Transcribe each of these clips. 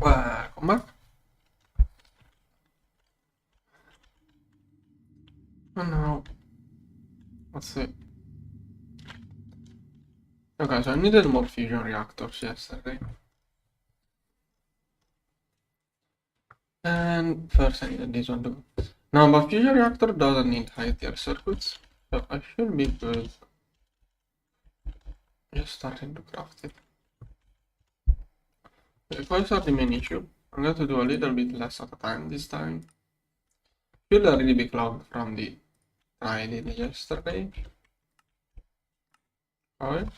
Welcome back. And now, let's see. Okay, so I needed more fusion reactors yesterday. And first I needed this one too. Now, but fusion reactor doesn't need high tier circuits, so I should be good. Just starting to craft it. If I start the main issue, I'm going to do a little bit less at a time this time. Should already be clogged from the try I did yesterday. Alright.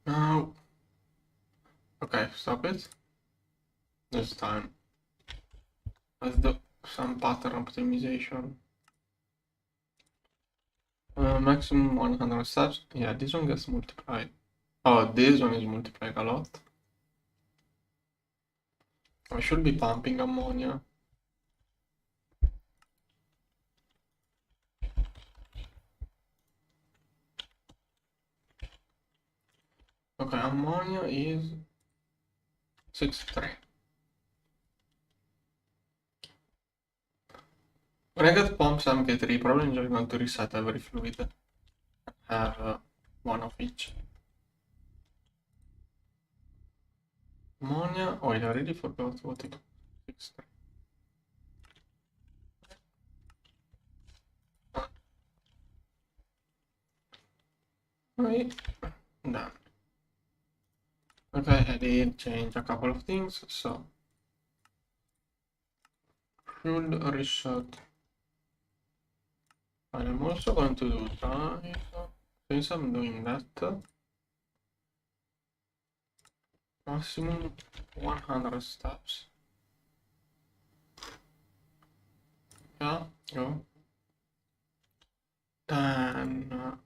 Now, okay, stop it. This time, let's do some pattern optimization. Maximum 100 steps. Yeah, this one gets multiplied. Oh, this one is multiplied a lot. I should be pumping ammonia. Okay, ammonia is 63. When I get pumps MK3, probably I'm just going to reset every fluid and have one of each. Ammonia, oh, I already forgot what it is. 63. Right, done. Okay, I did change a couple of things, so should reset. And I'm also going to do drive, since I'm doing that, maximum 100 steps. Yeah, go. Then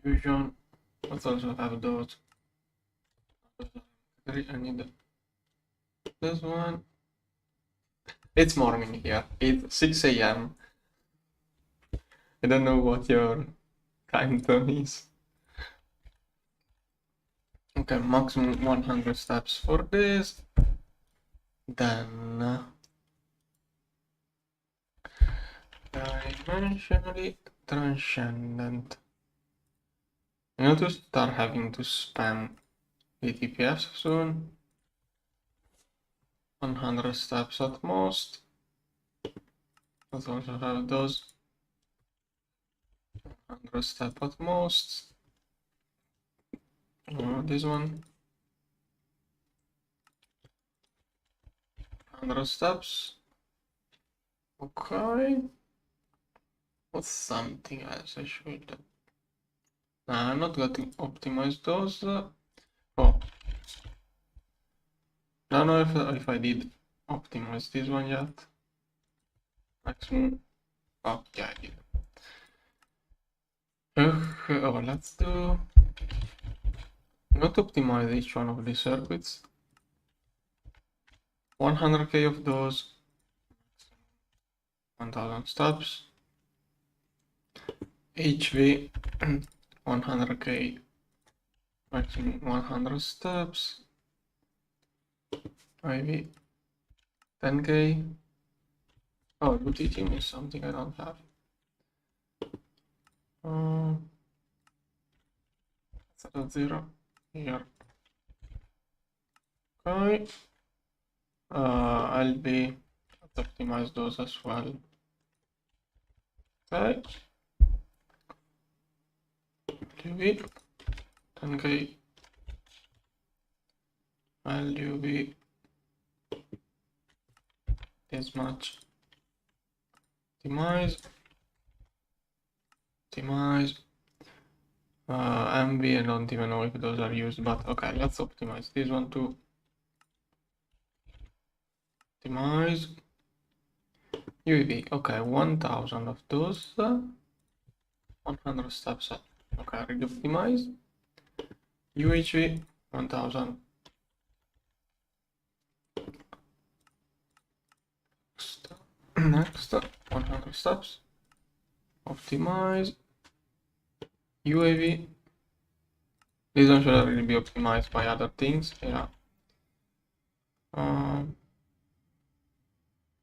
fusion. Let's also have those. I need this one. It's morning here. It's 6 a.m. I don't know what your time zone is. Okay, maximum 100 steps for this. Then dimensionally transcendent. I'm going to start having to spam ATPS soon. 100 steps at most. Let's also have those. 100 step at most. This one. 100 steps. Okay. What's something else I should? Nah, I'm not going to optimize those. Oh. I don't know if I did optimize this one yet. Maximum. Oh, yeah, I did. Oh, let's do. Not optimize each one of these circuits. 100k of those. 1000 steps. HV 100k. Maximum 100 steps. IV 10k. Oh, rotating is something I don't have. Set at 0 here. Okay. LB, let's optimize those as well. Okay. LUV 10k. LUV this much. Optimize. MV, I don't even know if those are used, but okay, let's optimize this one too. Optimize. UEV, okay, 1000 of those. 100 steps up. Okay, already optimized. UHV 1000. Next, 100 steps. Optimize. UAV This one should already be optimized by other things. Yeah.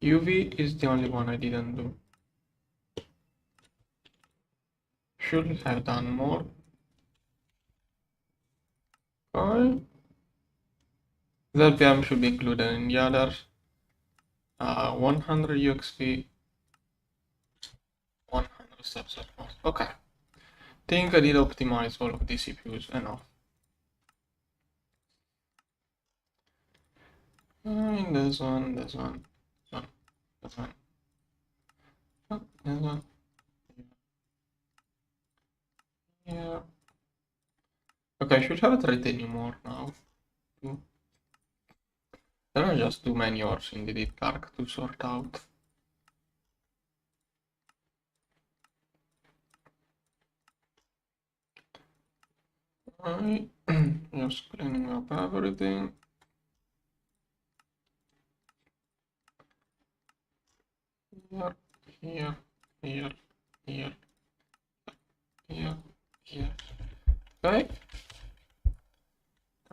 UV is the only one I didn't do. Should have done more. Okay. The PM should be included in the others. 100 UXP, 100 steps at most. Okay. Think I did optimize all of these CPUs enough. This one, this one, this one, this one. Yeah. Okay, I should have a titanium more now. There are just too many ores in the deep dark to sort out. Right. Just cleaning up everything. Here, here, here, here, here, here. Okay.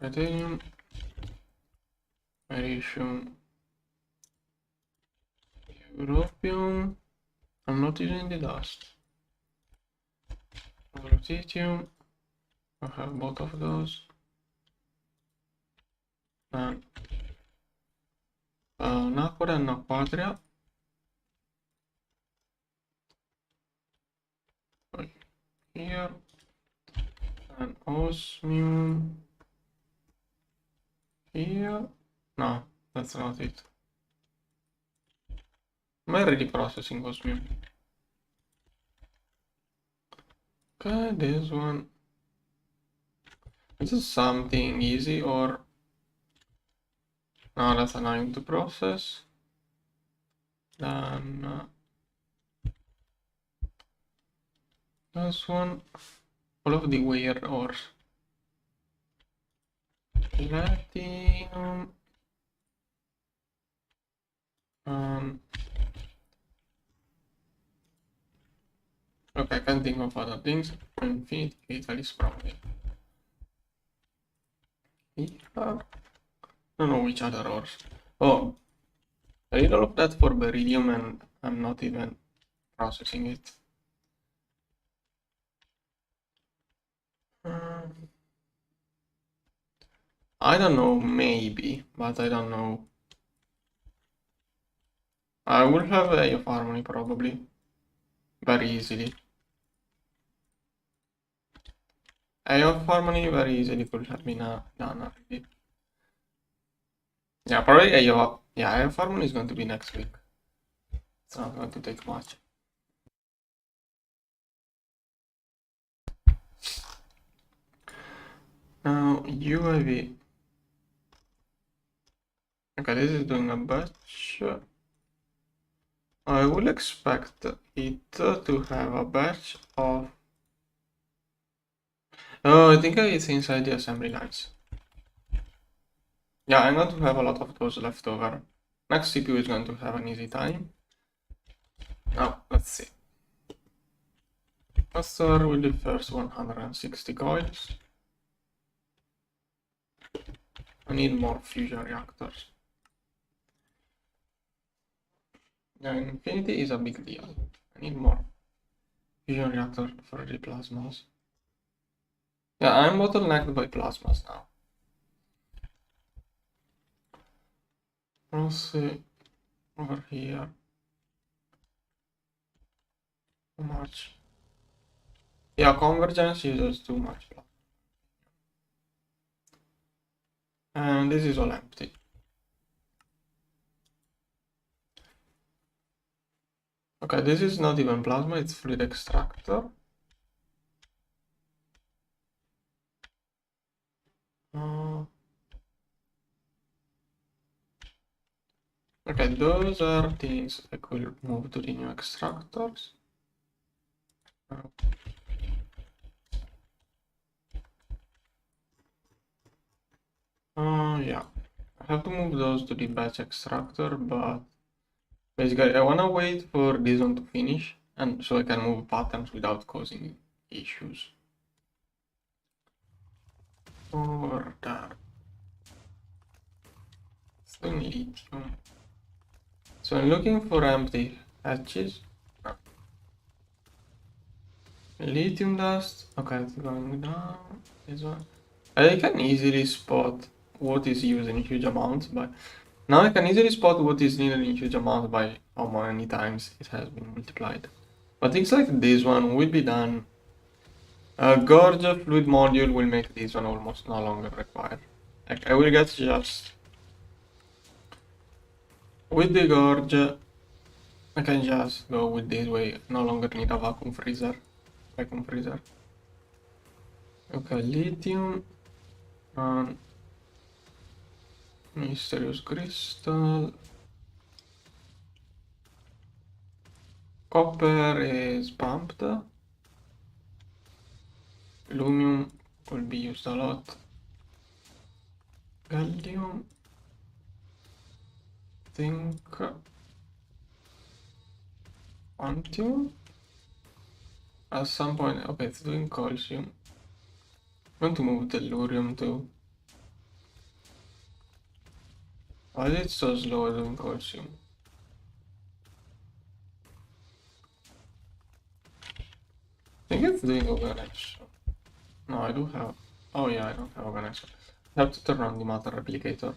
Titanium. Variation. European. I'm not using the dust. Lithium. I have both of those. And Nacquera and Nacpatria. Here. And osmium. Here. No, that's not it. Am I really processing osmium? Okay, this one. Is this something easy or? No, that's annoying to process. Then this one. All of the weird ores. Platinum. Okay, I can't think of other things. Infinity Catalyst probably. Here. I don't know which other ores. Oh, I did all of that for beryllium and I'm not even processing it. I don't know, maybe, but I don't know. I will have a of harmony probably. Very easily. A of harmony very easily could have been done already. Yeah, probably A of harmony is going to be next week. It's not going to take much. Now UAV. Okay, this is doing a batch. I will expect it to have a batch of. Oh, I think it's inside the assembly lines. Yeah, I'm going to have a lot of those left over. Next CPU is going to have an easy time. Now, let's see. Let's start with the first 160 coils. I need more fusion reactors. Yeah, infinity is a big deal. I need more fusion reactors for the plasmas. Yeah, I'm bottlenecked by plasmas now. Let's see over here. Too much. Yeah, convergence uses too much. And this is all empty. Okay, this is not even plasma, it's fluid extractor. Okay, those are things I could move to the new extractors. Yeah, I have to move those to the batch extractor, but basically I wanna wait for this one to finish, and so I can move patterns without causing issues. Or that. Still lithium. So I'm looking for empty hatches. No. Lithium dust. Okay, it's going down. This one. I can easily spot what is used in huge amounts, but now I can easily spot what is needed in huge amounts by how many times it has been multiplied. But things like this one will be done. Gorge fluid module will make this one almost no longer required. Like I will get just with the gorge. I can just go with this way. No longer need a vacuum freezer. Vacuum freezer. Okay, lithium. Mysterious crystal. Copper is pumped. Lumium will be used a lot. Gallium. Think. Quantium. At some point, okay, it's doing calcium. I want to move tellurium too. Why is it so slow at doing calcium? I think it's doing organization. No, I do have. Oh yeah, I don't have organization. I have to turn on the matter replicator.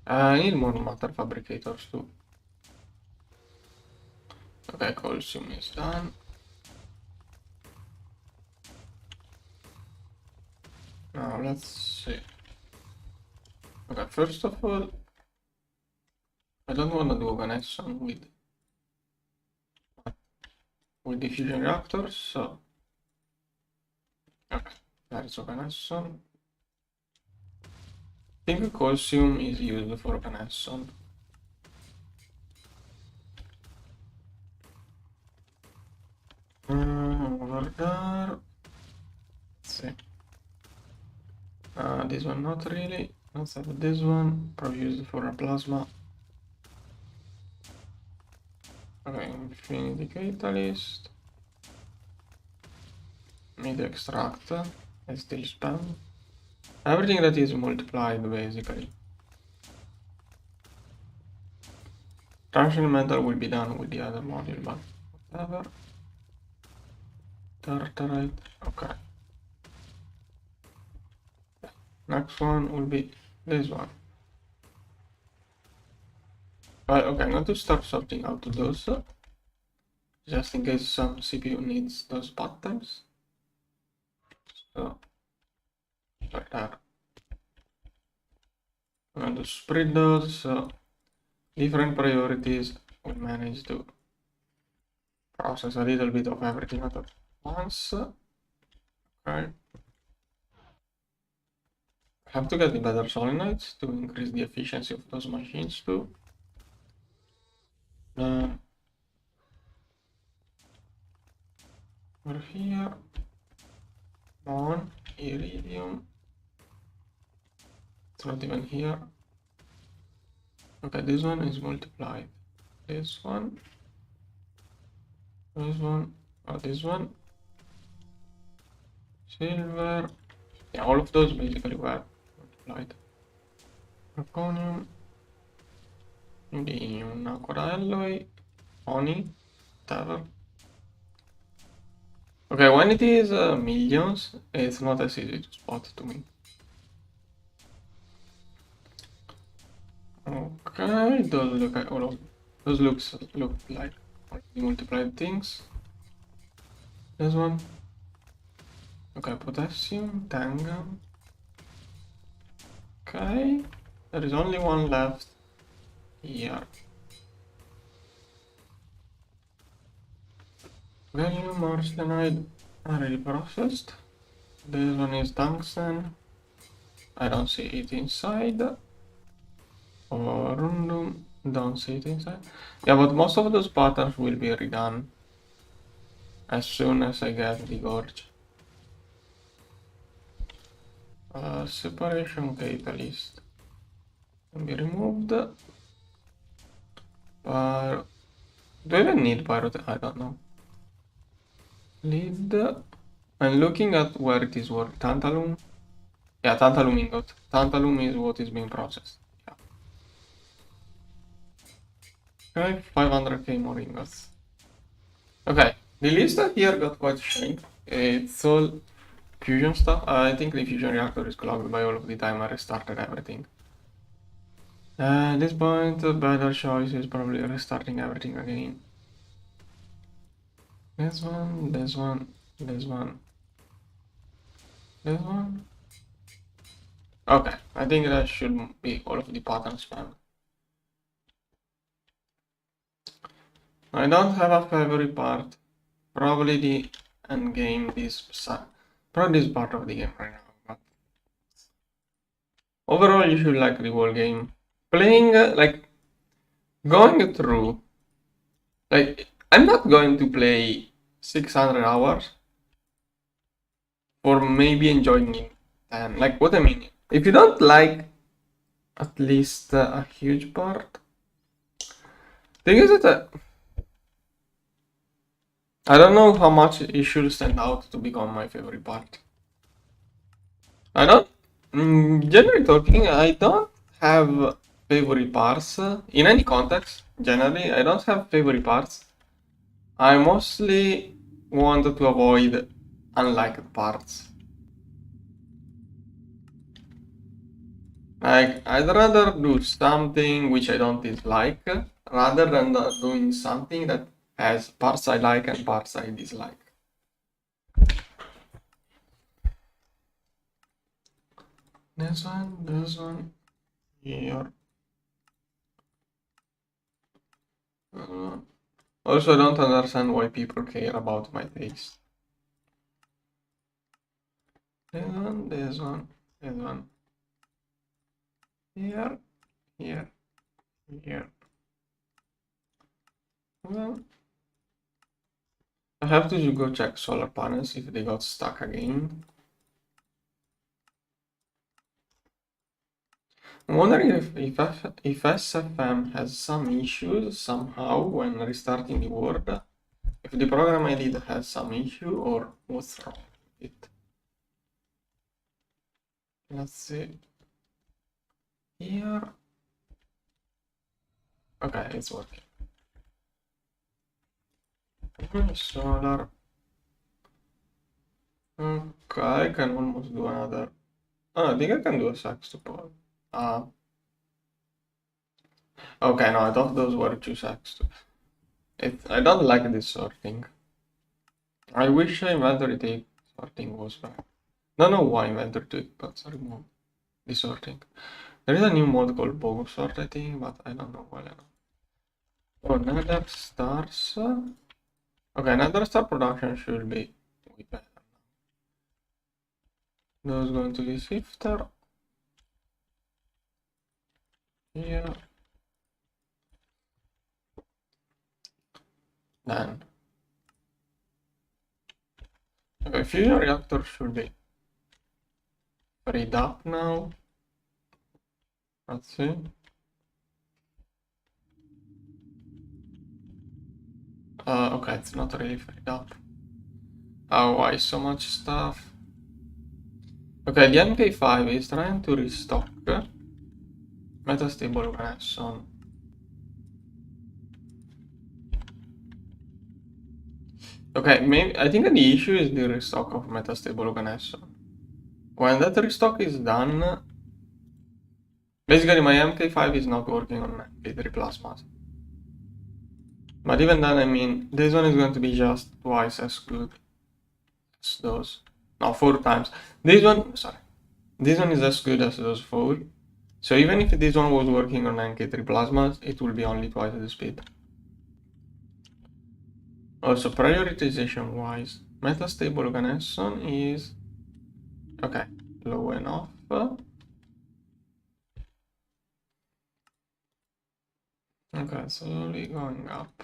I need more matter fabricators too. Okay, calcium is done. Now let's see. Okay, first of all, I don't want to do organization with the fusion reactors, so okay, that is organization. I think calcium is used for organization. Over there. Let's see. This one not really. Let's have this one. Probably used for a plasma. Okay, infinity catalyst. Mid extractor. I still spam. Everything that is multiplied basically. Transition metal will be done with the other module, but whatever. Tartarite. Okay. Next one will be this one. Okay, I'm going to start sorting out those, just in case some CPU needs those patterns. So, like that. I'm going to spread those, so different priorities will manage to process a little bit of everything at once. Okay. I have to get the better solenoids to increase the efficiency of those machines too. Over here, on iridium. It's not even here. Okay, this one is multiplied. This one, oh, this one. Silver. Yeah, all of those basically were multiplied. Zirconium. Neodymium, aqua alloy. Oni. Whatever. Okay, when it is millions, it's not as easy to spot to me. Okay, those look like all of those look like multiplied things. This one. Okay, potassium, tangum. Okay, there is only one left here. Gallium arsenide already processed. This one is tungsten. I don't see it inside. Rundum, don't see it inside. Yeah, but most of those patterns will be redone as soon as I get the gorge. Separation catalyst can be removed. Do I even need pyrotech? I don't know. Lead. I'm looking at where it is working. Tantalum? Yeah, tantalum ingot. Tantalum is what is being processed. Yeah. Okay, 500k more ingots. Okay, the list here got quite shiny. It's all fusion stuff. I think the fusion reactor is clogged by all of the time I restarted everything. At this point, the better choice is probably restarting everything again. This one, this one, this one, this one. Okay, I think that should be all of the pattern spam. I don't have a favorite part. Probably the end game, probably this part of the game right now. But overall, you should like the whole game. Playing, like, going through, like, I'm not going to play 600 hours for maybe enjoying it. And, like, what I mean, if you don't like at least a huge part, thing is that I don't know how much it should stand out to become my favorite part. I don't, generally talking, I don't have favorite parts in any context. Generally, I don't have favorite parts. I mostly want to avoid unliked parts. Like, I'd rather do something which I don't dislike rather than doing something that has parts I like and parts I dislike. This one, here. Also, I don't understand why people care about my taste. This one, this one, this one. Here, here, here. Well, I have to go check solar panels if they got stuck again. I'm wondering if SFM has some issues somehow when restarting the world. If the program I did has some issue or what's wrong with it. Let's see. Here. Okay, it's working. Solar. Okay, I can almost do another. Oh, I think I can do a sextuple. Okay, no, I thought those were two sextuple. I don't like this sorting. I wish inventory tape sorting was back. Don't know why inventory tape but remove the sorting. There is a new mod called bogus sort, I think, but I don't know well enough. Oh, nether stars. Okay, nether star production should be way better. Those going to be shifter. Here. Then. Okay, fusion reactor should be freed up now. Let's see. Okay, it's not really freed up. Oh, why so much stuff? Okay, the MK5 is trying to restock metastable organism. Okay, maybe I think the issue is the restock of metastable organism. When that restock is done, basically my MK5 is not working on MK3 plasmas. But even then, I mean, this one is going to be just twice as good as those. No, 4 times. This one is as good as those 4. So even if this one was working on MK3 plasmas, it will be only twice the speed. Also, prioritization wise, metastable organism is okay, low enough. Okay, slowly going up.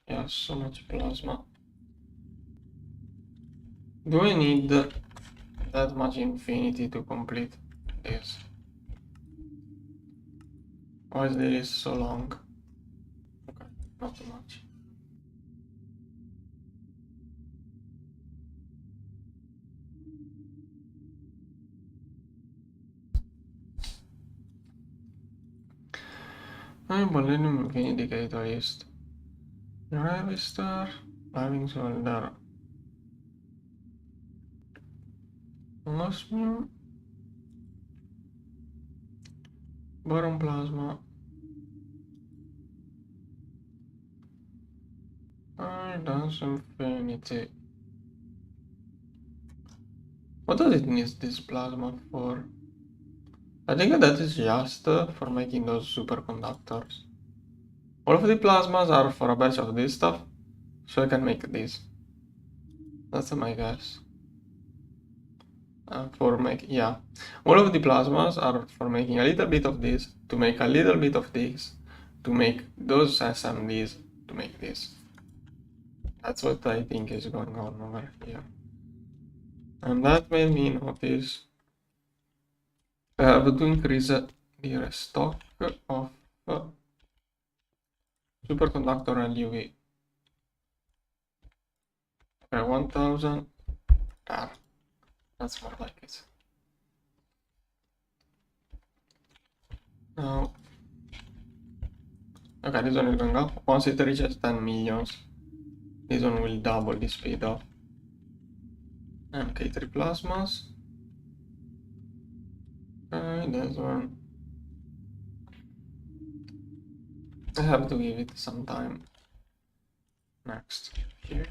Yeah, so much plasma. Do I need that much infinity to complete this? Why is this so long? Okay, not too much. Molybdenum indicator ist Register, living solder, osmium, boron plasma, dance infinity. What does it need this plasma for? I think that is just for making those superconductors. All of the plasmas are for a batch of this stuff, so I can make this. That's my guess. Yeah. All of the plasmas are for making a little bit of this, to make a little bit of this, to make those SMDs, to make this. That's what I think is going on over here. And that made me notice I have to increase the stock of superconductor and UV. Okay, 1000. That's more like it. Now, okay, this one is going up. Once it reaches 10 millions, this one will double the speed of MK3 plasmas. Okay, this one. I have to give it some time. Next. Here.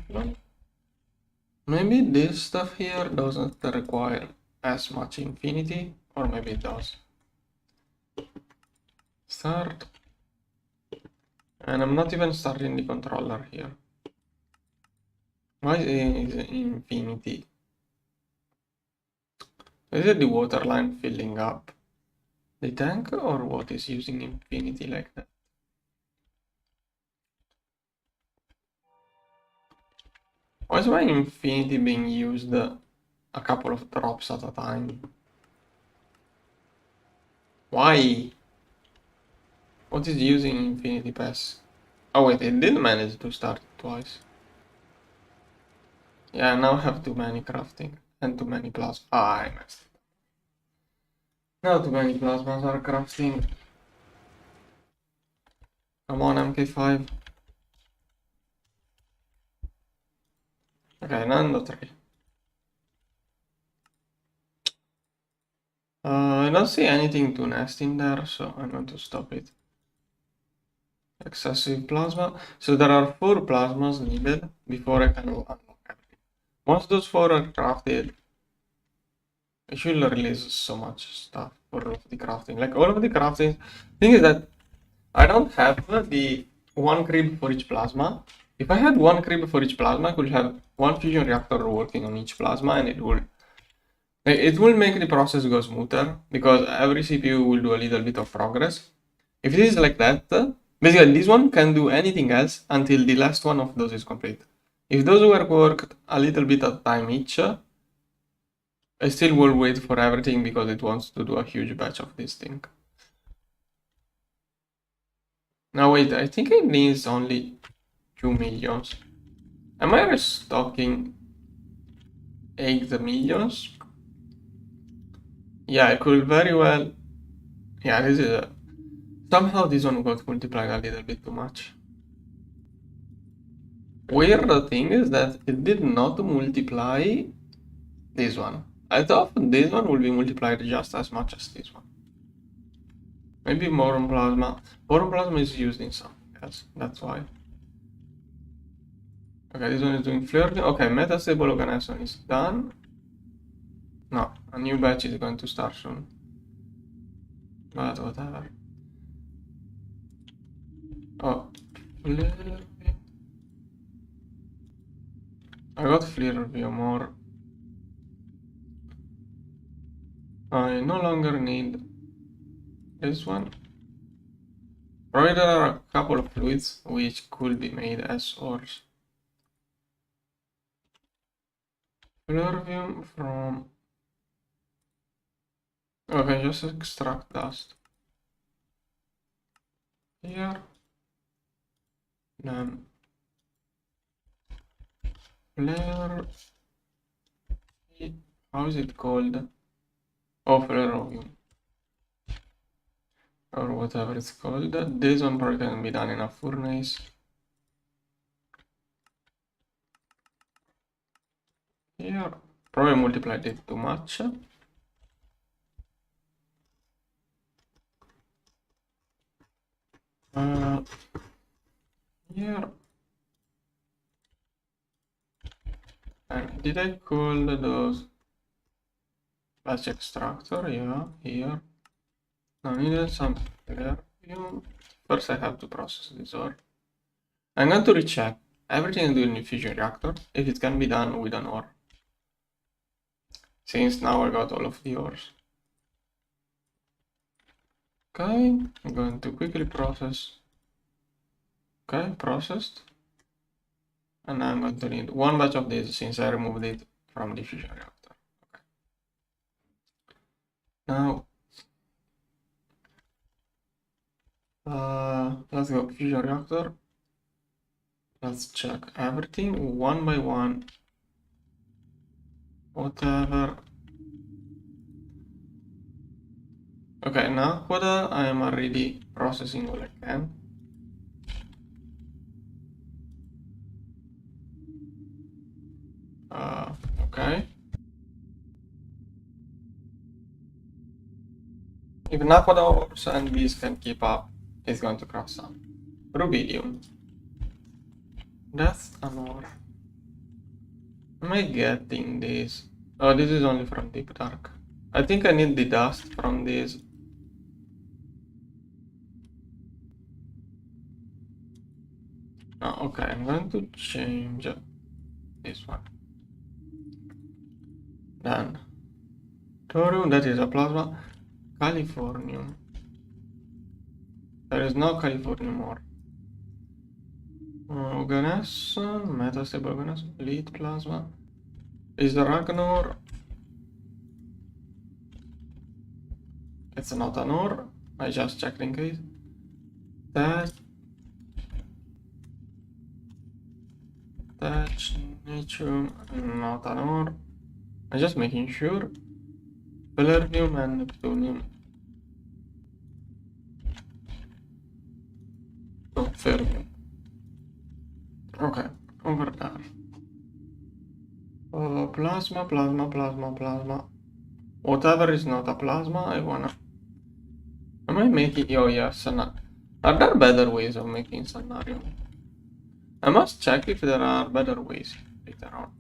Maybe this stuff here doesn't require as much infinity, or maybe it does. Start. And I'm not even starting the controller here. Why is it infinity? Is it the water line filling up the tank, or what is using infinity like that? Why is my infinity being used a couple of drops at a time? Why? What is using infinity pass? Oh wait, it did manage to start twice. Yeah, now I have too many crafting and too many plasmas. I messed it up. Now too many plasmas are crafting. Come on, MK5. Okay, Nando 3. I don't see anything too nasty in there, so I'm going to stop it. Excessive plasma. So there are 4 plasmas needed before I can unlock everything. Once those 4 are crafted, it should release so much stuff for all of the crafting. Like all of the crafting. Thing is that I don't have the 1 crib for each plasma. If I had 1 crib for each plasma, I could have 1 fusion reactor working on each plasma, and it will make the process go smoother because every CPU will do a little bit of progress. If it is like that, basically this one can do anything else until the last one of those is complete. If those were worked a little bit at a time each, I still will wait for everything because it wants to do a huge batch of this thing. Now wait, I think it needs only 2 millions. Am I restocking 8 millions? Yeah, I could very well. Yeah, this is somehow this one got multiplied a little bit too much. Weird thing is that it did not multiply this one. I thought this one will be multiplied just as much as this one. Maybe boron plasma. Boron plasma is used in something else, that's why. Okay, this one is doing flirting. Okay, metastable organism is done. No, a new batch is going to start soon. But whatever. Oh, I got flare review more. I no longer need this one. Probably there are a couple of fluids which could be made as ores. Fluorvium from... Okay, just extract dust. Here. Then... Flare... how is it called? Overview or whatever it's called. This one probably can be done in a furnace. Here, probably multiplied it too much. Here. And did I call those batch extractor? Yeah, here. Now needed some perfume. First I have to process this ore. I'm going to recheck everything I do in the fusion reactor if it can be done with an ore. Since now I got all of the ores. Okay, I'm going to quickly process. Okay, processed. And now I'm going to need one batch of this since I removed it from the fusion reactor. Okay. Now, let's go fusion reactor. Let's check everything one by one. Whatever. Okay, now Quada, I am already processing all I can. Okay. If Nakoda ores and bees can keep up, it's going to craft some. Rubidium. That's an ore. Am I getting this? Oh, this is only from Deep Dark. I think I need the dust from this. Oh, okay, I'm going to change this one. Then, thorium, that is a plasma. Californium. There is no Californium ore. Organesson, metastable organesson, lead plasma. Is the Ragnar? It's not an ore. I just checked in case. That nature, not an ore. I'm just making sure. Palladium and Neptunium. Oh, fermium. Okay, over there. Plasma, plasma, plasma, plasma. Whatever is not a plasma, I wanna. Am I making? Oh yes, are there better ways of making Sanarium? I must check if there are better ways later on.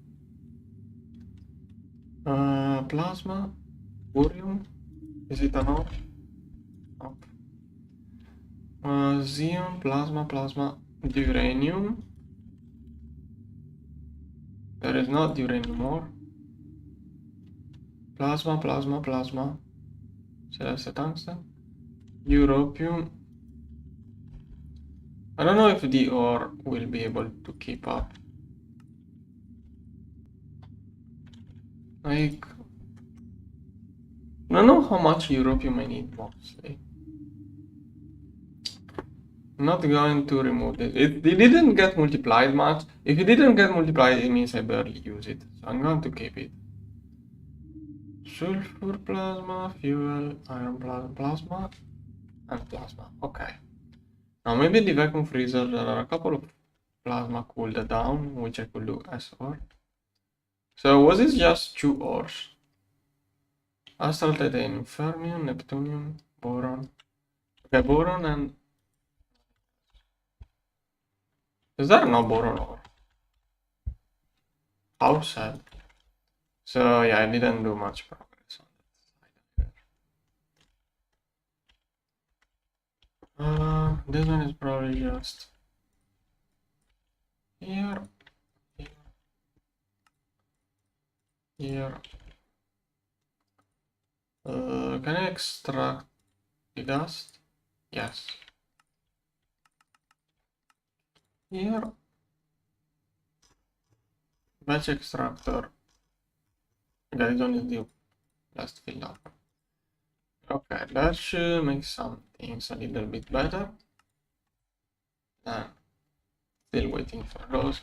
Plasma, Urium. Is it an ore? Nope. Xeon, plasma, plasma, uranium. There is not uranium ore. Plasma, plasma, plasma. Celeste tungsten. Europium. I don't know if the ore will be able to keep up. Like, I don't know how much Europium I need mostly. I'm not going to remove this. It didn't get multiplied much. If it didn't get multiplied, it means I barely use it. So I'm going to keep it. Sulfur plasma, fuel, iron plasma, and plasma. Okay. Now maybe in the vacuum freezer there are a couple of plasma cooled down, which I could do as ore. So was this just 2 ores? Astral titanium, fermium, neptunium, boron. Okay, boron and... Is there no boron ore? How sad. So yeah, I didn't do much progress on that side. This one is probably just here, here. Can I extract the dust? Yes. Here. Batch extractor. That is only the last fill up. Okay, that should make some things a little bit better. Still waiting for those.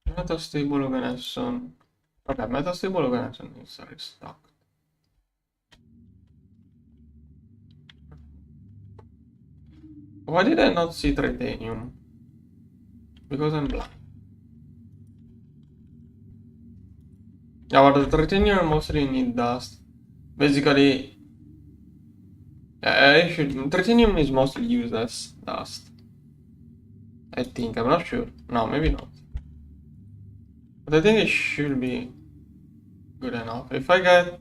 Metastable organism. Okay, metastable organization is restocked. Why did I not see titanium? Because I'm blind. Yeah, but the titanium mostly need dust. Basically, I should. Titanium is mostly used as dust. I think, I'm not sure. No, maybe not. But I think it should be good enough. If I get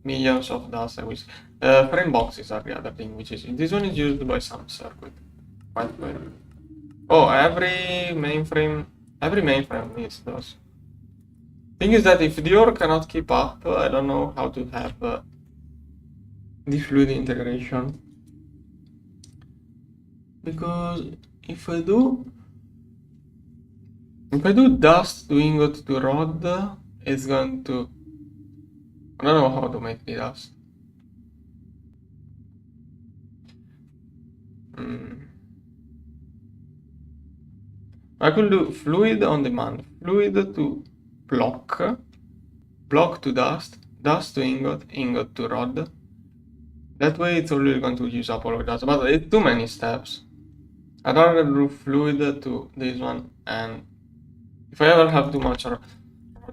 millions of dust, I will. Frame boxes are the other thing, which is. This one is used by some circuit. Quite well. Oh, every mainframe needs those. Thing is that if the org cannot keep up, I don't know how to have the fluid integration. Because if I do dust to ingot to rod, it's going to. I don't know how to make the dust. I could do fluid on demand, fluid to block, block to dust, dust to ingot, ingot to rod. That way it's already going to use up all of dust, but it's too many steps. I'd rather do fluid to this one, and if I ever have too much, I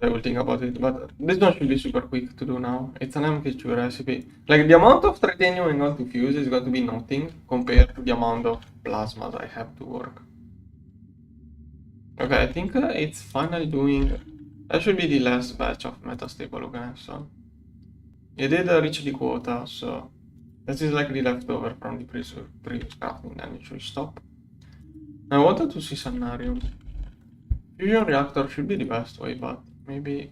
will think about it, but this one should be super quick to do now. It's an MK2 recipe. Like, the amount of titanium I'm going to fuse is going to be nothing compared to the amount of plasmas I have to work. Okay, I think it's finally doing. That should be the last batch of metastable organization. It did reach the quota, so this is like the leftover from the previous crafting, then it should stop. I wanted to see scenarios. Fusion reactor should be the best way, but maybe.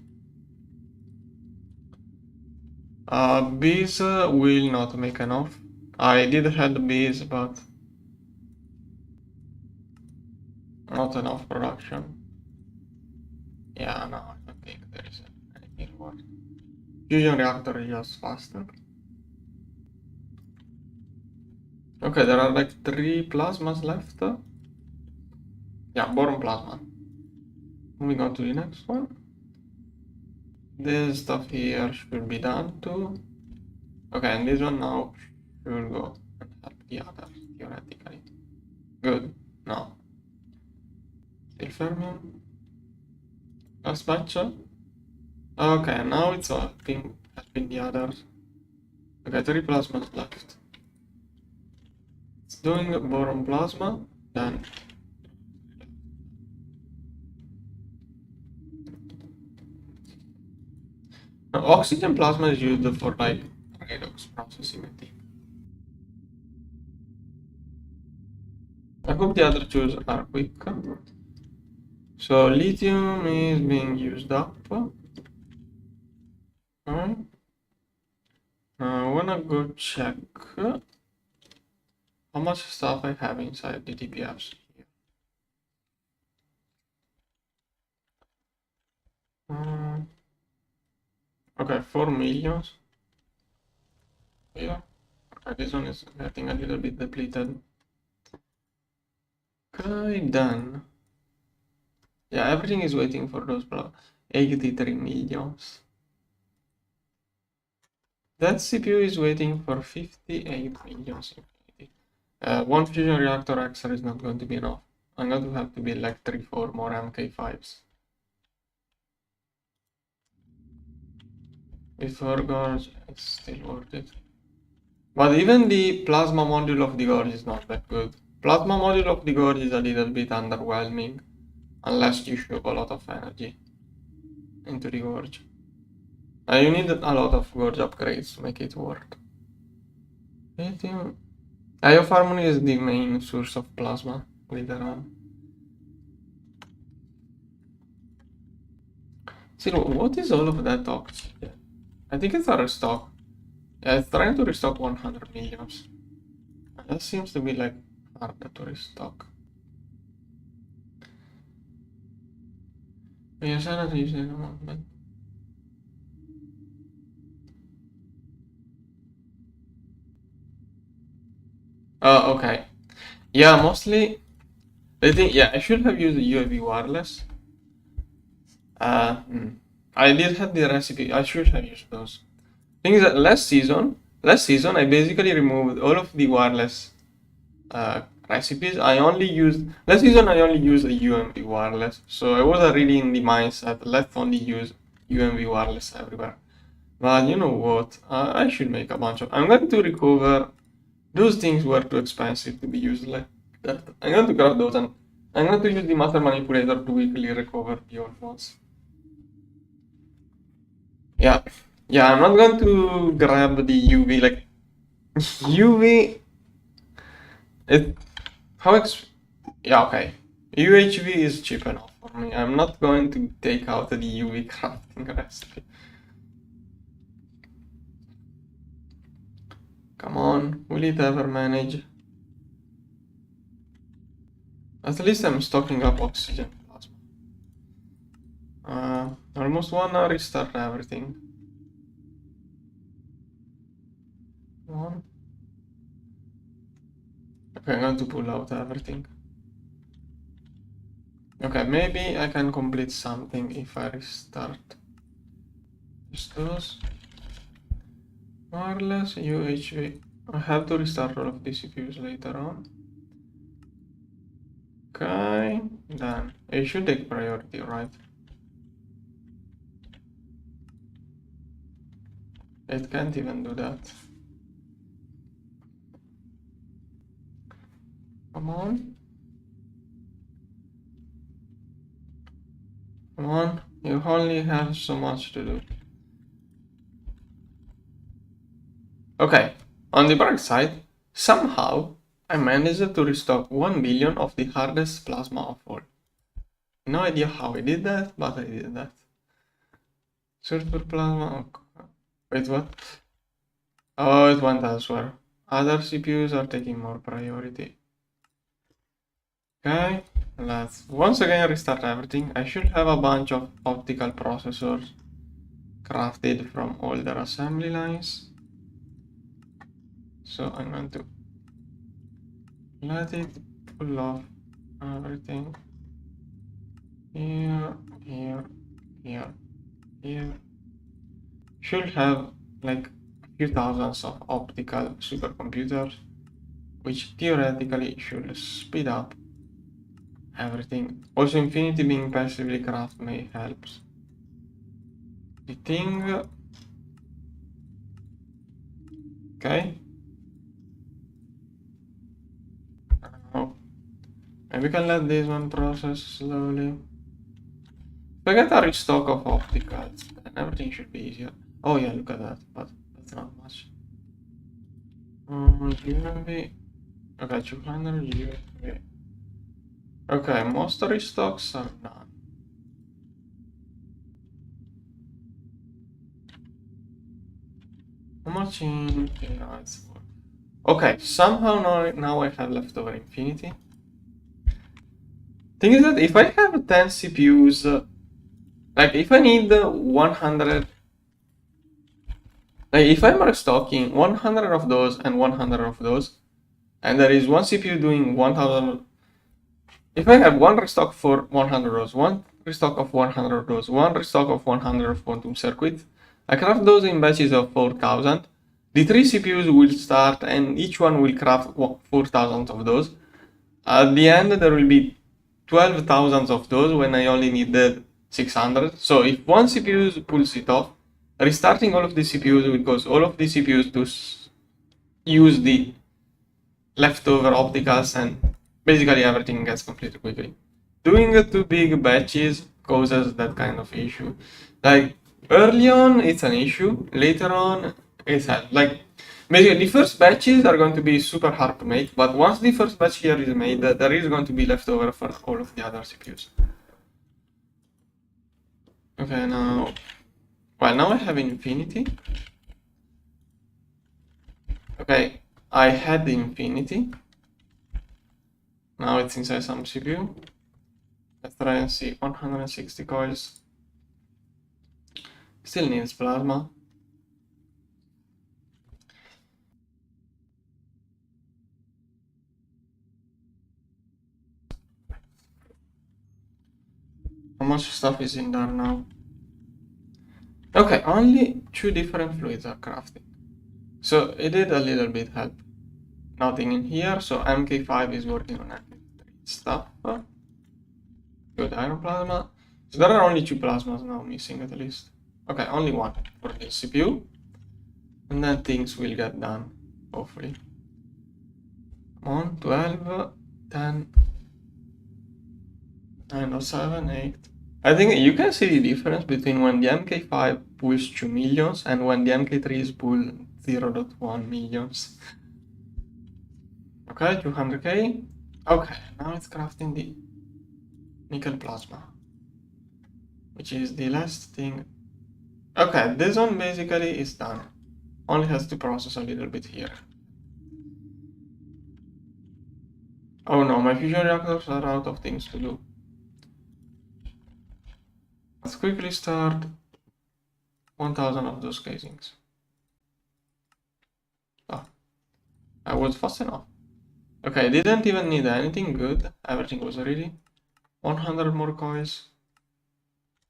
Bees will not make enough. I did have bees, but not enough production. Yeah, no, I don't think there is anything worth. Fusion reactor is just faster. Okay, there are like 3 plasmas left. Yeah, boron plasma. Moving on to the next one. This stuff here should be done too. Okay, and this one now should go and help the others, theoretically. Good. No. Still fermium. Last batch. Okay, now it's helping the others. Okay, 3 plasmas left. It's doing boron plasma, then. Now, oxygen plasma is used for like redox processing, I think. I hope the other two are quick. So lithium is being used up. Alright. Now I wanna go check how much stuff I have inside the DPFs here. Okay, 4 millions. Yeah. Okay, this one is getting a little bit depleted. Okay, done. Yeah, everything is waiting for those 83 millions. That CPU is waiting for 58 millions. One fusion reactor XR is not going to be enough. I'm going to have to build like 3-4 more MK5s. Before Gorge, it's still worth it. But even the plasma module of the Gorge is not that good. Plasma module of the Gorge is a little bit underwhelming, unless you shove a lot of energy into the Gorge. You need a lot of Gorge upgrades to make it work. Iofarmony is the main source of plasma later on. See, what is all of that oxygen? I think it's a restock. Yeah, it's trying to restock 100 millions. That seems to be like harder to restock. Yes, I don't use it but... Oh, okay. Yeah, mostly. I think, yeah, I should have used the UAV wireless. I did have the recipe. I should have used those. Thing is that last season I basically removed all of the wireless recipes. I only used last season. I only used a UMV wireless, so I was already in the mindset. Let's only use UMV wireless everywhere. But you know what? I should make a bunch of. I'm going to recover. Those things were too expensive to be used like that. I'm going to grab those and I'm going to use the master manipulator to quickly recover the old ones. Yeah, yeah. I'm not going to grab the UV like UV. It how ex Yeah, okay. UHV is cheap enough for me. I'm not going to take out the UV crafting recipe. Come on, will it ever manage? At least I'm stocking up oxygen plasma. Almost 1 hour, restart everything. One. Okay, I'm going to pull out everything. Okay, maybe I can complete something if I restart. Just those. Wireless, UHV. I have to restart all of the CPUs later on. Okay, done. It should take priority, right? It can't even do that. Come on. Come on. You only have so much to do. Okay, on the bright side, somehow I managed to restock 1 billion of the hardest plasma of all. No idea how I did that, but I did that. Search for plasma. Okay. Wait, what? Oh, it went elsewhere. Other CPUs are taking more priority. Okay, let's once again restart everything. I should have a bunch of optical processors crafted from older assembly lines. So I'm going to let it pull off everything. Here, here, here, here. Should have like a few thousands of optical supercomputers, which theoretically should speed up everything. Also, infinity being passively craft may helps. The thing. Okay. Oh, maybe we can let this one process slowly. If I get a restock of opticals, then everything should be easier. Oh yeah, look at that, but that's not much. UMV. Okay, 200 UMV. Okay, most restocks are done. How much in it's for? Okay, somehow now I have leftover infinity. Thing is that if I have 10 CPUs, like if I need 100, like if I'm restocking 100 of those and 100 of those, and there is one CPU doing 1000, if I have one restock for 100 rows, one restock of 100 rows, one restock of 100 of quantum circuits, I craft those in batches of 4000. The 3 CPUs will start and each one will craft 4000 of those. At the end, there will be 12,000 of those when I only needed 600. So if one CPU pulls it off, restarting all of the CPUs will cause all of the CPUs to use the leftover opticals and basically everything gets completed quickly. Doing two big batches causes that kind of issue. Like early on, it's an issue. Later on, it's like basically the first batches are going to be super hard to make. But once the first batch here is made, there is going to be leftover for all of the other CPUs. Okay, now, well, now I have infinity. Okay, I had the infinity. Now it's inside some CPU. Let's try and see. 160 coils. Still needs plasma. How much stuff is in there now? Okay, only 2 different fluids are crafting. So it did a little bit help. Nothing in here, so MK5 is working on MK3 stuff. Good iron plasma. So there are only 2 plasmas now missing at least. Okay, only one for the CPU. And then things will get done, hopefully. Come on, 12, 10, 9, 7, 8. I think you can see the difference between when the MK5 pulls 2 millions and when the MK3 is pull 0.1 millions. Okay, 200k. Okay, now it's crafting the nickel plasma, which is the last thing. Okay, this one basically is done. Only has to process a little bit here. Oh no, my fusion reactors are out of things to do. Let's quickly start 1000 of those casings. Oh, I was fast enough. Okay, I didn't even need anything good. Everything was ready. 100 more coins.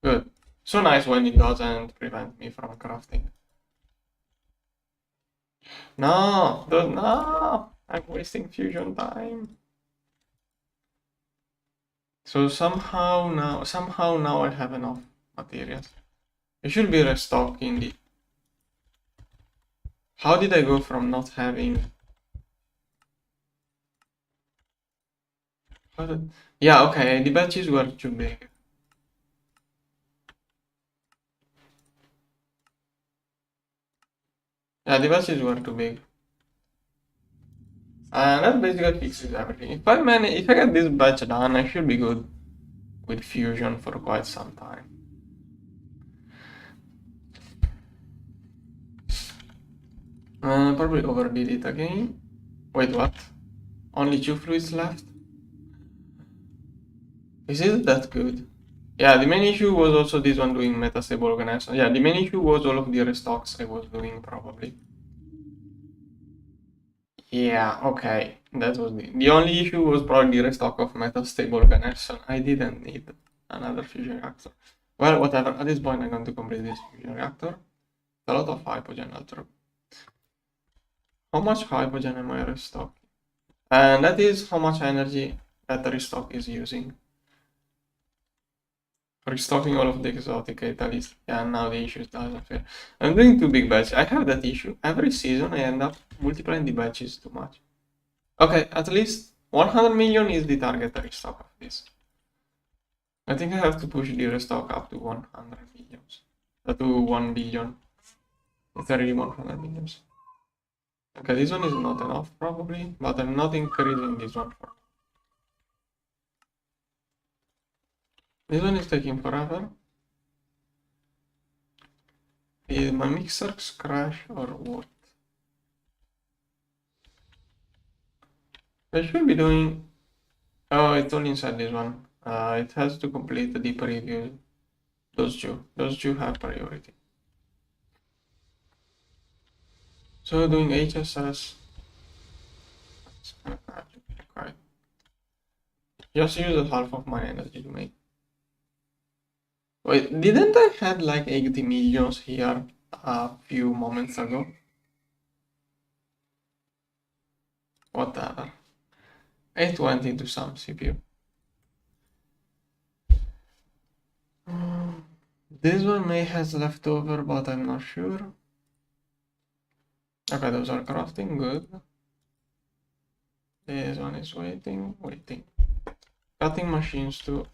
Good. So nice when it doesn't prevent me from crafting. No, no, I'm wasting fusion time. So somehow now I have enough materials. I should be restocking the. How did I go from not having? Yeah, okay, the batches were too big. Yeah, the batches were too big. And that basically fixes everything. If I get this batch done, I should be good with fusion for quite some time. Probably overdid it again. Wait, what? Only 2 fluids left? Is it that good? Yeah, the main issue was also this one doing metastable organization. Yeah, the main issue was all of the restocks I was doing probably. Yeah, okay. That was the only issue was probably the restock of metastable organization. I didn't need another fusion reactor. Well, whatever. At this point, I'm going to complete this fusion reactor. A lot of Hypogen ultra. How much Hypogen am I restocking? And that is how much energy that the restock is using. Restocking all of the exotic catalysts. Yeah, now the issue doesn't fail. I'm doing 2 big batches. I have that issue. Every season I end up multiplying the batches too much. Okay, at least 100 million is the target restock of this. I think I have to push the restock up to 100 millions. To 1 billion. It's already 100 millions. Okay, this one is not enough probably, but I'm not increasing this one for. This one is taking forever. Did my mixer crash or what? I should be doing. Oh, it's all inside this one. It has to complete the preview. Those two have priority. So doing HSS. Right. Just use half of my energy to make. Wait, didn't I had like 80 millions here a few moments ago? Whatever. It went into some CPU. This one may has leftover, but I'm not sure. Okay, those are crafting, good. This one is waiting. Cutting machines too.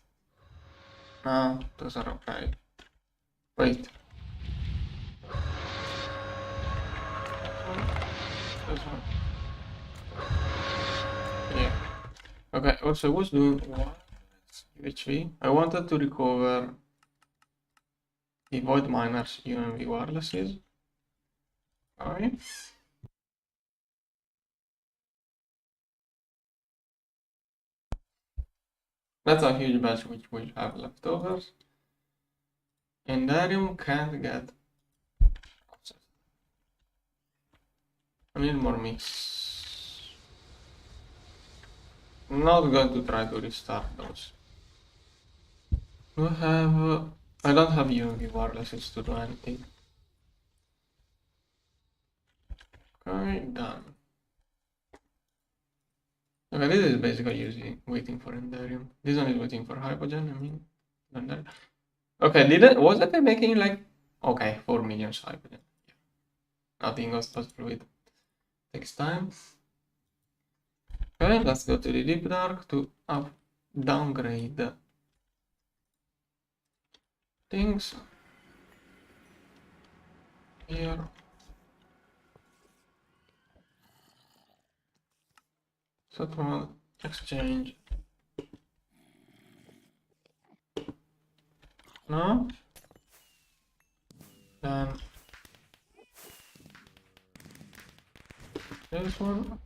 No, those are okay. Wait. This one. Yeah. Okay, also I was doing what? UHV. I wanted to recover the void miners UMV wirelesses. Okay. That's a huge batch which will have leftovers. Endarium can't get processed. I need more mix. I'm not going to try to restart those. We have I don't have UV wireless to do anything. Okay, done. Okay, this is basically using waiting for Enderium. This one is waiting for Hypogen, I mean. Okay, wasn't I making like 4 million Hypogen? Yeah. Nothing was possible with. Takes time. Okay, let's go to the deep dark to downgrade things here. Settlement, exchange. No. Then this one.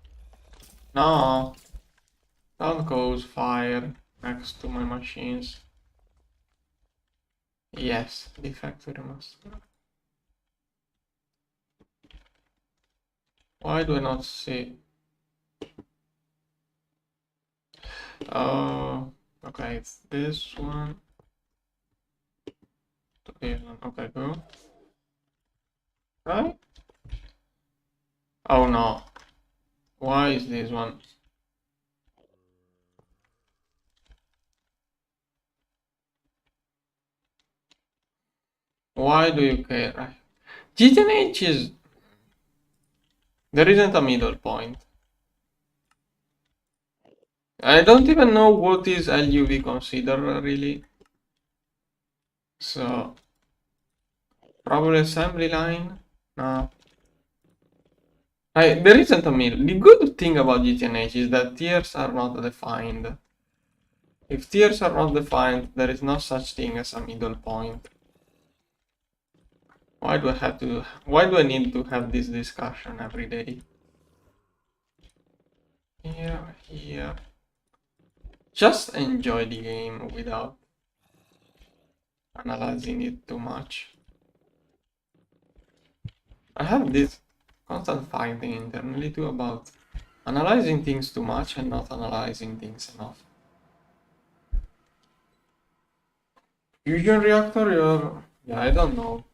No. Don't cause fire next to my machines. Yes, the factory master. Why do I not see? Oh, okay, it's this one. Okay, go. Right? Oh no. Why is this one? Why do you care? GTNH is... There isn't a middle point. I don't even know what is LUV considered really. So... Probably assembly line? No. There isn't a middle. The good thing about GTNH is that tiers are not defined. If tiers are not defined, there is no such thing as a middle point. Why do I need to have this discussion every day? Here. Just enjoy the game without analyzing it too much. I have this constant fighting internally too about analyzing things too much and not analyzing things enough. Fusion reactor, yeah, I don't know.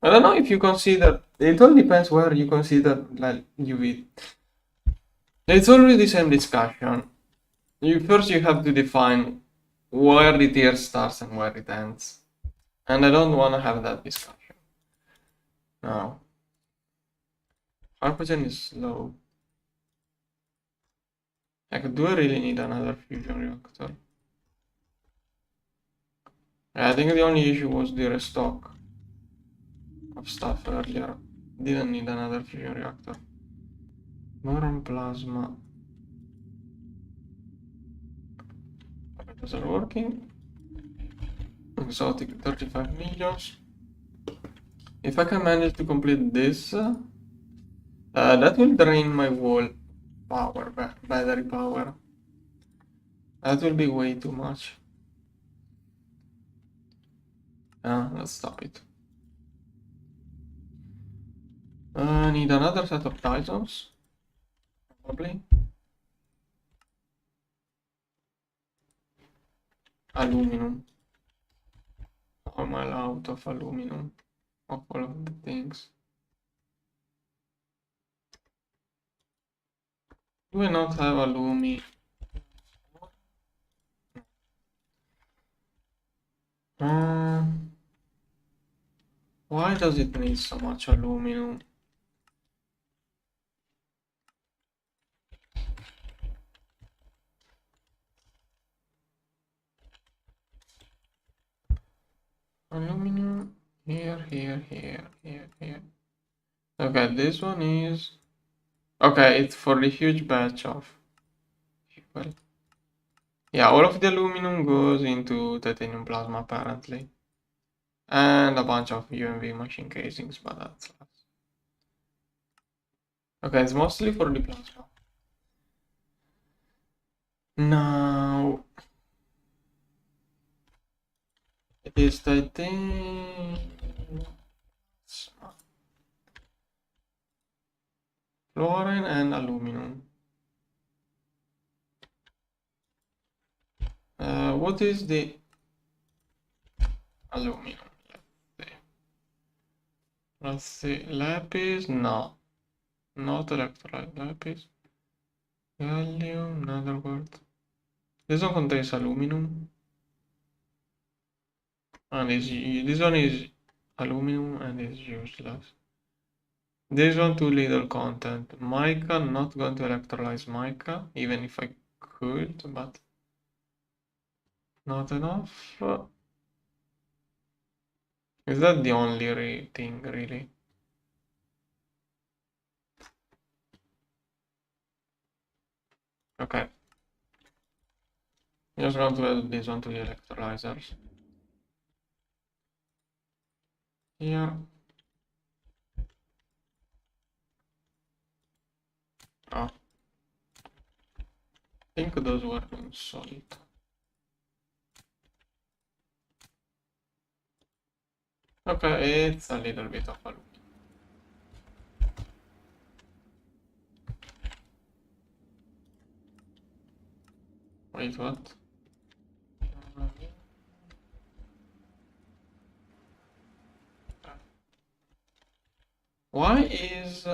I don't know if you consider, it all depends where you consider like UV. It's always the same discussion. First you have to define where the tier starts and where it ends. And I don't want to have that discussion. No. Hypogen is slow. Like, do I really need another fusion reactor? I think the only issue was the restock of stuff earlier. Didn't need another fusion reactor. Boron plasma. Those are working. Exotic 35 millions. If I can manage to complete this, that will drain my wall power, battery power. That will be way too much. Let's stop it. Need another set of Titans, probably. Aluminum. I'm out of aluminum, of all of the things. Do I not have alumi? Why does it need so much aluminum? Aluminum here. Okay, this one is... Okay, it's for the huge batch of fuel. Yeah, all of the aluminum goes into titanium plasma apparently. And a bunch of UMV machine casings, but that's less. Okay, it's mostly for the plasma. Now... It is titanium... Fluorine and aluminum. What is the... aluminum. Let's see. Lapis, no. Not electrolyte. Lapis. Gallium, another word. This one contains aluminum. And this one is aluminum and is useless. This one too little content. Mica, not going to electrolyze mica, even if I could, but not enough. Is that the only thing, really? Okay. Just going to add this one to the electrolyzers. Here. Oh. I think those were solid. Okay, it's a little bit of aluminum. Wait, what? Why is...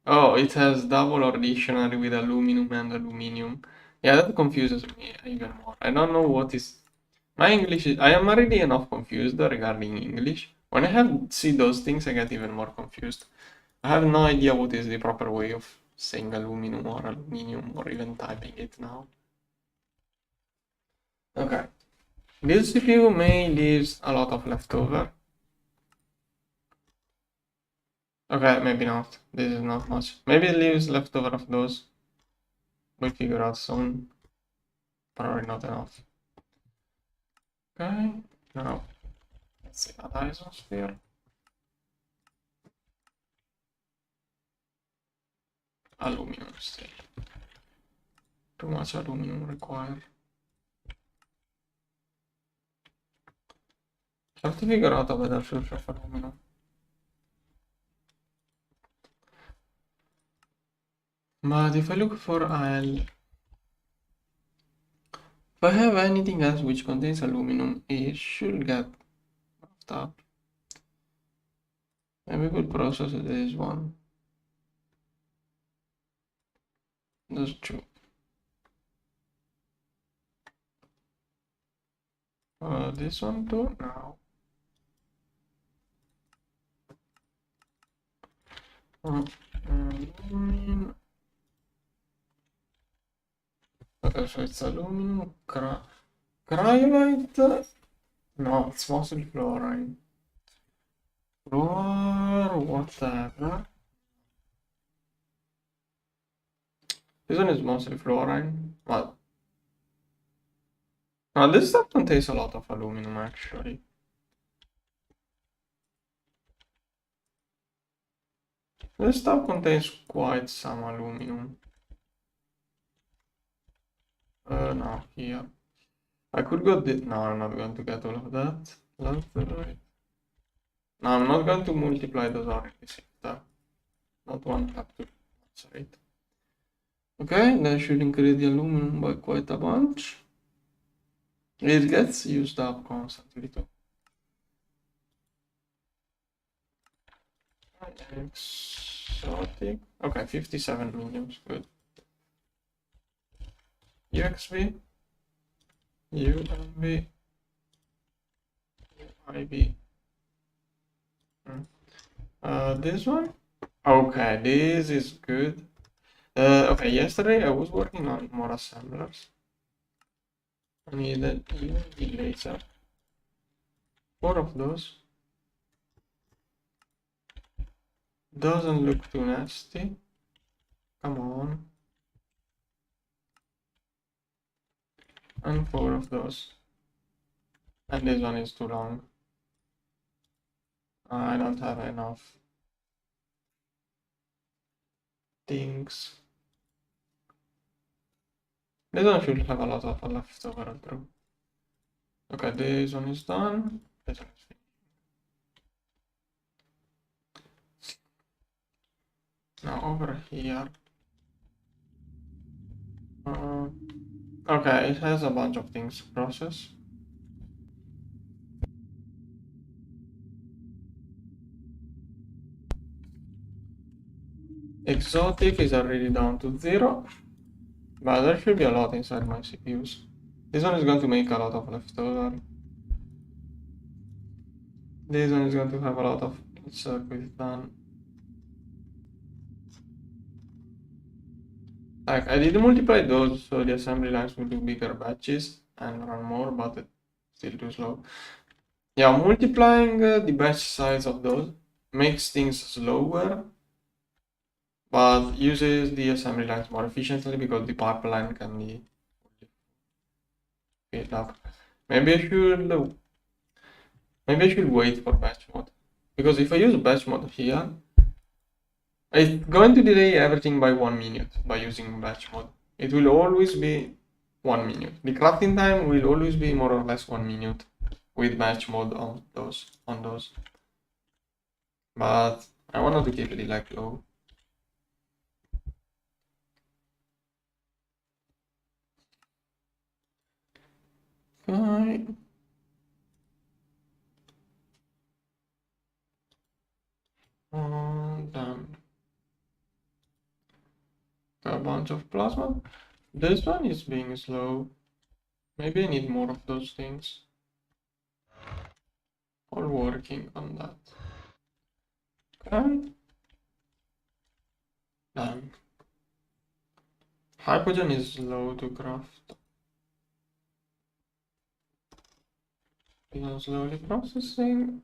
Oh, it has double or dictionary with aluminum and aluminium. Yeah, that confuses me even more. I don't know what is... My English is... I am already enough confused regarding English. When I have see those things, I get even more confused. I have no idea what is the proper way of saying aluminum or aluminium or even typing it now. Okay. This CPU may leaves a lot of leftover. Okay, maybe not. This is not much. Maybe it leaves leftover of those. We'll figure out soon. Probably not enough. Okay, now let's see that isosphere. Aluminum still. Too much aluminum required. Have to figure out a better source of aluminum. But if I look for if I have anything else which contains aluminum, it should get left up. And we could process this one. Those two. This one too now. Aluminum. Okay, so it's aluminum, cryolite. No, it's mostly fluorine. Fluor, whatever. This one is mostly fluorine. Well, now this stuff contains a lot of aluminum actually. This stuff contains quite some aluminum. No, here. I could go no, I'm not going to get all of that. No, I'm not going to multiply those RLC. Not one have to answer it. Okay, that should increase the aluminum by quite a bunch. It gets used up constantly too. Exotic. Okay, 57 million, good. UXV, UMV, UIV. This one? Okay, this is good. Okay, yesterday I was working on more assemblers. I needed UMV laser. 4 of those. Doesn't look too nasty. Come on. And 4 of those. And this one is too long. I don't have enough things. This one should have a lot of leftover through. Okay, this one is done. This one is finished. Now over here. Okay, it has a bunch of things to process. Exotic is already down to 0, but there should be a lot inside my CPUs. This one is going to make a lot of leftover. This one is going to have a lot of circuits done. Like, I did multiply those so the assembly lines will do bigger batches and run more, but it's still too slow. Yeah, multiplying the batch size of those makes things slower, but uses the assembly lines more efficiently because the pipeline can be filled up. Maybe I should wait for batch mode, because if I use batch mode here, it's going to delay everything by 1 minute by using batch mode. It will always be 1 minute. The crafting time will always be more or less 1 minute with batch mode on those. But I wanted to keep the lag low. Okay. Done. A bunch of plasma. This one is being slow. Maybe I need more of those things. Or working on that. Okay. Done. Hypogen is slow to craft. Slowly processing.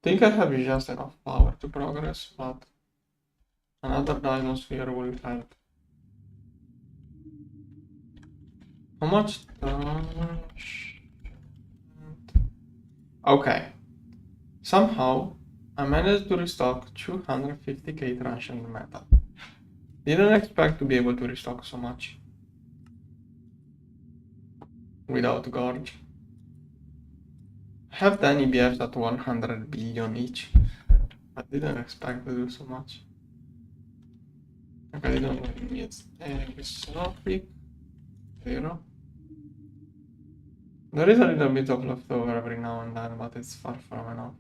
Think I have just enough power to progress, but another dinosphere will help. How much? Okay. Somehow, I managed to restock 250k rationed metal. Didn't expect to be able to restock so much without gorge. Have 10 EBFs at 100 billion each. I didn't expect to do so much. Okay, I don't really need S03. 0. There is a little bit of leftover every now and then, but it's far from enough.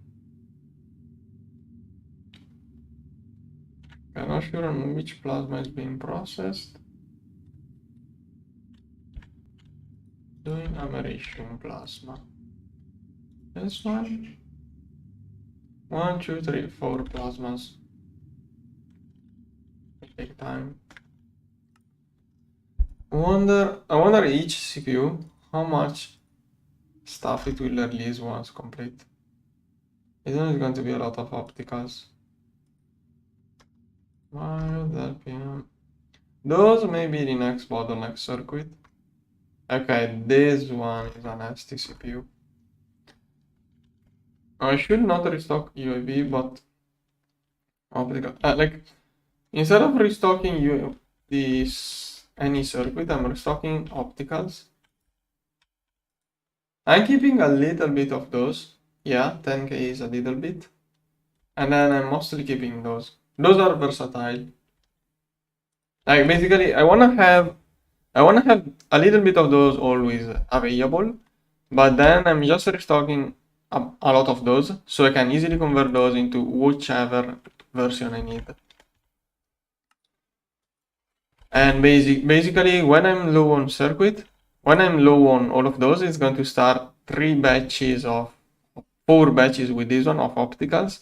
I'm not sure on which plasma is being processed. Doing americium plasma. This one. 1, 2, 3, 4 plasmas. Take time. I wonder each CPU how much stuff it will release once complete. Isn't it going to be a lot of opticals? Mild RPM. Those may be the next bottleneck circuit. Okay, this one is an ST CPU. I should not restock UAV, but optical. Like, instead of restocking any circuit, I'm restocking opticals. I'm keeping a little bit of those. Yeah, 10k is a little bit. And then I'm mostly keeping those. Those are versatile. Like, basically, I wanna have a little bit of those always available, but then I'm just restocking a lot of those, so I can easily convert those into whichever version I need. And basically, when I'm low on circuit, when I'm low on all of those, it's going to start 4 batches with this one of opticals.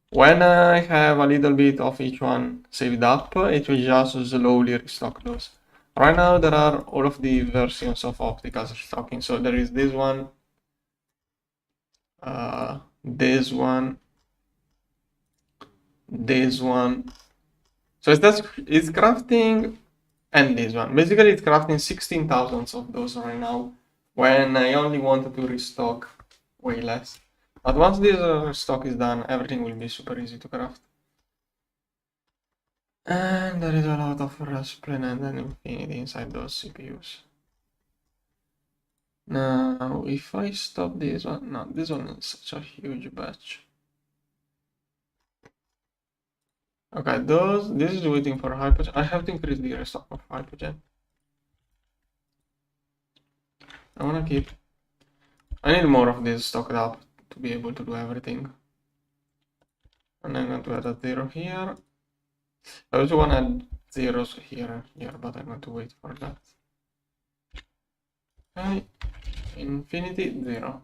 When I have a little bit of each one saved up, it will just slowly restock those. Right now there are all of the versions of opticals restocking. So there is this one, this one, this one. So it's crafting, and this one. Basically it's crafting 16,000 of those right now, when I only wanted to restock way less. But once this stock is done, everything will be super easy to craft. And there is a lot of Resplin and Infinity inside those CPUs. Now, if I stop this one, no, this one is such a huge batch. Okay, this is waiting for Hypogen. I have to increase the restock of Hypogen. I wanna keep. I need more of this stocked up to be able to do everything. And I'm going to add a 0 here. I also want to add zeros here and here, but I'm going to wait for that. Okay, infinity 0.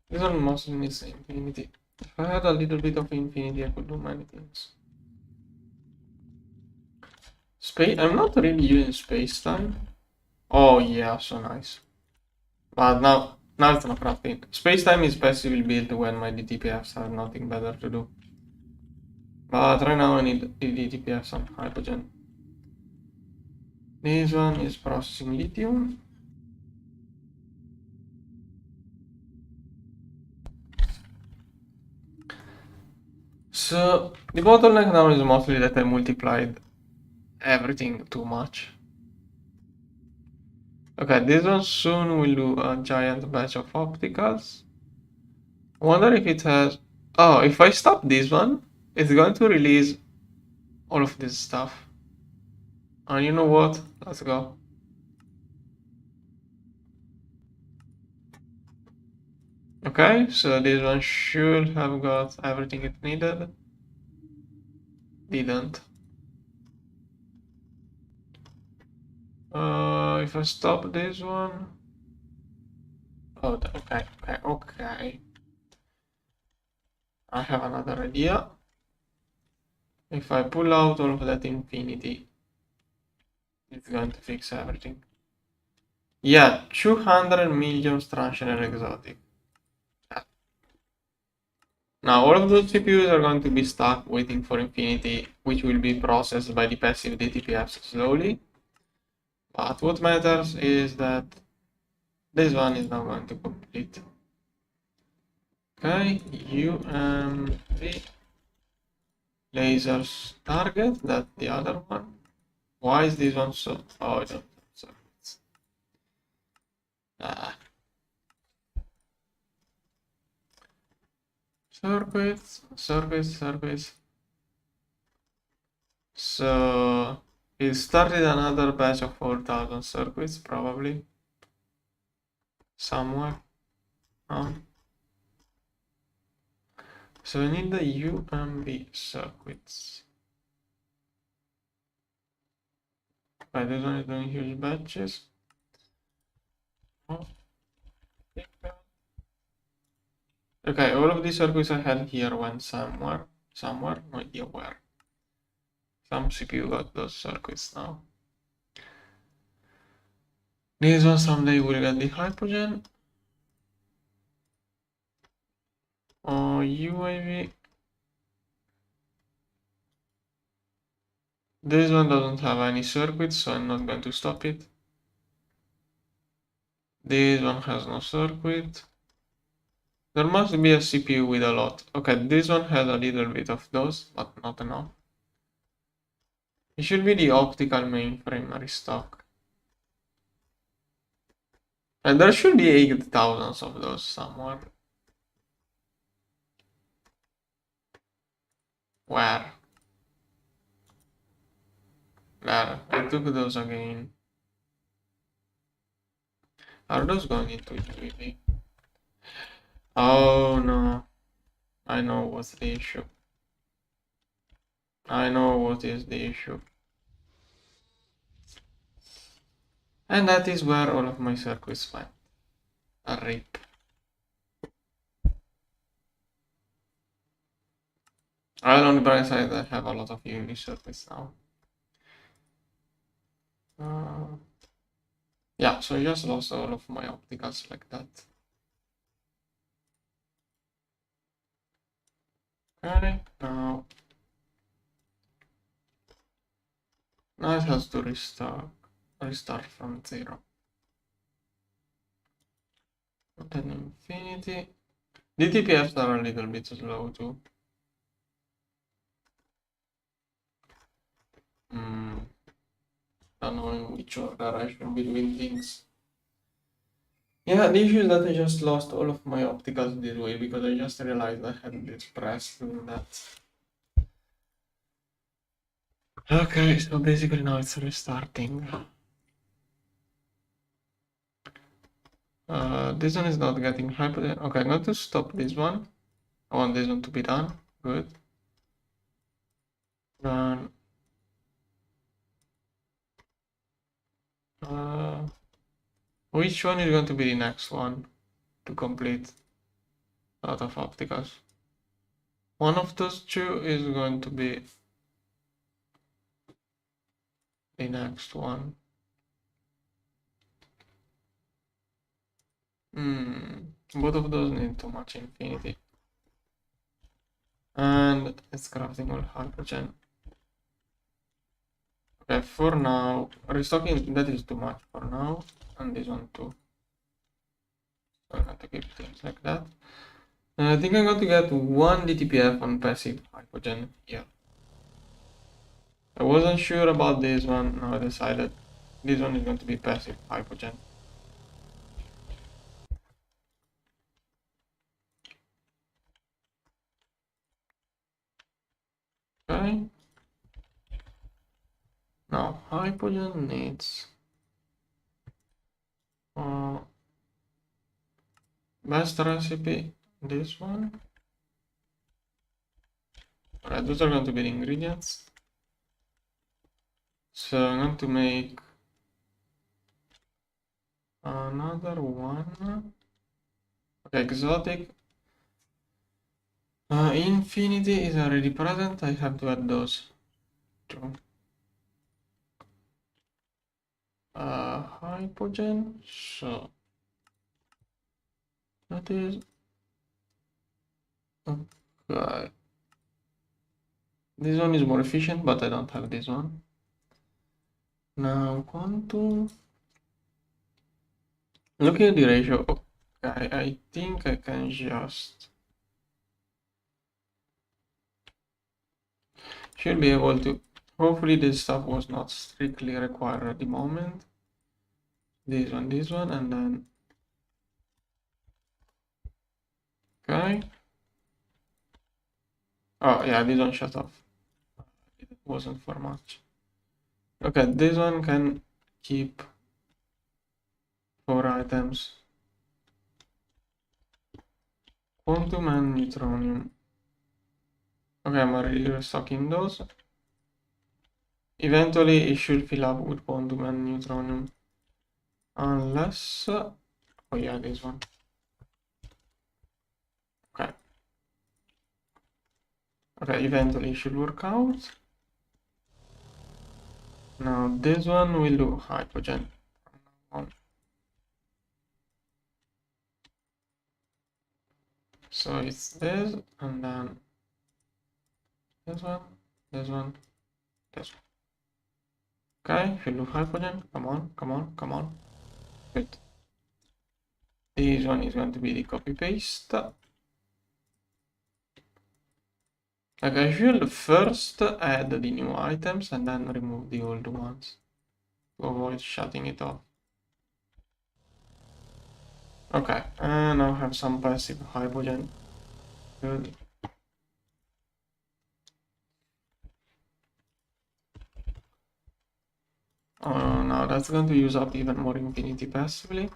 This one mostly needs infinity. If I had a little bit of infinity, I could do many things. Space. I'm not really using space time. Oh yeah, so nice. But now it's not crafting. Space time is passively built when my DTPFs have nothing better to do. But right now I need the DTPFs on Hypogen. This one is processing lithium. So the bottleneck now is mostly that I multiplied everything too much. Okay, this one soon will do a giant batch of opticals. I wonder if it has... Oh, if I stop this one, it's going to release all of this stuff. And you know what? Let's go. Okay, so this one should have got everything it needed. Didn't. If I stop this one... Oh, okay. I have another idea. If I pull out all of that infinity, it's going to fix everything. Yeah, 200 million transient exotic. Now all of those CPUs are going to be stuck waiting for infinity, which will be processed by the passive DTPFs slowly. But what matters is that this one is now going to complete. Okay, UMV lasers target, that's the other one. Why is this one so... Oh, I don't have circuits. Circuits. So it started another batch of 4,000 circuits, probably. Somewhere. So we need the UMB circuits. Right, this one is doing huge batches. Okay, all of these circuits I had here went somewhere, no idea where. Some CPU got those circuits now. This one someday will get the Hypogen. Or UAV. This one doesn't have any circuits, so I'm not going to stop it. This one has no circuit. There must be a CPU with a lot. Okay, this one has a little bit of those, but not enough. It should be the optical mainframe restock. And there should be 8,000 of those somewhere. Where? There, I took those again. Are those going into UAV? Oh no. I know what's the issue. I know what is the issue. And that is where all of my circuits went. A rip. Well, on the bright side, I have a lot of uni circuits now. Yeah, so I just lost all of my opticals like that. Okay, now it has to restart from 0. Then infinity. DTPFs are a little bit slow too. Don't know in which order I should be doing things. Yeah, the issue is that I just lost all of my opticals this way because I just realized I had this press doing that. Okay, so basically now it's restarting. This one is not getting hyper. Okay, I'm going to stop this one. I want this one to be done. Good. Then, which one is going to be the next one to complete out of opticals? One of those two is going to be the next one. Both of those need too much infinity. And it's crafting all Hypogen. Okay, for now, restocking, that is too much for now. And this one too. So I'm going to keep things like that. And I think I'm going to get one DTPF on passive Hypogen here. I wasn't sure about this one, now I decided this one is going to be passive Hypogen. Okay. Now Hypogen needs best recipe, this one. Alright, those are going to be the ingredients. So I'm going to make another one. Okay, exotic. Infinity is already present. I have to add those two. Hypogen. So that is okay. This one is more efficient, but I don't have this one. Now quantum. Looking at the ratio, okay, I think I can just should be able to. Hopefully this stuff was not strictly required at the moment. This one, and then okay. Oh yeah, this one shut off. It wasn't for much. Okay, this one can keep 4 items. Quantum and neutronium. Okay, I'm already restocking those. Eventually it should fill up with quantum and neutronium. Unless oh yeah, this one. Okay. Okay, eventually it should work out. Now this one will do Hypogen. So it's this, and then this one, this one, this one. Okay, should do Hypogen. Come on, come on, come on. Good. This one is going to be the copy paste. Like I should first add the new items and then remove the old ones to avoid shutting it off. Okay, and now have some passive Hypogen. Good. Oh, now that's going to use up even more infinity passively.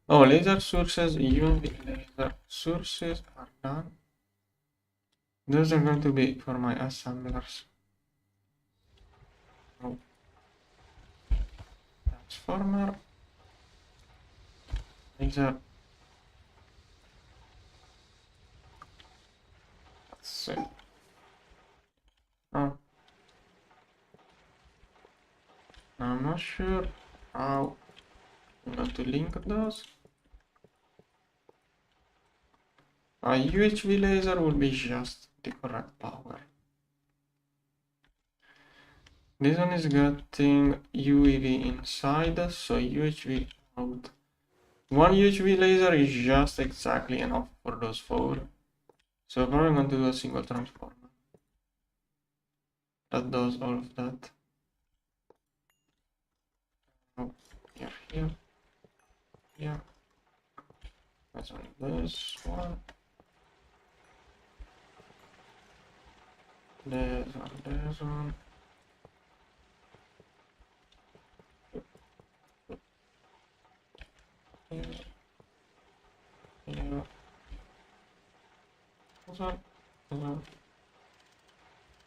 Oh, laser sources, UV laser sources are done. Those are going to be for my assemblers. Oh. Transformer. Laser. Let's see. Oh. I'm not sure how I'm going to link those. A UHV laser will be just the correct power. This one is getting UEV inside, so UHV out. One UHV laser is just exactly enough for those 4. So I'm probably going to do a single transformer that does all of that. Oh, here, here, here. That's on this one. This one, this one. Here, here. This one, this one.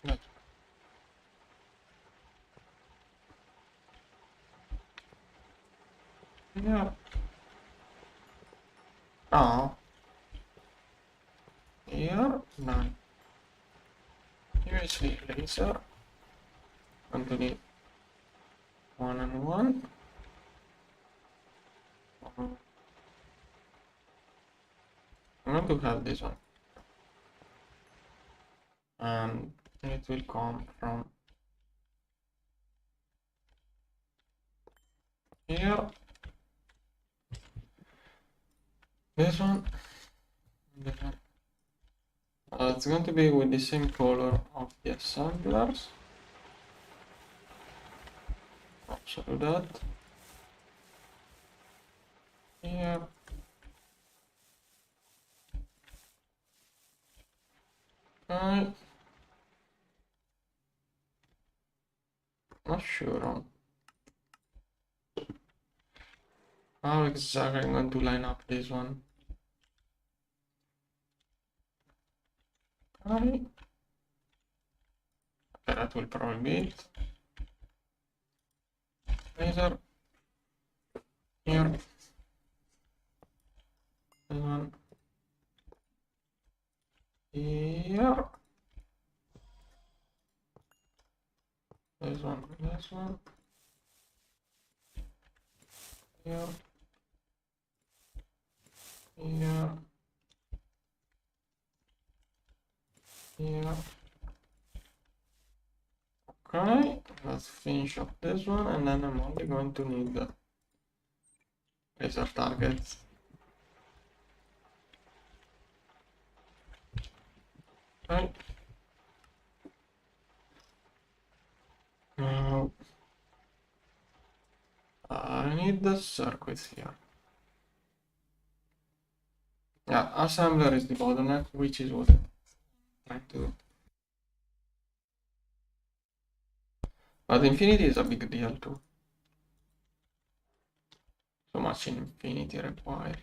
Good. Yeah. Oh. Here, none. USB laser. Continue. 1 and 1. I'm going to have this one. And it will come from here. This one. This one. It's going to be with the same color of the assemblers. Also do that. Here. Right. Not sure on how exactly I'm going to line up this one. Okay. That will probably be it. Laser. Here. This one. Here. This one. This one. Here. Here. Here. Okay, let's finish up this one, and then I'm only going to need the laser targets. Okay. Now I need the circuits here. Yeah, assembler is the bottleneck, which is what I'm trying to do. But infinity is a big deal too. So much infinity required.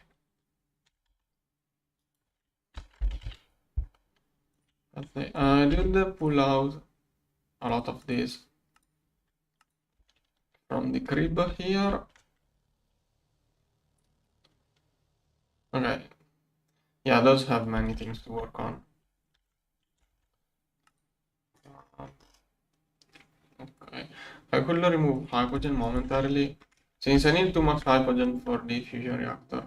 I did pull out a lot of this from the crib here. Okay. Yeah, those have many things to work on. Okay. I could remove Hypogen momentarily, since I need too much Hypogen for the fusion reactor.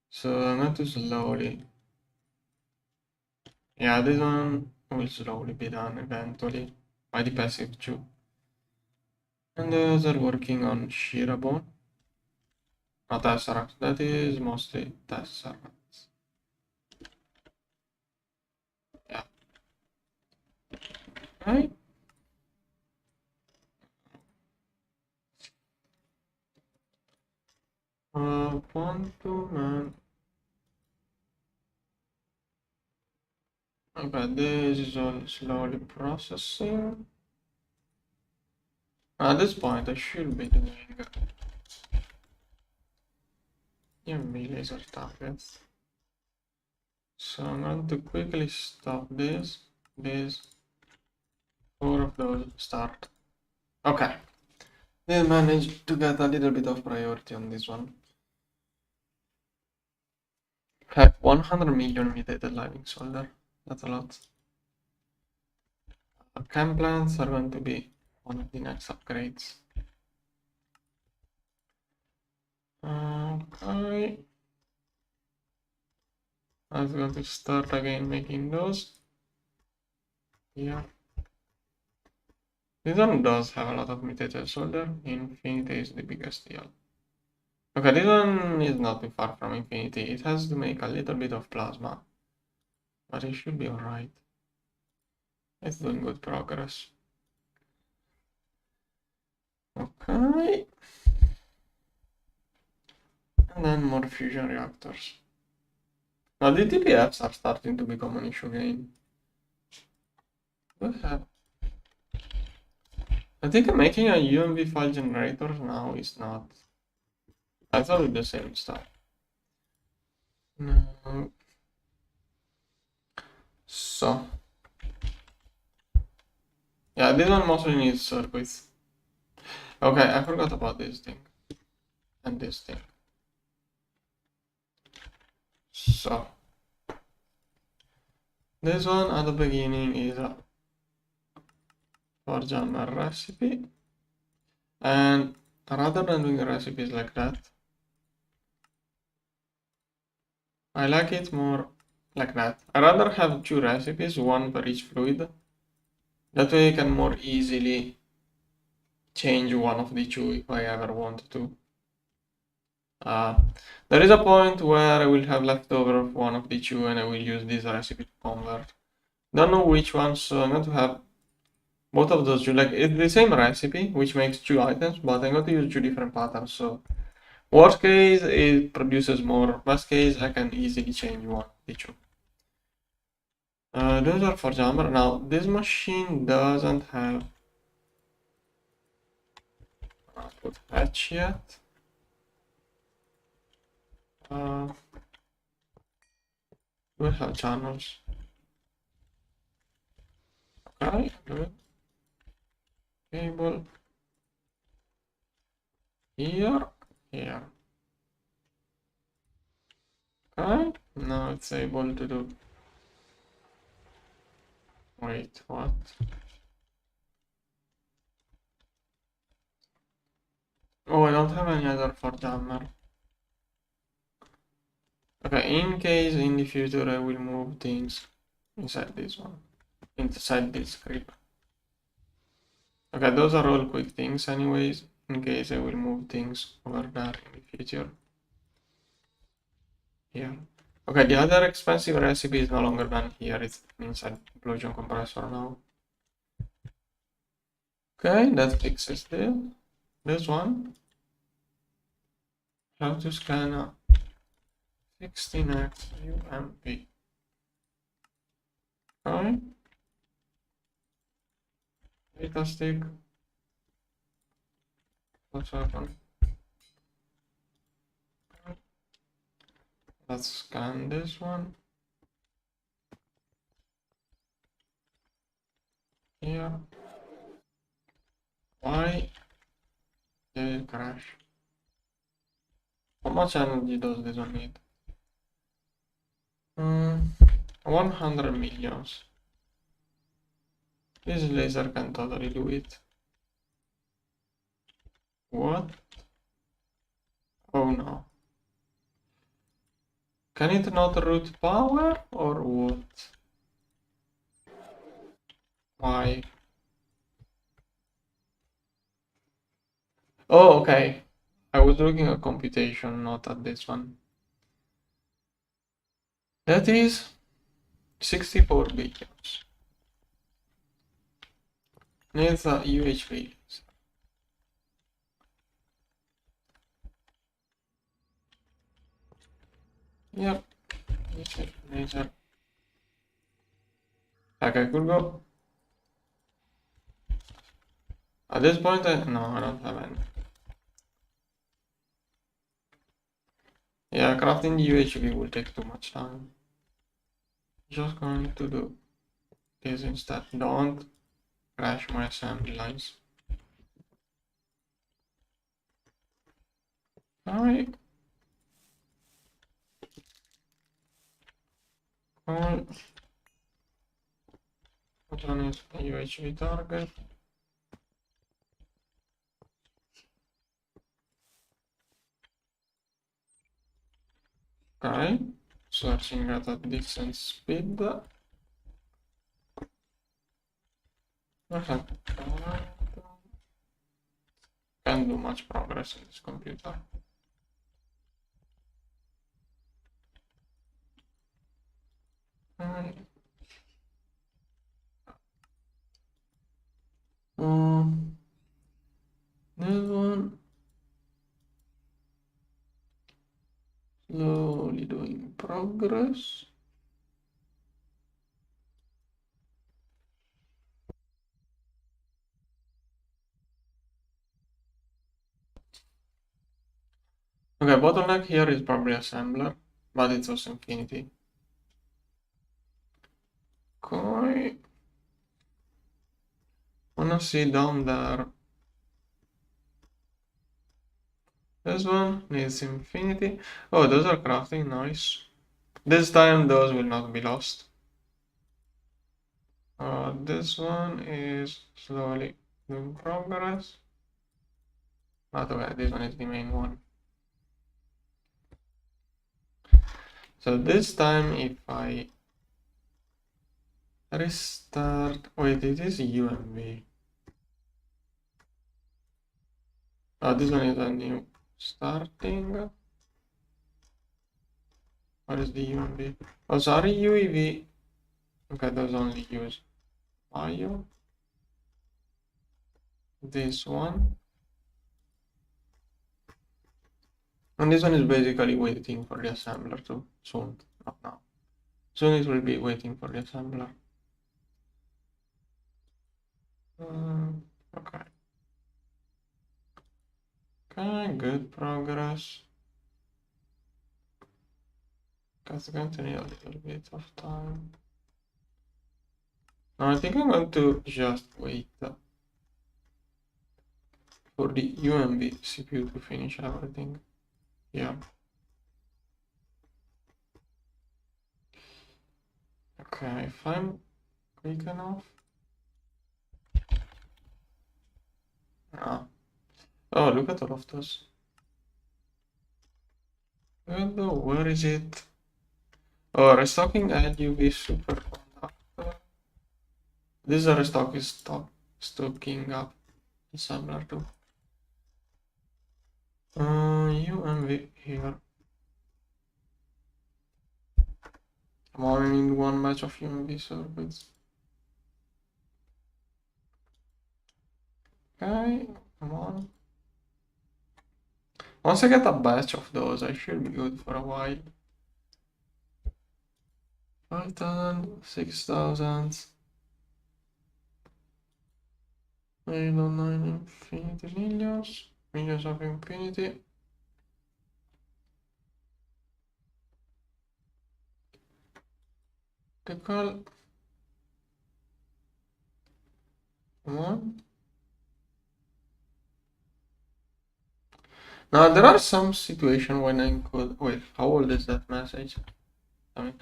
So I'm going to slowly. Yeah, this one will slowly be done eventually by the passive too. And those are working on Shirabone. Not Tesseract, that is mostly Tesseracts. Yeah. Right. Quantum and okay, this is all slowly processing. At this point, I should be doing EMB laser targets. So I'm going to quickly stop this. 4 of those start. Okay. They managed to get a little bit of priority on this one. Have 100 million mutated living solder. That's a lot. Chem plants are going to be one of the next upgrades. Okay. I'm going to start again making those. Yeah. This one does have a lot of mutated solder. Infinity is the biggest deal. Okay, this one is not too far from infinity. It has to make a little bit of plasma, but it should be alright. It's doing good progress. Okay. And then more fusion reactors. Now the TPFs are starting to become an issue again. What have? I think making a UMV file generator now is not. I thought it was the same stuff. No. So. Yeah, this one mostly needs circuits. Okay, I forgot about this thing. And this thing. So. This one at the beginning is a for jammer recipe. And rather than doing recipes like that, I like it more like that. I rather have 2 recipes, one for each fluid. That way I can more easily change one of the 2 if I ever want to. There is a point where I will have leftover of one of the 2 and I will use this recipe to convert. Don't know which one, so I'm going to have both of those 2. Like, it's the same recipe, which makes 2 items, but I'm going to use 2 different patterns, so worst case, it produces more. Best case, I can easily change one of the 2. Those are for jammer. Now, this machine doesn't have output patch yet. We'll have channels. Okay, good. Cable here, here. Okay, now it's able to do. Wait, what? Oh, I don't have any other for jammer. Okay, in case in the future I will move things inside this one, inside this script. Okay, those are all quick things anyways, in case I will move things over there in the future. Here. Okay, the other expensive recipe is no longer done here, it's inside implosion compressor now. Okay, that fixes this one. How to scan a 16x UMP. Okay. Data stick. What's happened? Let's scan this one. Here. Why did it crash? How much energy does this one need? 100 millions. This laser can totally do it. What? Oh no. Can it not route power or what? Why? Oh, okay. I was looking at computation, not at this one. That is 64 billions. Needs a UHV. Yep. Laser. Like I could go. At this point, no, I don't have any. Yeah, crafting the UHV will take too much time. Just going to do this instead. Don't crash my assembly lines. Alright. Cool. What one is a UHV target? Okay. Searching at a decent speed. Can't do much progress in this computer. Alright. This one. Slowly doing progress. Okay, bottleneck here is probably assembler, but it's also infinity. Okay. Wanna see down there. This one needs infinity. Oh, those are crafting, nice. This time those will not be lost. This one is slowly doing progress. Not okay, this one is the main one. So this time if I restart, wait, it is UMV. This one is a new starting. What is the UMV? Oh, sorry, UEV. Okay, those only use bio. This one. And this one is basically waiting for the assembler to soon, not now. Soon it will be waiting for the assembler. Okay. Okay, good progress. That's going to need a little bit of time. Now I think I'm going to just wait for the UMB CPU to finish everything. Yeah. Okay, if I'm quick enough. Ah. Oh, look at all of those. Where is it? Oh, restocking and UV superconductor. This is a restock is stocking up assembler too. UMV here. Come on, I need one match of UMV circuits. Okay, come on. Once I get a batch of those, I should be good for a while. 5,000, 6,000. 809 infinity millions. Millions of infinity. Critical. Come on. Now there are some situations when I could wait. How old is that message? I mean,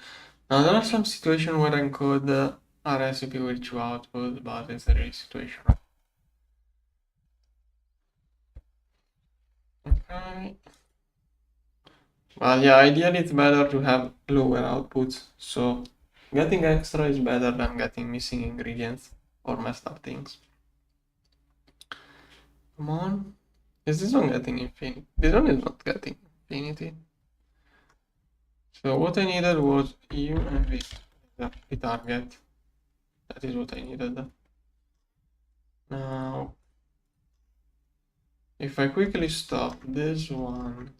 now there are some situations where I could a recipe which you output, but it's a real situation. Okay. Well, yeah, ideally it's better to have lower outputs. So getting extra is better than getting missing ingredients or messed up things. Come on. Is this one getting infinity? This one is not getting infinity. So what I needed was U and V, the target. That is what I needed. Now, if I quickly stop this one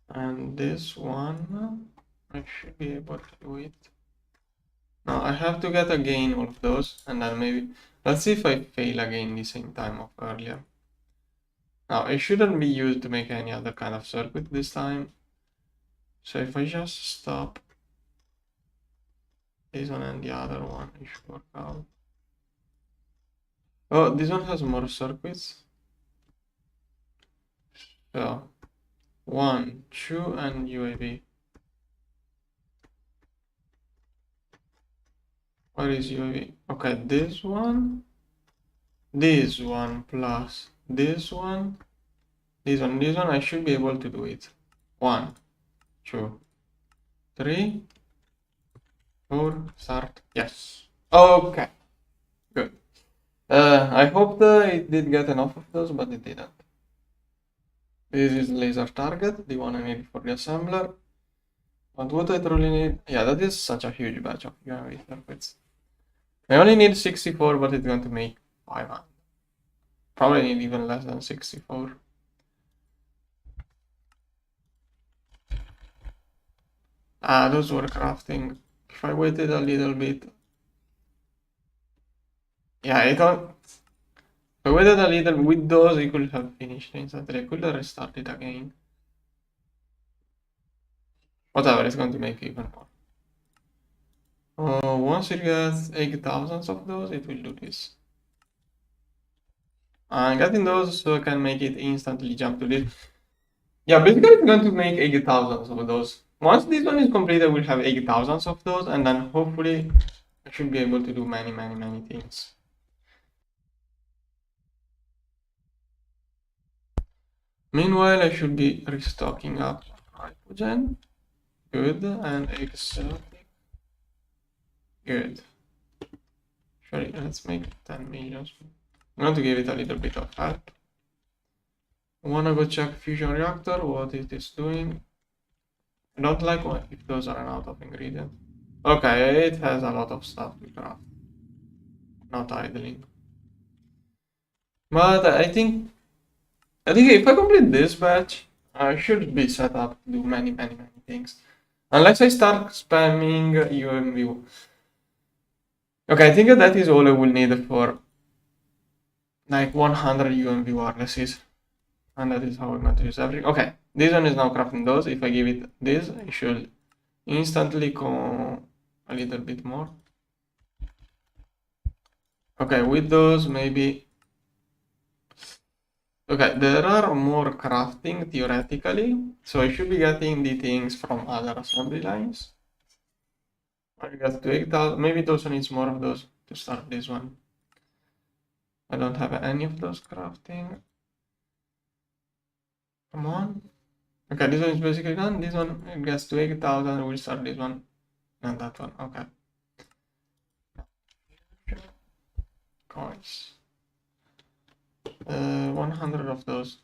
and this one, I should be able to do it. Now I have to get again all of those, and then maybe, let's see if I fail again the same time of earlier. Now it shouldn't be used to make any other kind of circuit this time. So if I just stop this one and the other one, it should work out. Oh, this one has more circuits. So 1, 2, and UAV. Where is UAV? Okay, this one plus this one, this one, I should be able to do it. 1, 2, 3, 4, start. Yes. Okay, good. I hope it did get enough of those, but it didn't. This is laser target, the one I need for the assembler. But what I truly need, yeah, that is such a huge batch of UAV circuits. I only need 64, but it's going to make 500. Probably need even less than 64. Those were crafting. If I waited a little bit. Yeah, I thought. If I waited a little with those, I could have finished instantly. I could have restarted again. Whatever, it's going to make even more. Once it gets 8,000 of those, it will do this. I'm getting those so I can make it instantly jump to this. Yeah, basically it's going to make 80,000 of those. Once this one is completed, we'll have 80,000 of those, and then hopefully I should be able to do many things. Meanwhile, I should be restocking up Hypogen. Good, and exotic. Good. Sorry, let's make 10 million. I'm going to give it a little bit of help. I wanna go check fusion reactor, what it is doing. I don't like if those are out of ingredients. Okay, it has a lot of stuff to craft. Not idling. But I think if I complete this batch, I should be set up to do many things. Unless I start spamming UMV. Okay, I think that is all I will need for like 100 UMV wirelesses. And that is how I'm going to use everything. Okay, this one is now crafting those. If I give it this, it should instantly go a little bit more. Okay, with those maybe. Okay, there are more crafting theoretically, so I should be getting the things from other assembly lines. I got to 8,000. Maybe those needs more of those to start this one. I don't have any of those crafting. Come on. Okay, this one is basically done. This one it gets to 8,000. We'll start this one and that one. Okay. Coins. 100 of those.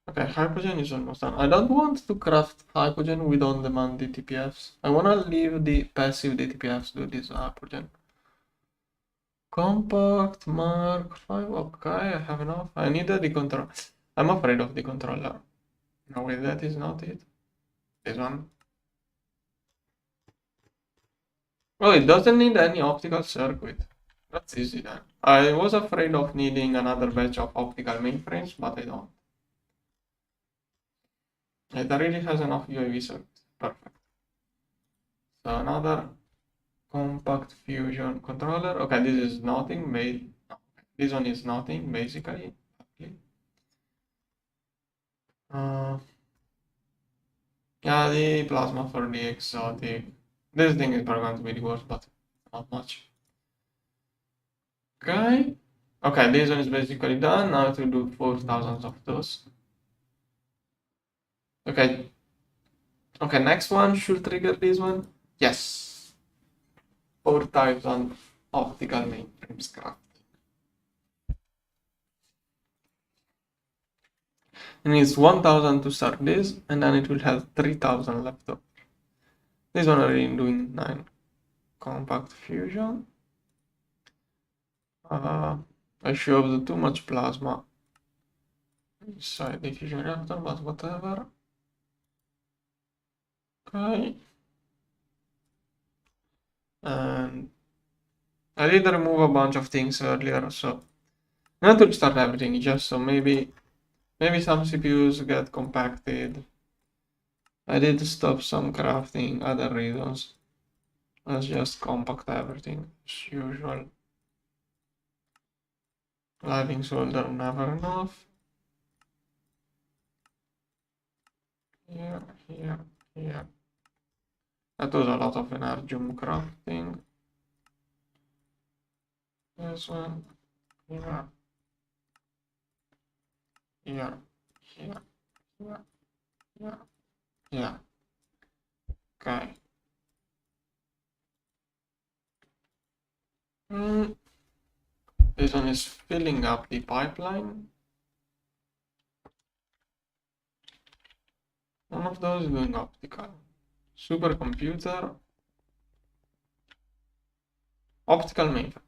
Okay, Hypogen is almost done. I don't want to craft Hypogen with on-demand DTPFs. I want to leave the passive DTPFs do this Hypogen. Compact, Mark 5, okay, I have enough. I need the controller. I'm afraid of the controller. No, wait, that is not it. This one. Oh, it doesn't need any optical circuit. That's easy then. I was afraid of needing another batch of optical mainframes, but I don't. It already has enough UAV circuits. Perfect. So another compact fusion controller. Okay, this is nothing made. This one is nothing basically. Yeah, the plasma for the exotic. This thing is probably going to be the worst, but not much. Okay. Okay, this one is basically done. Now to do 4,000 of those. Okay. Okay, next one should trigger this one. Yes. 4,000 optical mainframe scrap. It needs 1,000 to start this, and then it will have 3,000 left over. This one already doing 9. Compact fusion. I shoved too much plasma inside the fusion reactor, but whatever. Okay. And I did remove a bunch of things earlier, so not to start everything, just so maybe some CPUs get compacted. I did stop some crafting, other reasons. Let's just compact everything as usual. Lighting solder never enough. Here. That was a lot of energium crafting. This one. Here. Okay. This one is filling up the pipeline. One of those is doing optical. Supercomputer. Optical mainframe.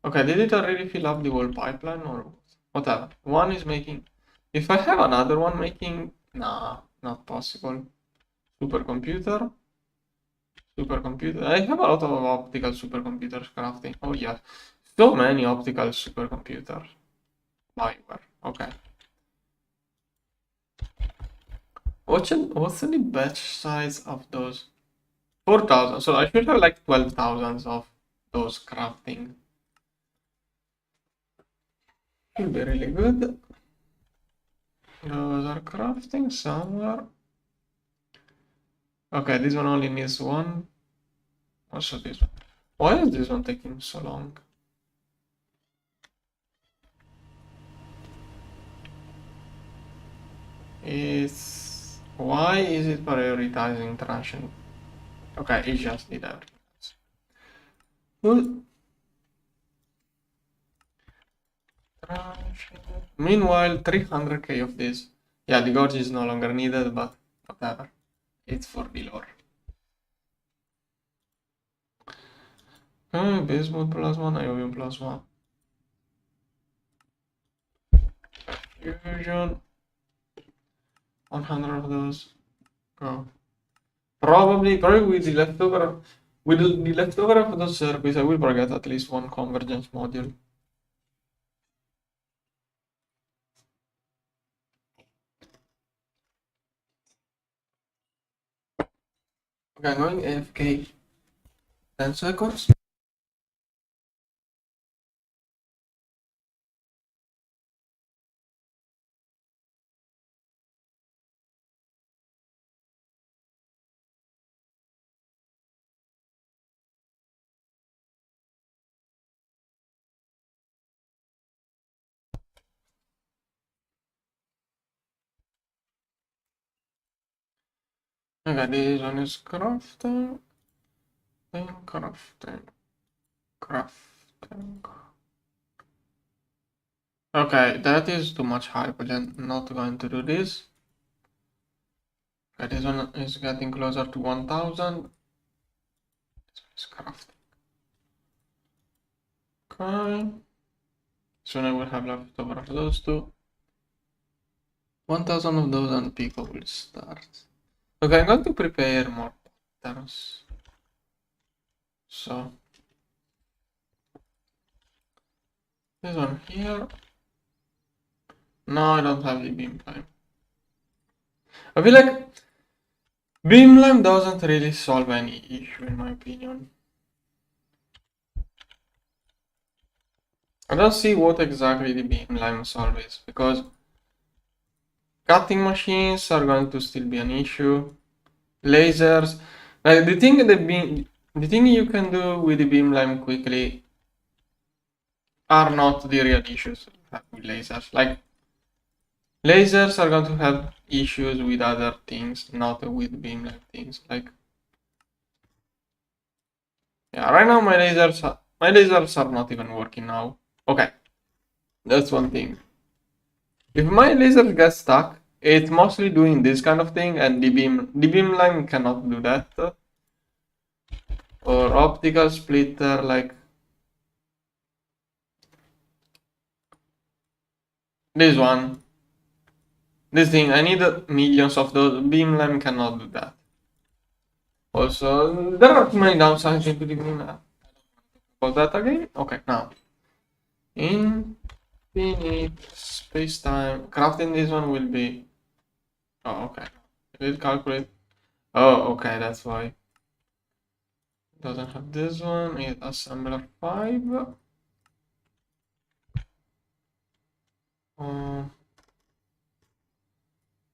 Okay, did it already fill up the whole pipeline or whatever? One is making. If I have another one making. Nah, not possible. Supercomputer. Supercomputer. I have a lot of optical supercomputers crafting. Oh yeah, so many optical supercomputers. Bioware. Okay. What's the batch size of those? 4,000. So I should have like 12,000 of those crafting. Should be really good. Those are crafting somewhere. Okay, this one only needs one. Also this one. Why is this one taking so long? Why is it prioritizing transient? Okay, it just did everything else. Good. Meanwhile, 300k of this. Yeah, the gorge is no longer needed, but whatever. It's for the lore. Base mode +1, Iovium +1. Fusion. 100 of those. Go. Probably with the leftover. With the leftover of those circuits, I will probably get at least one convergence module. Okay, I'm going AFK 10 seconds. Okay, this one is crafting. Crafting. Okay, that is too much Hypogen. Not going to do this. Okay, this one is getting closer to 1000. This one is crafting. Okay. Soon I will have leftover of those two. 1000 of those and Pico will start. Okay, I'm going to prepare more patterns. So this one here. No, I don't have the beamline. I feel like beamline doesn't really solve any issue in my opinion. I don't see what exactly the beamline solves because cutting machines are going to still be an issue. Lasers, like the thing you can do with the beamline quickly are not the real issues with lasers. Like lasers are going to have issues with other things, not with beamline things. Like yeah, right now my lasers are not even working now. Okay, that's one thing. If my laser gets stuck, it's mostly doing this kind of thing, and the beamline cannot do that. Or optical splitter, like this one. This thing, I need millions of those. Beamline cannot do that. Also, there are too many downsides into the beamline. About that again? Okay, now. Infinite space-time. Crafting this one will be... Oh, okay. It will calculate... Oh, okay, that's why. It doesn't have this one. It's assembler 5.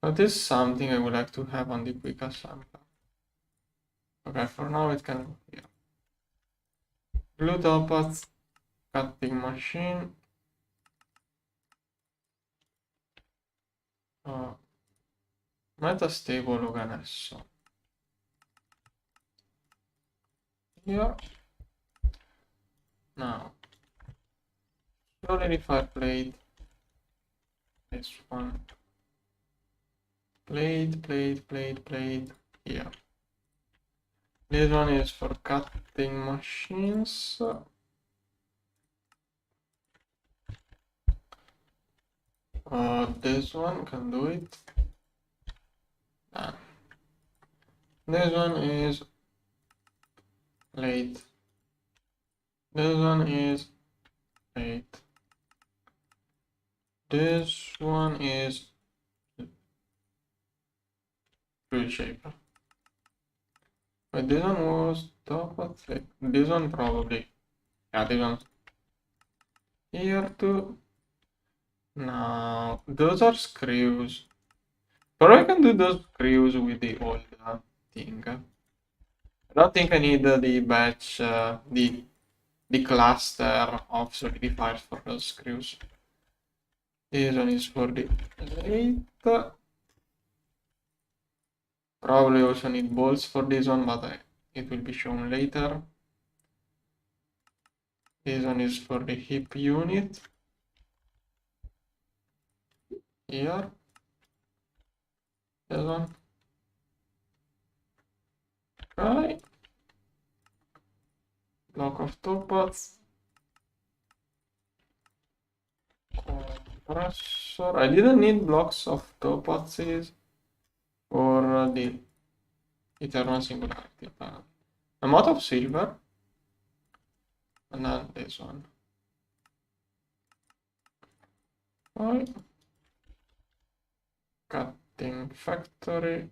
That is something I would like to have on the quick assembler. Okay, for now it can go here. Blue topaz cutting machine. Metastable adesso. Here. Now. Solidify plate. This one. Plate. Here. This one is for cutting machines. This one can do it. This one is late. This one is late. This one is fluid shaper. But this one was top of like this one probably. Yeah, this one here too. Now those are screws. But I can do those screws with the old thing. I don't think I need the batch, the cluster of solidifiers for those screws. This one is for the late. Probably also need bolts for this one, but it will be shown later. This one is for the hip unit. Here. This one. Right. Block of top parts. Compressor. I didn't need blocks of top parts for the eternal singularity. I'm out of silver. And then this one. Right. Cutting factory.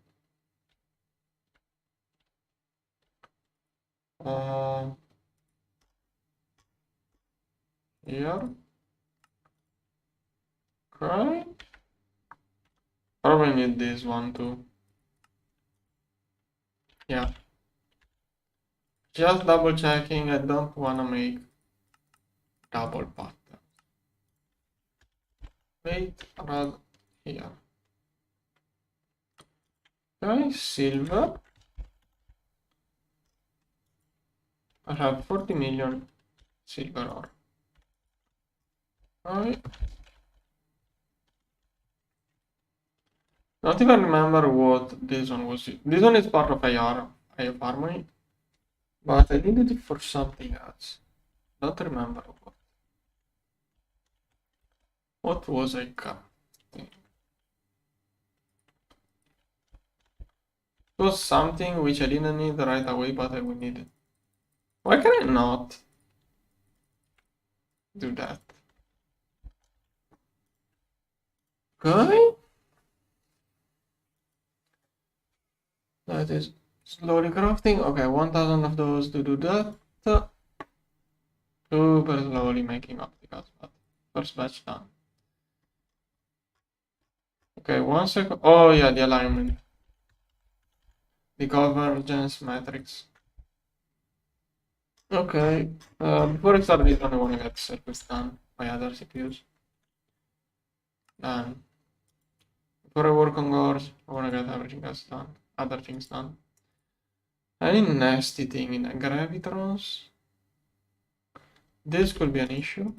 Here. Okay. Probably need this one too. Yeah. Just double checking. I don't want to make double pattern. Wait, rod here. Okay, silver. I have 40 million silver ore. Okay. Don't even remember what this one was. This one is part of IR harmony, but I needed it for something else. Don't remember what. What was I cutting? It was something which I didn't need right away, but I would need it. Why can I not do that? Okay. That is slowly crafting. Okay, 1000 of those to do that. Super slowly making opticals, but first batch done. Okay, 1 second. Oh yeah, the alignment. The convergence matrix. Okay, before I start this one, I want to get circuits done by other CPUs. Done. Before I work on cores, I want to get everything else done, other things done. Any nasty thing in gravitrons? This could be an issue.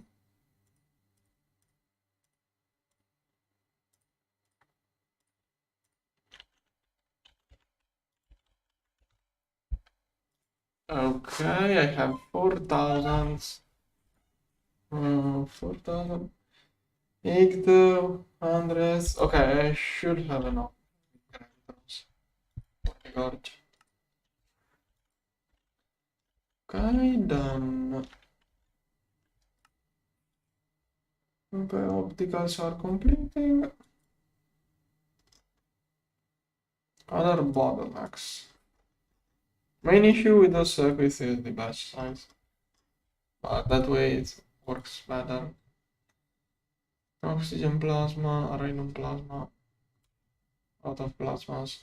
Okay, I have 4,000. 4,000. Igdo, Andres. Okay, I should have enough gravitrons. Oh my god. Okay, done. Okay, opticals are completing. Other bottlenecks. Main issue with those circuits is the batch size. But that way it works better. Oxygen plasma, uranium plasma. Out of plasmas.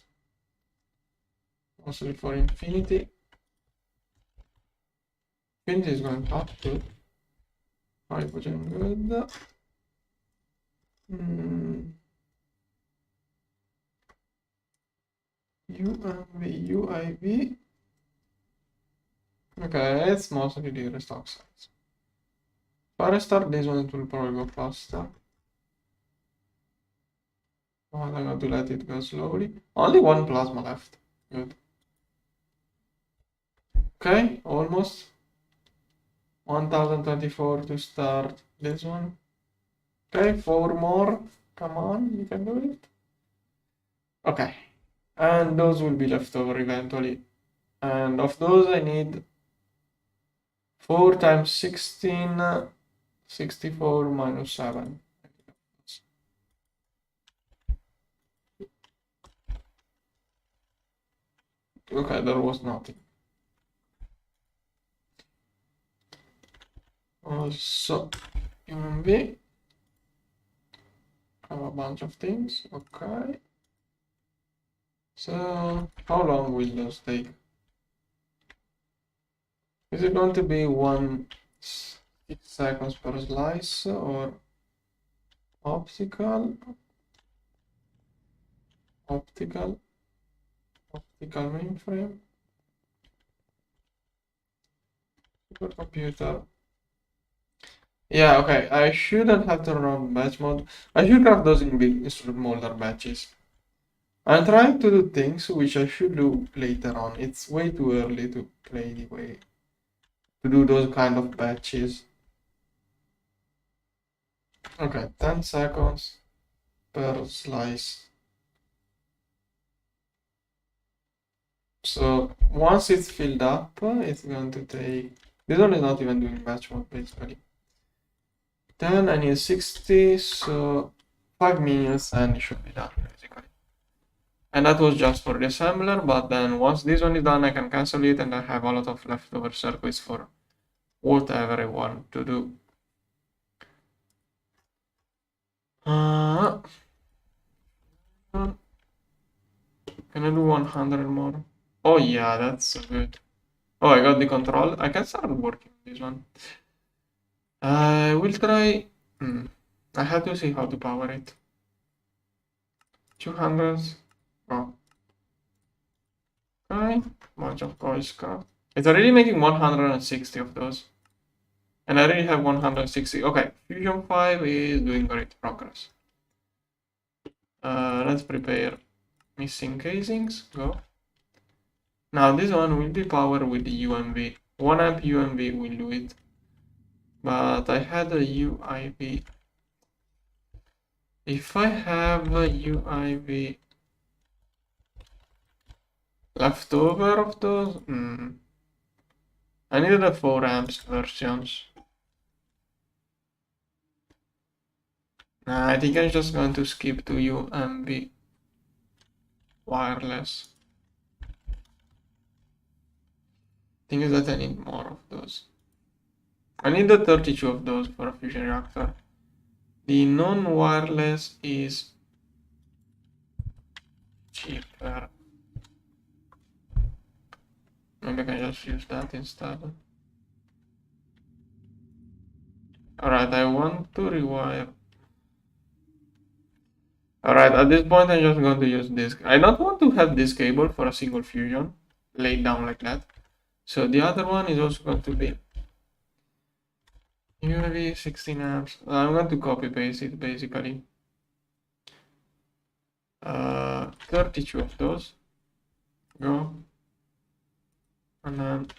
Mostly for infinity. Infinity is going up too. Hypogen good. UMV, UIV. Okay, it's mostly the restock size. If I start this one, it will probably go faster. Oh, I'm going to let it go slowly. Only one plasma left. Good. Okay, almost. 1024 to start this one. Okay, 4 more. Come on, you can do it. Okay. and those will be left over eventually. And of those I need 4 times 16, 64 minus 7. Okay, there was nothing. Also, UMV, have a bunch of things. Okay. So, how long will those take? Is it going to be 6 seconds per slice or optical? Optical mainframe? Supercomputer. Yeah, okay. I shouldn't have to run batch mode. I should craft those in big, smaller batches. I'm trying to do things which I should do later on. It's way too early to play anyway. To do those kind of batches. Okay, 10 seconds per slice. So once it's filled up, it's going to take. This one is not even doing batch mode basically. Then I need 60, so 5 minutes and it should be done basically. And that was just for the assembler, but then once this one is done, I can cancel it and I have a lot of leftover circuits for whatever I want to do. Can I do 100 more? Oh yeah, that's so good. Oh, I got the control. I can start working on this one. I will try. I have to see how to power it. 200. Oh. Okay. Bunch of coils craft. It's already making 160 of those. And I already have 160. Okay. Fusion 5 is doing great progress. Let's prepare missing casings. Go. Now this one will be powered with the UMV. 1 amp UMV will do it. But I had a UIV. If I have a UIV left over of those, I needed a 4 amps versions. Nah, I think I'm just going to skip to UMV wireless. Thing is that I need more of those. I need the 32 of those for a fusion reactor. The non-wireless is cheaper. Maybe I can just use that instead. Alright, I want to rewire. Alright, at this point I'm just going to use this. I don't want to have this cable for a single fusion laid down like that. So the other one is also going to be UAV 16 amps. I'm going to copy paste it basically. 32 of those. Go. And then I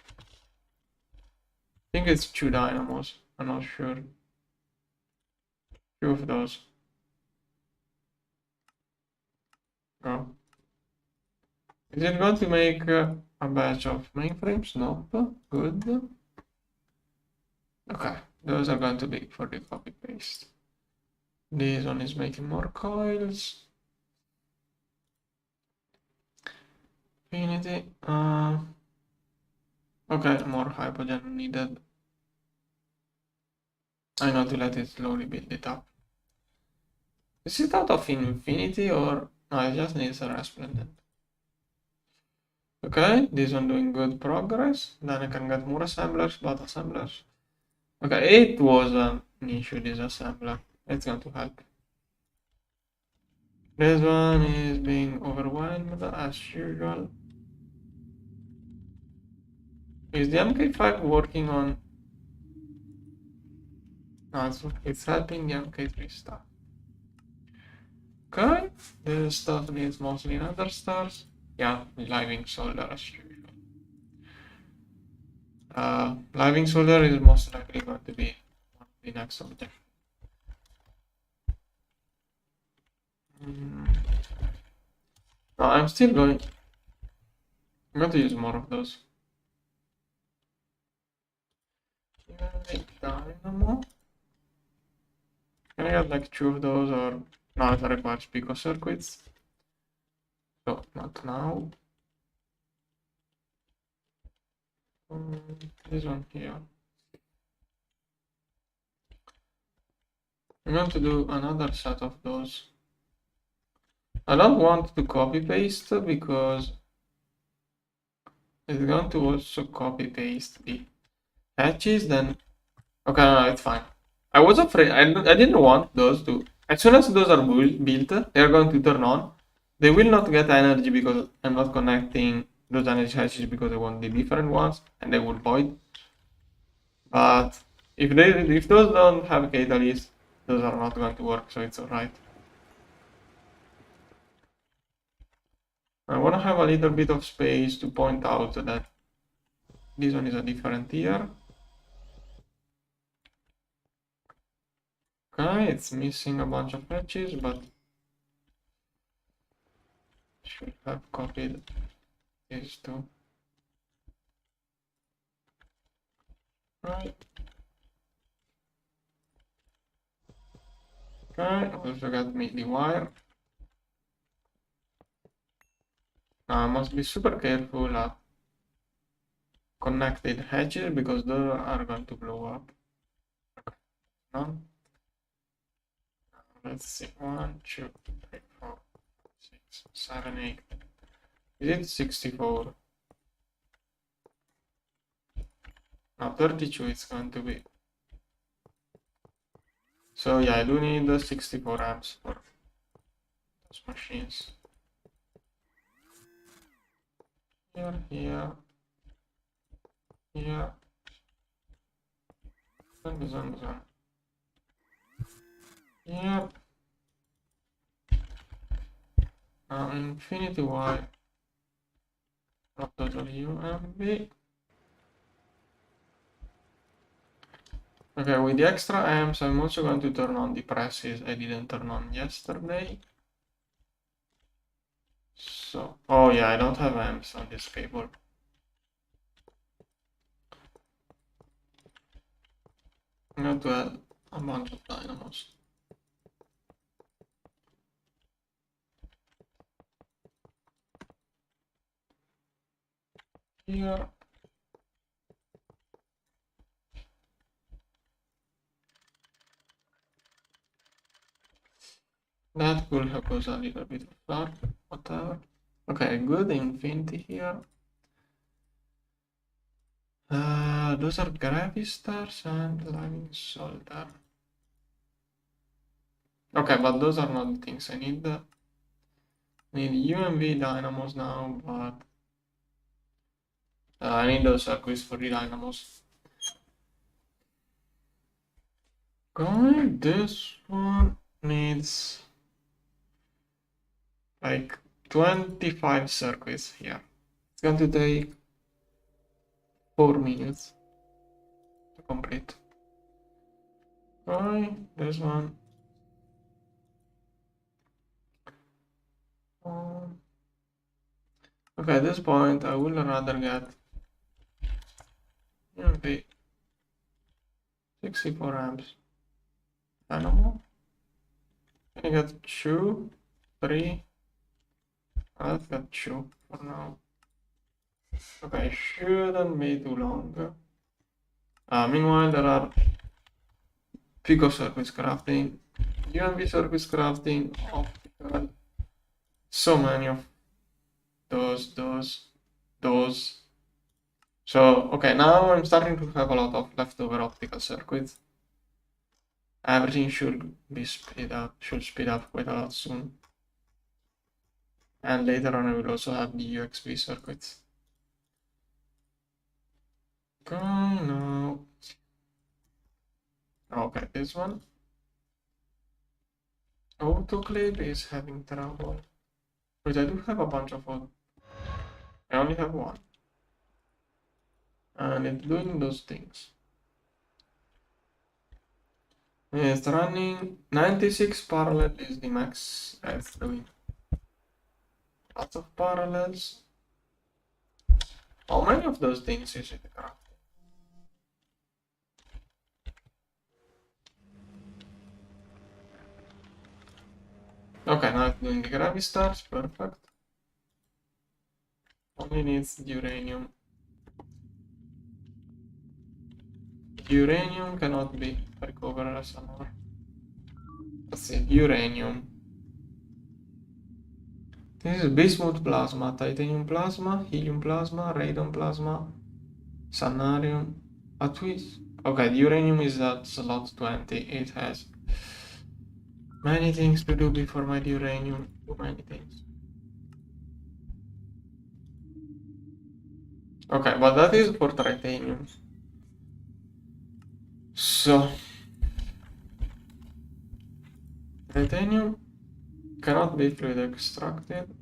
think it's 2 dynamos. I'm not sure. 2 of those. Go. Is it going to make a batch of mainframes? Nope. Good. Okay, those are going to be for the copy paste. This one is making more coils. Infinity. Okay, more Hypogen needed. I know to let it slowly build it up. Is it out of infinity or no? It just needs a resplendent. Okay, this one doing good progress. Then I can get more assemblers, but assemblers. Okay, it was an issue, this assembler. It's going to help. This one is being overwhelmed as usual. Is the MK5 working on? No, it's helping the MK3 stuff. Okay, this stuff needs mostly another stars. Yeah, living solder as usual. Living solder is most likely going to be the next object. No, I'm still going. I'm going to use more of those. Dynamo. Can I get like 2 of those, or no, it requires pico circuits. So not now. This one here. I'm going to do another set of those. I don't want to copy paste because it's going to also copy paste the patches. Then okay, no, it's fine. I was afraid. I didn't want those to. As soon as those are built, they are going to turn on. They will not get energy because I'm not connecting those energy hatches because I want the different ones, and they will void. But if those don't have catalyst, those are not going to work, so it's alright. I want to have a little bit of space to point out that this one is a different tier. Okay, it's missing a bunch of patches, but should have copied these two. Right. Okay, also got me the wire. Now I must be super careful at connected hatches because they are going to blow up. Okay, none. Let's see, 1, 2, 3, 4, 6, 7, 8. Is it 64? No, 32 it's going to be. So yeah, I do need the 64 amps for those machines. Here, here, here, and this one, this one. Yep. Now infinity Y, not totally UMB. Okay, with the extra amps, I'm also going to turn on the presses I didn't turn on yesterday. So, oh yeah, I don't have amps on this cable. I'm going to add a bunch of dynamos. Here. That could have caused a little bit of dark, whatever. Okay, good infinity here. Those are gravistars and lightning solder. Okay, but those are not the things I need. I need UMV dynamos now, but I need those circuits for the dynamos. Okay, this one needs like 25 circuits here. It's going to take 4 minutes to complete. Okay, this one. Okay, at this point, I would rather get UMV 64 amps. Dynamo. I got 2, 3. I've got 2 for now. Okay, shouldn't be too long. Meanwhile, there are Pico circuits crafting, UMV circuits crafting, optical, so many of those. So, okay, now I'm starting to have a lot of leftover optical circuits. Everything should speed up quite a lot soon. And later on I will also have the UXV circuits. Okay, now. Okay, this one. Autoclave is having trouble. But I do have a bunch of them. I only have one. And it's doing those things. It's running 96 parallel is the max it's doing. Lots of parallels. How many of those things is it? Okay, now it's doing the gravity stars, perfect. Only needs uranium. Uranium cannot be recovered as another. Let's see, uranium. This is bismuth plasma, titanium plasma, helium plasma, radon plasma, samarium. At least. Okay, the uranium is at slot 20. It has many things to do before my uranium. Too many things. Okay, but that is for titanium. So, titanium cannot be fluid extracted.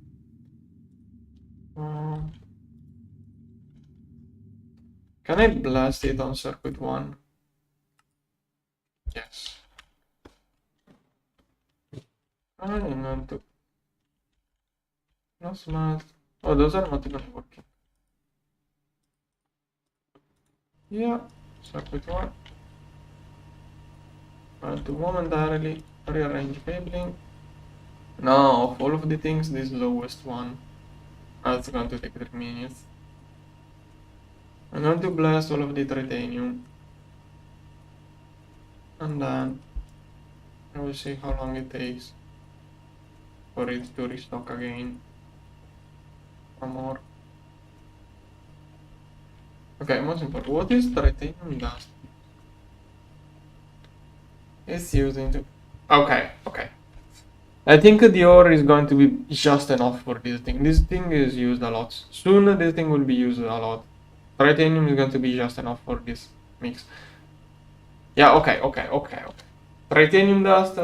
Can I blast it on circuit 1? Yes. I'm going to plasma. Oh, those are not even working. Yeah, circuit 1. Going to momentarily rearrange cabling. Now, of all of the things, this lowest one. That's going to take 3 minutes. I'm going to blast all of the titanium. And then I will see how long it takes for it to restock again. Or more. Okay, most important. What is titanium dust? It's used into. Okay. I think the ore is going to be just enough for this thing. This thing is used a lot. Soon this thing will be used a lot. Titanium is going to be just enough for this mix. Yeah, okay. Titanium dust,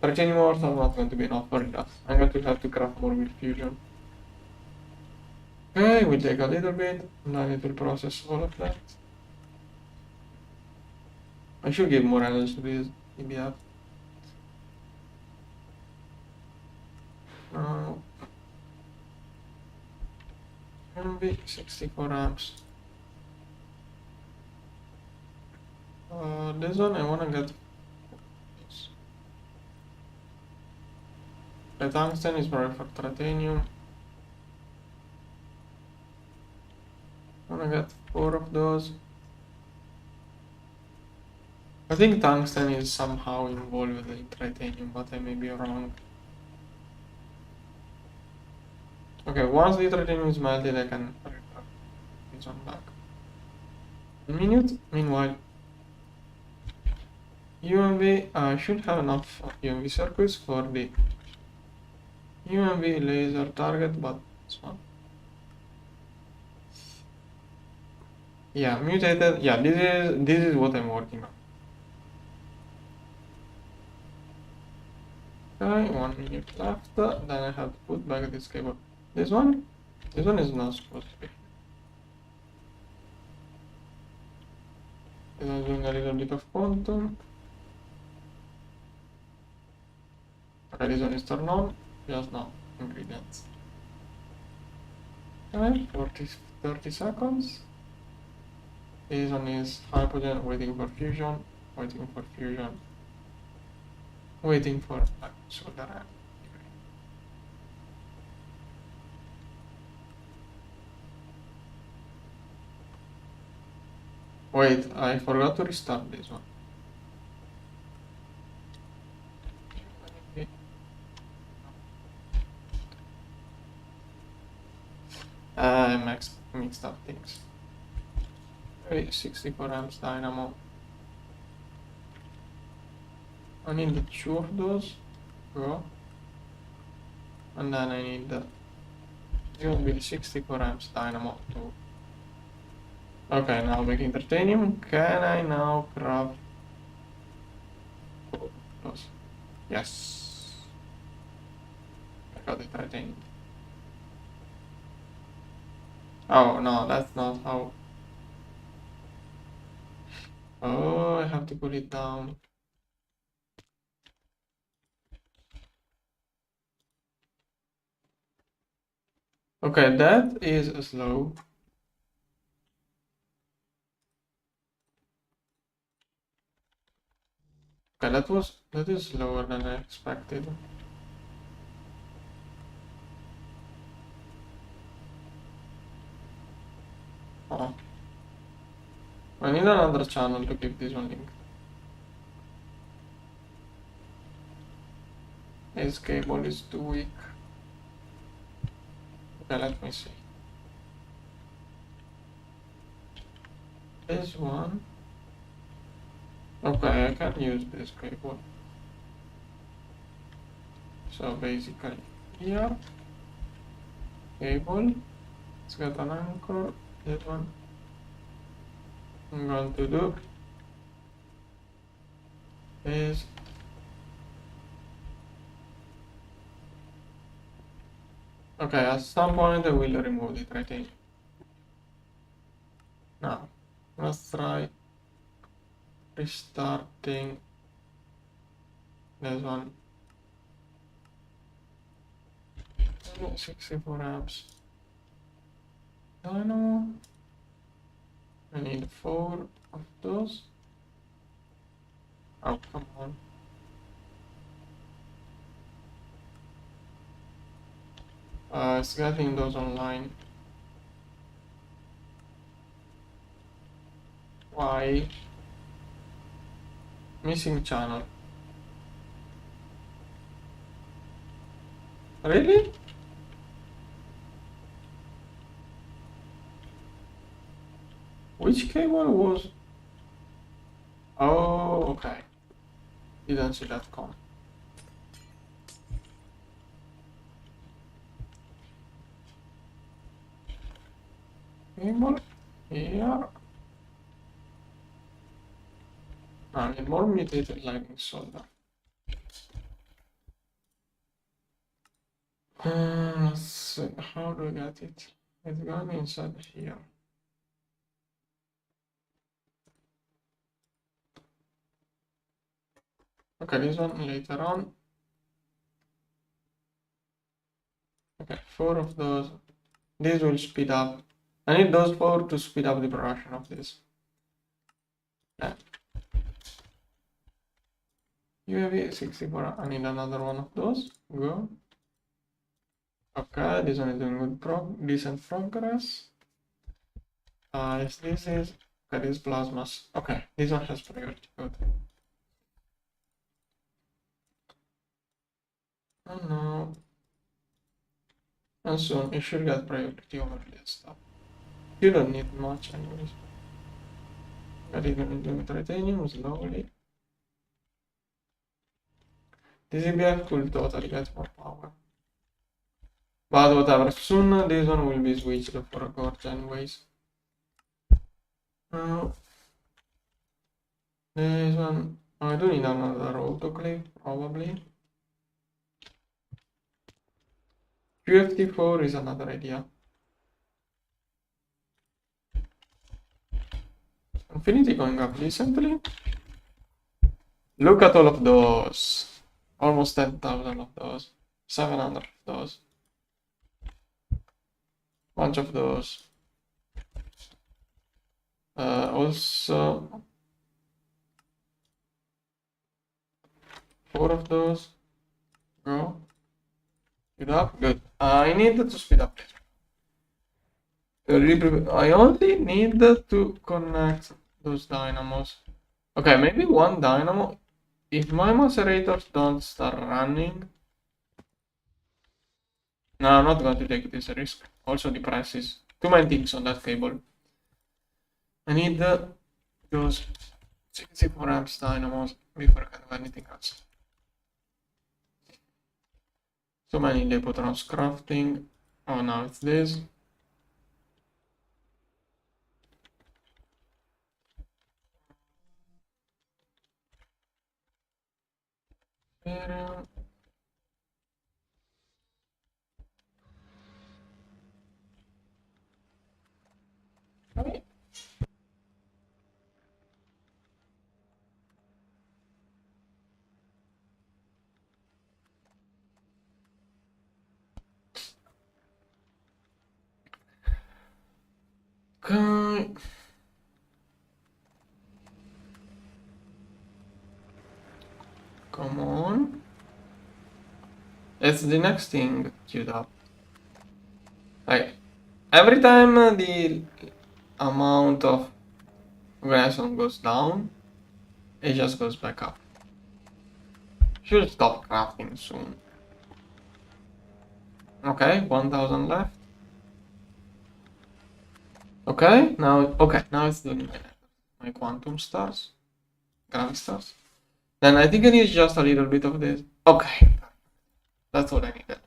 titanium ores are not going to be enough for dust. I'm going to have to craft more with fusion. Okay, we'll take a little bit, and then it will process all of that. I should give more energy to this EBF. Maybe 64 amps. This one I wanna get. The tungsten is probably for titanium. I wanna get 4 of those. I think tungsten is somehow involved in titanium, but I may be wrong. Okay, once the titanium is melted, I can repair this one back. 1 minute. Meanwhile, UMV, I should have enough UMV circuits for the UMV laser target, but this one. Yeah, mutated. Yeah, this is what I'm working on. Okay, 1 minute left. Then I have to put back this cable. This one is not supposed to be. I'm doing a little bit of quantum. Okay, this one is turned on. Just now, ingredients. Okay, 30 seconds. This one is Hypogen, waiting for fusion, waiting for fusion, waiting for solar. Wait, I forgot to restart this one. I mixed up things. 64 amps dynamo. I need the 2 of those. Go. And then I need the USB 64 amps dynamo too. Okay, now making titanium. Can I now craft those? Yes. I got the titanium. Oh no, that's not how. Oh, I have to put it down. Okay, that is slow. Okay, that is slower than I expected. Oh. I need another channel to keep this one linked. This cable is too weak. Okay, let me see. This one. Okay, I can use this cable. So basically, here, cable, let's get an anchor, this one. I'm going to do is okay, at some point I will remove it, I think. Now, let's try restarting this one. 64 amps. Dynamo. I need 4 of those. Oh, come on. It's getting those online. Why? Missing channel. Really? Which cable was? Oh, okay. Didn't see that come. Cable here. I need more mutated lightning solder. Let's see. How do I get it? It's gone inside here. Okay, this one later on. Okay, 4 of those. This will speed up. I need those 4 to speed up the production of this. Yeah. UAV 64. I need another one of those. Go. Okay, this one is doing good decent progress. Yes, this is. Okay, this plasmas. Okay, this one has priority. Good. Oh no. And soon you should get priority over this stuff. You don't need much anyways. But even doing titanium slowly. This EBF could totally get more power. But whatever, soon this one will be switched for a gorge anyways. This one, I do need another autoclave probably. QFT4 is another idea. Infinity going up recently. Look at all of those. Almost 10,000 of those. 700 of those. Bunch of those. Also 4 of those. Go. Speed up. Good. I need to speed up. I only need to connect those dynamos. Okay, maybe one dynamo. If my macerators don't start running, no, I'm not going to take this risk. Also, the price is too many things on that cable. I need those 64 amps dynamos before I can do anything else. So many Lepotrons crafting. Oh, now it's this. Okay. Okay. Come on. It's the next thing queued up. Like, every time the amount of redstone goes down, it just goes back up. Should stop crafting soon. Okay, 1000 left. Okay, now it's doing my quantum stars, gravity stars. Then I think I need just a little bit of this. Okay, that's all I needed.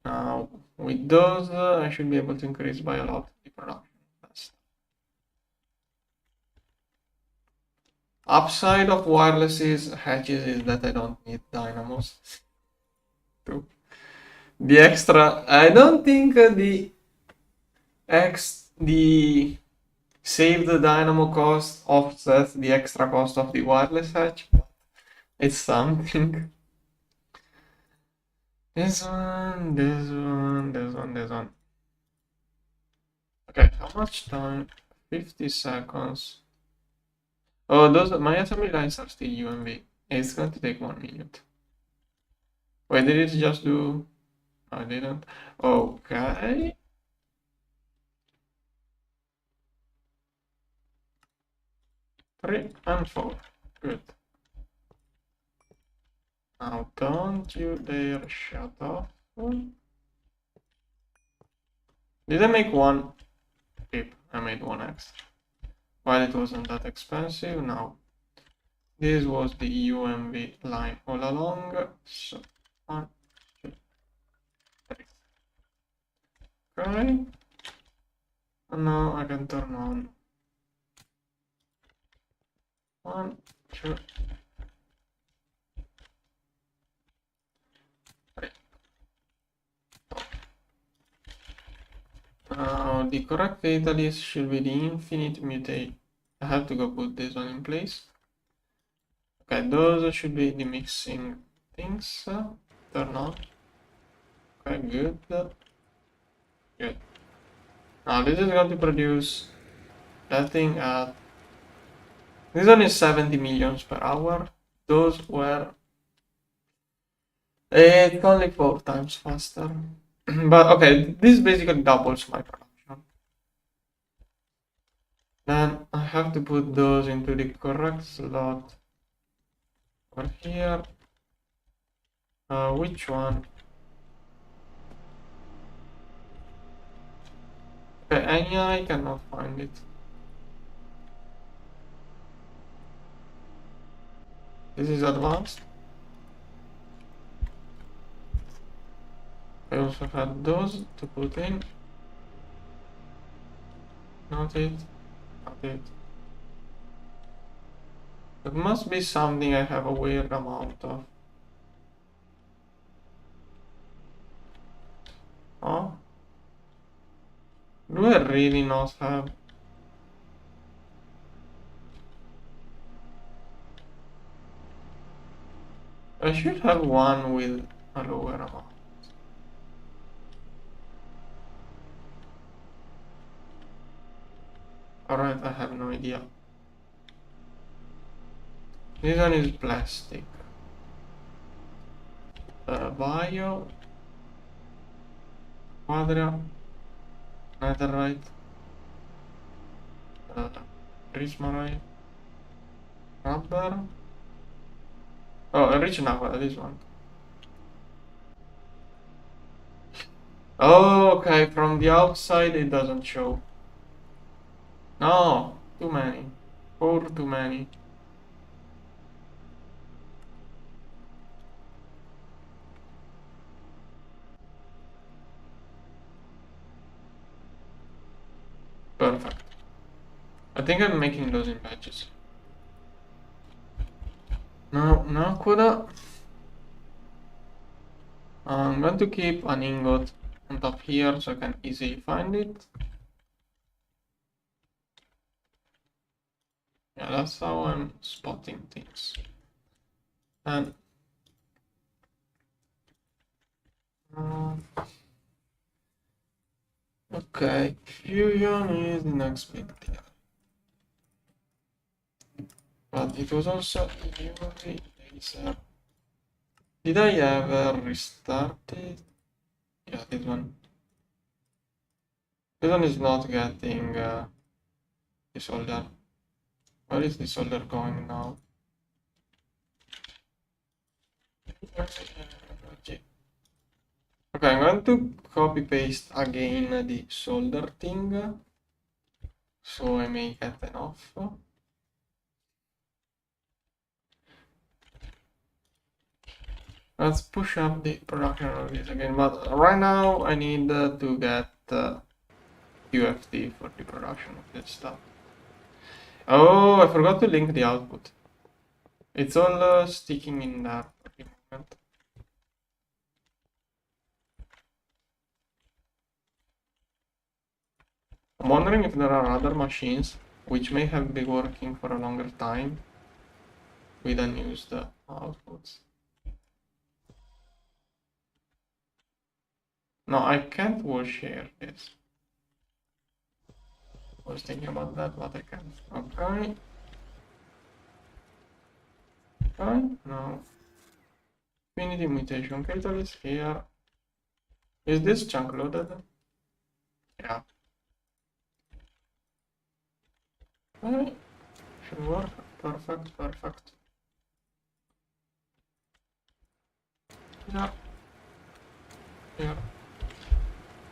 Now with those, I should be able to increase by a lot the production. Upside of wireless hatches is that I don't need dynamos. True. The extra, I don't think the save the dynamo cost offsets the extra cost of the wireless hatch. It's something. This one, this one, this one, this one. Okay, how much time? 50 seconds. Oh, my assembly lines are still UMV. It's going to take 1 minute. Wait, did it just do? I didn't. Okay. Three and four. Good. Now don't you dare shut off. Did I make one? Yep, I made one extra. While it wasn't that expensive, now this was the UMV line all along. So 1, 2, 3. Okay. And now I can turn on 1, 2, 3. Now the correct data list should be the infinite mutate. I have to go put this one in place. Okay, those should be the mixing things. Turn on. Okay, good. Good. Now this is going to produce that thing at. This one is 70 millions per hour. Those were. It's only 4 times faster. But okay, this basically doubles my production. Then I have to put those into the correct slot over here. Which one? Okay, I cannot find it. This is advanced. I also had those to put in. Not it. Not it. It must be something I have a weird amount of. Oh? Do I really not have? I should have one with a lower amount. Alright, I have no idea. This one is plastic. Bio. Quadra. Netherite. Prismarite. Rubber. Oh, enriched aqua, this one. Oh, okay, from the outside it doesn't show. No, too many. 4 too many. Perfect. I think I'm making those in batches. No, no, Kuda. I'm going to keep an ingot on top here so I can easily find it. Yeah, that's how I'm spotting things. And Okay, Fusion is the next big deal. But it was also really laser. Did I ever restart it? Yeah, this one. This one is not getting the solder. Where is the solder going now? Okay, I'm going to copy paste again the solder thing, so I may get enough. Let's push up the production of this again, but right now I need to get UFT for the production of this stuff. Oh, I forgot to link the output. It's all sticking in there for the moment. I'm wondering if there are other machines which may have been working for a longer time with unused outputs. No, I can't wall share this. I was thinking about that, but I can't. Okay. Okay, now. Infinity mutation catalyst here. Is this chunk loaded? Yeah. Okay. Should work. Perfect, perfect. Yeah. Yeah.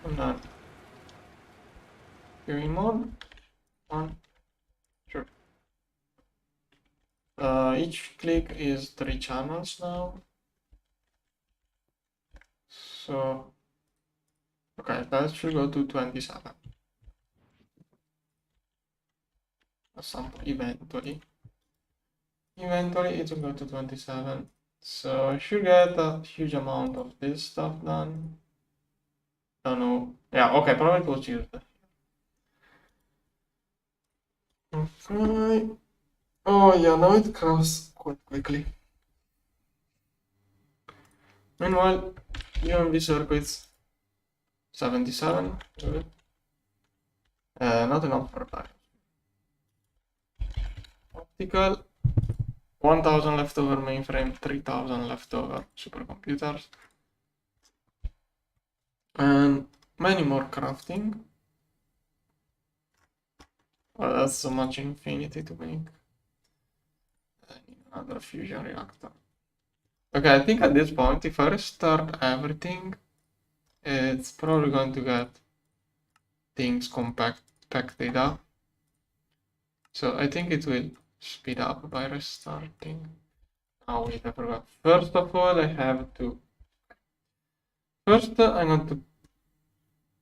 And then viewing mode. 1, 2. Each click is 3 channels now. So, okay, that should go to 27. Eventually. Eventually it will go to 27. So I should get a huge amount of this stuff done. Don't know. Yeah, okay, probably it was used. Okay. Oh yeah, now it crafts quite quickly. Meanwhile, UMV circuits 77. Good. Not enough for time. Optical 1000 leftover mainframe, 3000 leftover supercomputers. And many more crafting. Well, that's so much infinity to make. I need another fusion reactor. Okay, I think at this point, if I restart everything, it's probably going to get things compacted up. So I think it will speed up by restarting. Oh wait, I forgot. First of all, I have to... First, I'm going to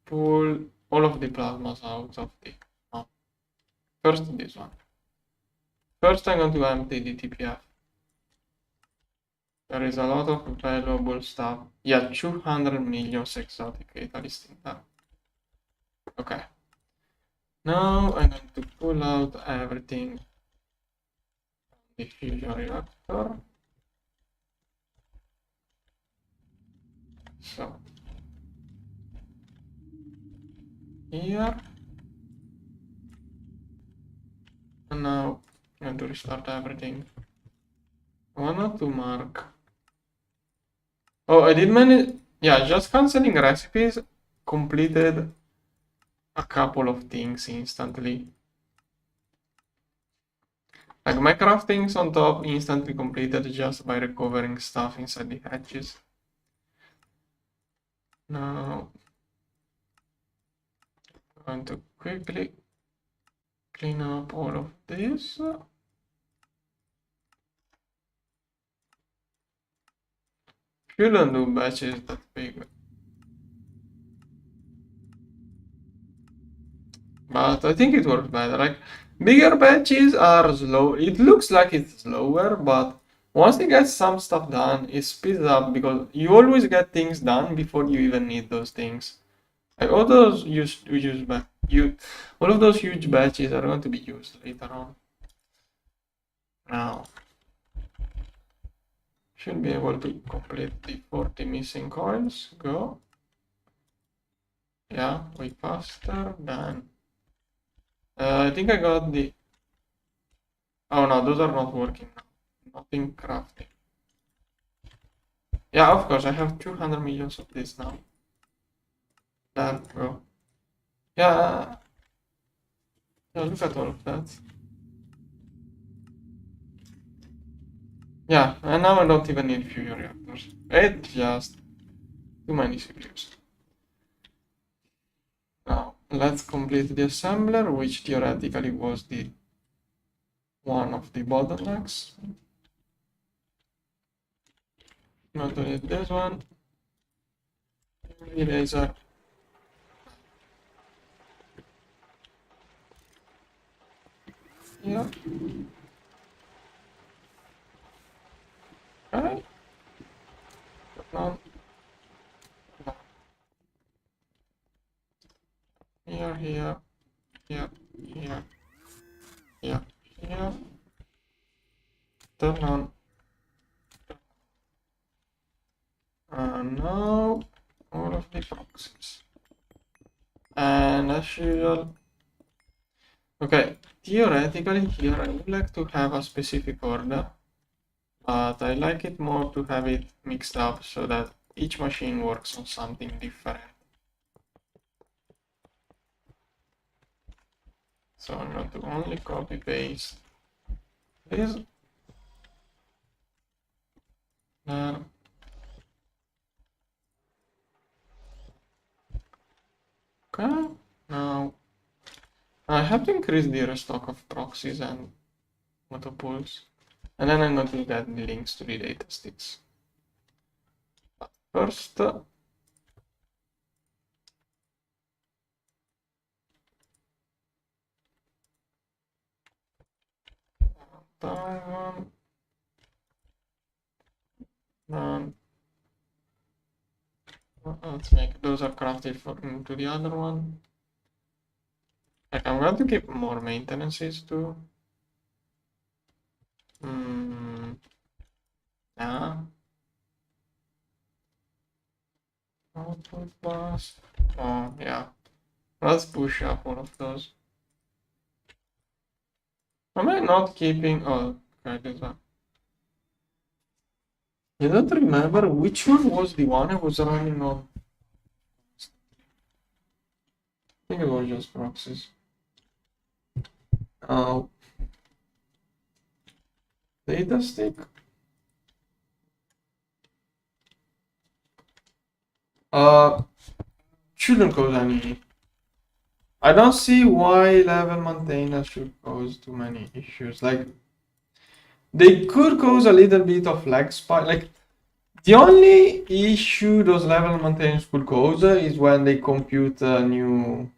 pull all of the plasmas out of the... Oh. First, this one. First, I'm going to empty the TPF. There is a lot of valuable stuff. Yeah, 200 million exotic catalysts in there. Okay. Now I'm going to pull out everything from the fusion reactor. So here. And now I'm going to restart everything. 1 or 2 mark. Oh, I did manage. Yeah, just canceling recipes completed a couple of things instantly. Like my craftings on top instantly completed just by recovering stuff inside the hatches. Now I'm going to quickly clean up all of this. Shouldn't do batches that big. But I think it works better. Like bigger batches are slow. It looks like it's slower, but once you get some stuff done, it speeds up because you always get things done before you even need those things. Like all those all of those huge batches are going to be used later on. Now should be able to complete the 40 missing coils. Go. Yeah, way faster than. I think I got the. Oh no, those are not working now. Nothing crafting. Yeah, of course, I have 200 millions of this now. There we go. Yeah, yeah, look at all of that. Yeah, and now I don't even need fusion reactors. It's just too many CPUs. Now, let's complete the assembler, which theoretically was the one of the bottlenecks. Not only this one. Eraser. Yeah. Right. Now, here, here, here, here, here, here. Turn on. And now all of the proxies. And as usual, okay, theoretically here I would like to have a specific order, but I like it more to have it mixed up so that each machine works on something different. So I'm going to only copy paste this. There. Okay, now I have to increase the restock of proxies and auto pools, and then I'm going to get the links to the data sticks. But first, one, then let's make those are crafted for into the other one. Like I'm going to keep more maintenances too. Yeah. Output bus. Oh yeah. Let's push up one of those. Am I not keeping? Oh, okay, this one. I don't remember which one was the one I was running on. I think it was just proxies. Data stick. Shouldn't cause any. I don't see why level maintainers should cause too many issues. Like they could cause a little bit of lag spike. Like the only issue those level maintainers could cause is when they compute new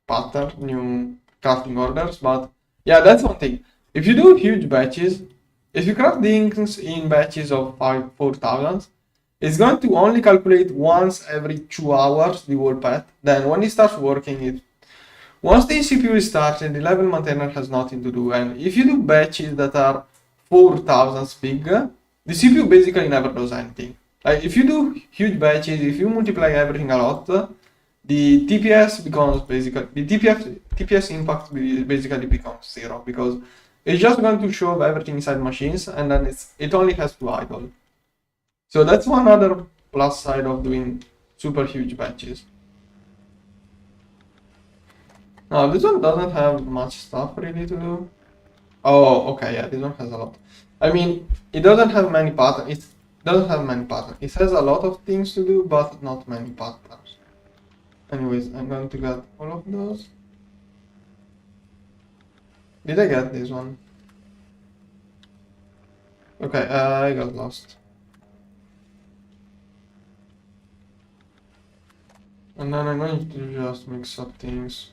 pattern, new crafting orders. But yeah, that's one thing. If you do huge batches, if you craft things in batches of 4,000, it's going to only calculate once every 2 hours the whole path. Then when it starts working, once the CPU is started, the level maintainer has nothing to do. And if you do batches that are 4,000 big, the CPU basically never does anything. Like if you do huge batches, if you multiply everything a lot, the TPS becomes basically the TPS impact basically becomes zero because it's just going to show everything inside machines and then it only has to idle. So that's one other plus side of doing super huge batches. Now this one doesn't have much stuff really to do. Oh, okay, yeah, this one has a lot. I mean, it doesn't have many patterns. It doesn't have many patterns. It has a lot of things to do, but not many patterns. Anyways, I'm going to get all of those. Did I get this one? Okay, I got lost. And then I'm going to just mix up things.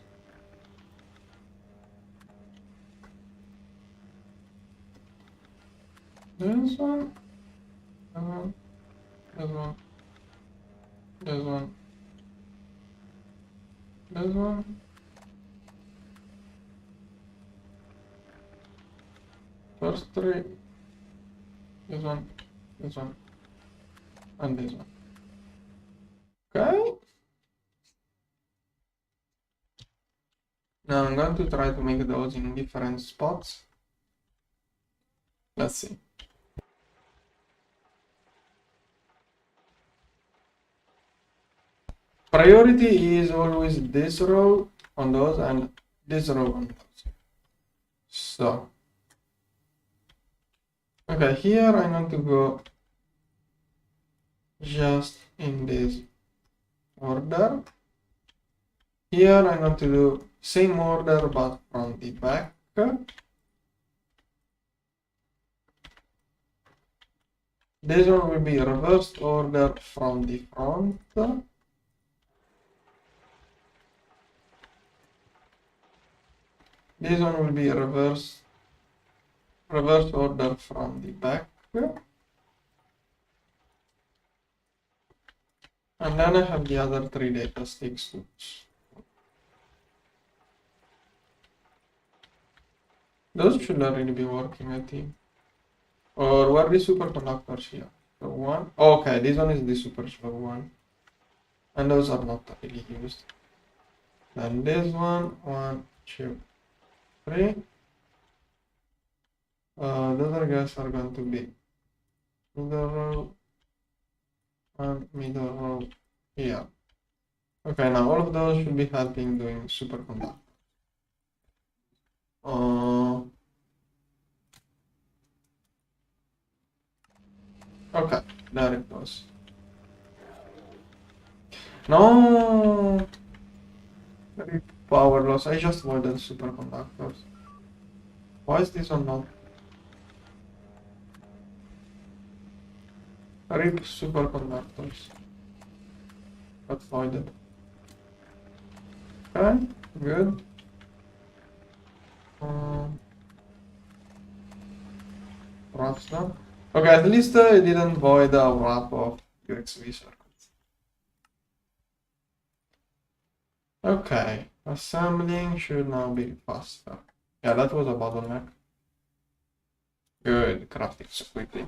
This one, this one, this one, this one, this one. First three, this one, and this one. Okay. Now I'm going to try to make those in different spots. Let's see. Priority is always this row on those and this row on those. So, okay, here I'm going to go just in this order. Here I'm going to do same order but from the back. This one will be reversed order from the front. This one will be reverse order from the back. And then I have the other 3 data sticks. Those should already be working, I think. Or were the superconductors here? So one. Okay, this one is the super slow one. And those are not really used. Then this one, 1, 2, 3. Those I guess are going to be middle row and middle row here. Okay, now all of those should be helping doing superconductor. Okay, there it goes. No! Very power loss. I just avoided superconductors. Why is this one not? RIP superconductors. Got voided. Okay, good. Wraps done. Okay, at least it didn't void the wrap of UXV circuits. Okay, assembling should now be faster. Yeah, that was a bottleneck. Good, crafting so quickly.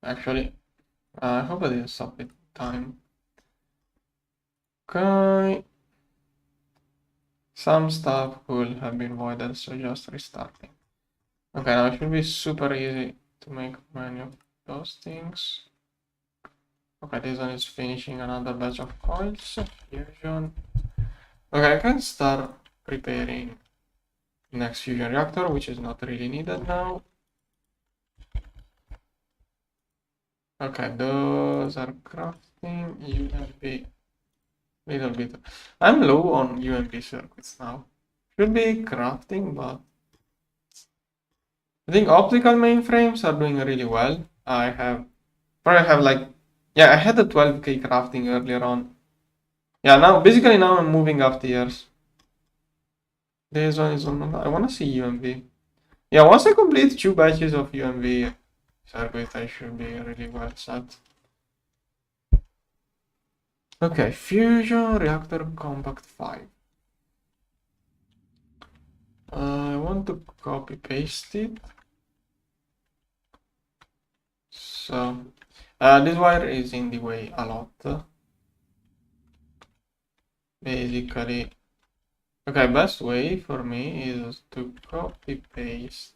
Actually, I hope I didn't stop it time. Okay. Some stuff could have been voided, so just restarting. Okay, now it should be super easy to make many of those things. Okay, this one is finishing another batch of coils. Fusion. Okay, I can start preparing next fusion reactor, which is not really needed now. Okay, those are crafting. UMP. Little bit. I'm low on UMP circuits now. Should be crafting, but I think optical mainframes are doing really well. I probably have like, yeah, I had a 12k crafting earlier on. Yeah, now I'm moving up tiers. This one is on. I want to see UMV. Yeah, once I complete 2 batches of UMV circuit, I should be really well set. Okay, fusion reactor compact 5. I want to copy paste it. So this wire is in the way a lot. Basically, okay, best way for me is to copy paste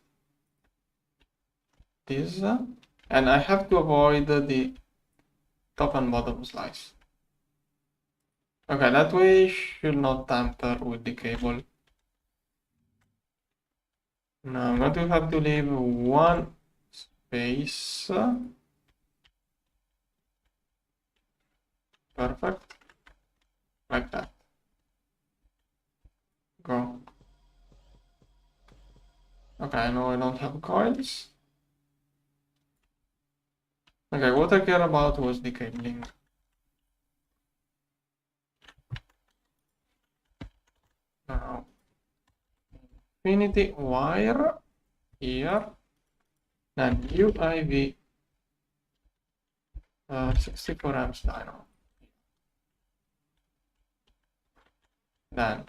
this, and I have to avoid the top and bottom slice. Okay, that way should not tamper with the cable. Now I'm going to have to leave one space. Perfect. Like that. Go. Okay, I know I don't have coils. Okay, what I care about was the cabling. Now, infinity wire here, then UIV 64 amps dyno. Then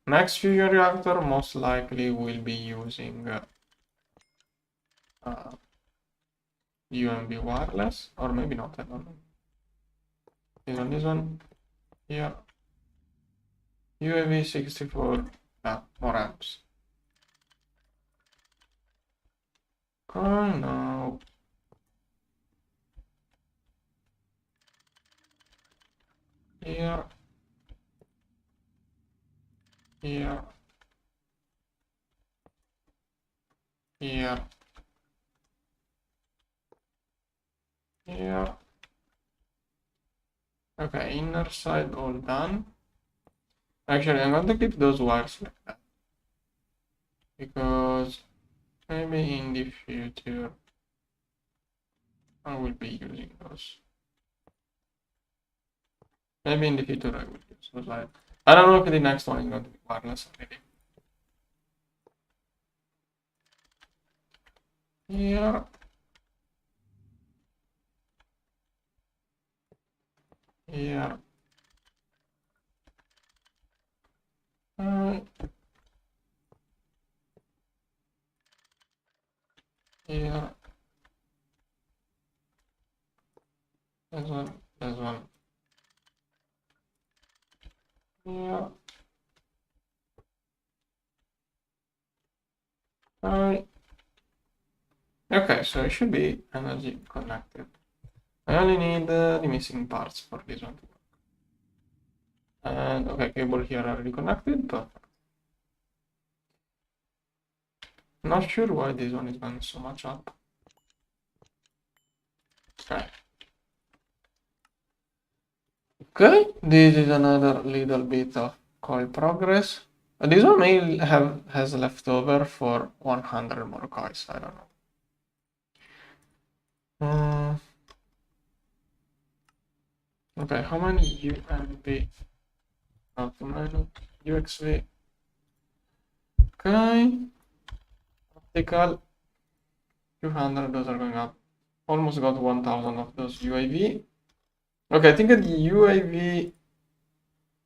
next fusion reactor most likely will be using UMB wireless, or maybe not, I don't know. This one here. UAV 64, more amps. Okay, now. Here. Here. Here. Here. Okay, inner side all done. Actually, I'm going to keep those wires like that. Because maybe in the future I will be using those. Maybe in the future I will use those wires. I don't know if the next one is going to be wireless already. Here. Here. Here. This one. This one. Here. Okay, so it should be energy connected. I only need the missing parts for this one to work. And okay, cable here already connected, perfect. Not sure why this one is going so much up. Okay. Okay, this is another little bit of coil progress. This one may has leftover for 100 more coils, I don't know. Okay, how many UMV? Not too many. UXV. Okay. Optical. 200, those are going up. Almost got 1000 of those UAV. Okay, I think the UAV.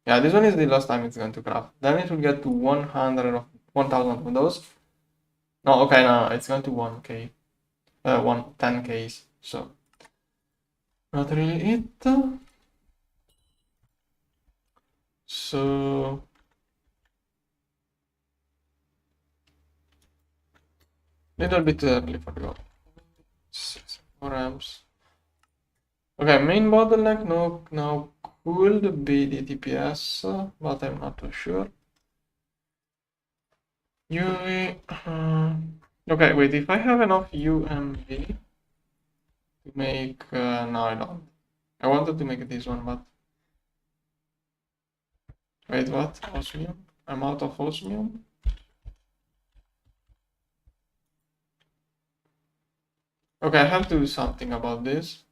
Yeah, this one is the last time it's going to craft. Then it will get to 100 of 1000 of those. No, okay, no, it's going to 1k. 10Ks. So, not really it. So, little bit early for go. 6 more amps. Okay, main bottleneck now could be the TPS, but I'm not too sure. UV. Okay, wait. If I have enough UMV to make, no, I don't. I wanted to make this one, but wait, what? Osmium? I'm out of osmium. Okay, I have to do something about this.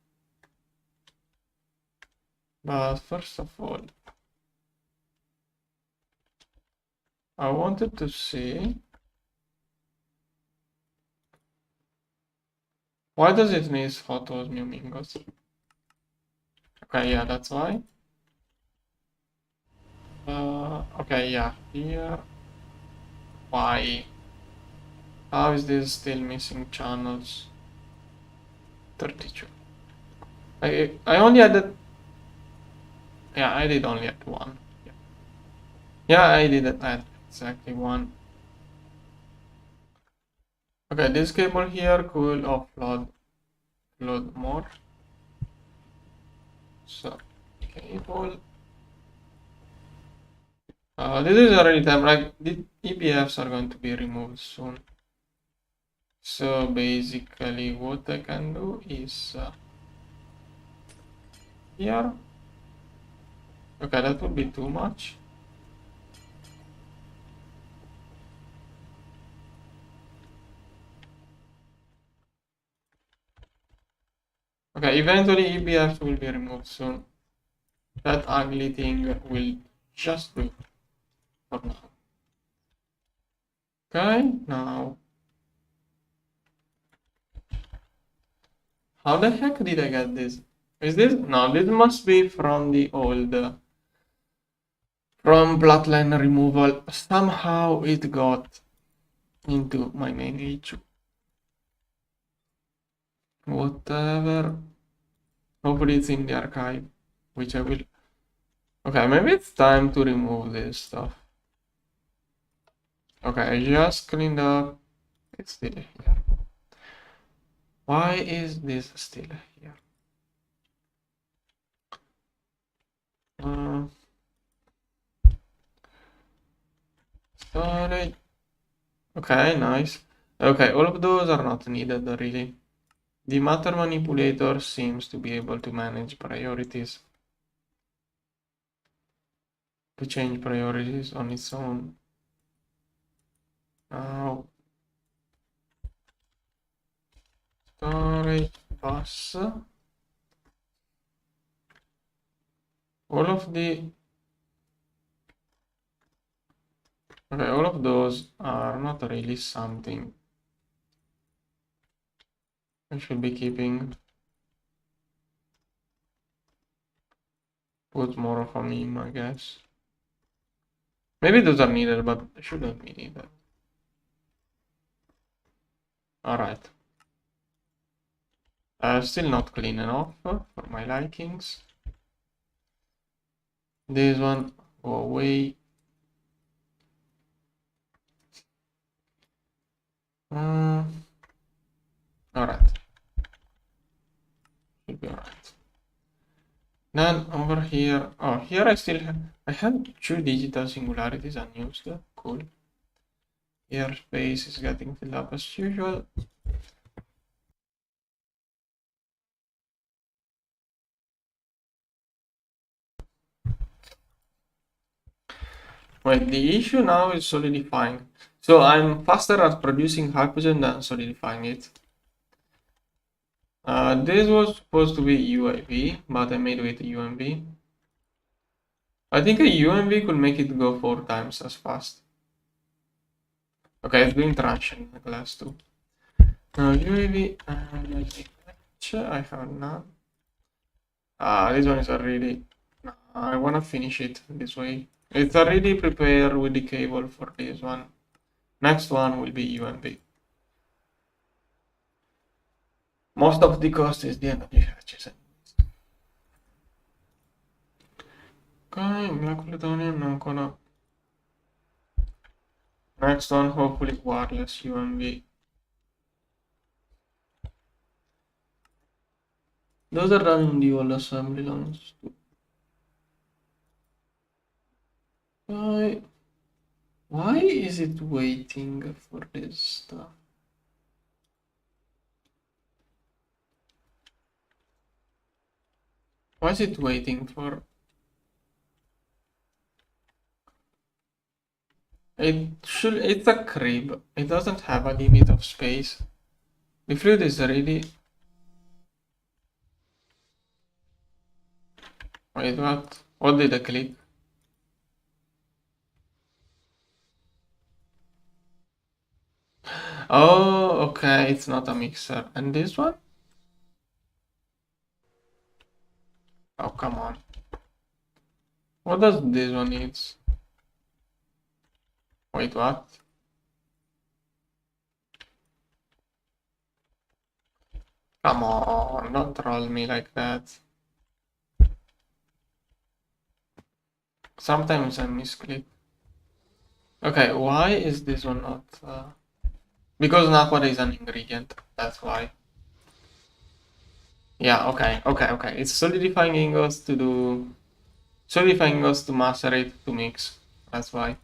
But first of all, I wanted to see why does it need hot osmium ingots? Okay, yeah, that's why. Okay, yeah, here. Why? How is this still missing channels? 32. I only added. Yeah, I did only add one. Yeah, I did add exactly one. Okay, this cable here could offload more. So, cable. This is already time, like the EPFs are going to be removed soon. So basically what I can do is here. Okay, that would be too much. Okay, eventually EPFs will be removed soon. That ugly thing will just do for now. Okay, now. How the heck did I get this? Is this? No, this must be from the old. From bloodline removal. Somehow it got into my main HU. Whatever. Hopefully it's in the archive, which I will Okay, maybe it's time to remove this stuff. Okay, I just cleaned up. It's still here. Why is this still here? Sorry. Okay, nice. Okay, all of those are not needed really. The matter manipulator seems to be able to manage priorities, to change priorities on its own. Now, storage bus. All of the Okay, all of those are not really something I should be keeping. Put more of a meme, I guess. Maybe those are needed, but shouldn't be needed. Alright. Still not clean enough for my likings. This one, go away. Alright. Should be alright. Then over here, oh, here I have two digital singularities unused. Cool. Here space is getting filled up as usual. Wait, the issue now is solidifying. So I'm faster at producing Hypogen than solidifying it. This was supposed to be UAV, but I made it a UMV. I think a UMV could make it go 4 times as fast. Okay, it's doing traction glass too. Now UAV, I have none. This one is already. I wanna finish it this way. It's already prepared with the cable for this one. Next one will be UMV. Most of the cost is the energy hatches. Ok, Black Plutonium non ancora. Next one, hopefully wireless UMV. Those are running the old assembly lines too. Why is it waiting for this stuff? Why is it waiting for? It's a crib. It doesn't have a limit of space. The fluid is really. Wait, what? What did I click? Oh, okay, it's not a mixer. And this one? Oh, come on. What does this one need? Wait, what? Come on, don't troll me like that. Sometimes I misclick. Okay, why is this one not? Because Nakwa is an ingredient, that's why. Yeah, okay. It's solidifying ingots to do. Solidifying ingots to macerate to mix. That's why.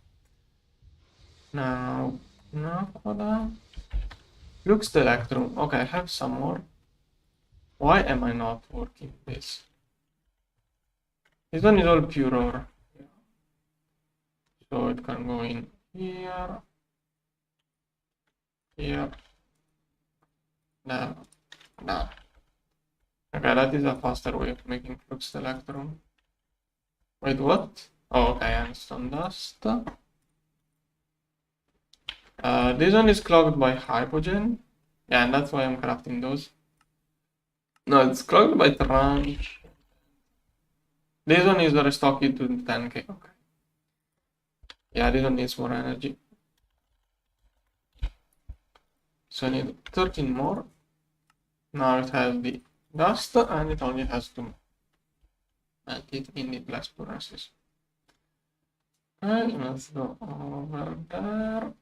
Now, Nakwa. Looks the electrum. Okay, I have some more. Why am I not working this? This one is all pure ore. So it can go in here. Here. There. There. Okay, that is a faster way of making flux electron. Wait, what? Oh, okay, and dust. This one is clogged by Hypogen. Yeah, and that's why I'm crafting those. No, it's clogged by tranche. This one is restocked to 10k. Okay. Yeah, this one needs more energy. So I need 13 more. Now it has the dust and it only has 2. and it indeed less progresses. Okay, let's go over there.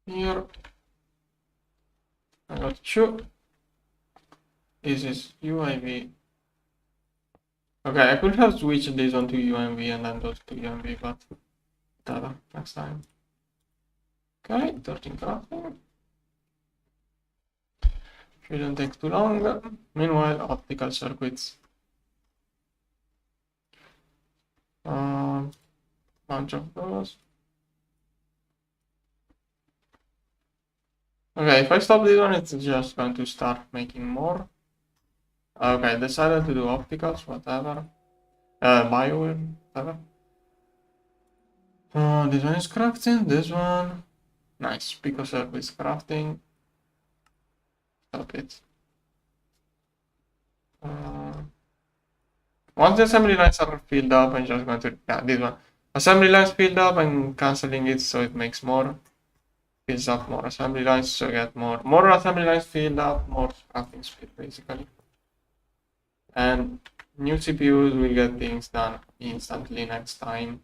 Here, I got 2. This is UIV. Okay, I could have switched this on to UMV and then those to UMV, but whatever, next time. Okay, 13 crafting. Shouldn't take too long. Meanwhile, optical circuits. Bunch of those. Okay, if I stop this one, it's just going to start making more. Okay, decided to do opticals, whatever. Bio, whatever. This one is crafting, this one. Nice, pico circuits crafting. Stop it. Once the assembly lines are filled up, I'm just going to, yeah, this one. Assembly lines filled up, I'm cancelling it so it makes more. Fills up more assembly lines, so get more assembly lines filled up, more crafting speed basically. And new CPUs will get things done instantly next time.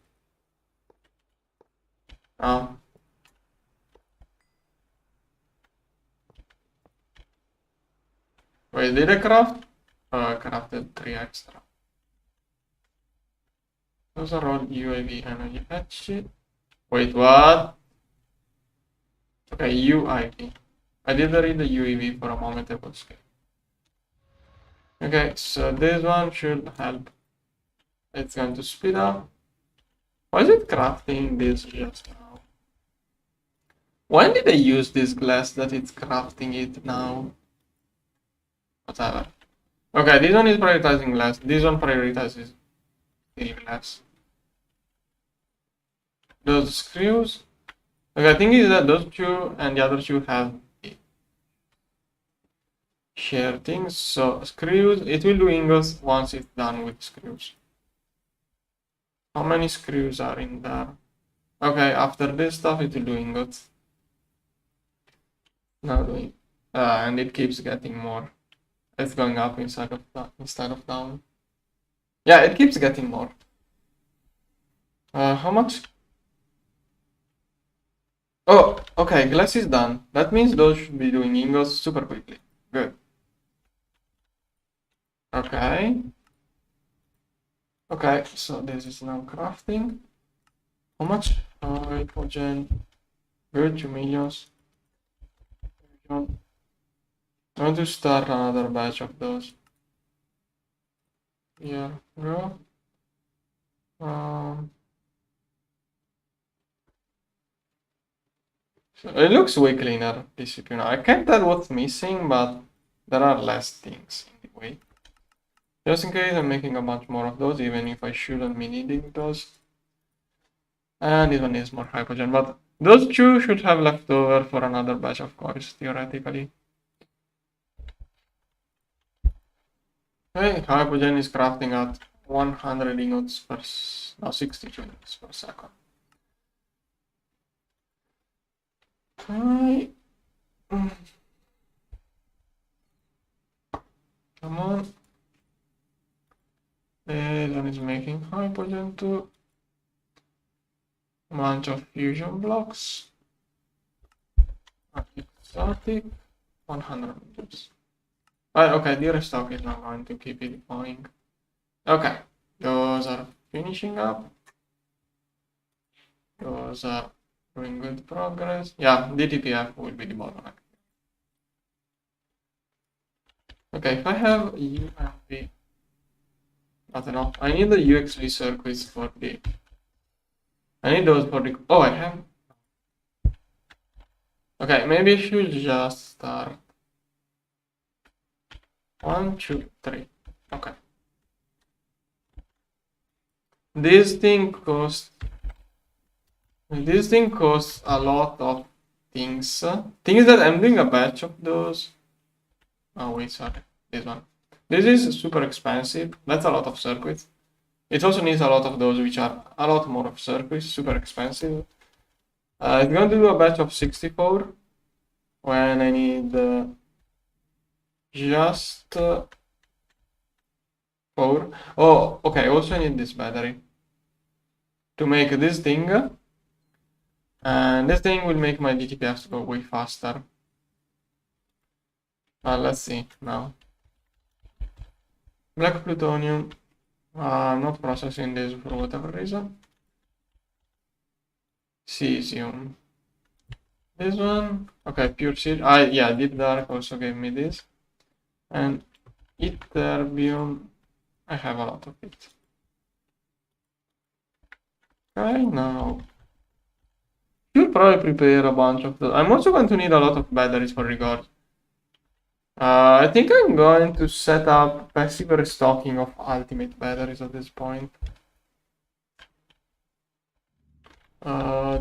Wait, did I craft? I crafted 3 extra. Those are all UAV energy patch. Wait, what? Okay, UIV. I did read the UAV for a moment, I was scared. Okay, so this one should help. It's going to speed up. Why is it crafting this just now? When did I use this glass that it's crafting it now? Whatever. Okay, this one is prioritizing glass. This one prioritizes steel glass. Those screws. Okay, the thing is that those 2 and the other 2 have share things. So screws, it will do ingots once it's done with screws. How many screws are in there? Okay, after this stuff it will do ingots. Now doing, and it keeps getting more. It's going up instead of down. Yeah, it keeps getting more. How much? Oh, okay, glass is done. That means those should be doing ingots super quickly. Good. Okay. Okay, so this is now crafting. How much? Hypogen. Good, 2 millions. I'm going to start another batch of those. Here, go. So it looks way cleaner, this CPU now. I can't tell what's missing, but there are less things in the way. Just in case I'm making a bunch more of those, even if I shouldn't be needing those. And this one is more Hypogen, but those 2 should have left over for another batch of coils, theoretically. Okay, Hypogen is crafting at 100 ingots per, no, 62 ingots per second. Okay. Come on. This one is making Hypogen too. Bunch of fusion blocks. Exotic. 100 meters. Okay, the restock is not going to keep it going. Okay, those are finishing up. Those are doing good progress. Yeah, DTPF will be the bottleneck. Okay, if I have UMV, I don't know. I need the UXV circuits for the. I need those for the. Oh, I have. Okay, maybe I should just start. 1, 2, 3. Okay. This thing costs a lot of things. Things that I'm doing a batch of those. Oh wait, sorry, this one. This is super expensive. That's a lot of circuits. It also needs a lot of those, which are a lot more of circuits, super expensive. It's going to do a batch of 64 when I need just 4. Oh, okay, also I need this battery to make this thing. And this thing will make my DTPS go way faster. Let's see now. Black plutonium. I'm not processing this for whatever reason. Cesium. This one. Okay, pure cesium. Yeah, deep dark also gave me this. And ytterbium. I have a lot of it. Okay, now. You'll probably prepare a bunch of those. I'm also going to need a lot of batteries for regard. I think I'm going to set up passive restocking of ultimate batteries at this point.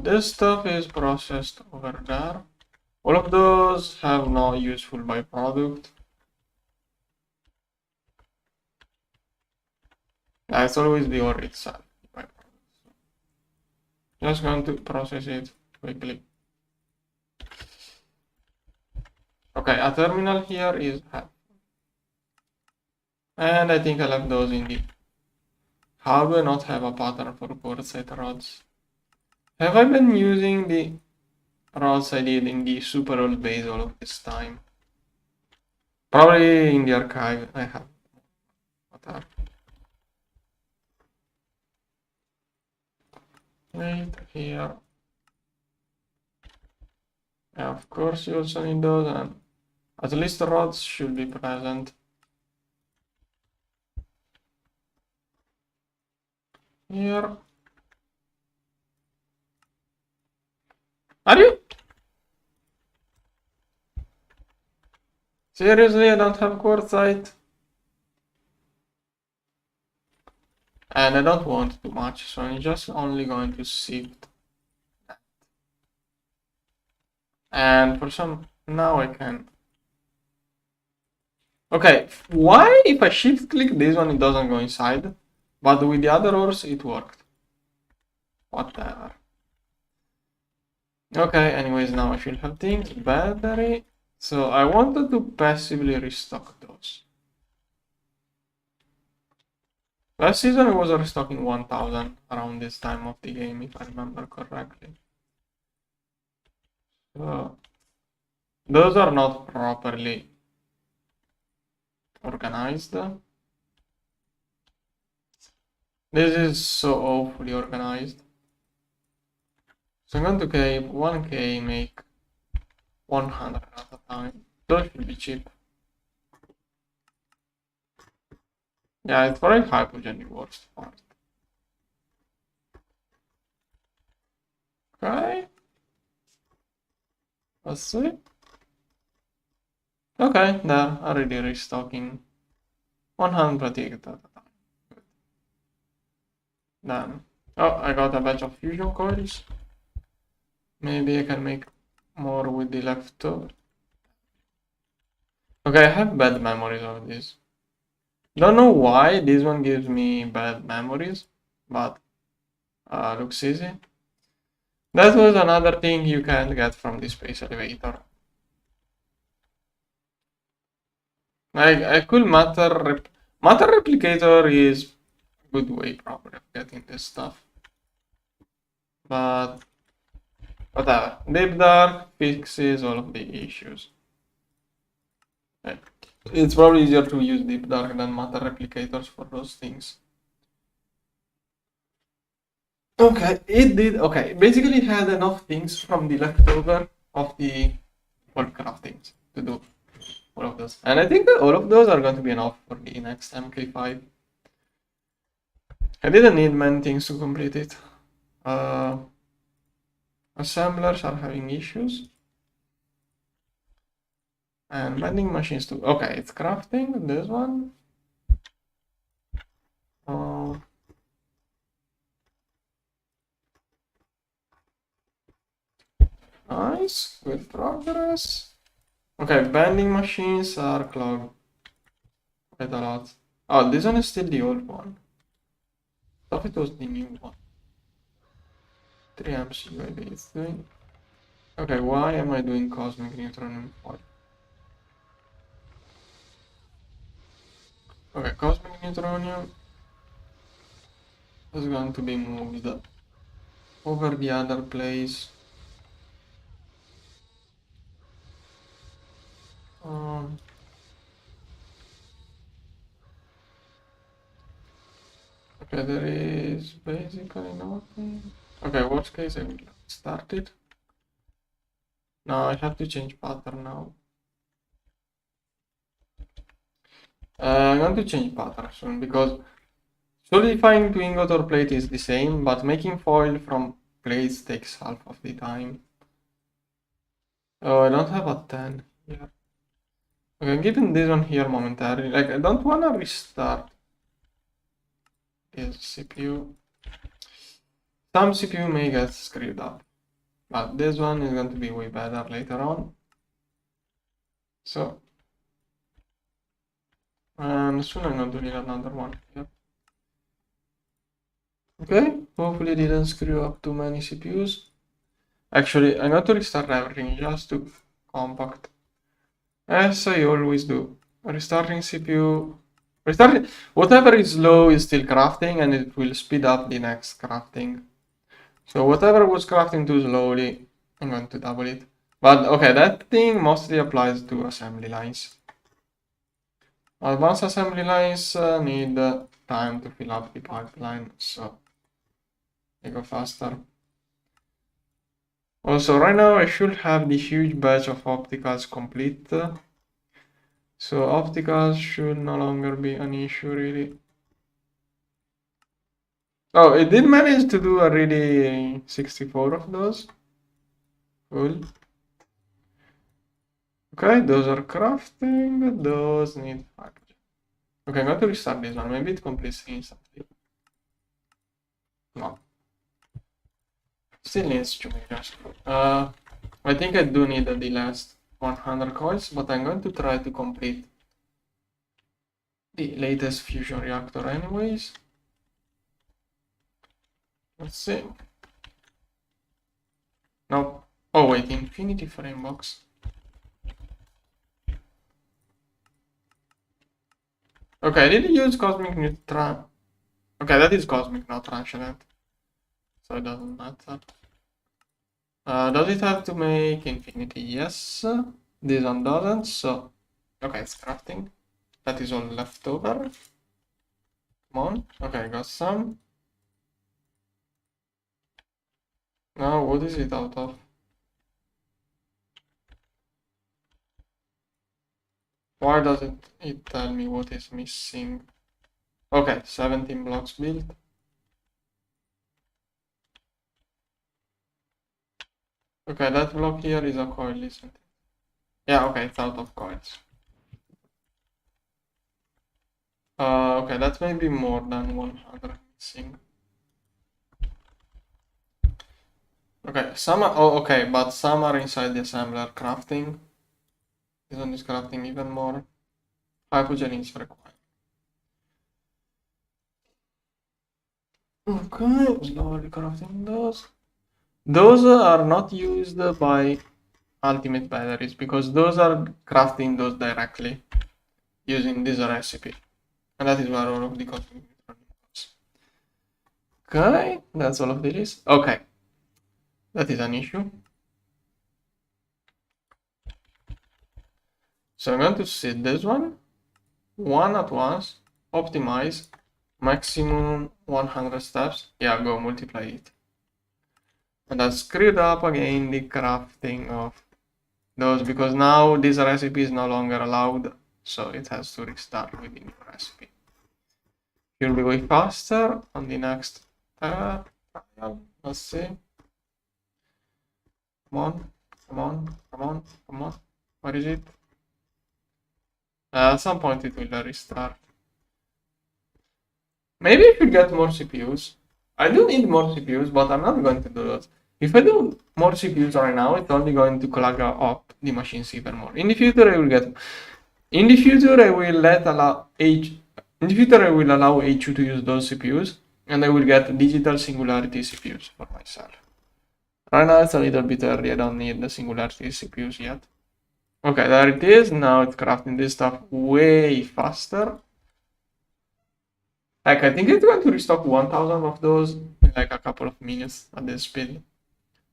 This stuff is processed over there. All of those have no useful byproduct. It's always the ore itself. Just going to process it quickly. Okay, a terminal here is half. And I think I left those in the... How do I not have a pattern for quartzite rods? Have I been using the rods I did in the super old base all of this time? Probably in the archive I have. What are? Right here. Yeah, of course you also need those, and at least the rods should be present. Here. Are you? Seriously, I don't have quartzite? And I don't want too much, so I'm just only going to sift that. And for some, now I can. Okay, why if I shift click this one it doesn't go inside, but with the other ores it worked. Whatever. Okay, anyways, now I should have things. Battery. So I wanted to passively restock those. Last season I was restocking 1000 around this time of the game, if I remember correctly. So those are not properly organized. This is so awfully organized. So I'm going to keep 1k, make 100 at a time. Those should be cheap. Yeah, it's probably Hypogen the worst part. Okay. Let's see. Okay, there, already restocking 100 tickets at a time. Good. Then, oh, I got a batch of fusion coils. Maybe I can make more with the leftover. Okay, I have bad memories of this. Don't know why this one gives me bad memories, but looks easy. That was another thing you can get from the space elevator. I could matter replicator is a good way probably of getting this stuff. But whatever. Deep Dark fixes all of the issues. It's probably easier to use Deep Dark than matter replicators for those things. Okay, it did. Okay, basically it had enough things from the leftover of the world craftings to do all of those. And I think that all of those are going to be enough for the next MK5. I didn't need many things to complete it. Assemblers are having issues. And vending machines too. Okay, it's crafting, this one. Nice, good progress. Okay, vending machines are clogged quite a lot. Oh, this one is still the old one. I thought it was the new one. 3 amps maybe it's doing. Okay, why am I doing cosmic neutronium foil? Okay, cosmic neutronium is going to be moved over the other place. Um, okay, there is basically nothing. Okay, worst case I will start it. Now I have to change pattern now. I'm going to change pattern soon because solidifying to ingot or plate is the same, but making foil from plates takes half of the time. Oh, I don't have a 10 here. Okay, I'm keeping this one here momentarily. Like, I don't want to restart this CPU. Some CPU may get screwed up, but this one is going to be way better later on. So, and soon I'm going to need another one here. Okay, hopefully it didn't screw up too many CPUs. Actually, I'm going to restart everything just to compact. As I always do. Restarting CPU. Restarting whatever is slow is still crafting and it will speed up the next crafting. So whatever was crafting too slowly, I'm going to double it. But okay, that thing mostly applies to assembly lines. Advanced assembly lines need time to fill up the pipeline, so they go faster. Also, right now I should have the huge batch of opticals complete. So opticals should no longer be an issue really. Oh, it did manage to do already 64 of those. Cool. Okay, those are crafting, those need Hypogen. Okay, I'm going to restart this one, maybe it completes instantly. No. Still needs 2 meters. I think I do need the last 100 coils, but I'm going to try to complete the latest fusion reactor anyways. Let's see. No. Oh wait, infinity frame box. Okay, I didn't use cosmic neutron. Okay, that is cosmic, not transient. So it doesn't matter. Does it have to make infinity? Yes. This one doesn't, so okay, it's crafting. That is all left over. Come on. Okay, I got some. Now, what is it out of? Why doesn't it tell me what is missing? Okay, 17 blocks built. Okay, that block here is a coil, isn't it? Yeah, okay, it's out of coils. Okay, that may be more than 100 missing. Okay, some are, oh, okay, but some are inside the assembler crafting. This one is crafting even more. Hypogen is required. Okay, slowly crafting those. Those are not used by ultimate batteries because those are crafting those directly using this recipe. And that is where all of the cosmic comes. Okay, that's all of this. Okay, that is an issue. So I'm going to set this one at once, optimize, maximum 100 steps. Yeah, go multiply it. And I screwed up again the crafting of those because now this recipe is no longer allowed, so it has to restart with the new recipe. It will be way faster on the next trial. Let's see. Come on, come on, come on, come on. Where is it? At some point it will restart. Maybe I should get more CPUs. I do need more CPUs, but I'm not going to do that. If I do more CPUs right now, it's only going to clog up the machines even more. In the future, I will get. In the future, I will allow HU to use those CPUs, and I will get digital singularity CPUs for myself. Right now, it's a little bit early. I don't need the singularity CPUs yet. Okay, there it is. Now it's crafting this stuff way faster. Like, I think it's going to restock 1000 of those in like a couple of minutes at this speed.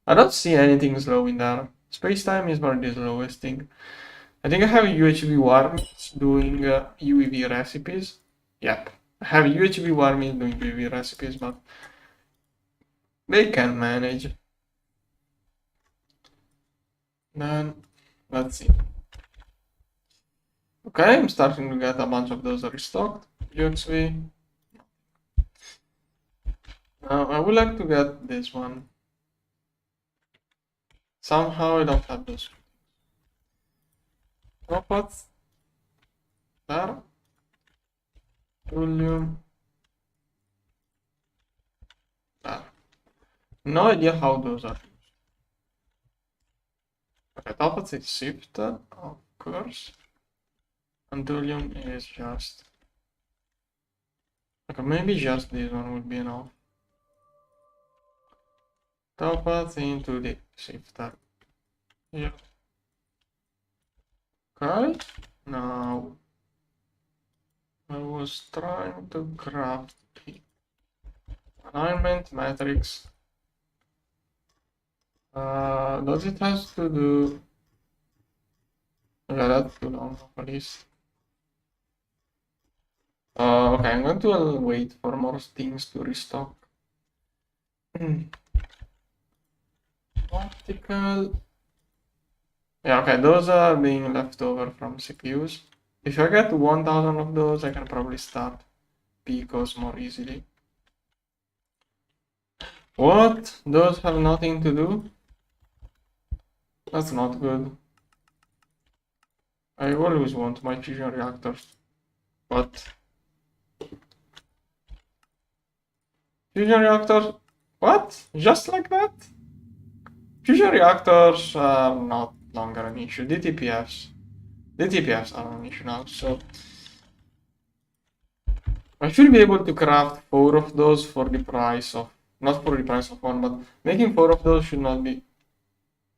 I don't see anything slow in there. Space time is probably the slowest thing. I think I have UHV worms doing UEV recipes. Yep. I have UHV worms doing UEV recipes, but they can manage. Then, let's see. Okay, I'm starting to get a bunch of those restocked. UXV. I would like to get this one. Somehow I don't have those. Robots. There. Volume. There. No idea how those are used. Okay, Robots is shifted, of course. And Thulium is just. Okay, maybe just this one would be enough. Robots into the shifter. Yeah. Okay. Now I was trying to craft the alignment matrix. Does it has to do? Yeah, that's too long of a list. Okay, I'm going to wait for more things to restock. Optical. Yeah, okay, those are being left over from CPUs. If I get 1000 of those, I can probably start Picos more easily. What? Those have nothing to do? That's not good. I always want my fusion reactors. But fusion reactors? What? Just like that? Fusion reactors are not longer an issue. DTPFs are an issue now, so I should be able to craft 4 of those for the price of, not for the price of 1, but making 4 of those should not be.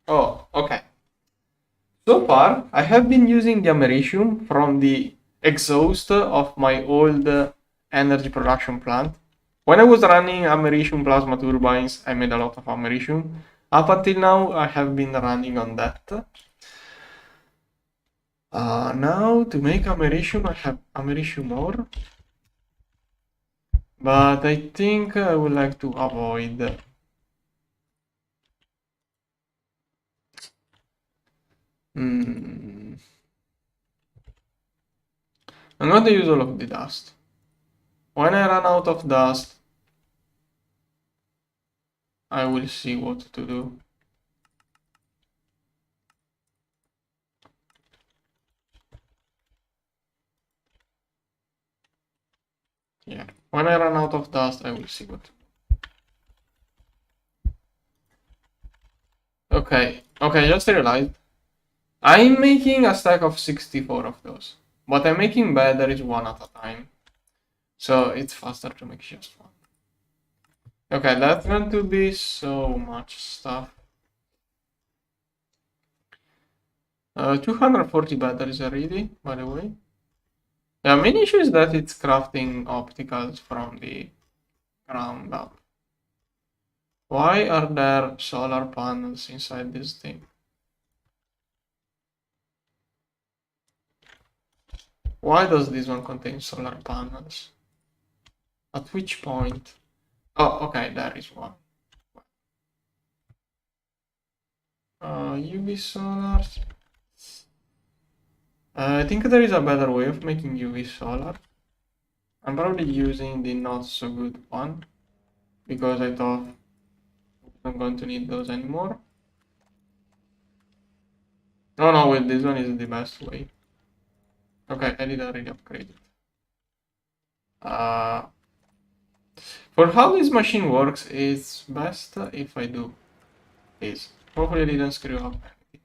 Oh, okay. So far, I have been using the americium from the exhaust of my old energy production plant. When I was running americium plasma turbines, I made a lot of americium. Up until now, I have been running on that. Now, to make americium, I have americium ore. But I think I would like to avoid. I'm going to use all of the dust. When I run out of dust, I will see what to do. Yeah, when I run out of dust, I will see what to do. Okay, just realized. I'm making a stack of 64 of those. But I'm making batteries one at a time. So it's faster to make just one. Okay, that's going to be so much stuff. 240 batteries already, by the way. Yeah, main issue is that it's crafting opticals from the ground up. Why are there solar panels inside this thing? Why does this one contain solar panels? At which point? Oh, okay, there is one. UV solars. I think there is a better way of making UV solar. I'm probably using the not so good one because I thought I'm going to need those anymore. No, wait, this one is the best way. Okay, I did already upgrade it. For how this machine works, it's best if I do this. Hopefully I didn't screw up anything.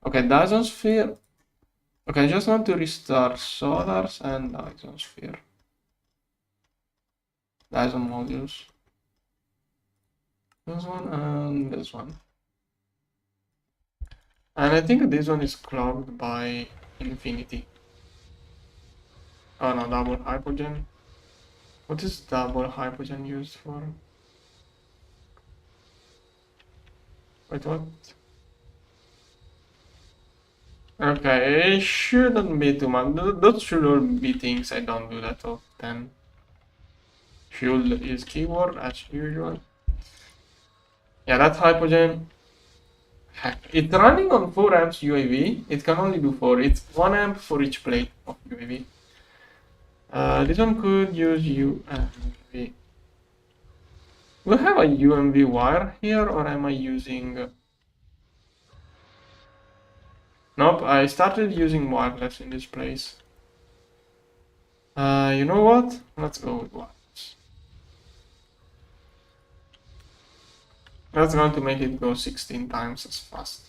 Okay, Dyson sphere. Okay, I just want to restart solars and Dyson sphere. Dyson modules. This one and this one. And I think this one is clogged by infinity. Oh no, double hypogen. What is double Hypogen used for? Wait, what? Okay, it shouldn't be too much. Those should all be things I don't do that often. Fuel is keyword as usual. Yeah, that Hypogen. Heck, it's running on 4 amps UAV. It can only do 4. It's 1 amp for each plate of UAV. This one could use UMV. Do I have a UMV wire here, or am I using... Nope, I started using wireless in this place. You know what? Let's go with wireless. That's going to make it go 16 times as fast.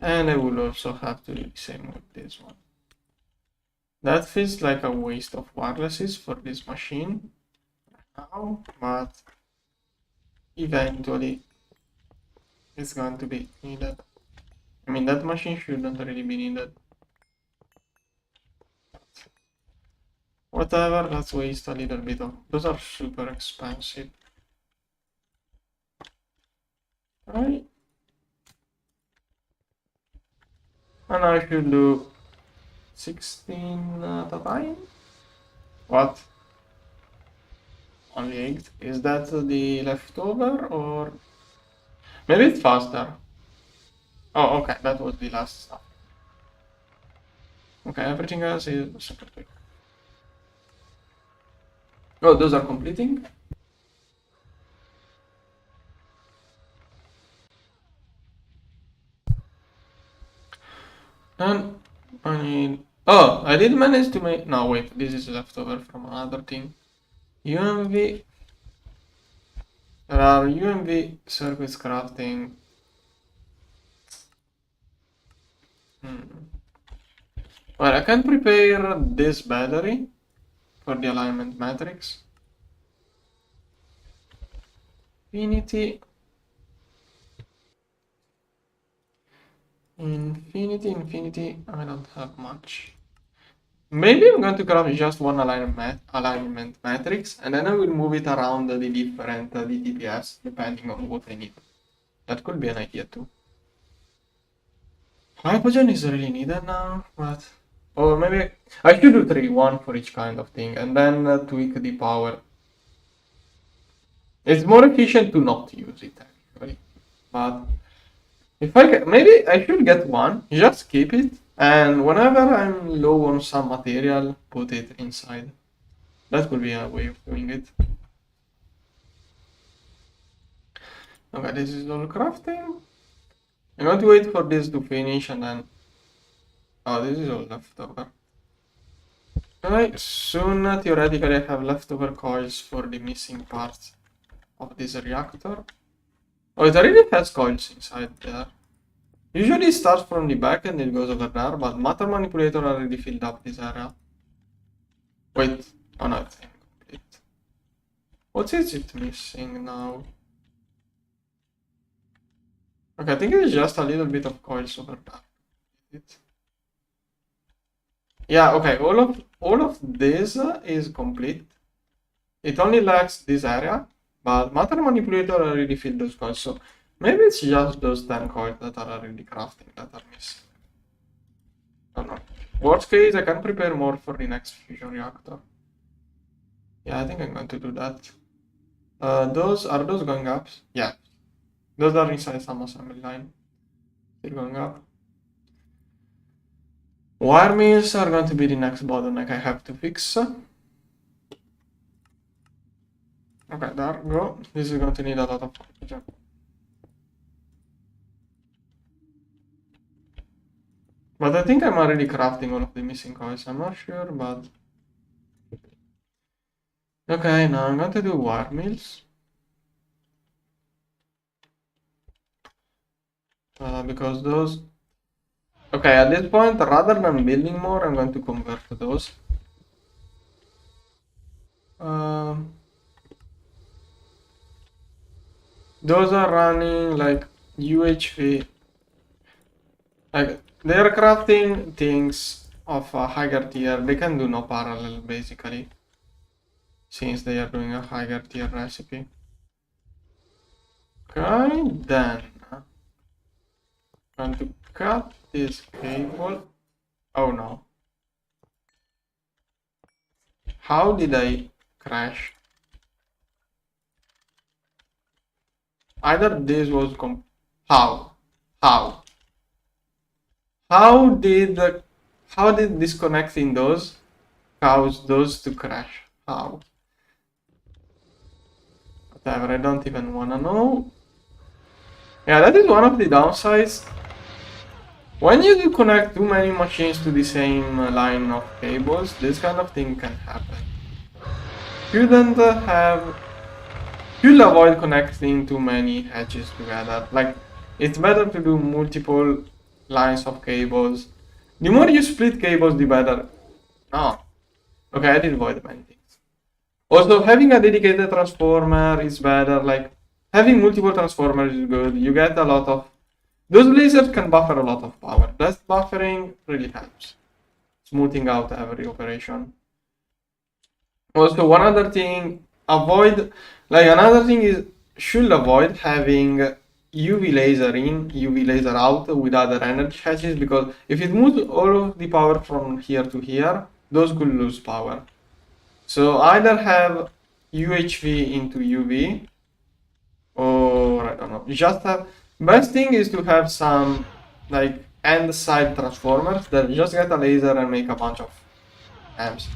And I will also have to do the same with this one. That feels like a waste of wirelesses for this machine now, but eventually it's going to be needed. I mean, that machine shouldn't really be needed. Whatever, let's waste a little bit of... Those are super expensive. Right? And I should do 16 at a time? What? Only 8? Is that the leftover or... Maybe it's faster. Oh, okay, that was the last stuff. Okay, everything else is super quick. Oh, those are completing? And I need... Oh, I did manage to make... No, wait, this is leftover from another thing. UMV... There are UMV circuits crafting. Well, I can prepare this battery for the alignment matrix. Infinity, I don't have much. Maybe I'm going to craft just one alignment matrix, and then I will move it around the different DTPS depending on what I need. That could be an idea too. Hypogen is really needed now, but... Or maybe I should do 3, 1 for each kind of thing, and then tweak the power. It's more efficient to not use it actually, but if I get, maybe I should get one, just keep it, and whenever I'm low on some material, put it inside. That could be a way of doing it. Okay, this is all crafting. I'm going to wait for this to finish and then... Oh, this is all leftover. Okay, soon theoretically I have leftover coils for the missing parts of this reactor. Oh, it already has coils inside there. Usually it starts from the back and it goes over there, but matter manipulator already filled up this area. Wait, oh no, it's incomplete. What is it missing now? Okay, I think it's just a little bit of coils over there. Yeah, okay, all of this is complete. It only lacks this area, but matter manipulator already filled those coils, so maybe it's just those 10 coils that are already crafting that are missing. I don't know. Worst case, I can prepare more for the next fusion reactor. Yeah, I think I'm going to do that. Are those going up? Yeah. Those are inside some assembly line. They're going up. Wire mills are going to be the next bottleneck I have to fix. Okay, there we go. This is going to need a lot of oxygen. But I think I'm already crafting all of the missing coils. I'm not sure, but... Okay, now I'm going to do wire mills. Because those... Okay, at this point, rather than building more, I'm going to convert those. Those are running like UHV. Like, they're crafting things of a higher tier, they can do no parallel basically, since they are doing a higher tier recipe. Okay, then I'm going to cut this cable. Oh no. How did I crash? Either this was how? How? How did the how did disconnecting those cause those to crash? How? Whatever, I don't even wanna know. Yeah, that is one of the downsides. When you do connect too many machines to the same line of cables, this kind of thing can happen. Shouldn't have You'll avoid connecting too many hatches together. Like, it's better to do multiple lines of cables. The more you split cables, the better. No. Okay, I did avoid many things. Also, having a dedicated transformer is better. Like, having multiple transformers is good. You get a lot of... Those lasers can buffer a lot of power. Less buffering really helps. Smoothing out every operation. Also, one other thing, another thing is, should avoid having UV laser in, UV laser out with other energy hatches, because if it moves all of the power from here to here, those could lose power. So either have UHV into UV, or I don't know, just have, best thing is to have some like end side transformers that just get a laser and make a bunch of amps.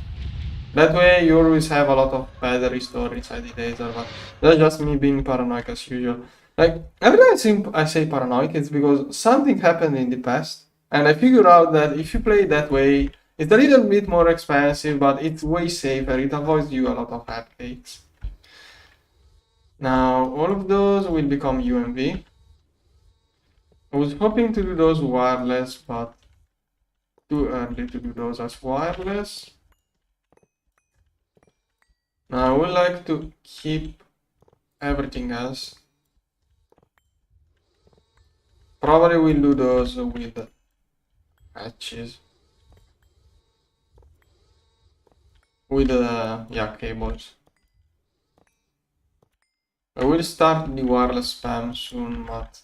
That way you always have a lot of battery stored inside the laser, but that's just me being paranoid as usual. Like, every time I say paranoid, it's because something happened in the past, and I figured out that if you play it that way, it's a little bit more expensive, but it's way safer. It avoids you a lot of headaches. Now, all of those will become UMV. I was hoping to do those wireless, but too early to do those as wireless. Now, I would like to keep everything else. Probably we'll do those with hatches. With cables. I will start the wireless spam soon, but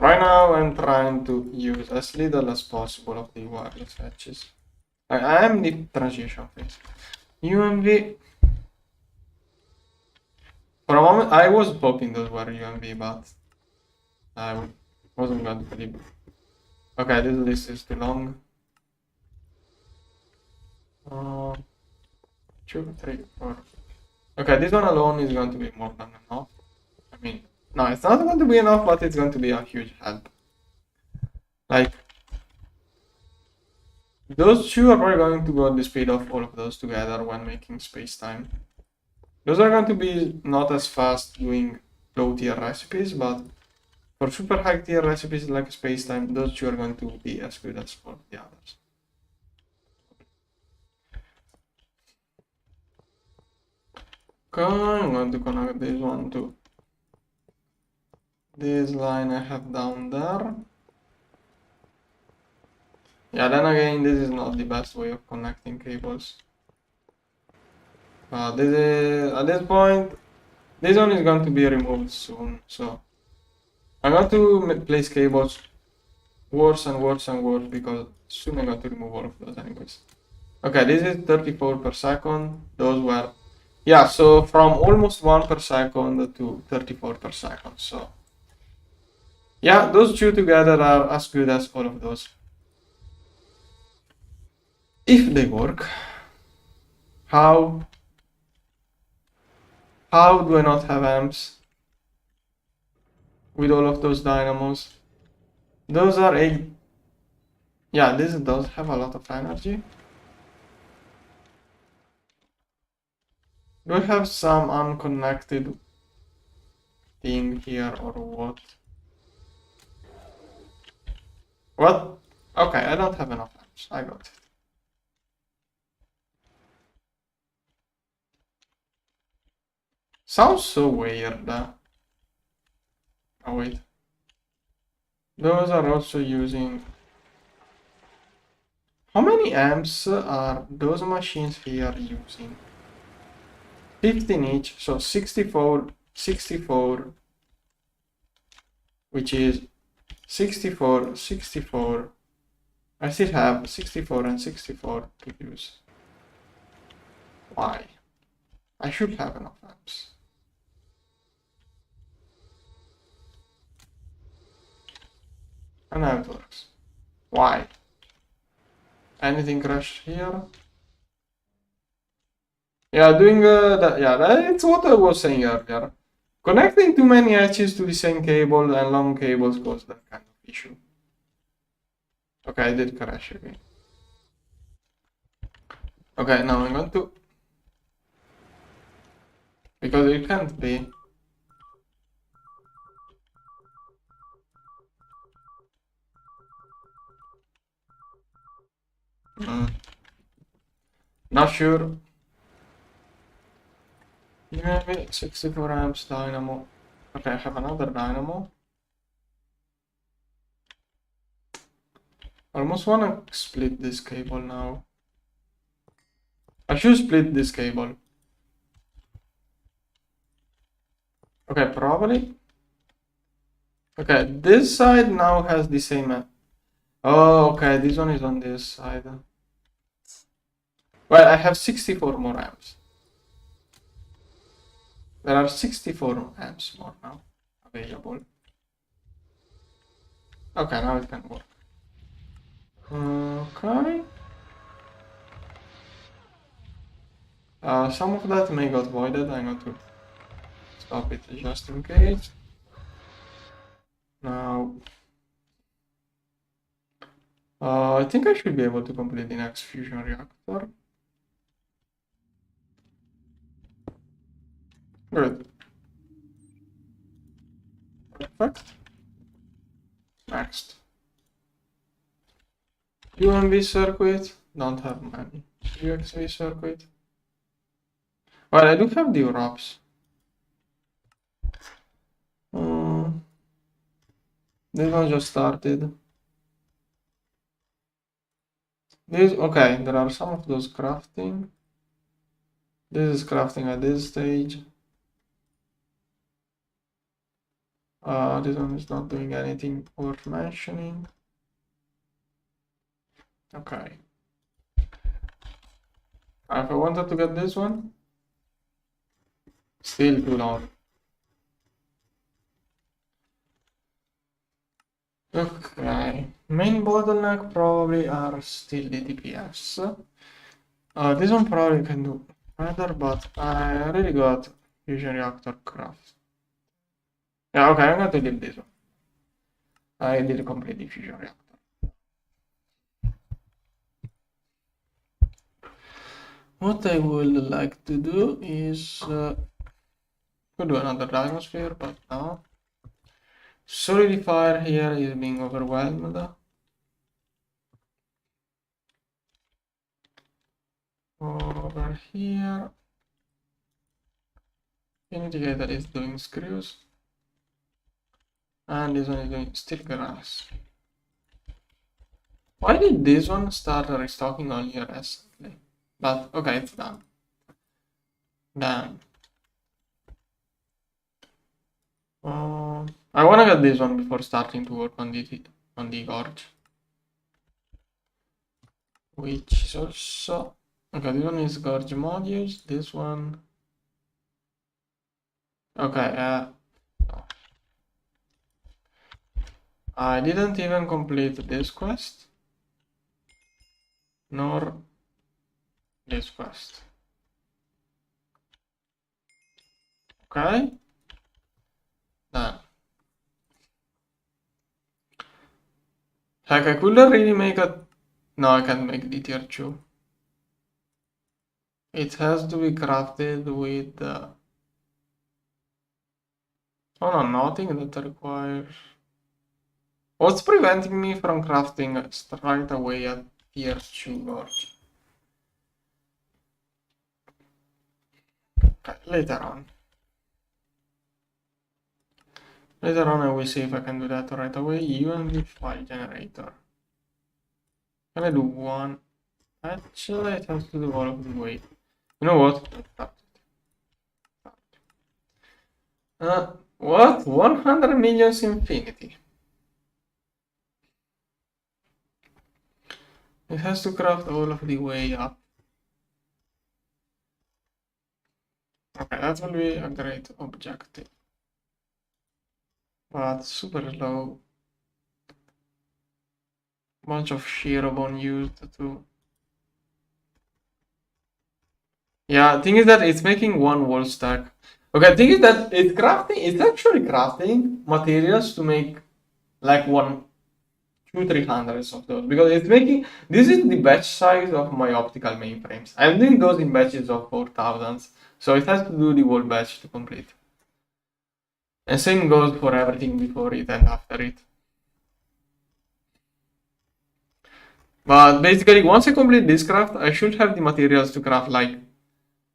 right now I'm trying to use as little as possible of the wireless hatches. I am in the transition phase. UMV. For a moment, I was hoping those were UMV, but I wasn't going to believe it. Okay, this list is too long. 2, 3, 4. Okay, this one alone is going to be more than enough. I mean, no, it's not going to be enough, but it's going to be a huge help. Like, those two are probably going to go at the speed of all of those together when making space-time. Those are going to be not as fast doing low-tier recipes, but for super high-tier recipes like space-time, those two are going to be as good as all the others. Okay, I'm going to connect this one to this line I have down there. Yeah, then again, this is not the best way of connecting cables. This is, at this point, this one is going to be removed soon, so I'm going to place cables worse and worse and worse because soon I'm going to remove all of those anyways. Okay, this is 34 per second. Those were, yeah, so from almost 1 per second to 34 per second. So, yeah, those two together are as good as all of those. If they work, how do I not have amps with all of those dynamos? Those are yeah, this does have a lot of energy. Do I have some unconnected thing here or what? What? Okay, I don't have enough amps. I got it. Sounds so weird. Oh wait. Those are also using How many amps are those machines here using? 15 each, so 64, which is 64. I still have 64 and 64 to use. Why? I should have enough amps. And now it works. Why? Anything crashed here? Yeah, doing that. Yeah, it's what I was saying earlier. Connecting too many edges to the same cable and long cables causes that kind of issue. Okay, I did crash again. Okay, now I'm going to, because it can't be. Not sure. Maybe 64 amps dynamo. Okay, I have another dynamo. Almost wanna split this cable now. I should split this cable. Okay, probably. Okay, this side now has the same. Oh, okay, this one is on this side. Well, I have 64 more amps. There are 64 amps more now available. Okay, now it can work. Okay. Some of that may got voided. I'm going to stop it just in case. Now, I think I should be able to complete the next fusion reactor. Good. Perfect. Next. UMV circuit. Don't have many. UXV circuit. Well, I do have the wraps. This one just started. This, okay, there are some of those crafting. This is crafting at this stage. This one is not doing anything worth mentioning. Okay. If I wanted to get this one, still too long. Okay, main bottleneck probably are still the DPS. This one probably can do better, but I really got fusion reactor craft. Yeah, okay, I'm going to leave this one. I did complete the fusion reactor. What I would like to do is could do another atmosphere, but no. Solidifier here is being overwhelmed. Over here, indicator is doing screws, and this one is doing steel grass. Why did this one start restocking only recently? But okay, it's done. Done. I wanna get this one before starting to work on the gorge, which is also okay. This one is gorge modules. This one. Okay. I didn't even complete this quest, nor this quest. Okay. Done. Like I couldn't really make a. No, I can't make the tier 2. It has to be crafted with. Oh no, nothing that requires. What's preventing me from crafting straight away at tier 2 gorge? Okay, later on. Later on I will see if I can do that right away. UMV file generator. Can I do one? Actually, it has to do all of the way. You know what? What? 100 millions infinity. It has to craft all of the way up. Okay, that will be a great objective. But super slow. Bunch of Shirobon used to. Yeah, thing is that it's making one wall stack. Okay, thing is that it's actually crafting materials to make like one, two, 300s of those. Because it's making, this is the batch size of my optical mainframes. I'm doing those in batches of 4000s. So it has to do the whole batch to complete. And same goes for everything before it and after it. But basically, once I complete this craft, I should have the materials to craft like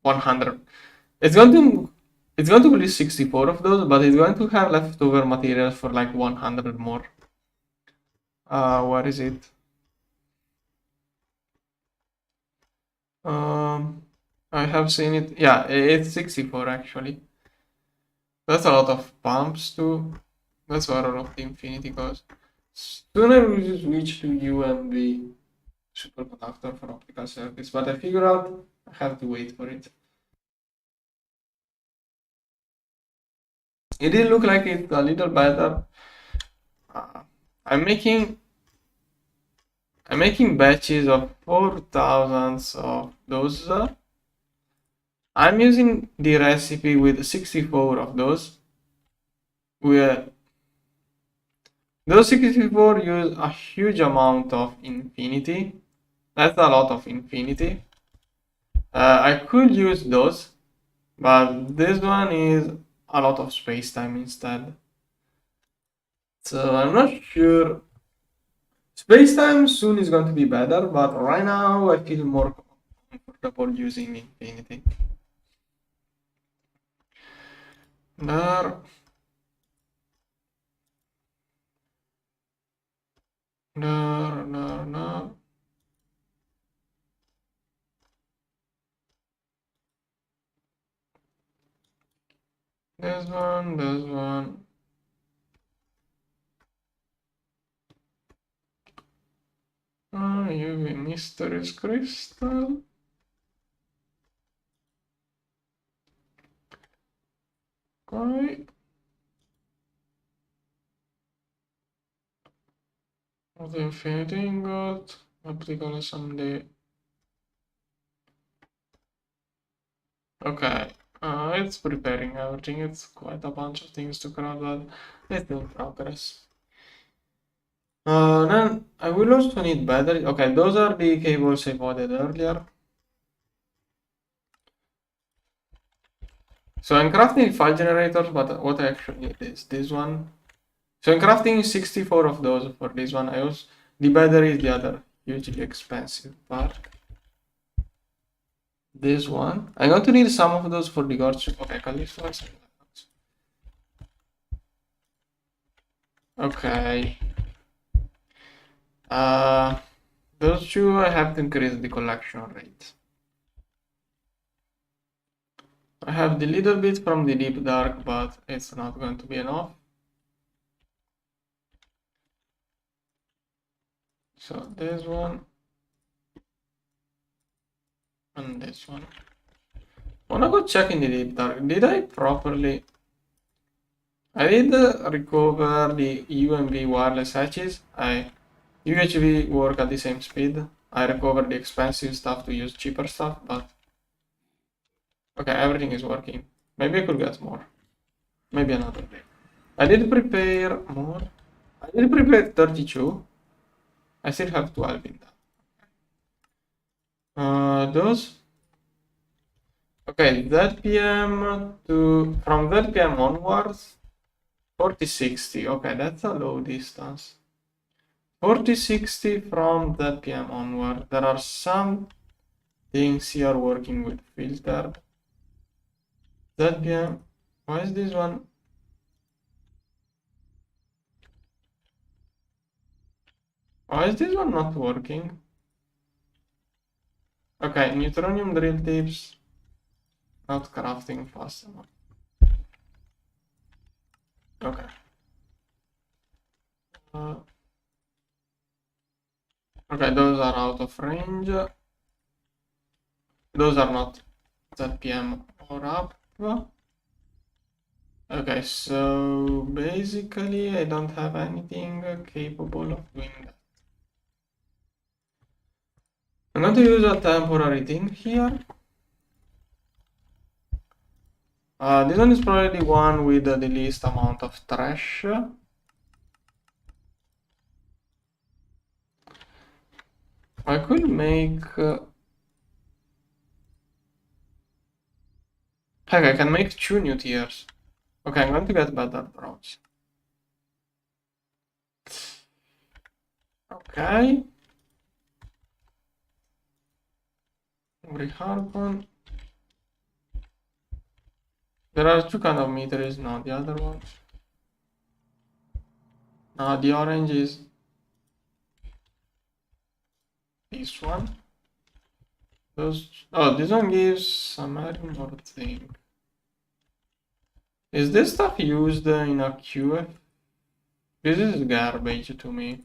100. It's going to release 64 of those, but it's going to have leftover materials for like 100 more. Where is it? I have seen it. Yeah, it's 64 actually. That's a lot of pumps too. That's where all of the infinity goes. Soon I will switch to UMB superconductor for optical circuits, but I figure out I have to wait for it. It did look like it's a little better. I'm making batches of 4000s of those. I'm using the recipe with 64 of those. Where those 64 use a huge amount of infinity. That's a lot of infinity. I could use those, but this one is a lot of space-time instead. So I'm not sure. Space-time soon is going to be better, but right now I feel more comfortable using infinity. There. No. This one. UV mysterious crystal. Okay. The infinity ingot. Optical someday. Okay. It's preparing everything. It's quite a bunch of things to craft, but it's in progress. Then I will also need battery. Okay, those are the cables I bought earlier. So I'm crafting 5 generators, but what I actually need is this one. So I'm crafting 64 of those for this one. The battery is the other hugely expensive part. This one. I'm going to need some of those for the guards. Okay, Callisto. Okay. Those two I have to increase the collection rate. I have the little bit from the deep dark, but it's not going to be enough. So this one and this one. I wanna go check in the deep dark. Did I properly? I did recover the UMV wireless hatches. UHV work at the same speed. I recovered the expensive stuff to use cheaper stuff, but okay, everything is working. Maybe I could get more. Maybe another day. I did prepare more. I did prepare 32. I still have 12 in that. Those. Okay, ZPM to from ZPM onwards, 4060. Okay, that's a low distance. 4060 from ZPM onward. There are some things here working with filter. ZPM. Why is this one? Why is this one not working? Okay, neutronium drill tips. Not crafting fast enough. Okay. Okay, those are out of range. Those are not ZPM or up. Okay, so basically I don't have anything capable of doing that. I'm going to use a temporary thing here. This one is probably the one with the least amount of trash. I could make... heck, I can make 2 new tiers. Okay, I'm going to get better drones. Okay. Reharpon. There are 2 kind of meters, no, the other one. No, the orange is this one. Oh, this one gives some more thing. Is this stuff used in a QF? This is garbage to me.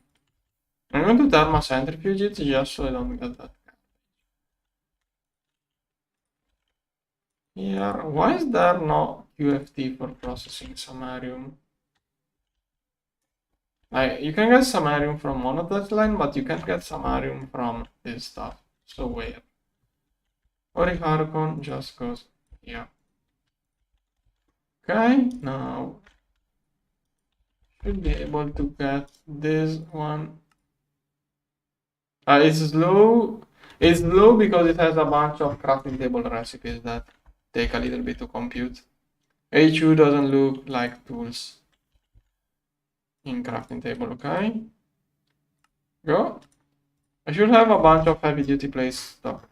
I'm going to thermocentrifuge it just so I don't get that. Here, why is there no QFT for processing samarium? You can get samarium from monotouch line, but you can't get samarium from this stuff. So weird. Oriharcon just goes here. Okay, now should be able to get this one. It's slow. It's slow because it has a bunch of crafting table recipes that take a little bit to compute. HU doesn't look like tools in crafting table, okay? Go. I should have a bunch of heavy duty place stuff.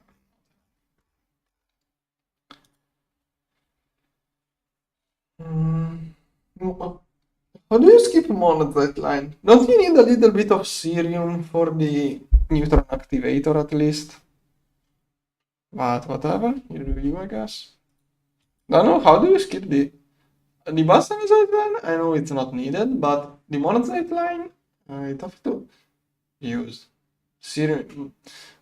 How do you skip monotite line? Don't you need a little bit of cerium for the neutron activator at least? But whatever, you do you, I guess. No, no, how do you skip the bastardized line? I know it's not needed, but the monotite line, I have to use. Cerium.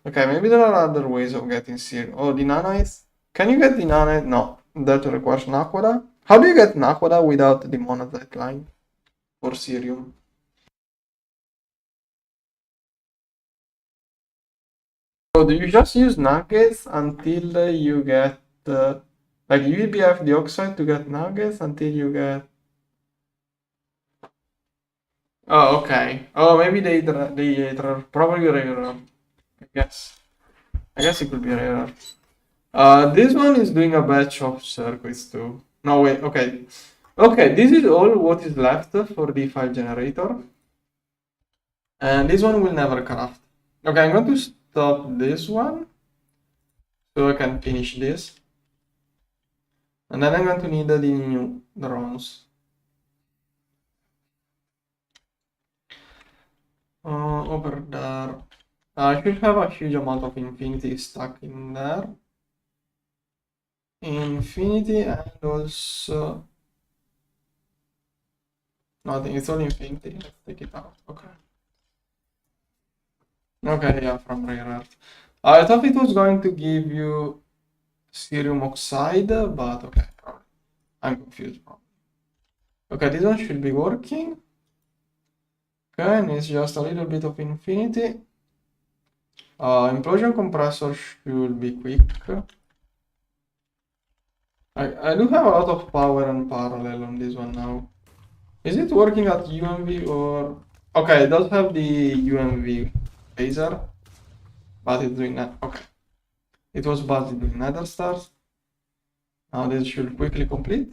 Okay, maybe there are other ways of getting cerium. Oh, the nanites? Can you get the nanite? No, that requires naquada. How do you get naquada without the monotite line for cerium? So do you just use nuggets until you get like UBF dioxide to get nuggets until you get... Oh, okay. Oh, maybe they probably rarer. I guess. I guess it could be rarer. This one is doing a batch of circuits too. No, wait, okay. Okay, this is all what is left for the 5 generator. And this one will never craft. Okay, I'm going to stop this one so I can finish this. And then I'm going to need the new drones. Over there. I should have a huge amount of infinity stuck in there. Infinity and also... nothing, it's all infinity. Let's take it out. Okay. Okay, yeah, from rare earth. I thought it was going to give you cerium oxide, but okay, probably. I'm confused. Probably. Okay, this one should be working. Okay, and it's just a little bit of infinity. Implosion compressor should be quick. I do have a lot of power and parallel on this one now. Is it working at UMV or... okay, it does have the UMV laser, but it's doing that. Okay. It was busy doing nether stars. Now this should quickly complete.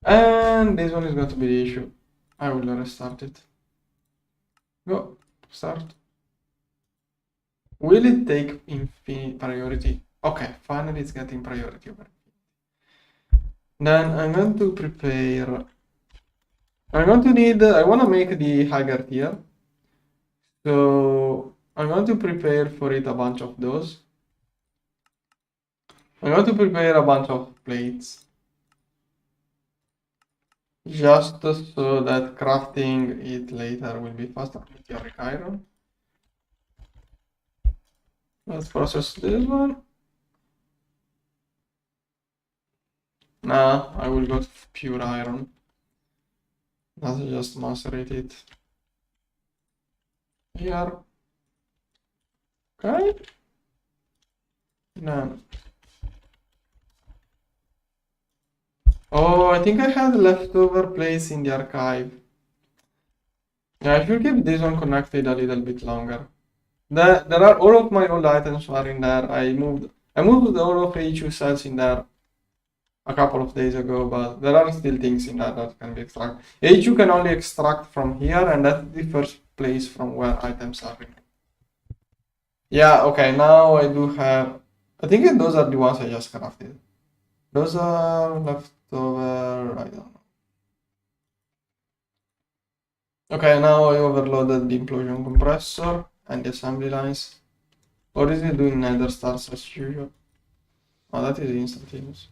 And this one is going to be the issue. I will restart it. Go, start. Will it take infinite priority? Okay, finally it's getting priority over. Then I'm going to prepare... I'm going to need... I want to make the higher tier. So I'm going to prepare for it a bunch of those. I'm going to prepare a bunch of plates. Just so that crafting it later will be faster. Meteoric iron. Let's process this one. Nah, I will go to pure iron. Let's just macerate it here. Okay. Then. Oh, I think I had leftover plates in the archive. Yeah, I should keep this one connected a little bit longer. There are all of my old items are in there. I moved all of HU cells in there a couple of days ago, but there are still things in there that can be extracted. HU can only extract from here, and that's the first place from where items are removed. Yeah, okay, now I do have. I think those are the ones I just crafted. Those are leftover. I don't know. Okay, now I overloaded the implosion compressor and the assembly lines. What is it doing nether stars as usual? Oh, that is instantaneous.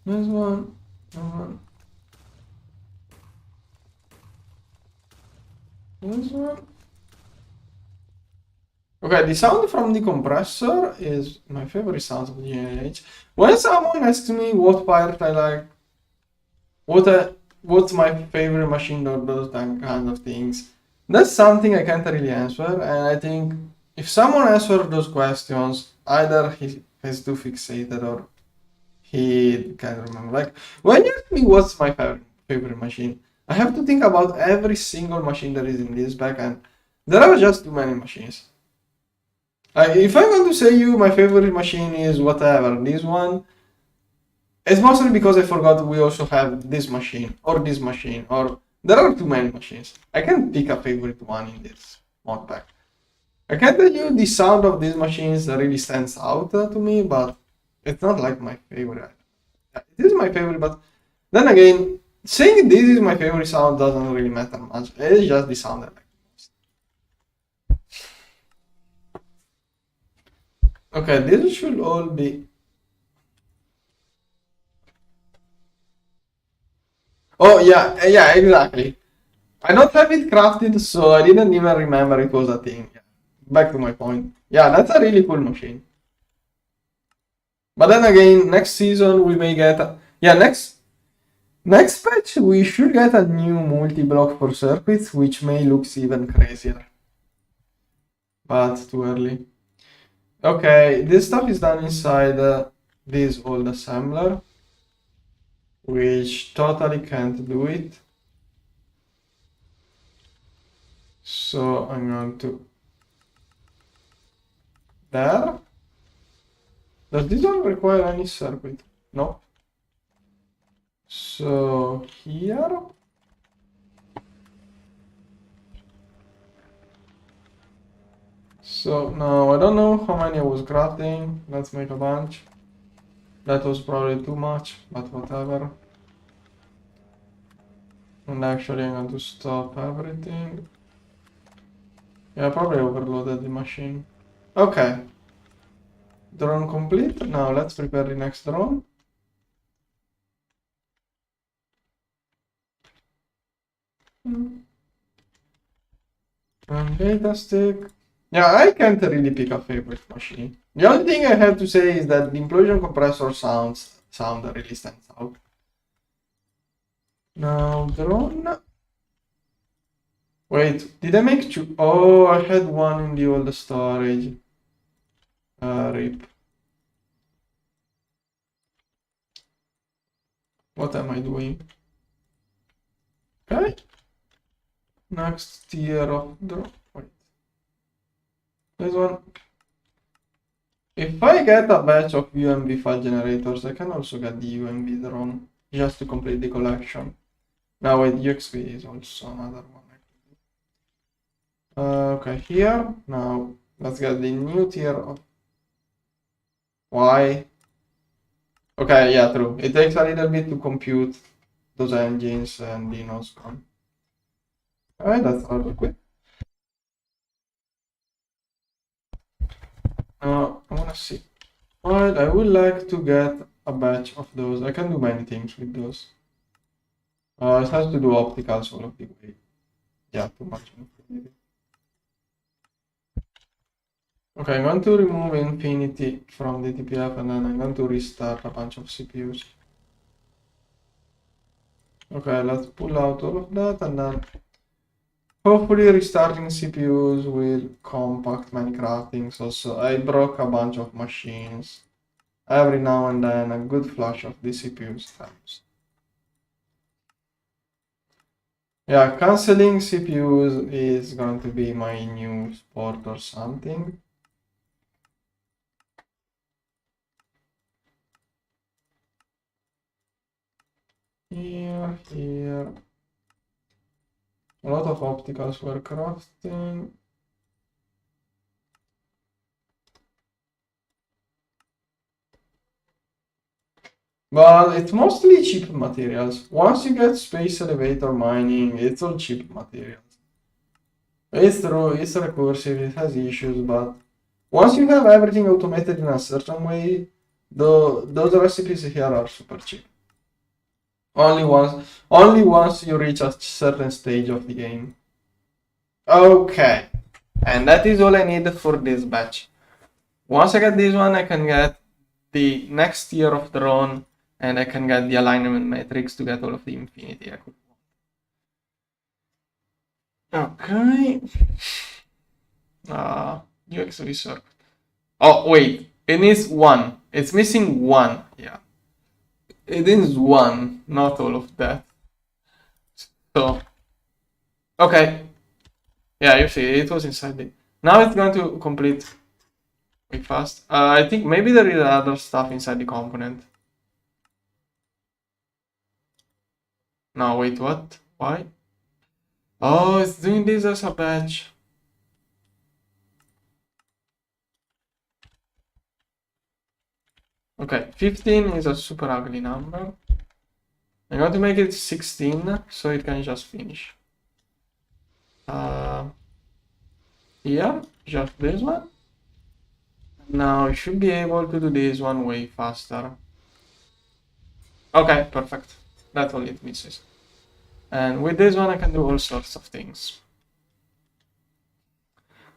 This one. This one. Okay, the sound from the compressor is my favorite sound of GTNH. When someone asks me what part I like, what's my favorite machine or those kind of things, that's something I can't really answer. And I think if someone answers those questions, either he is too fixated or he can't remember. Like when you ask me what's my favorite machine, I have to think about every single machine that is in this pack, and there are just too many machines. If I'm going to say you my favorite machine is whatever, this one, it's mostly because I forgot we also have this machine, or there are too many machines. I can't pick a favorite one in this mod pack. I can tell you the sound of these machines really stands out to me, but it's not like my favorite. It is my favorite, but then again, saying this is my favorite sound doesn't really matter much. It's just the sound I like most. Okay, this should all be. Oh yeah, exactly. I don't have it crafted, so I didn't even remember it was a thing. Yeah. Back to my point. Yeah, that's a really cool machine. But then again, next season we may get next patch we should get a new multi-block for circuits, which may look even crazier. But too early. Okay, this stuff is done inside this old assembler, which totally can't do it. So I'm going to there. Does this one require any circuit? No. So here. So now I don't know how many I was crafting. Let's make a bunch. That was probably too much, but whatever. And actually I'm going to stop everything. Yeah, I probably overloaded the machine. Okay. Drone complete. Now let's prepare the next drone. And data stick. Yeah, I can't really pick a favorite machine. The only thing I have to say is that the implosion compressor sound really stands out. Now drone. Wait, did I make two? Oh, I had one in the old storage. RIP. What am I doing? Okay. Next tier of drone. Wait. This one. If I get a batch of UMV file generators, I can also get the UMV drone just to complete the collection. Now wait, UXV is also another one. Okay, here. Now let's get the new tier of. Why? Okay, yeah, true. It takes a little bit to compute those engines and the nose con. Alright, that's rather quick. I wanna see. Alright, I would like to get a batch of those. I can do many things with those. It has to do opticals all of the way. Yeah, too much info. Okay, I'm going to remove infinity from the TPF and then I'm going to restart a bunch of CPUs. Okay, let's pull out all of that and then hopefully restarting CPUs will compact many craftings. Also, I broke a bunch of machines. Every now and then a good flush of the CPUs helps. Yeah, canceling CPUs is going to be my new sport or something. Here. A lot of opticals for crafting. But it's mostly cheap materials. Once you get space elevator mining, it's all cheap materials. It's true, it's recursive, it has issues, but once you have everything automated in a certain way, those recipes here are super cheap. Only once you reach a certain stage of the game. Okay, and that is all I need for this batch. Once I get this one, I can get the next tier of drone, and I can get the alignment metrics to get all of the infinity I could want. Okay. UX research. Oh, wait. It needs one. It's missing one. Yeah. It is one, not all of that. So, okay. Yeah, you see, it was inside it. Now it's going to complete way fast. I think maybe there is other stuff inside the component. No, wait, what? Why? Oh, it's doing this as a batch. Okay, 15 is a super ugly number. I'm going to make it 16 so it can just finish. Here, just this one. Now you should be able to do this one way faster. Okay, perfect. That's all it misses. And with this one I can do all sorts of things.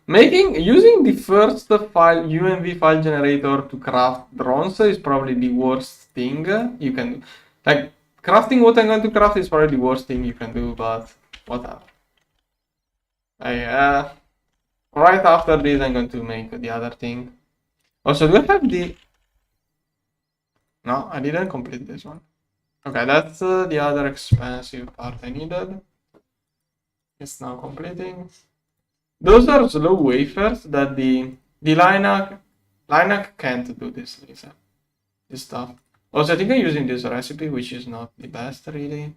Using the first file UMV file generator to craft drones is probably the worst thing you can do. Like crafting what I'm going to craft is probably the worst thing you can do, but whatever. Right after this I'm going to make the other thing. Also, do I have the... No, I didn't complete this one. Okay, that's the other expensive part I needed. It's now completing. Those are slow wafers that the Linux can't do this stuff. Also, I think I'm using this recipe, which is not the best really.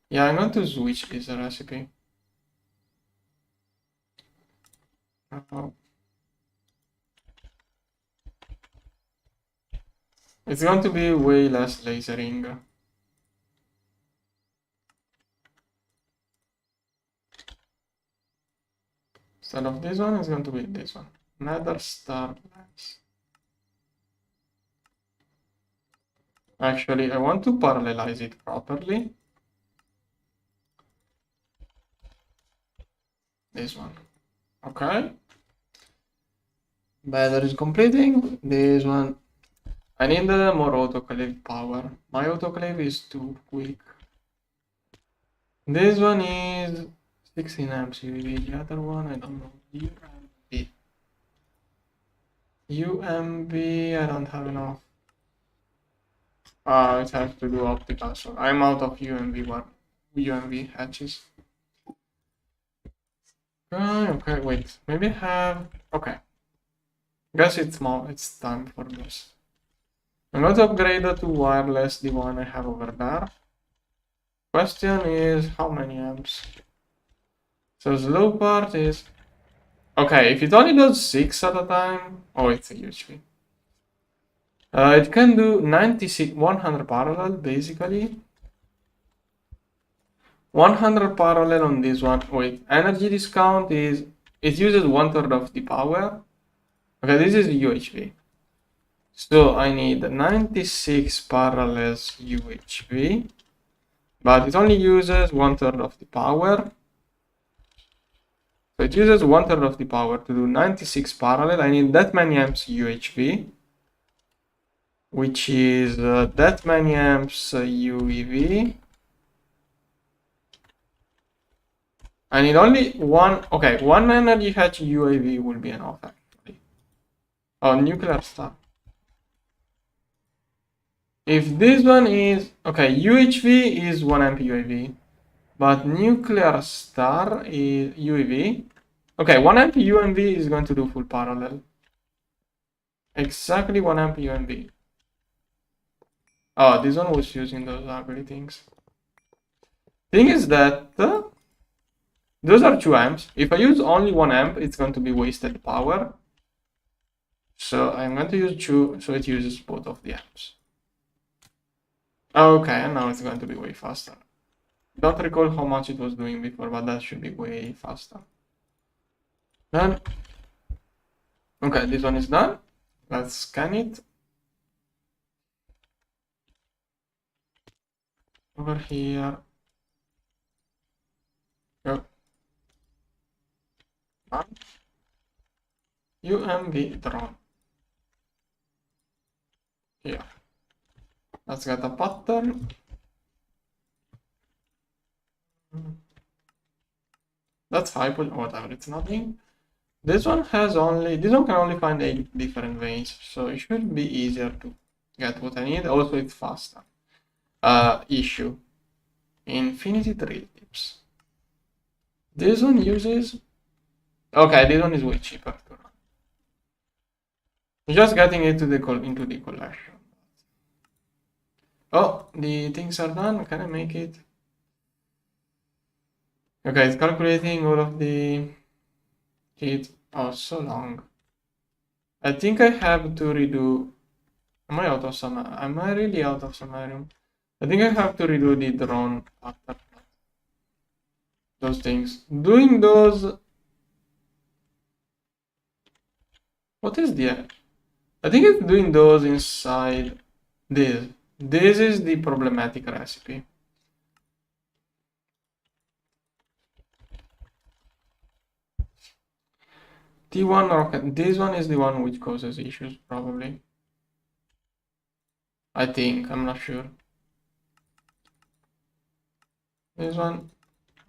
Yeah, I'm going to switch this recipe. It's going to be way less lasering. Instead of this one, it's going to be this one. Nether star lens. Actually, I want to parallelize it properly. This one. Okay. Battery is completing. This one. I need more autoclave power. My autoclave is too quick. This one is 16 amps UV. The other one, I don't know. UMB. UMB, I don't have enough. It has to do optical, so I'm out of UMB hatches. Okay, wait. Maybe I have... Okay. Guess it's time for this. I'm going to upgrade to wireless, the one I have over there. Question is, how many amps? So slow part is... Okay, if it only does 6 at a time... Oh, it's a huge thing. It can do 96, 100 parallel basically. 100 parallel on this one. Wait, energy discount is, it uses 1/3 of the power. Okay, this is UHV. So I need 96 parallels UHV, but it only uses 1/3 of the power. So it uses 1/3 of the power to do 96 parallel. I need that many amps UHV, which is that many amps UEV. I need only one, okay, one energy hatch UAV will be enough actually. Oh, nuclear star. If this one is, okay, UHV is 1 amp UAV, but nuclear star is UEV. Okay, 1 amp UMV is going to do full parallel. Exactly 1 amp UMV. Oh, this one was using those ugly things. Thing is that those are 2 amps. If I use only 1 amp, it's going to be wasted power. So I'm going to use 2, so it uses both of the amps. Okay, and now it's going to be way faster. Don't recall how much it was doing before, but that should be way faster. Then, okay, this one is done. Let's scan it. Over here. Go. Done. UMV drone. Here. Let's get a pattern. That's Hypogen, whatever, it's nothing. This one has only, this one can only find 8 different veins, so it should be easier to get what I need. Also, it's faster. Issue. Infinity drill tips. This one uses, okay, this one is way cheaper to run. Just getting it to the into the collection. Oh, the things are done. Can I make it? Okay, it's calculating all of the heat. Oh, so long. I think I have to redo. Am I out of samarium? Am I really out of samarium? I think I have to redo the drone pattern. Those things. Doing those. What is the? I think it's doing those inside this. This is the problematic recipe. T1 rocket. This one is the one which causes issues, probably. I think. I'm not sure. This one,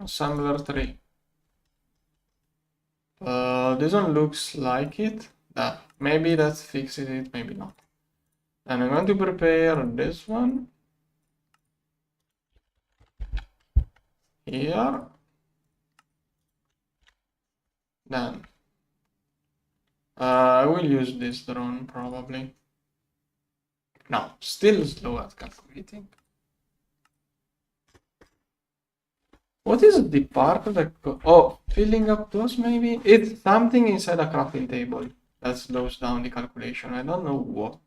assembler 3. This one looks like it. Maybe that fixes it, maybe not. And I'm going to prepare this one. Here. Then. I will use this drone probably. No, still slow at calculating. What is the part that oh, filling up those maybe? It's something inside a crafting table that slows down the calculation. I don't know what.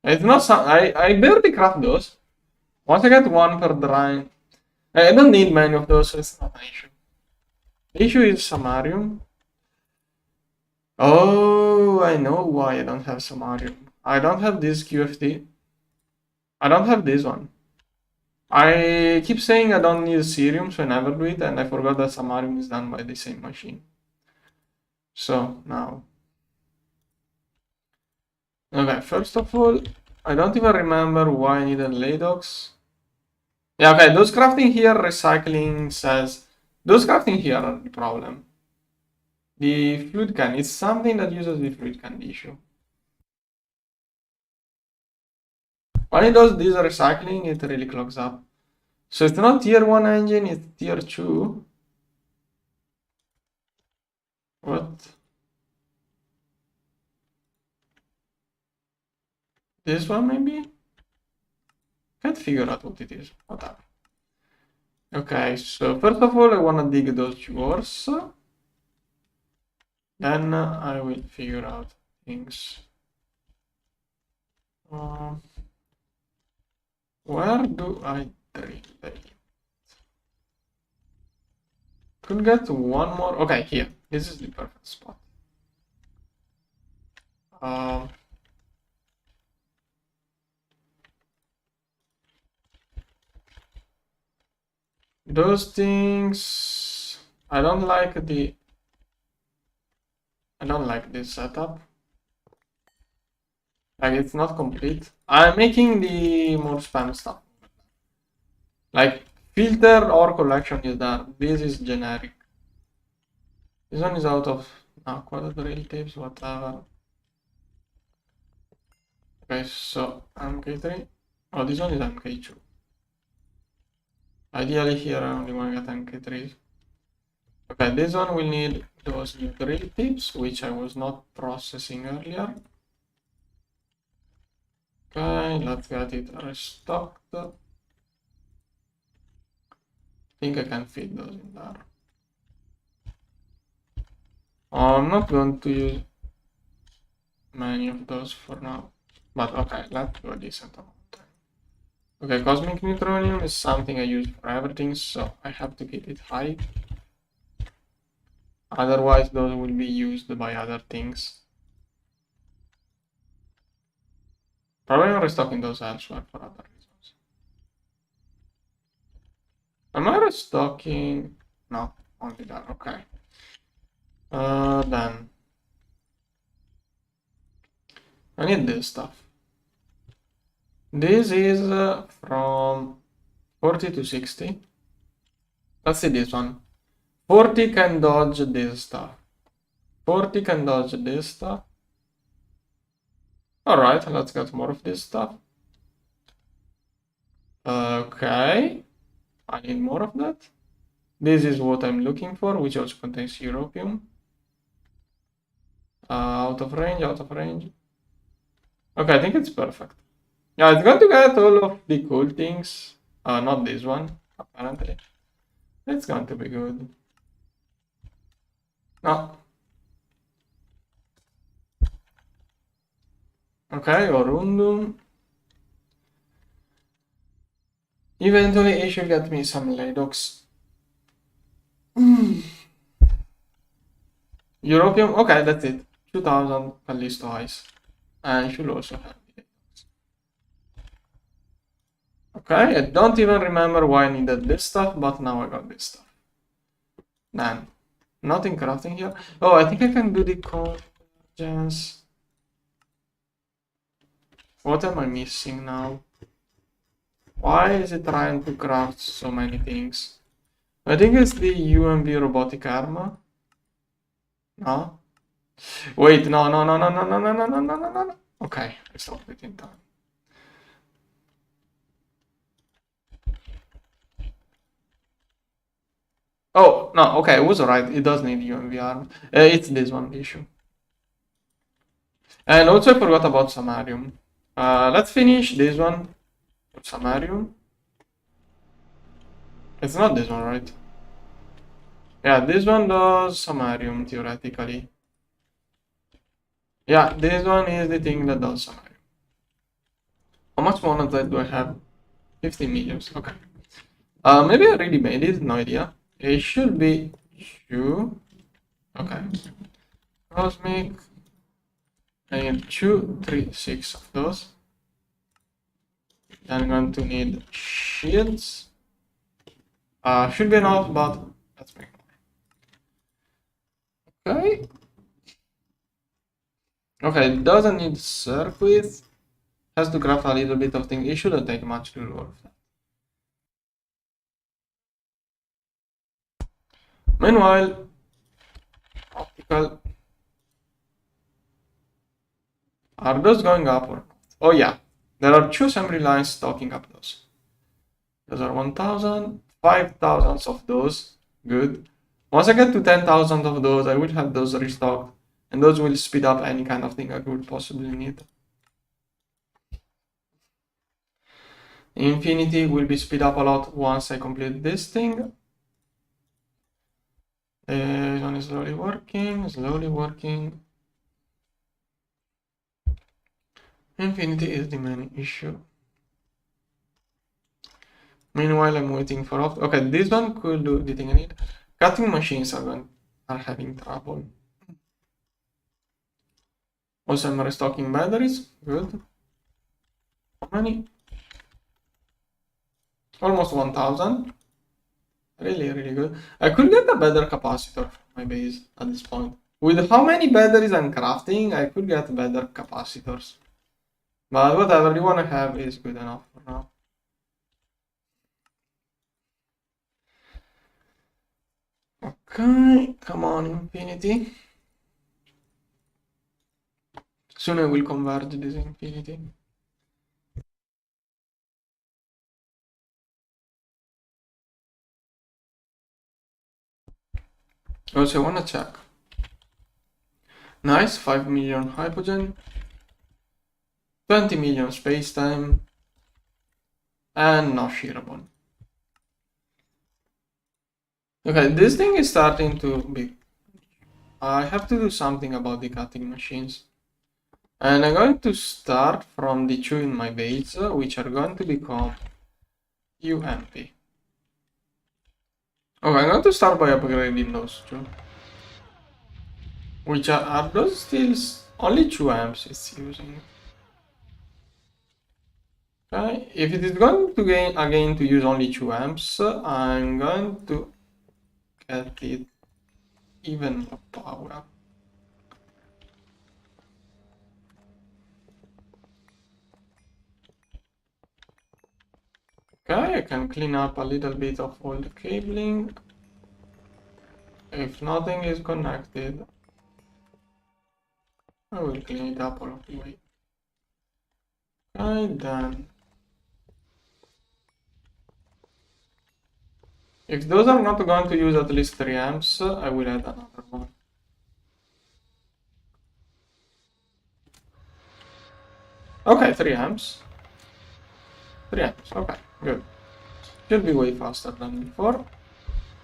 It's not some, I barely craft those. Once I get one per drawing, I don't need many of those, so it's not an issue. The issue is samarium. Oh, I know why I don't have samarium. I don't have this QFT. I don't have this one. I keep saying I don't need cerium, so I never do it, and I forgot that samarium is done by the same machine. So, now. Okay, first of all, I don't even remember why I needed ladox. Yeah, okay, those crafting here, recycling says, those crafting here are the problem. The fluid can, it's something that uses the fluid can issue. When it does this recycling, it really clogs up. So it's not tier 1 engine, it's tier 2. What? This one maybe? Can't figure out what it is. Whatever. Okay, so first of all, I want to dig those ores. Then I will figure out things. Where do I drill it? Could get one more. Okay, here. This is the perfect spot. Those things. I don't like this setup. Like, it's not complete. I'm making the more spam stuff. Like, filter or collection is there. This is generic. This one is out of quadrill tips, whatever. Okay, so MK3. Oh, this one is MK2. Ideally here I only want to get MK3. Okay, this one will need those new drill tips, which I was not processing earlier. Okay, let's get it restocked. I think I can fit those in there. I'm not going to use many of those for now, but okay, let's do a decent amount. Okay, cosmic neutronium is something I use for everything, so I have to keep it high. Otherwise, those will be used by other things. Probably I'm restocking those elsewhere for other reasons. Am I restocking? No, only that. Okay. Then I need this stuff. This is from 40 to 60. Let's see this one. 40 can dodge this stuff. 40 can dodge this stuff. Alright, let's get more of this stuff. Okay. I need more of that. This is what I'm looking for, which also contains europium. Out of range, out of range. Okay, I think it's perfect. Yeah, it's going to get all of the cool things. Not this one, apparently. It's going to be good. No. Okay, Orundum. Eventually, it should get me some Ladox. Europium, okay, that's it. 2000 at least twice. And should also have it. Okay, I don't even remember why I needed this stuff, but now I got this stuff. Then, nothing crafting here. Oh, I think I can do the convergence. What am I missing now? Why is it trying to craft so many things? I think it's the UMV robotic armor. No? Wait, no. Okay, I stopped it in time. Oh, no, okay, I was right. It does need UMV armor. It's this one, the issue. And also I forgot about Samarium. Let's finish this one with Samarium. It's not this one, right? Yeah, this one does Samarium, theoretically. Yeah, this one is the thing that does Samarium. How much more of that do I have? 15 millions, okay. Maybe I already made it, no idea. It should be 2. Okay. Cosmic. I need 2, 3, 6 of those. Then I'm going to need shields. Should be enough, but let's make more. Okay. Okay, it doesn't need circuits. Has to craft a little bit of things. It shouldn't take much to do all of that. Meanwhile, optical. Are those going up or not? Oh yeah, there are 2 assembly lines stocking up those. Those are 1000, 5000 of those. Good. Once I get to 10,000 of those, I will have those restocked, and those will speed up any kind of thing I could possibly need. Infinity will be speed up a lot once I complete this thing. This one is slowly working, slowly working. Infinity is the main issue. Meanwhile, I'm waiting for okay, this one could do the thing I need. Cutting machines are having trouble. Also, I'm restocking batteries. Good. How many? Almost 1000. Really, really good. I could get a better capacitor for my base at this point. With how many batteries I'm crafting, I could get better capacitors. But whatever, the one I have is good enough for now. Okay, come on, Infinity. Soon I will converge this Infinity. Also, I wanna check. Nice, 5 million Hypogen, 20 million spacetime, and no Shirabon. Okay, this thing is starting to be... I have to do something about the cutting machines. And I'm going to start from the two in my base, which are going to become UMP. Okay, I'm going to start by upgrading those two. Which are those still only 2 amps it's using. Okay, if it is going to gain again to use only 2 amps, I'm going to get it even more power. Okay, I can clean up a little bit of all the cabling. If nothing is connected, I will clean it up all of the way. Okay, then. If those are not going to use at least 3 amps, I will add another one. Okay, 3 amps. 3 amps, okay, good. Should be way faster than before.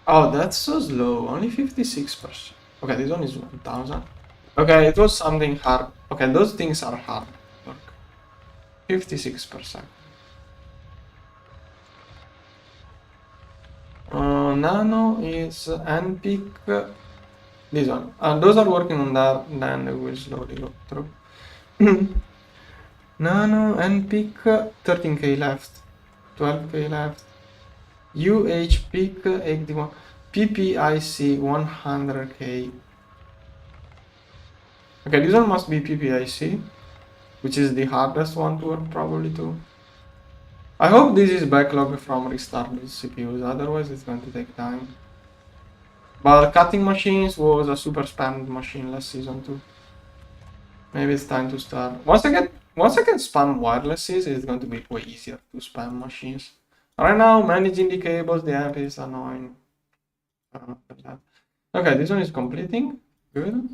Oh, that's so slow, only 56%. Okay, this one is 1000. Okay, it was something hard. Okay, those things are hard work. 56%. Nano is NPIC. This one. Those are working on that, then they will slowly go through. Nano NPIC, 13k left, 12k left. UHPIC 81, PPIC 100k. Okay, this one must be PPIC, which is the hardest one to work probably too. I hope this is backlog from restarted CPUs, otherwise it's going to take time. But cutting machines was a super spammed machine last season too. Maybe it's time to start. Once I can spam wirelesses, it's going to be way easier to spam machines. Right now, managing the cables, the amp is annoying. Okay, this one is completing. Good.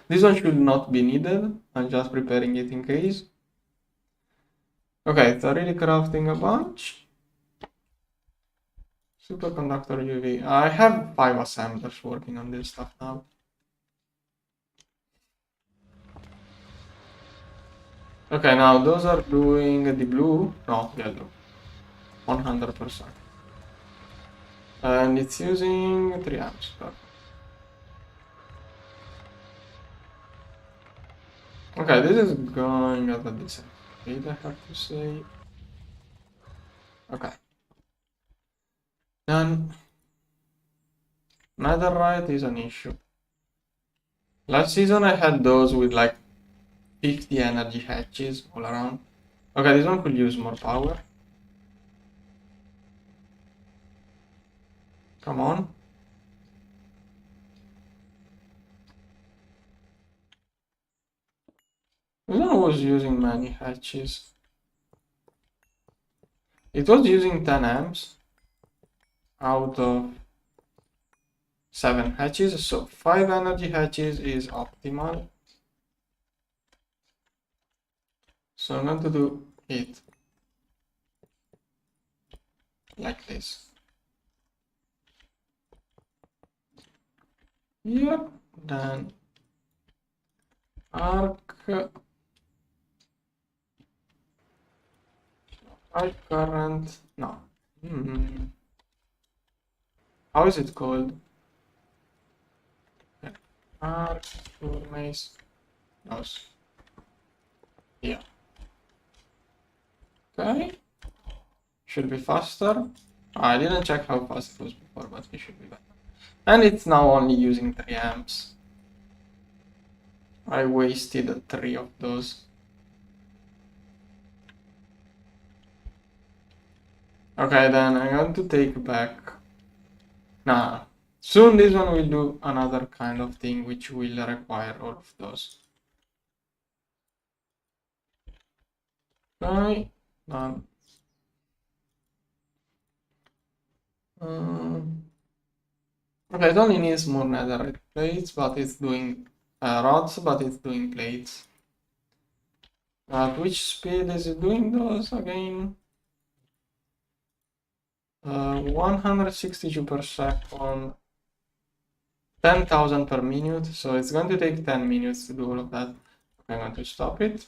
This one should not be needed. I'm just preparing it in case. Okay, thoroughly crafting a bunch. Superconductor UV. I have 5 assemblers working on this stuff now. Okay, now those are doing the blue. No, yellow. 100%. And it's using 3 amps. Okay, this is going at a decent rate, I have to say. Okay. Then netherite is an issue. Last season I had those with like 50 energy hatches all around. Okay, this one could use more power. Come on. This one was using many hatches. It was using 10 amps out of 7 hatches, so 5 energy hatches is optimal. So I'm going to do it like this. Yep, then arc, high current, no. How is it called? Arc, furnace, those. Yeah. Okay. Should be faster. I didn't check how fast it was before, but it should be better. And it's now only using 3 amps. I wasted 3 of those. Okay, then I'm going to take back. Nah. Soon this one will do another kind of thing which will require all of those. Okay, done. Okay, it only needs more netherite plates, but it's doing rods, but it's doing plates. At which speed is it doing those again? 162 per second, 10,000 per minute, so it's going to take 10 minutes to do all of that. Okay, I'm going to stop it.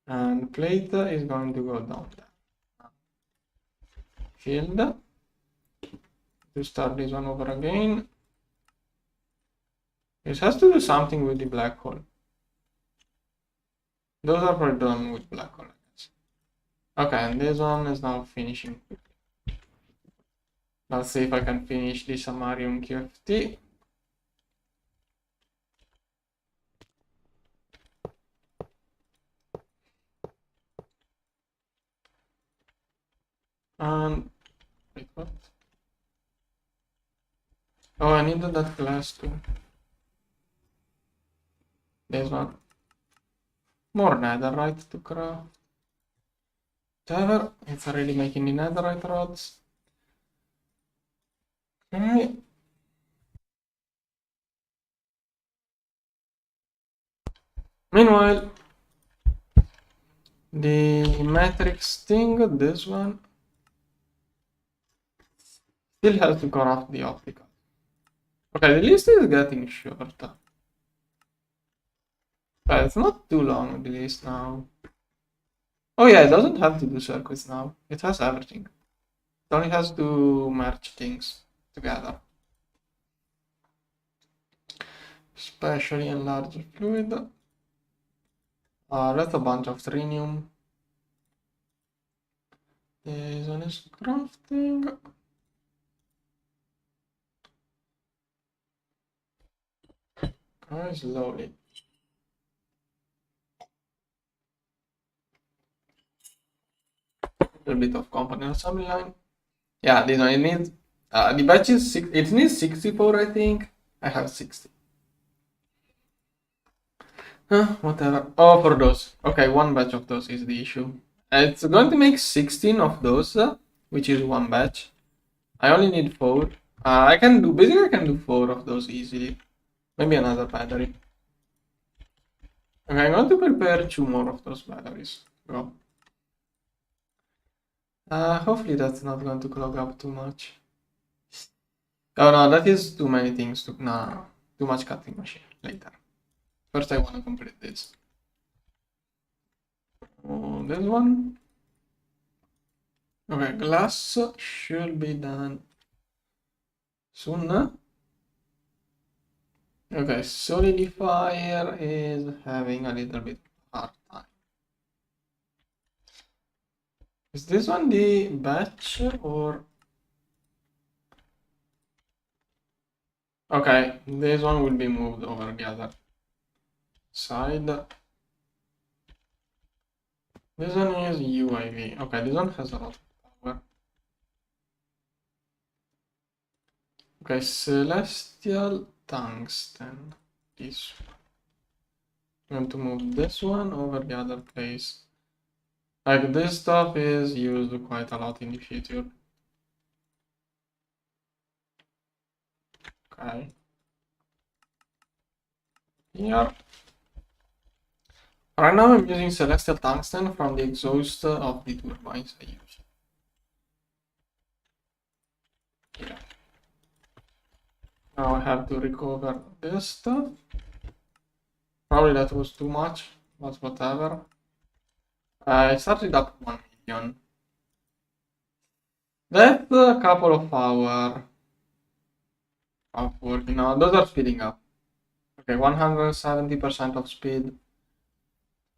And plate is going to go down there. Field. To start this one over again. It has to do something with the black hole. Those are probably done with black hole. Okay, and this one is now finishing. Let's see if I can finish this Samarium QFT. And wait, what? Oh, I needed that glass too. This one. More netherite to craft. Whatever, it's already making the netherite rods. Okay. Meanwhile, the matrix thing, this one, still has to craft the optical. Okay, the list is getting shorter. But it's not too long, the list now. Oh yeah, it doesn't have to do circuits now. It has everything. It only has to merge things together. Especially enlarge fluid. That's a bunch of trinium. This one is crafting. Very slowly. A little bit of component assembly line. Yeah, this one it needs. The batch is it needs 64, I think. I have 60. Whatever. Oh, for those. Okay, one batch of those is the issue. It's going to make 16 of those, which is one batch. I only need 4. I can do, basically I can do 4 of those easily. Maybe another battery. Okay, I'm going to prepare 2 more of those batteries. Go. Hopefully that's not going to clog up too much. Oh no, that is too many things to, no, too much cutting machine, later. First I want to complete this. Oh, this one. Okay, glass should be done soon. Okay, solidifier is having a little bit hard time. Is this one the batch or? Okay, this one will be moved over the other side. This one is UIV. Okay, this one has a lot of power. Okay, celestial tungsten. This one. I'm going to move this one over the other place. Like this stuff is used quite a lot in the future. Okay. Here. Right now I'm using celestial tungsten from the exhaust of the turbines I use. Yeah. Now I have to recover this stuff. Probably that was too much, but whatever. I started up 1 million. That's a couple of hours of working. Now, those are speeding up. Okay, 170% of speed,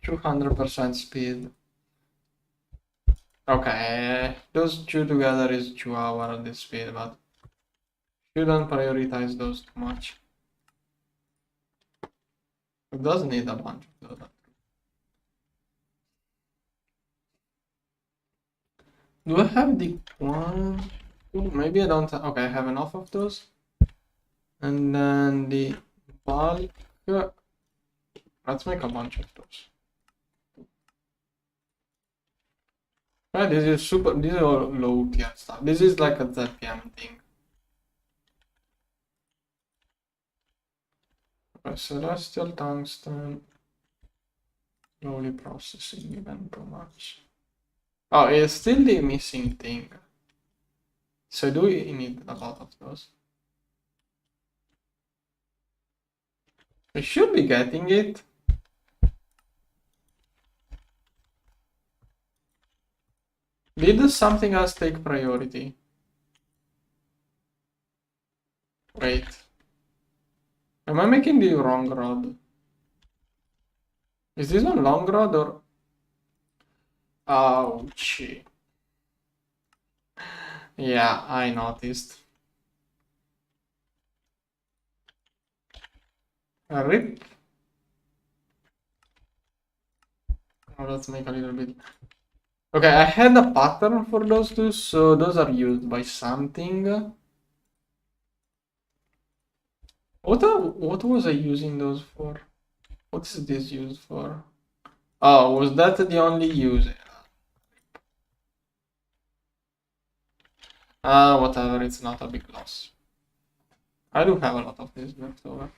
200% speed. Okay, those two together is 2 hours at this speed, but shouldn't prioritize those too much. It does need a bunch of those. Do I have the one? Ooh, maybe I don't. Okay, I have enough of those. And then the bulk. Let's make a bunch of those. Right, this is super. This is all low tier stuff. This is like a ZPM thing. Okay, celestial tungsten. Slowly processing even too much. Oh, it's still the missing thing. So do we need a lot of those? We should be getting it. Did something else take priority? Wait. Am I making the wrong rod? Is this one long rod or... Ouch. Yeah, I noticed. RIP. Oh, let's make a little bit. Okay, I had a pattern for those two, so those are used by something. What was I using those for? What is this used for? Oh, was that the only use? Whatever, it's not a big loss. I do have a lot of this left over.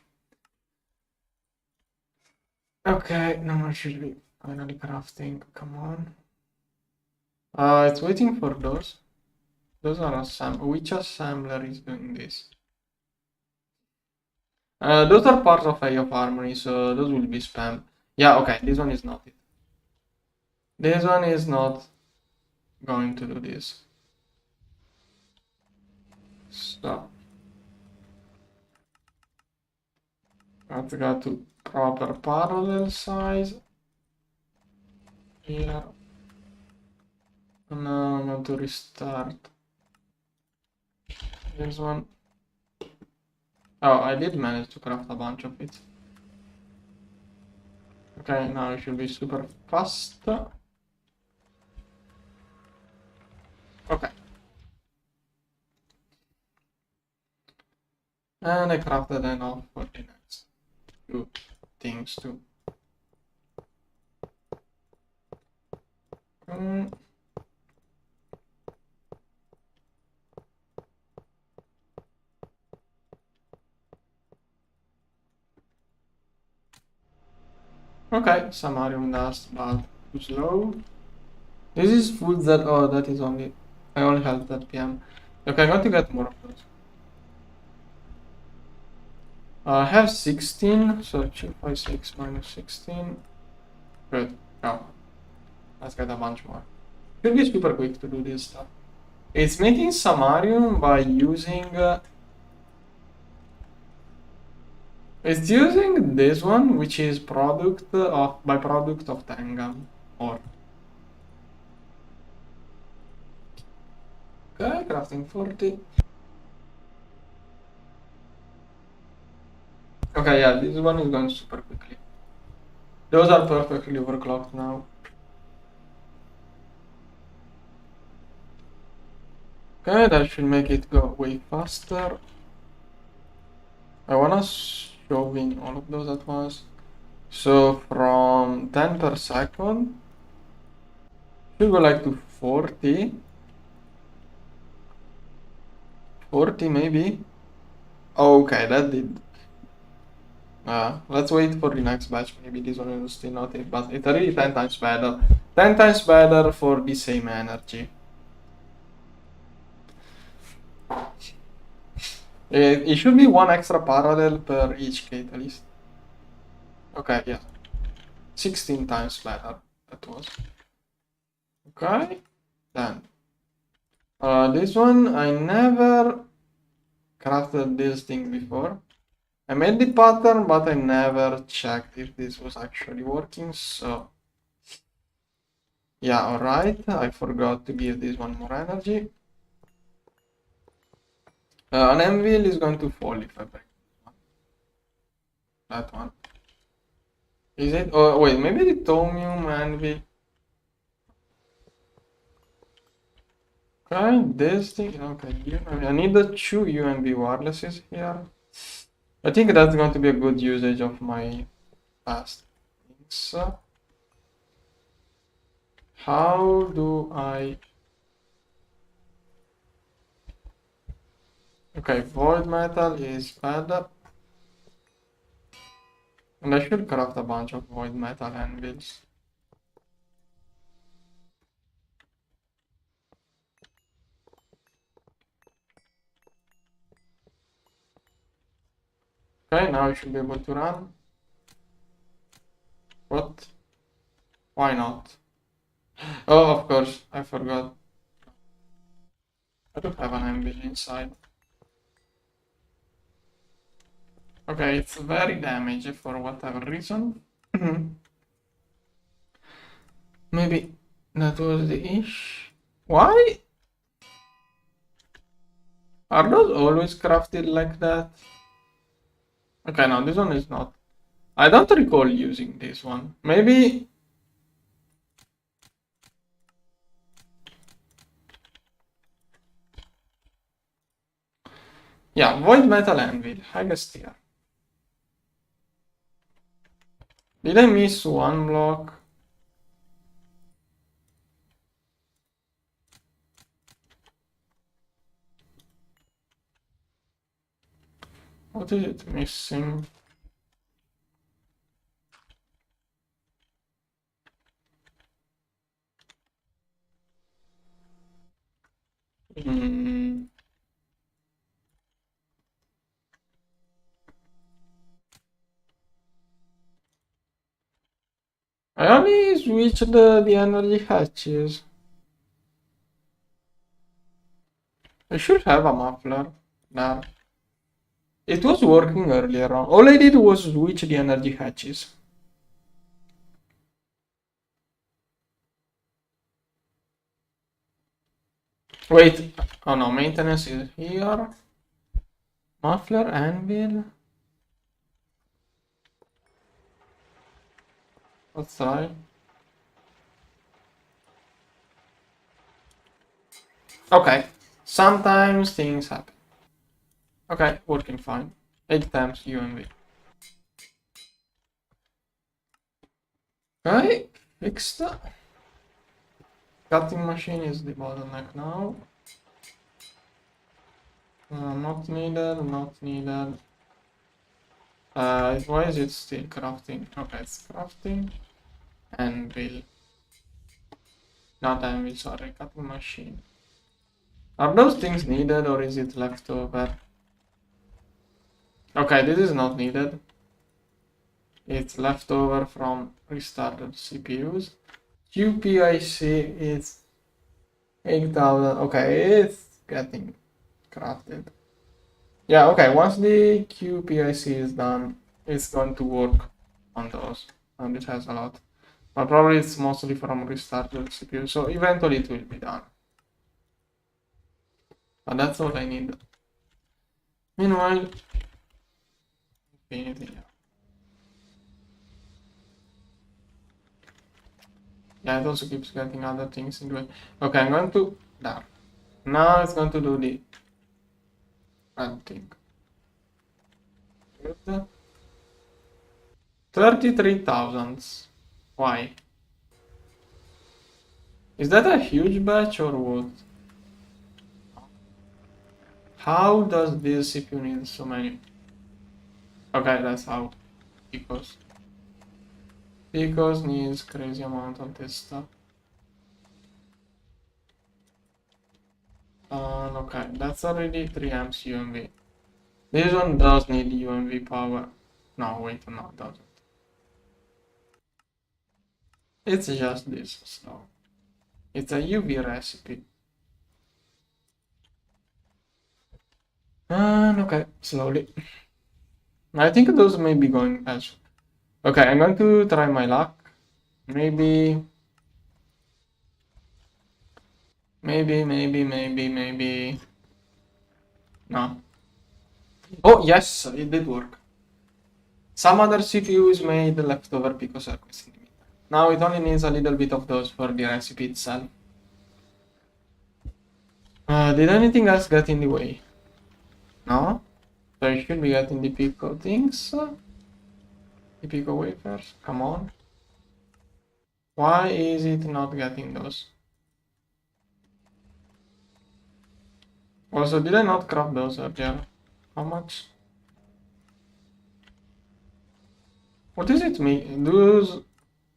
Okay, now I should be finally crafting. Come on. It's waiting for those. Those are which assembler is doing this? Those are part of Eye of Harmony, so those will be spam. Yeah, okay, this one is not it. This one is not going to do this. So let's go to proper parallel size. Here. And now I'm going to restart this one. Oh, I did manage to craft a bunch of it. Okay, now it should be super fast. Okay. And I crafted enough for the next two things too. Okay, samarium dust, but too slow. This is food that, oh, that is only, I only have that PM. Okay, I'm going to get more of those. I have 16, so 256 minus 16. Good. Oh, let's get a bunch more. Should be super quick to do this stuff. It's making samarium by using... it's using this one, which is byproduct of tangam ore. Okay, crafting 40. Okay, yeah, this one is going super quickly. Those are perfectly overclocked now. Okay, that should make it go way faster. I wanna show in all of those at once. So from 10 per second, should go like to 40. 40 maybe. Okay, that did. Let's wait for the next batch. Maybe this one is still not it, but it's already 10 times better. 10 times better for the same energy. It should be one extra parallel per each catalyst. Okay, yeah. 16 times better. That was. Okay. Then. This one, I never crafted this thing before. I made the pattern, but I never checked if this was actually working, so... Yeah, alright. I forgot to give this one more energy. An anvil is going to fall if I break that one. Is it? Oh, wait, maybe the Tomium anvil. Okay, this thing. Okay, I need the 2 UNV wirelesses here. I think that's going to be a good usage of my past things. How do I... Okay, void metal is bad. And I should craft a bunch of void metal anvils. Okay, now I should be able to run. What? Why not? Oh, of course, I forgot. I don't have an anvil inside. Okay, it's very damaged for whatever reason. Maybe that was the issue. Why? Are those always crafted like that? Okay, no, this one is not. I don't recall using this one. Maybe... Yeah, void metal anvil. I guess here. Did I miss one block? What is it missing? I only switched the energy hatches. I should have a muffler now. It was working earlier on. All I did was switch the energy hatches. Wait, oh no, maintenance is here. Muffler, anvil. Let's try. Okay, sometimes things happen. Okay, working fine. 8 times UMV. Okay, fixed. Cutting machine is the bottleneck now. Not needed, not needed. Why is it still crafting? Okay, it's crafting. Anvil. Not anvil, sorry, cutting machine. Are those things needed or is it left over? Okay, this is not needed. It's left over from restarted CPUs. QPIC is 8000. Okay, it's getting crafted. Yeah, okay, once the QPIC is done, it's going to work on those. And it has a lot. But probably it's mostly from restarted CPU, so eventually it will be done. But that's all I need. Meanwhile, infinity. Yeah, it also keeps getting other things into it. Okay, I'm going to there. Now it's going to do the red thing. Good. 33,000. Why? Is that a huge batch or what? How does this CPU need so many? Okay, that's how. Because needs crazy amount of this stuff. Okay, that's already 3 amps UMV. This one does need UMV power. No, wait, no, it doesn't. It's just this, so it's a UV recipe. And okay, slowly. I think those may be going as. Okay, I'm going to try my luck. Maybe. No. Oh, yes, it did work. Some other CPUs made leftover pico circuits in the meantime. Now it only needs a little bit of those for the recipe itself. Did anything else get in the way? No? So I should be getting the pico things. The pico wafers. Come on. Why is it not getting those? Also, did I not craft those earlier? How much? What is it me? Those...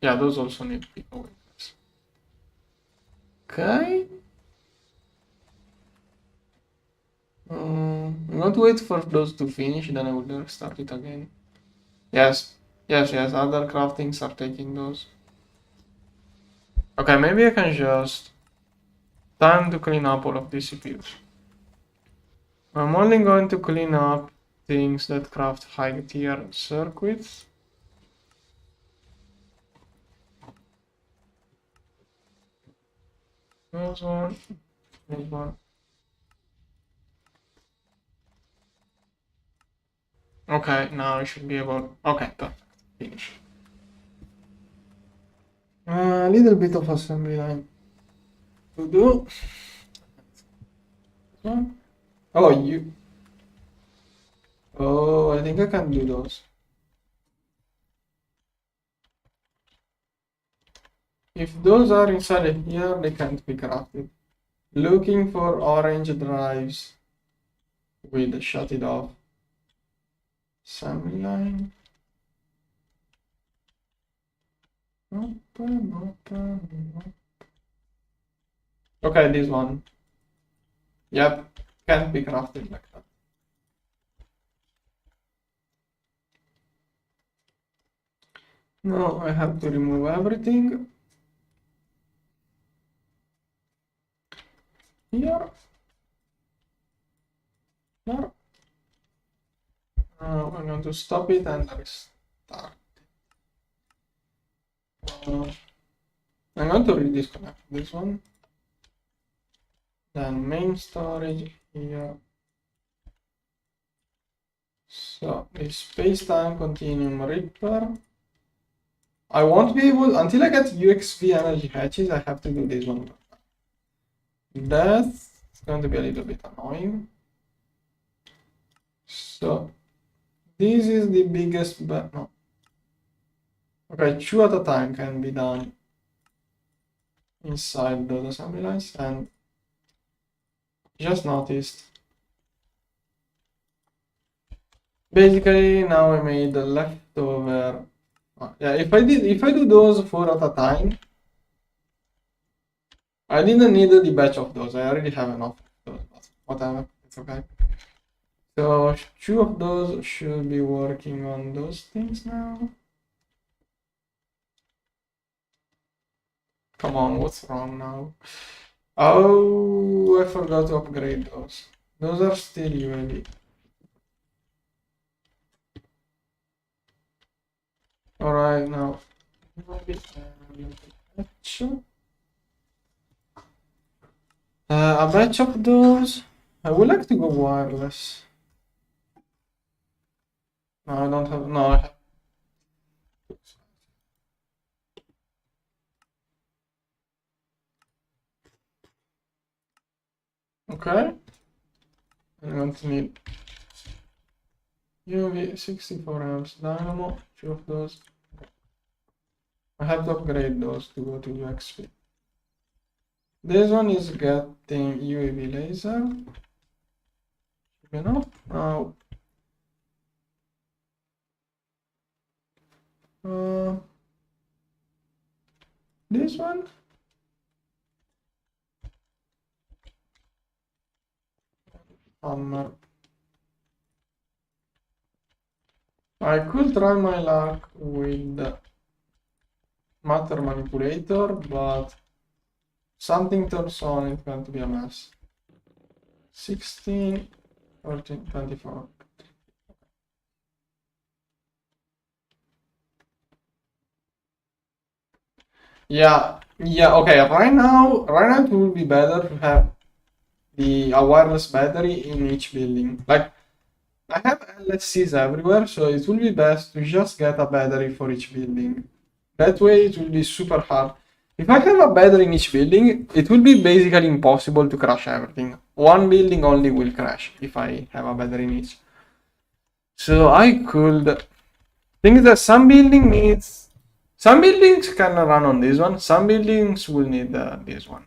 Yeah, those also need pico wafers. Okay. I'm going to wait for those to finish, then I will start it again. Yes. Yes, other craftings are taking those. Okay, maybe I can just... Time to clean up all of these CPUs. I'm only going to clean up things that craft high tier circuits. There's one. There's one. Okay, now I should be able... Okay, perfect. Finish. A little bit of assembly line to do. Oh, you... Oh, I think I can do those. If those are inside here, they can't be crafted. Looking for orange drives with shut it off. Assembly line. Open. Okay, this one. Yep, can't be crafted like that. No, I have to remove everything. Here. Here. Now I'm going to stop it and restart. I'm going to redisconnect this one. Then main storage here. So the space-time continuum ripper. I won't be able until I get UXV energy hatches. I have to do this one. That's going to be a little bit annoying. So this is the biggest, but no. Okay, 2 at a time can be done inside those assembly lines, and just noticed. Basically, now I made the leftover. Yeah, if I do those 4 at a time, I didn't need the batch of those. I already have enough of those, but whatever, it's okay. So 2 of those should be working on those things now. Come on, what's wrong now? Oh, I forgot to upgrade those. Those are still UAV. Alright, now maybe a batch of those. I would like to go wireless. No, I don't have. No, I have. Okay. I'm going to need UV 64 amps dynamo, 2 of those. I have to upgrade those to go to UXP. This one is getting UAV laser. You know, now this one. I could try my luck with matter manipulator, but something turns on, it's going to be a mess. 16, 14, 24. Yeah, okay. Right now it would be better to have a wireless battery in each building. Like, I have LSCs everywhere, so it will be best to just get a battery for each building. That way it will be super hard. If I have a battery in each building, it will be basically impossible to crash everything. One building only will crash if I have a battery in each. So I could think that some buildings can run on this one, some buildings will need this one.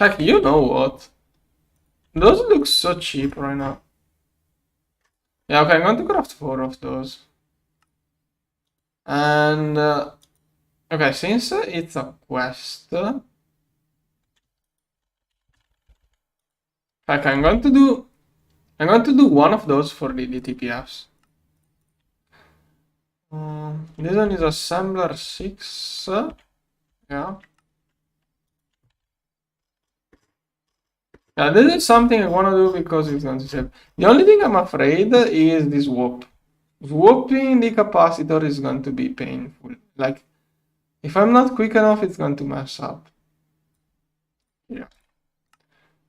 Heck, you know what? Those look so cheap right now. Yeah, okay, I'm going to craft 4 of those. And, okay, since it's a quest, heck, I'm going to do one of those for the TPFs. This one is assembler 6, yeah. Yeah, this is something I want to do because it's going to save. The only thing I'm afraid is this warp. Warping the capacitor is going to be painful. Like, if I'm not quick enough, it's going to mess up. Yeah.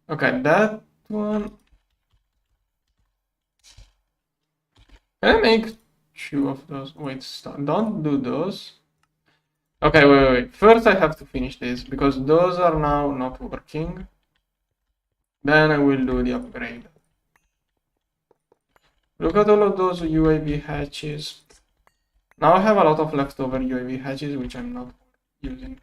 Okay, that one. Can I make 2 of those? Wait, stop. Don't do those. Okay, wait. First I have to finish this because those are now not working. Then I will do the upgrade. Look at all of those UAV hatches. Now I have a lot of leftover UAV hatches which I'm not using.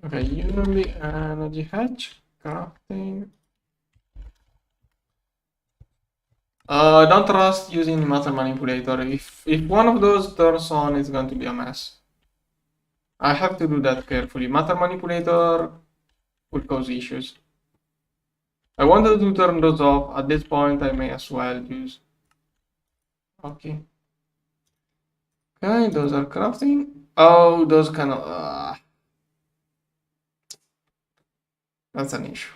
Okay, UAV energy hatch, crafting. Don't trust using matter manipulator. If one of those turns on, it's going to be a mess. I have to do that carefully. Matter manipulator will cause issues. I wanted to turn those off. At this point, I may as well use. Okay. Okay, those are crafting. Oh, those cannot. That's an issue.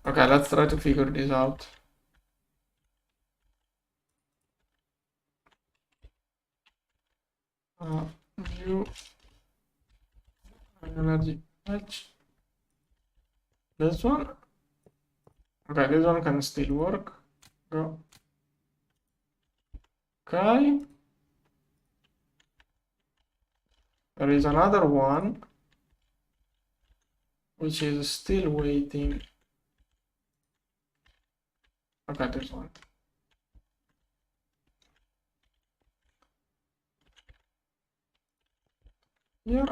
Okay, let's try to figure this out. View energy patch. This one. Okay, this one can still work. Go. Okay. There is another one which is still waiting. Okay, this one. Yeah.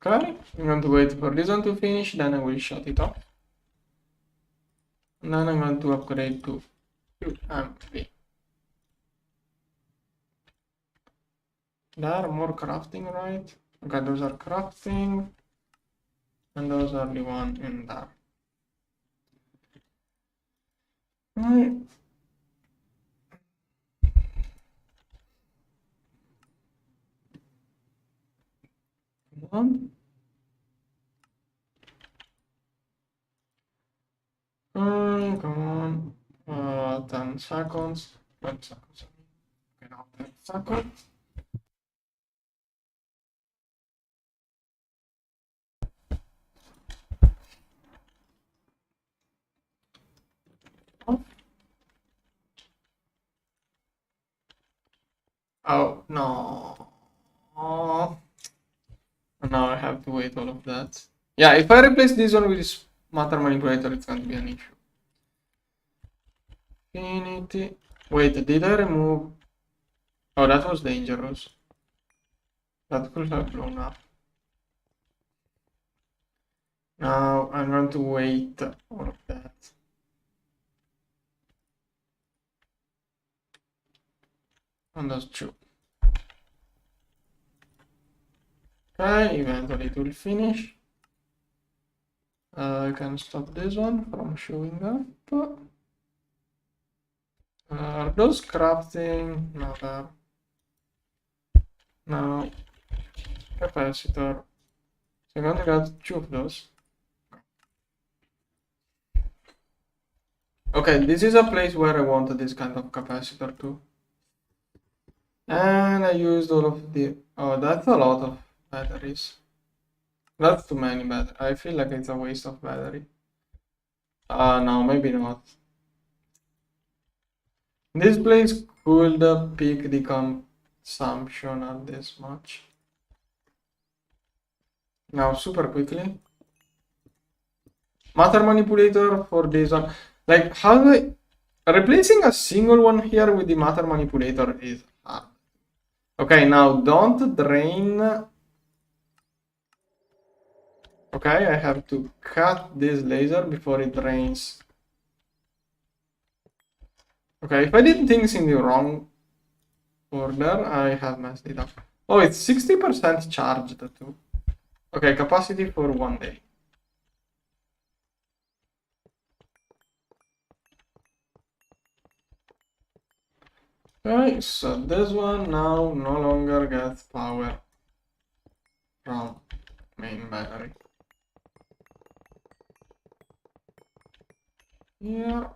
Okay, I'm going to wait for this one to finish, then I will shut it off. And then I'm going to upgrade to QM3. There are more crafting, right? Okay, those are crafting. And those are the one in there. Right. Come on. 10 seconds. 20 seconds. Okay, now 10 seconds. Oh, no. Oh. Now I have to wait all of that. Yeah, if I replace this one with this matter manipulator, it's going to be an issue. Infinity. Wait, did I remove? Oh, that was dangerous. That could have blown up. Now I'm going to wait all of that. And those 2. Okay, eventually it will finish. I can stop this one from showing up. Those crafting, no, no, capacitor. So I'm gonna get two of those. Okay, this is a place where I wanted this kind of capacitor too. And I used all of the... Oh, that's a lot of batteries. That's too many batteries. I feel like it's a waste of battery. No, maybe not. This place could peak the consumption at this much. Now, super quickly. Matter manipulator for this one. Like, how do I... Replacing a single one here with the matter manipulator is hard. Okay, now don't drain. Okay, I have to cut this laser before it drains. Okay, if I did things in the wrong order, I have messed it up. Oh, it's 60% charged too. Okay, capacity for 1 day. Okay, so this one now no longer gets power from main battery. Yeah.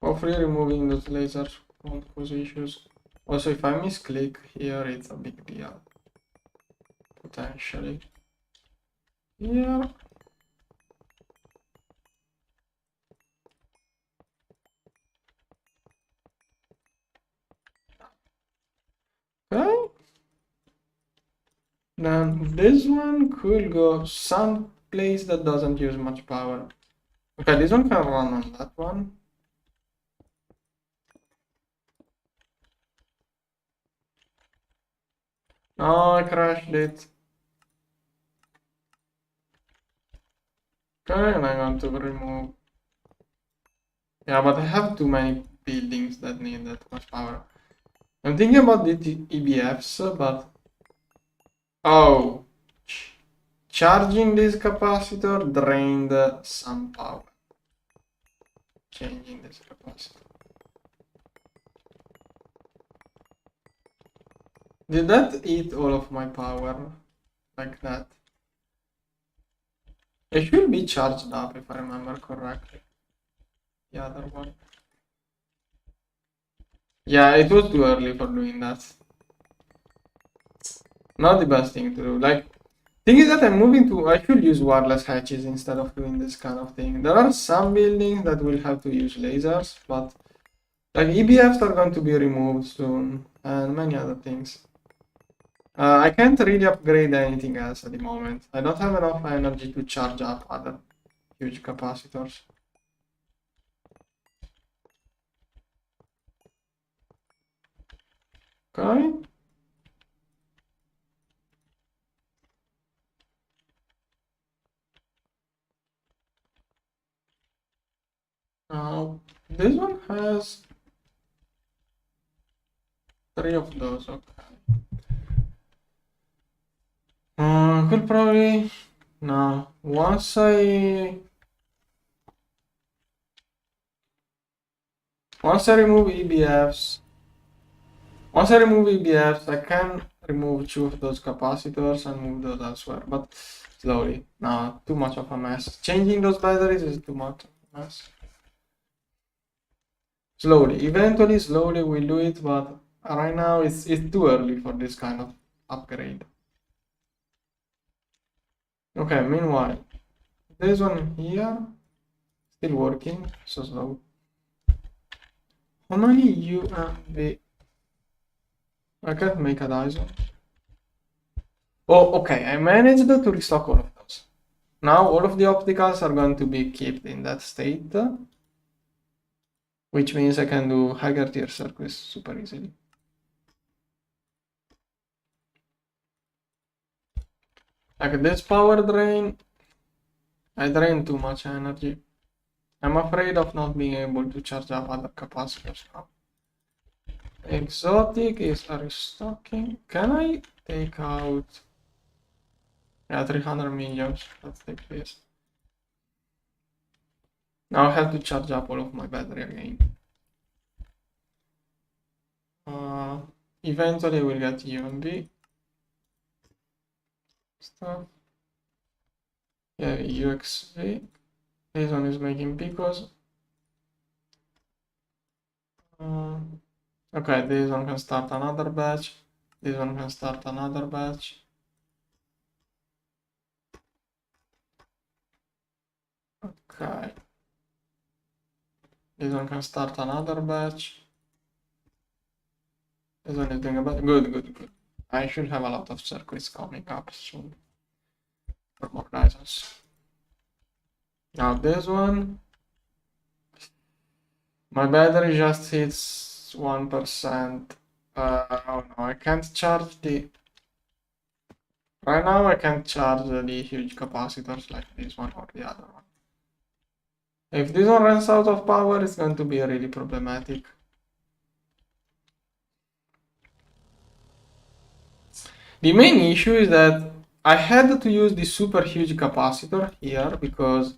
Hopefully removing those lasers won't cause issues. Also, if I misclick here, it's a big deal. Potentially. Yeah. Okay. Then this one could go some place that doesn't use much power. Okay, this one can run on that one. Oh, I crashed it. Okay, and I want to remove. Yeah, but I have too many buildings that need that much power. I'm thinking about the EBFs, but... Oh! Charging this capacitor drained some power. Changing this capacitor. Did that eat all of my power? Like that? It should be charged up if I remember correctly. The other one. Yeah, it was too early for doing that. Not the best thing to do. Like, thing is that I'm moving to... I should use wireless hatches instead of doing this kind of thing. There are some buildings that will have to use lasers, but... Like, EBFs are going to be removed soon, and many other things. I can't really upgrade anything else at the moment. I don't have enough energy to charge up other huge capacitors. Okay. Now, this one has 3 of those, okay. Could probably... No, once I remove EBFs, I can remove 2 of those capacitors and move those elsewhere, but slowly. No, too much of a mess. Changing those batteries is too much of a mess. Slowly, eventually, slowly we'll do it, but right now it's too early for this kind of upgrade. Okay, meanwhile, this one here, still working, so slow. How many UMB? I can't make a Dyson. Oh, okay, I managed to restock all of those. Now all of the opticals are going to be kept in that state, which means I can do higher tier circuits super easily. Like this power drain, I drain too much energy. I'm afraid of not being able to charge up other capacitors now. Exotic is restocking. Can I take out... Yeah, 300 millions. Let's take this. Now I have to charge up all of my battery again. Eventually we'll get UMB stuff. Yeah, UXV. This one is making picos. Okay, this one can start another batch. This one can start another batch. Okay. This one can start another batch. This one is doing a batch. Good, good, good. I should have a lot of circuits coming up soon for more license. Now this one, my battery just hits 1%. Oh no, I can't charge the... Right now I can't charge the huge capacitors like this one or the other one. If this one runs out of power, it's going to be really problematic. The main issue is that I had to use the super huge capacitor here because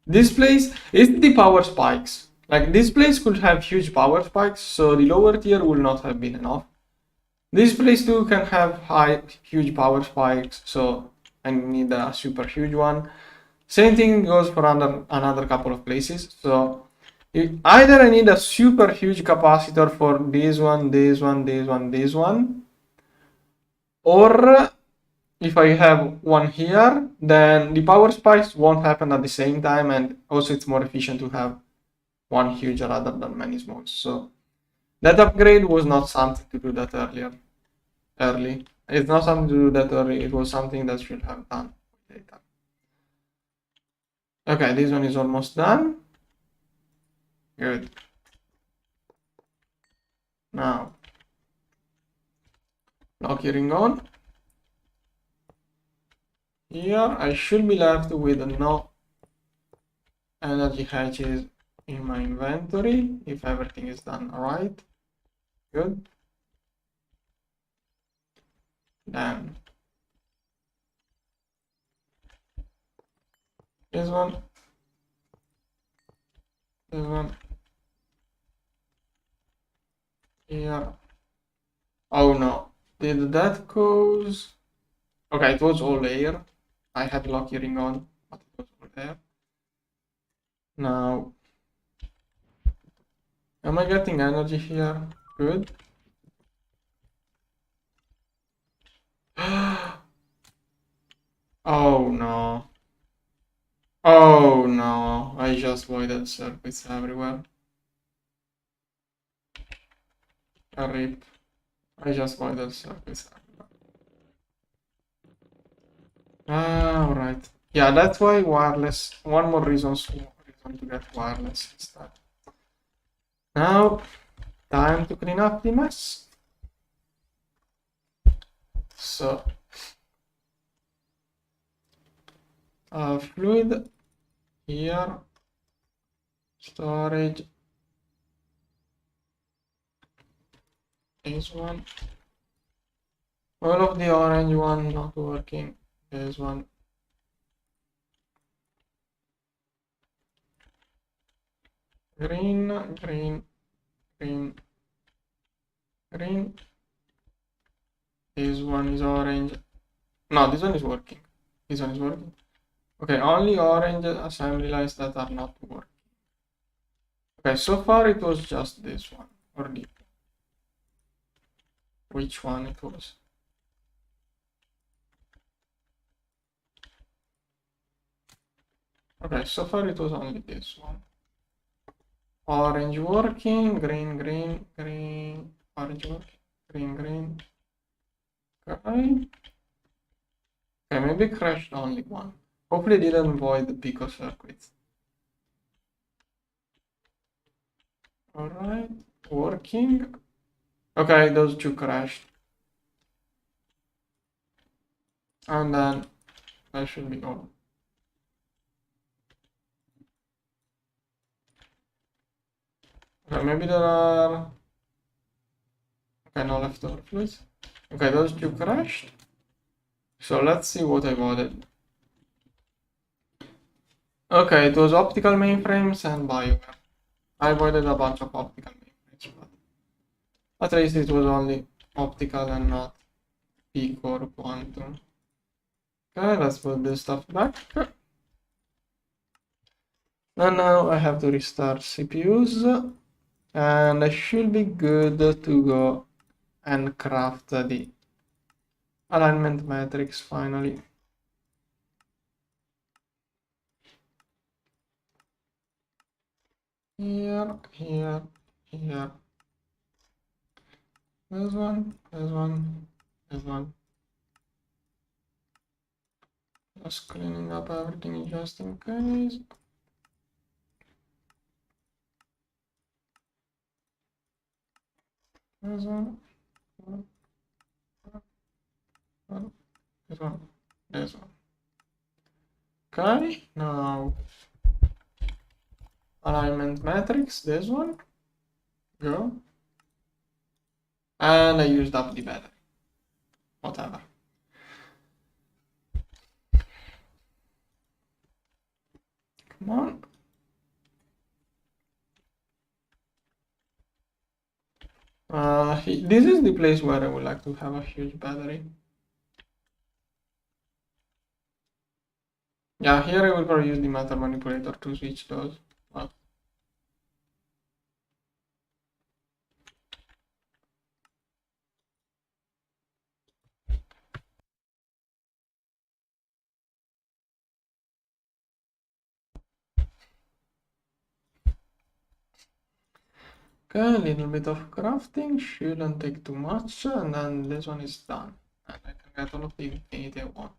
this place is the power spikes. Like this place could have huge power spikes, so the lower tier will not have been enough. This place too can have huge power spikes, so I need a super huge one. Same thing goes for another couple of places. So either I need a super huge capacitor for this one, this one, this one, this one, or if I have one here, then the power spikes won't happen at the same time, and also it's more efficient to have one huge rather than many smalls. So that upgrade was not something to do that early. It's not something to do that early, it was something that should have done later. Okay, this one is almost done. Good. Now, lock ring on. Here I should be left with no energy hatches in my inventory if everything is done right. Good. Then this one, here. Oh no, did that cause... Okay, it was all air. I had lock ring on, but it was all air. Now, am I getting energy here? Good. Oh no. Oh no, I just voided circuits everywhere. A rip. I just voided circuits everywhere. Ah, alright. Yeah, that's why wireless. One more reason to get wireless instead. Now, time to clean up the mess. So, fluid here, storage, this one, all of the orange one not working, this one, green, green, green, green, this one is orange, no, this one is working, this one is working. Okay, only orange assembly lines that are not working. Okay, so far it was just this one, or the... Which one it was? Okay, so far it was only this one. Orange working, green, green, green, orange working, green, green. Okay. Okay, maybe crashed only one. Hopefully didn't void the pico circuits. Alright, working. Okay, those two crashed. And then that should be all. Okay, maybe there are... Okay, no leftover fluids. Okay, those two crashed. So let's see what I voted. Okay, it was optical mainframes and BioWare. I avoided a bunch of optical mainframes, but at least it was only optical and not peak or quantum. Okay, let's put this stuff back. And now I have to restart CPUs, and I should be good to go and craft the alignment matrix finally. Here, here, here. This one, this one, this one. Just cleaning up everything just in case. This one, this one, this one. Okay, now alignment matrix, this one, go. And I used up the battery. Whatever. Come on. This is the place where I would like to have a huge battery. Yeah, here I will probably use the matter manipulator to switch those. But okay, a little bit of crafting, shouldn't take too much, and then this one is done. And I can get all of the infinity I want.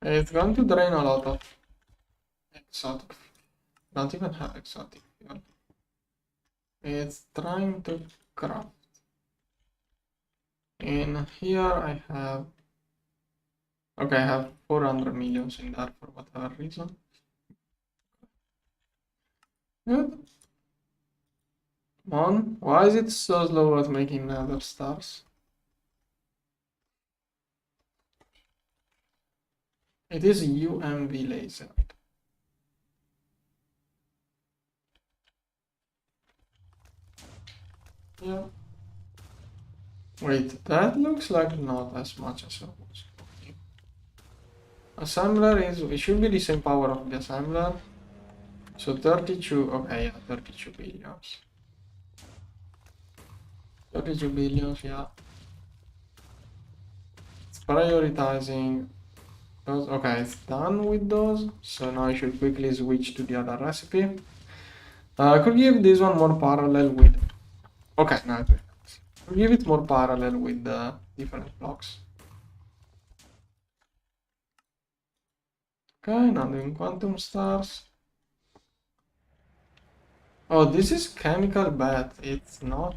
It's going to drain a lot of exotic. Don't even have exotic fuel. It's trying to craft. In here I have... Okay, I have 400 millions in there for whatever reason. Good. Come on. Why is it so slow at making nether stars? It is UMV laser. Yeah. Wait, that looks like not as much as I was expecting. Assembler is... It should be the same power of the assembler. So 32... Okay, yeah, 32 billions. 32 billions, yeah. It's prioritizing those. Okay, it's done with those. So now I should quickly switch to the other recipe. I could give this one more parallel with... Okay, now it works. Could give it more parallel with the different blocks. Okay, now doing quantum stars. Oh, this is chemical bat. It's not...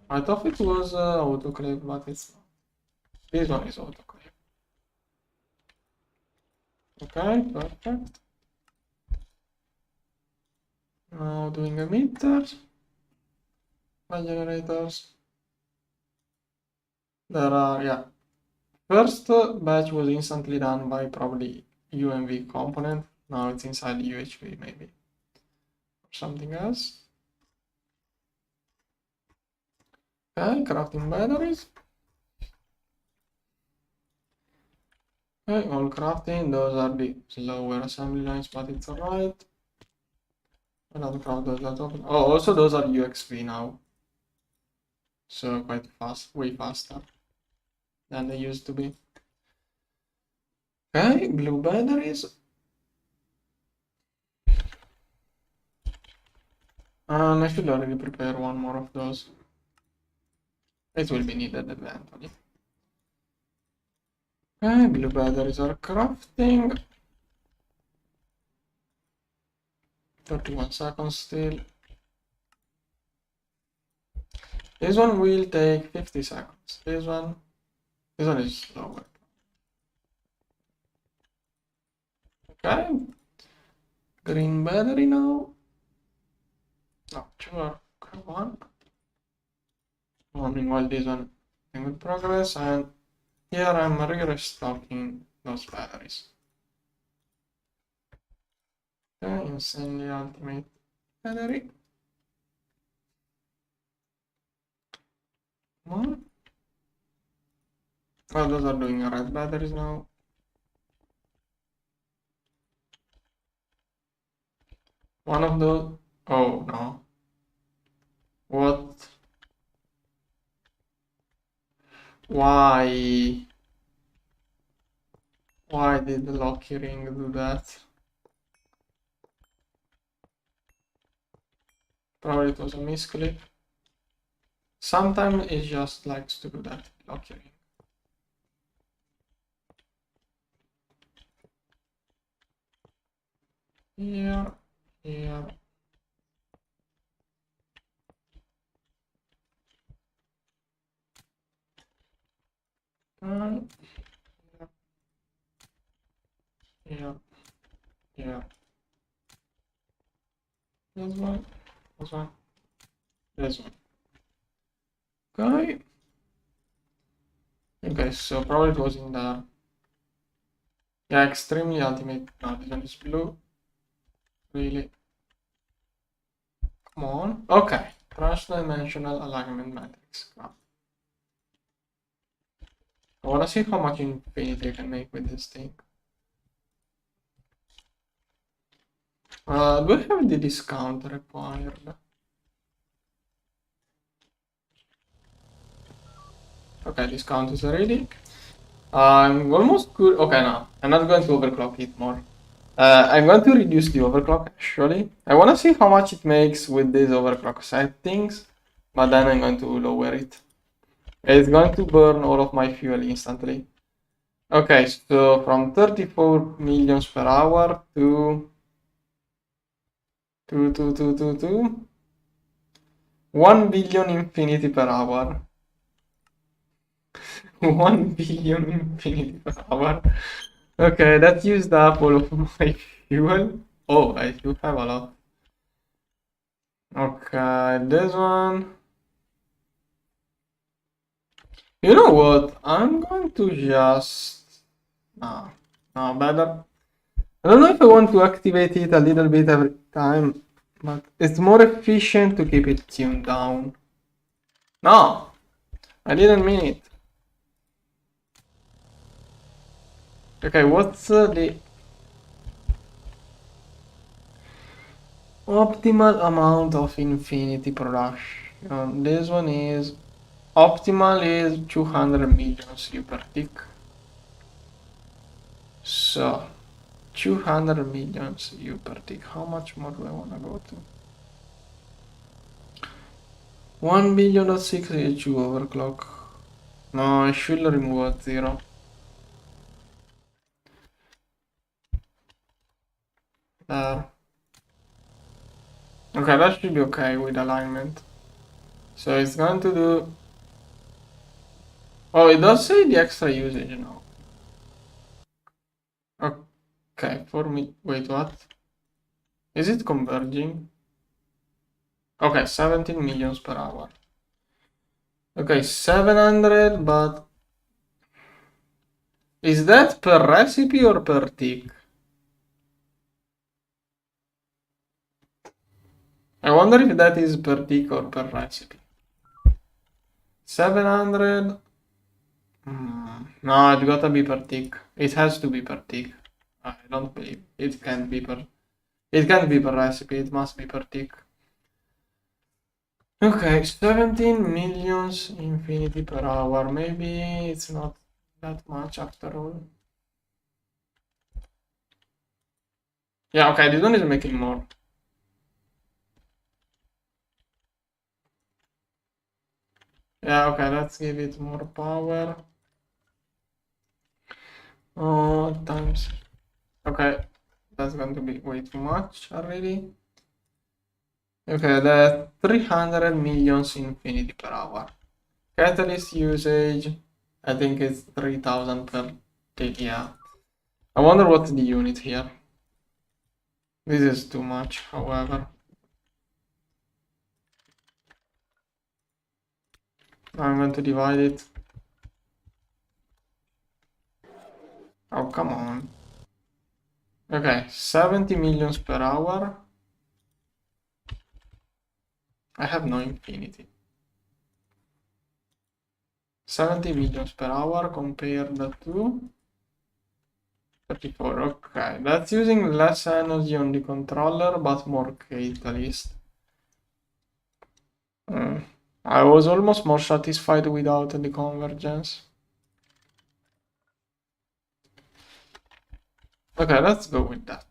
I thought it was autoclave, but it's not. This one is autoclave. Okay, perfect. Now doing emitters. Generators. There are, yeah. First batch was instantly done by probably UMV component. Now it's inside the UHV maybe. Or something else. Okay, crafting batteries. Okay, all crafting. Those are the slower assembly lines, but it's alright. Another craft those that open. Oh, also those are UXV now. So quite fast, way faster than they used to be. Okay, blue batteries. And I should already prepare one more of those. It will be needed eventually. Okay, blue batteries are crafting. 31 seconds still. This one will take 50 seconds. This one This one is slower. Okay. Green battery now. Not sure. Okay, one. Meanwhile, this one in good progress, and here I'm restocking those batteries. Okay, insanely ultimate battery. One. Oh, those are doing red batteries now. One of those. Oh no. What? Why? Why did the lucky ring do that? Probably it was a misclick. Sometimes it just likes to do that, lucky ring. Here, here. Here, here, here. This one, this one, this one. Okay. Okay, so probably it was in the... Yeah, extremely ultimate. No, this one is blue. Really? Come on. Okay. Cross-dimensional alignment matrix. Come on. I wanna see how much infinity I can make with this thing. Do I have the discount required? Okay, discount is ready. I'm almost good. Okay, no, I'm not going to overclock it more. I'm going to reduce the overclock actually. I want to see how much it makes with these overclock settings, but then I'm going to lower it. It's going to burn all of my fuel instantly. Okay, so from 34 millions per hour to 1 billion infinity per hour. 1 billion infinity per hour. Okay, that used up all of my fuel. Oh, I do have a lot. Okay, this one. You know what? I'm going to just... No, no, better. I don't know if I want to activate it a little bit every time, but it's more efficient to keep it tuned down. No, I didn't mean it. Okay, what's the optimal amount of infinity production? This one is... Optimal is 200 millions U per tick. So, 200 millions U per tick. How much more do I want to go to? 1 billion or 6 HU overclock. No, I should remove a 0. There. Okay, that should be okay with alignment. So it's going to do... Oh, it does say the extra usage now. Okay, for me... Wait, what? Is it converging? Okay, 17 millions per hour. Okay, 700, but... Is that per recipe or per tick? I wonder if that is per tick or per recipe. 700... No, it gotta be per tick. It has to be per tick. I don't believe it can't be per... It can't be per recipe, it must be per tick. Okay, 17 millions infinity per hour. Maybe it's not that much after all. Yeah, okay, this one is making more. Yeah, okay, let's give it more power. Oh, times. Okay, that's going to be way too much already. Okay, that's 300 millions infinity per hour. Catalyst usage I think it's 3000 per tick, yeah. I wonder what's the unit here. This is too much, however. I'm going to divide it. Oh, come on. Okay, 70 millions per hour. I have no infinity. 70 millions per hour compared to 34. Okay, that's using less energy on the controller, but more catalyst. I was almost more satisfied without the convergence. Okay, let's go with that.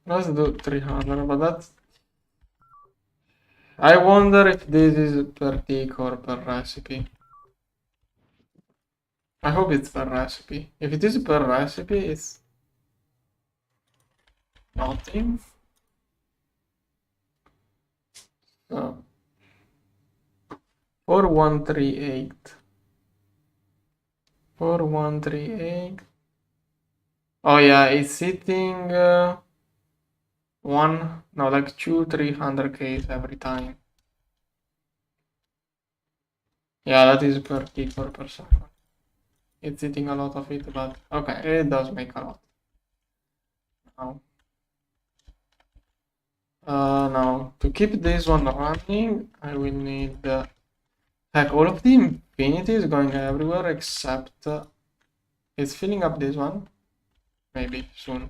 Let's do 300, but that's... I wonder if this is per tick or per recipe. I hope it's per recipe. If it is per recipe, it's nothing. So, 4138. 4138. Oh yeah, it's hitting like 300k every time. Yeah, that is per tick or per second. It's eating a lot of it, but okay, it does make a lot. Now, to keep this one running, I will need... heck, all of the infinity is going everywhere except... it's filling up this one. Maybe soon.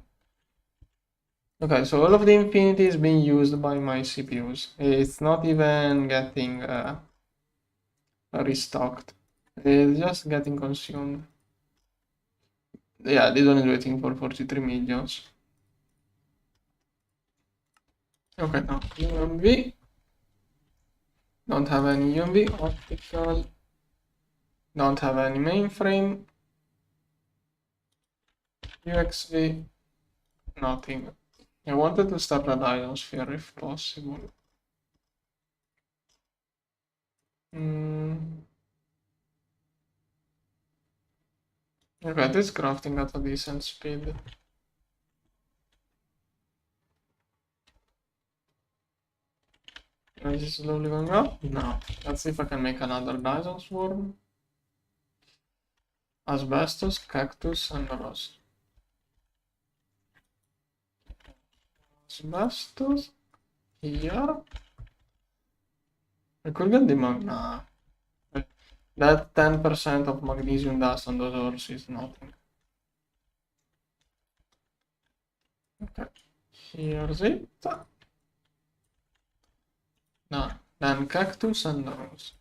Okay, so all of the infinity is being used by my CPUs. It's not even getting restocked. It's just getting consumed. Yeah, this one is waiting for 43 millions. Okay, now UMV. Don't have any UMV. Optical. Don't have any mainframe. UXV. Nothing. I wanted to start an ionosphere if possible. Okay, this crafting at a decent speed. Is it slowly going up? No. Let's see if I can make another Dyson swarm. Asbestos, cactus, and rose. Asbestos. Here. I could get the nah. That 10% of magnesium dust on those ores is nothing. Okay. Here's it. No. Then cactus and rose.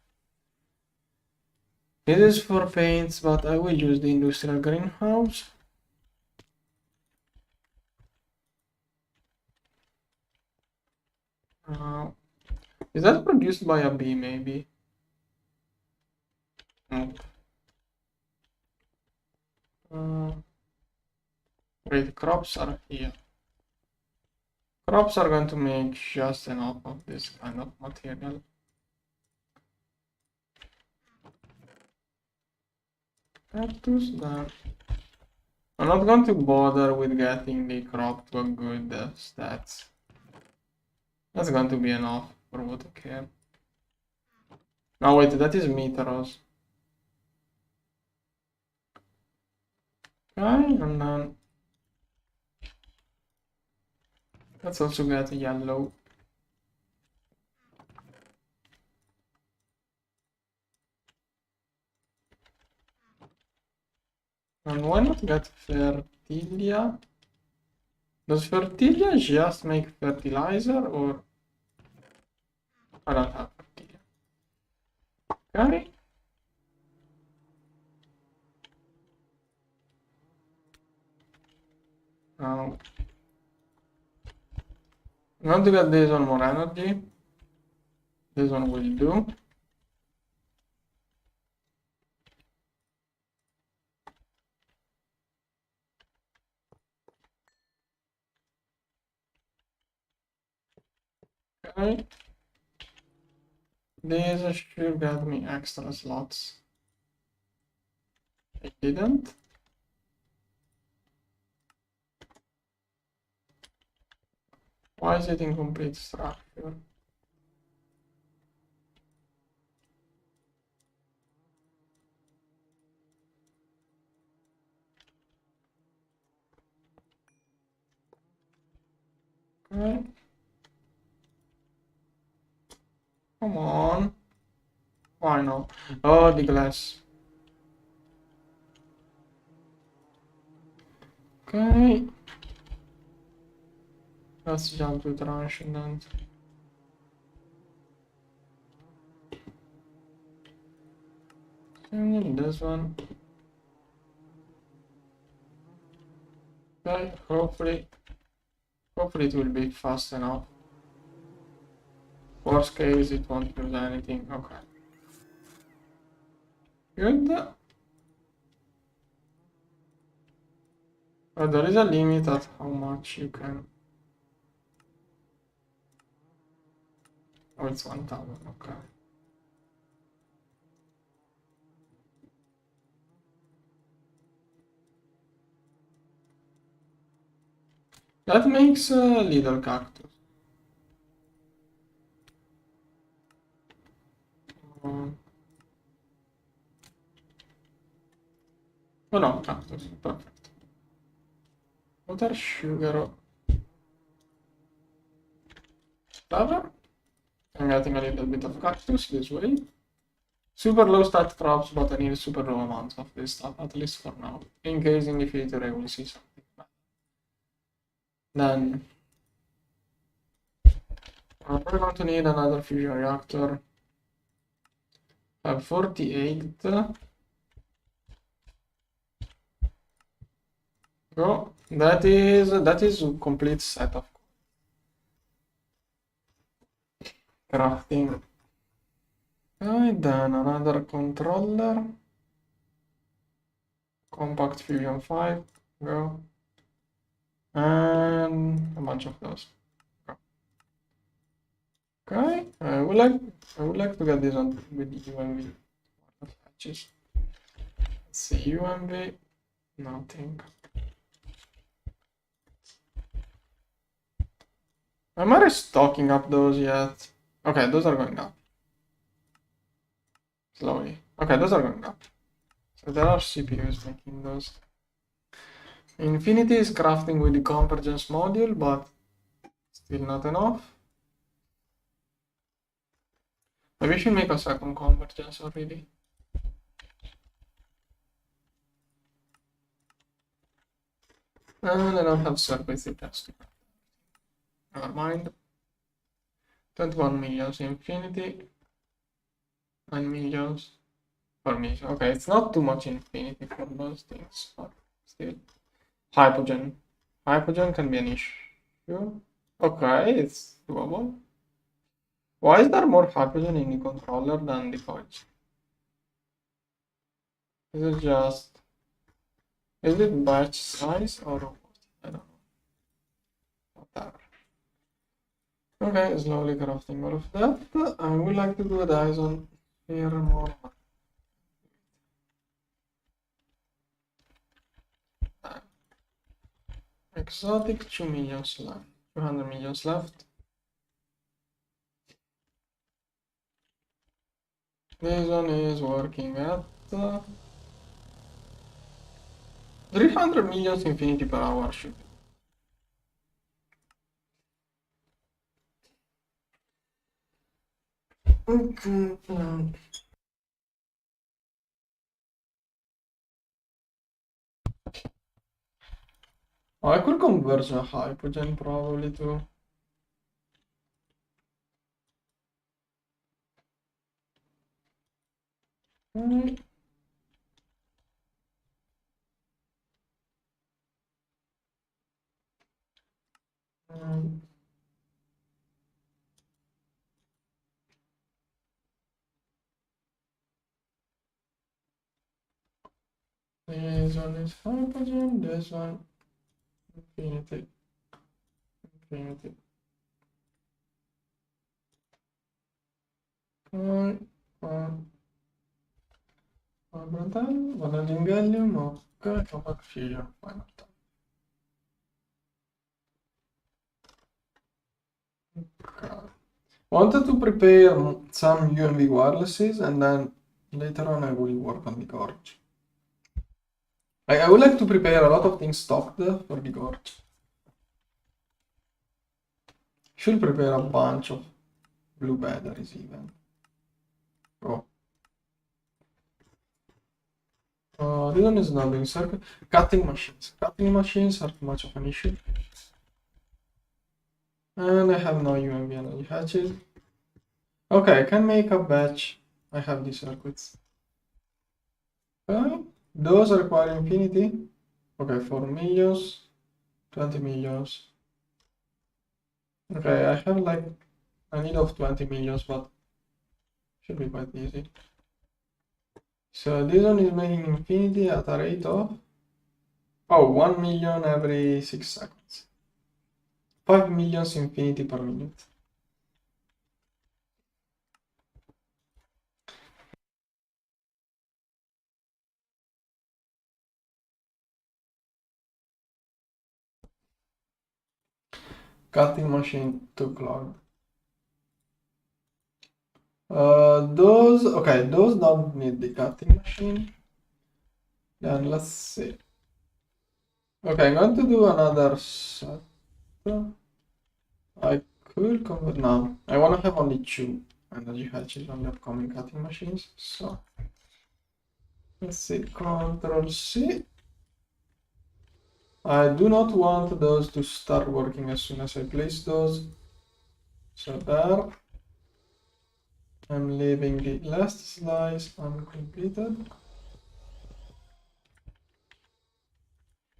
It is for paints, but I will use the industrial greenhouse. Is that produced by a bee, maybe? Wait, crops are here. Crops are going to make just enough of this kind of material. Cactus there. I'm not going to bother with getting the crop to a good stats. That's going to be enough for what I care. No, wait, that is Meteoros. Okay, and then let's also get a yellow. And why not get Fertilia? Does Fertilia just make fertilizer or... I don't have Fertilia. Okay. Now, I'm going to get this one more energy. This one will do. Okay. This should get me extra slots. It didn't. Why is it incomplete structure? Okay. Come on. Why not? Oh, the glass. Okay. Let's jump to transcendent. And this one. Okay, hopefully it will be fast enough. Worst case, it won't lose anything. Okay. Good. There is a limit at how much you can. Oh, it's 1000. Okay. That makes a little cactus. Oh no, cactus. Perfect. Water, sugar, lava. I'm getting a little bit of cactus this way. Super low stat crops, but I need super low amounts of this stuff, at least for now. In case in the future I will see something bad. Then I'm probably going to need another fusion reactor. I have 48. Go. That is a complete set of crafting. And then another controller. Compact Fusion 5. Go. And a bunch of those. Go. Okay. I would like to get this on with UMV. Patches. Let's see, UMV. Nothing. Am I restocking up those yet? Okay, those are going up. Slowly. Okay, those are going up. So there are CPUs making those. Infinity is crafting with the convergence module, but still not enough. Maybe we should make a second convergence already. And I don't have circuits to test. Never mind. 21 millions infinity. 9 millions for me. Okay, it's not too much infinity for those things, but still. Hypogen. Hypogen can be an issue. Okay, it's doable. Why is there more Hypogen in the controller than the coach? Is it just... Is it batch size or what? I don't know. Whatever. Okay, slowly crafting all of that. I would like to do a Dyson here more. Exotic 2 millions left. 200 millions left. This one is working at 300 millions infinity per hour should be. Okay. Oh, I could convert a Hypogen probably too. This one is Hypogen, this one infinity. Infinity. Vanadium gallium, ok, copper fusion, why not? Okay. Wanted to prepare some UMV wirelesses and then later on I will work on the gorge. I would like to prepare a lot of things stocked for the gorge. Should prepare a bunch of blue batteries even. Oh. This one is not doing circuit. Cutting machines. Cutting machines are too much of an issue. And I have no UMV energy hatches. Okay, I can make a batch. I have these circuits. Okay, those require infinity. Okay, 4 millions, 20 millions. Okay, I have like a need of 20 millions, but should be quite easy. So this one is making infinity at a rate of 1 million every 6 seconds. 5 millions infinity per minute. Cutting machine too clogged. Those don't need the cutting machine. Then let's see. Okay, I'm going to do another set. I could convert now. I want to have only 2 energy hatches on the upcoming cutting machines. So let's see, Control C. I do not want those to start working as soon as I place those. So there. I'm leaving the last slice uncompleted.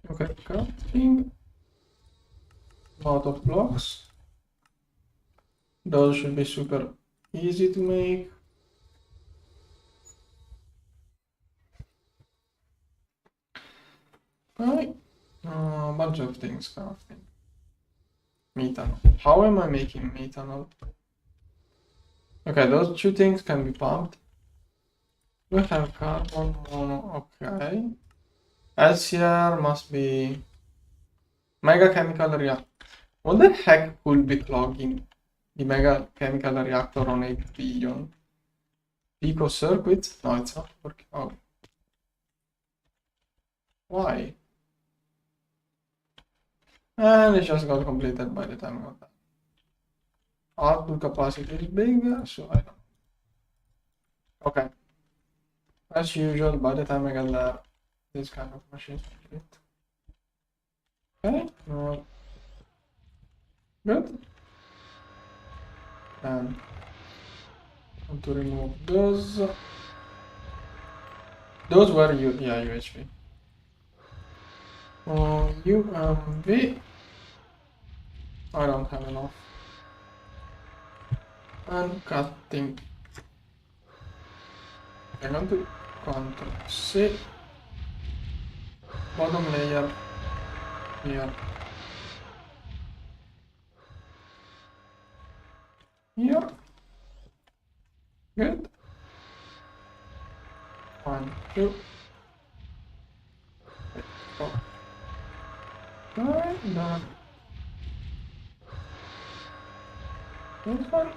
Okay, cutting. Out of blocks. Those should be super easy to make. Right. A bunch of things crafting. Methanol. How am I making methanol? Okay, those 2 things can be pumped. We have carbon mono, okay. LCR must be mega chemical reactor. What the heck could be clogging the mega chemical reactor on 8 billion? Pico circuit? No, it's not working. Oh. Why? And it just got completed by the time I got that. Output capacity is big, so I don't. Okay. As usual, by the time I get there, this kind of machine is complete. Okay, good. And I want to remove those. Those were UHV. UMV. I don't have enough. And cutting. I'm going to Control C. Bottom layer here. Here. Good. 1, 2. 3, 4. Alright, done. This one.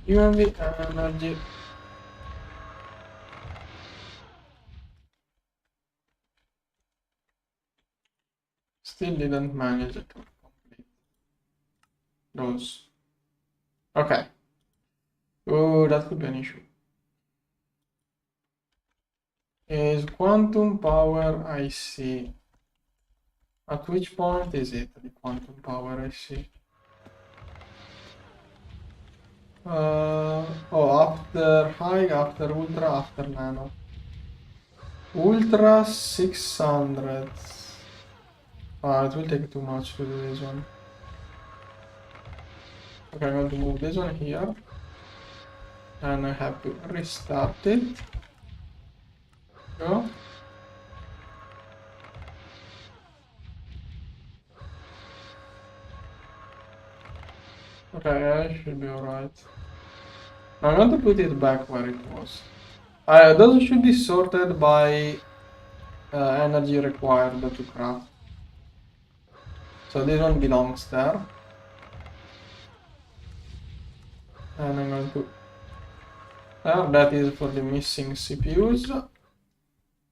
UMV energy. Still didn't manage to complete those. Okay. Oh, that could be an issue. Is quantum power IC. At which point is it, the quantum power IC? After high, after ultra, after nano. Ultra 600. It will take too much to do this one. Okay, I'm going to move this one here. And I have to restart it. Go. Okay, I should be alright. I'm going to put it back where it was. Those should be sorted by energy required to craft. So this one belongs there. And I'm going to... that is for the missing CPUs.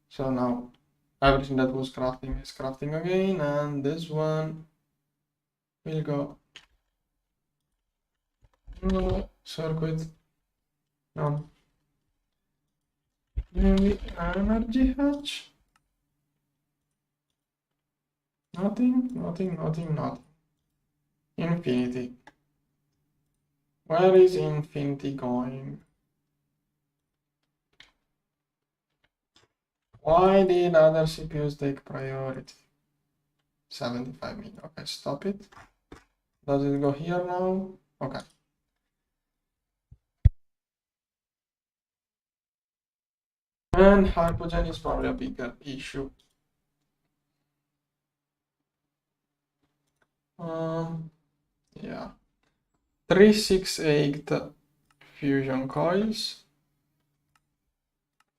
So now everything that was crafting is crafting again, and this one will go circuit. No. Maybe energy hatch. Nothing. Infinity. Where is infinity going? Why did other CPUs take priority? 75 million. Okay, stop it. Does it go here now? Okay. And Hypogen is probably a bigger issue. Yeah. 368 fusion coils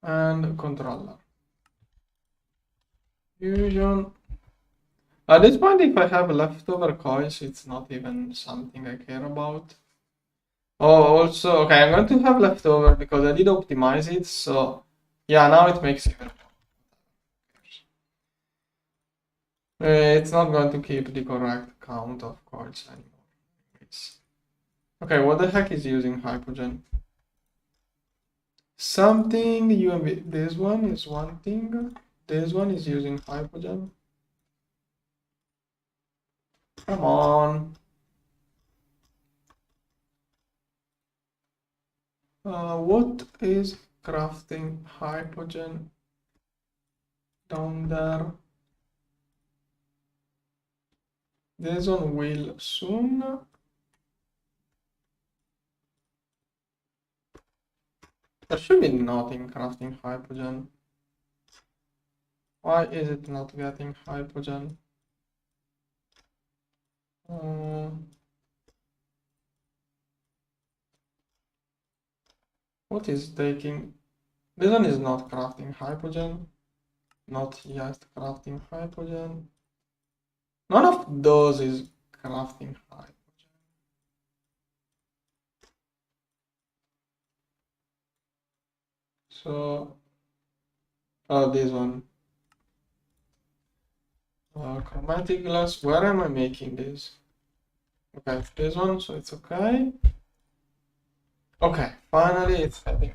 and controller. Fusion. At this point, if I have leftover coils, it's not even something I care about. Oh, also, okay, I'm going to have leftover because I did optimize it, so yeah, now it makes even more. It's not going to keep the correct count of coils anymore. Okay, what the heck is using Hypogen? Something UMB. This one is one thing. This one is using Hypogen. Come on. What is crafting Hypogen down there? This one will soon. There should be nothing crafting Hypogen. Why is it not getting Hypogen? What is taking? This one is not crafting Hypogen. Not yet crafting Hypogen. None of those is crafting Hypogen. So, this one. Chromatic glass. Where am I making this? Okay, this one, so it's okay. Okay, finally it's having.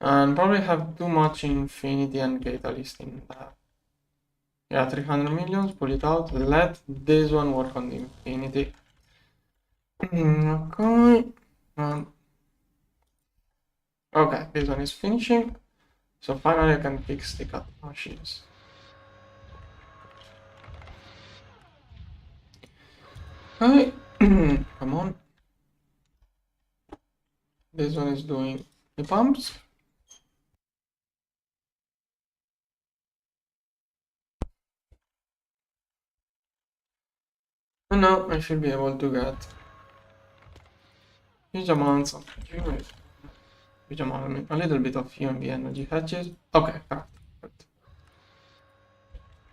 And probably have too much infinity and catalyst in that. Yeah, 300 millions, pull it out. Let this one work on the infinity. Okay. Okay, this one is finishing. So finally I can fix the cut machines. Okay, come on. This one is doing the pumps. And now I should be able to get huge amounts of a little bit of UMB energy hatches. Okay, perfect.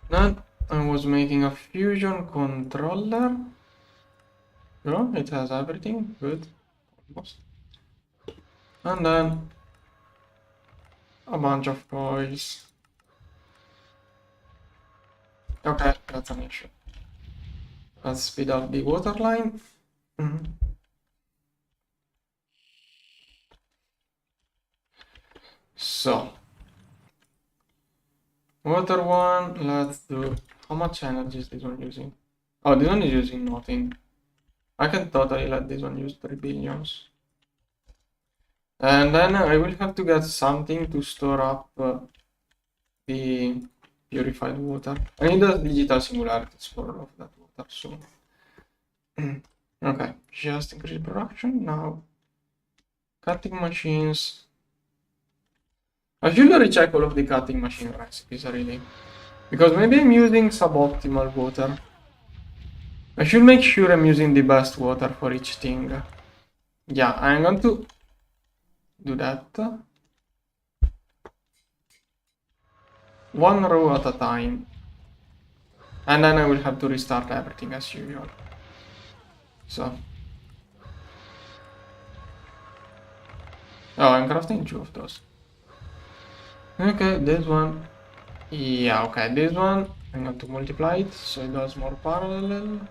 Then I was making a fusion controller. No, it has everything. Good. Almost. And then a bunch of coils. Okay, that's an issue. Let's speed up the water line. So, water one, let's do. How much energy is this one using? Oh, this one is using nothing. I can totally let this one use 3 billions. And then I will have to get something to store up the purified water. I need the digital singularities for all of that water soon. Okay, just increase production now. Cutting machines. I should recheck all of the cutting machine recipes really. Because maybe I'm using suboptimal water. I should make sure I'm using the best water for each thing. Yeah, I'm going to do that. One row at a time. And then I will have to restart everything as usual. So. Oh, I'm crafting 2 of those. Okay, this one. Yeah, okay, this one. I'm going to multiply it so it does more parallel.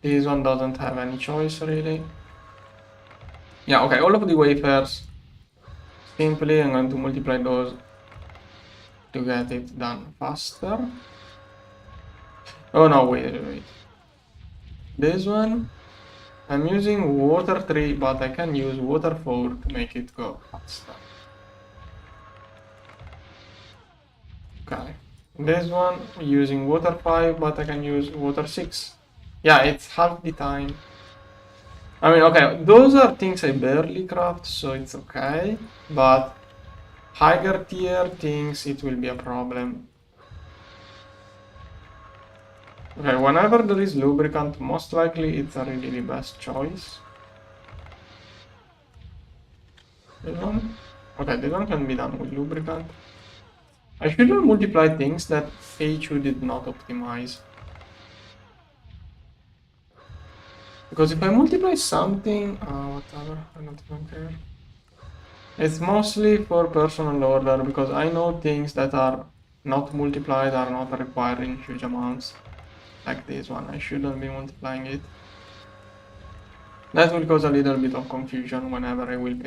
This one doesn't have any choice really. Yeah, okay, all of the wafers. Simply, I'm going to multiply those to get it done faster. Oh no, wait. This one, I'm using water 3, but I can use water 4 to make it go faster. Okay. This one, using water 5, but I can use water 6. Yeah, it's half the time. I mean, okay, those are things I barely craft, so it's okay. But higher tier things, it will be a problem. Okay, whenever there is lubricant, most likely it's a really the best choice. This one? Okay, this one can be done with lubricant. I shouldn't multiply things that HU did not optimize. Because if I multiply something, whatever, I don't even care. It's mostly for personal order, because I know things that are not multiplied are not requiring huge amounts. Like this one, I shouldn't be multiplying it. That will cause a little bit of confusion whenever I will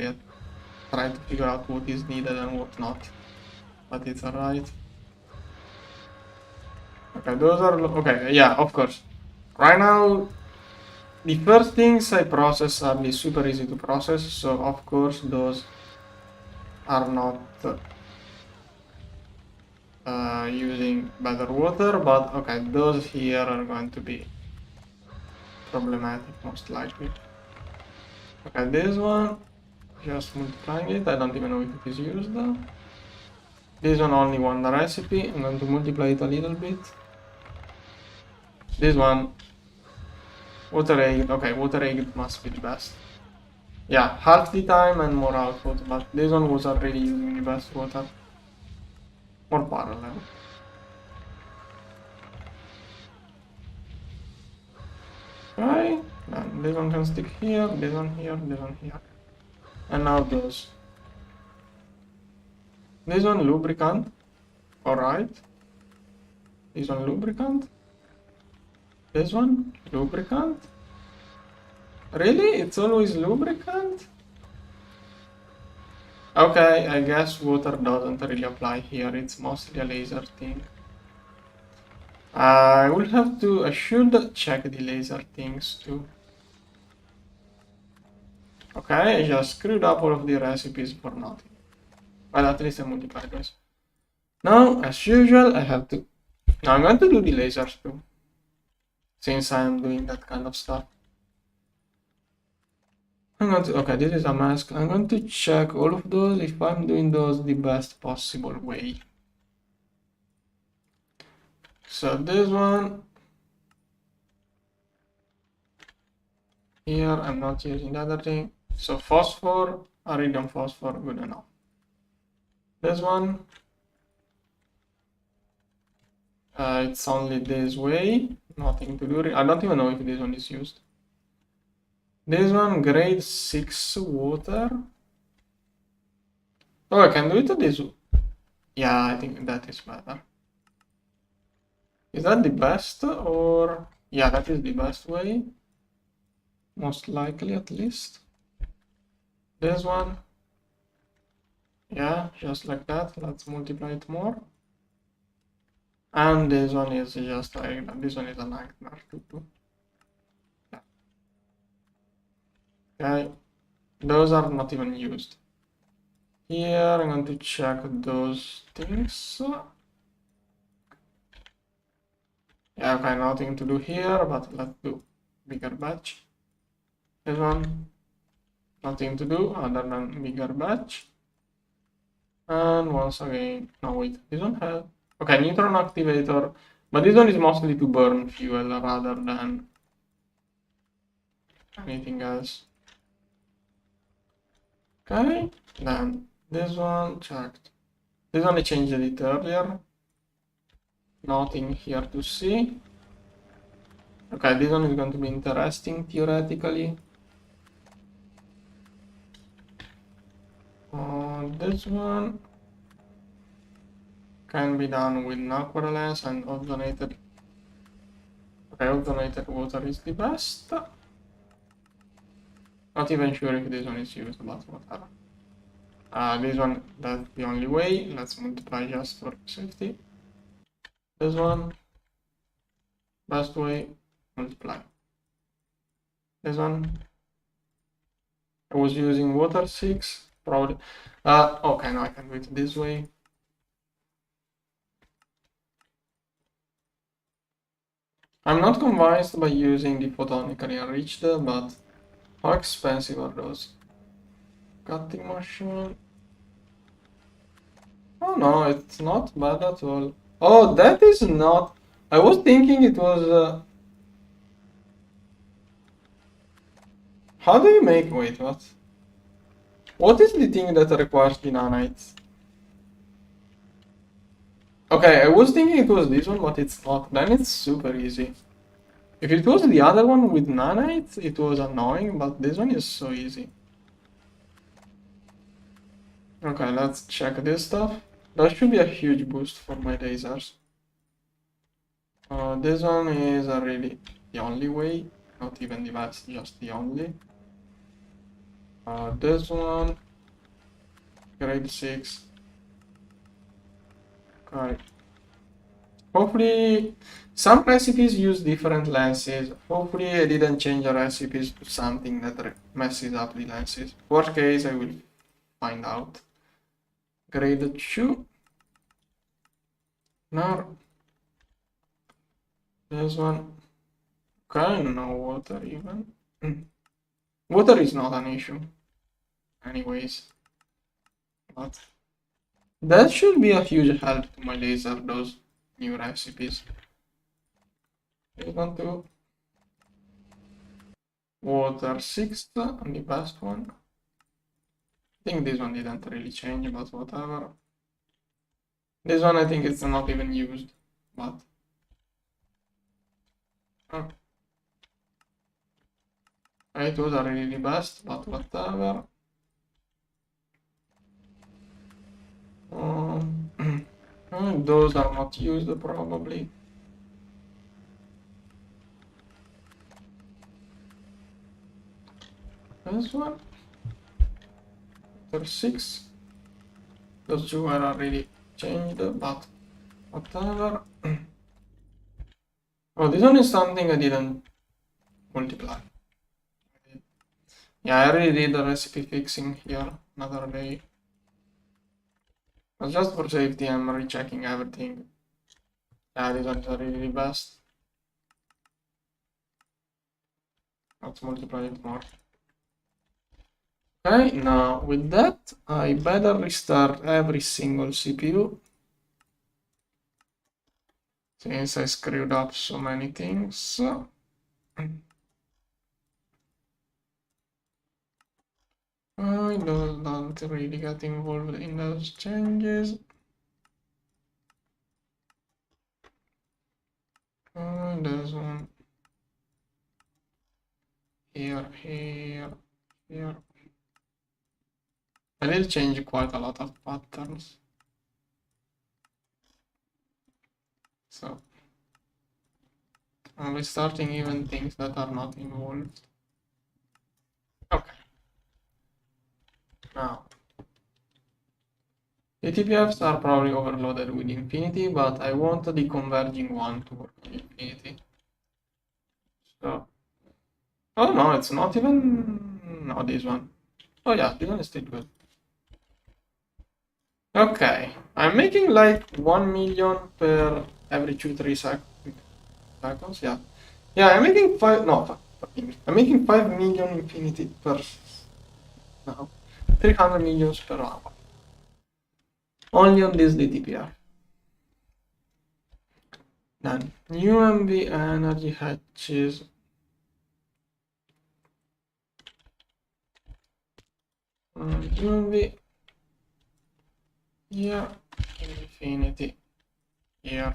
try to figure out what is needed and what not. But it's alright. Okay, those are... Okay, yeah, of course. Right now, the first things I process are the super easy to process, so of course those are not using better water, but okay, those here are going to be problematic most likely. Okay, this one, just multiplying it, I don't even know if it is used. This one only one recipe, I'm going to multiply it a little bit. This one, water egg, okay, water egg must be the best. Yeah, half the time and more output, but this one was already using the best water. More parallel. Okay, then this one can stick here, this one here, this one here. And now those. This one lubricant, alright. This one lubricant. This one lubricant. Really? It's always lubricant? Okay, I guess water doesn't really apply here, it's mostly a laser thing. I should check the laser things too. Okay, I just screwed up all of the recipes for nothing. Well, at least I multiplied this. Now, as usual, Now I'm going to do the lasers too, since I'm doing that kind of stuff. Okay, this is a mask. I'm going to check all of those if I'm doing those the best possible way. So this one here, I'm not using the other thing. So phosphor, iridium phosphor, good enough. This one, it's only this way, nothing to do. I don't even know if this one is used. This one, grade 6 water. Oh, I can do it this way. Yeah, I think that is better. Is that the best or... Yeah, that is the best way. Most likely, at least. This one. Yeah, just like that. Let's multiply it more. And this one is just like... This one is a nightmare to do. Yeah. Okay. Those are not even used. Here, I'm going to check those things. Yeah, okay, nothing to do here, but let's do bigger batch. This one, nothing to do other than bigger batch. And once again, no wait, this one has, okay, neutron activator. But this one is mostly to burn fuel rather than anything else. Okay, then this one checked. This one I changed it earlier. Nothing here to see. Okay, this one is going to be interesting theoretically. This one can be done with aquarellence and ozonated. Okay, ozonated water is the best. Not even sure if this one is used, but whatever. This one, that's the only way. Let's multiply just for safety. This one, best way, multiply. This one, I was using water 6, probably. Okay, now I can do it this way. I'm not convinced by using the photonically enriched, but how expensive are those? Cutting machine. Oh no, it's not bad at all. Oh, that is not. I was thinking it was. How do you make? Wait, what? What is the thing that requires the nanites? Okay, I was thinking it was this one, but it's not. Then it's super easy. If it was the other one with nanites, it was annoying, but this one is so easy. Okay, let's check this stuff. That should be a huge boost for my lasers. This one is really the only way, not even the best, just the only. This one, grade 6. Okay. Hopefully, some recipes use different lenses. Hopefully, I didn't change the recipes to something that messes up the lenses. Worst case, I will find out. Grade 2. Now, this one. Okay, no water even. Water is not an issue. Anyways. But that should be a huge help to my laser, those new recipes. This one too. Water 6, the best one. I think this one didn't really change, but whatever. This one I think it's not even used, but it was really the best, but whatever. Those are not used probably. This one. Water 6. Those two are already changed, but whatever. Oh, this one is something I didn't multiply. Yeah, I already did the recipe fixing here another day. But just for safety, I'm rechecking everything. Yeah, this one is already the best. Let's multiply it more. Okay, now with that, I better restart every single CPU. Since I screwed up so many things. I don't really get involved in those changes. There's one. Here. I did change quite a lot of patterns. So I'm restarting even things that are not involved. Okay. Now, the TPFs are probably overloaded with infinity, but I want the converging one to work on infinity. So, oh no, it's not even, no, this one. Oh yeah, this one is still good. Okay, I'm making like 1 million per every 2-3 seconds, yeah. Yeah, I'm making 5, no, I'm making 5 million infinity per, no, 300 millions per hour. Only on this DTPR. Then UMV energy hatches. UMV here, infinity here.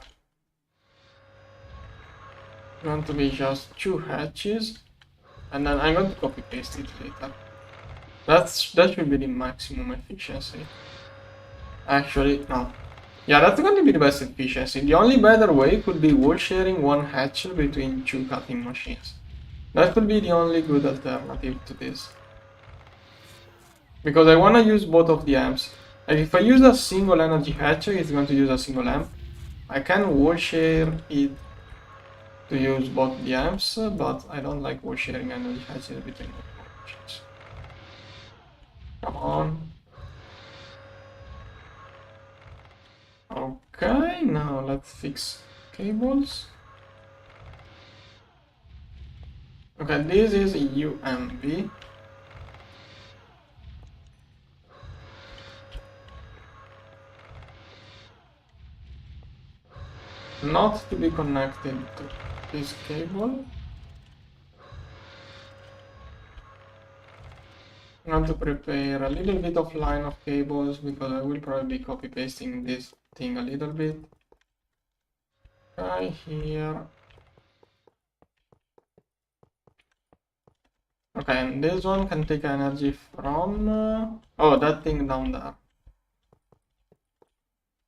Going to be just 2 hatches, and then I'm going to copy paste it later. That should be the maximum efficiency. Actually, no. Yeah, that's going to be the best efficiency. The only better way could be wall sharing one hatch between 2 cutting machines. That could be the only good alternative to this. Because I want to use both of the amps. Like if I use a single energy hatcher, it's going to use a single amp. I can wall share it to use both the amps, but I don't like wall sharing energy hatches between machines. Come on. Okay, now let's fix cables. Okay, this is UMV. Not to be connected to this cable. I'm going to prepare a little bit of line of cables because I will probably be copy pasting this thing a little bit. Okay, here. Okay, and this one can take energy from oh, that thing down there.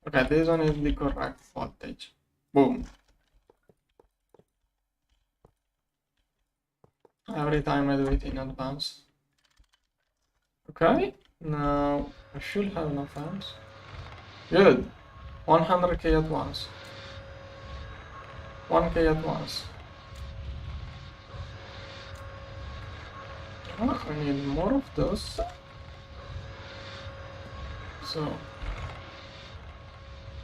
Okay, this one is the correct voltage. Boom. Every time I do it in advance. Okay, now I should have enough amps. Good. 100k at once. 1k at once. Oh, I need more of those. So,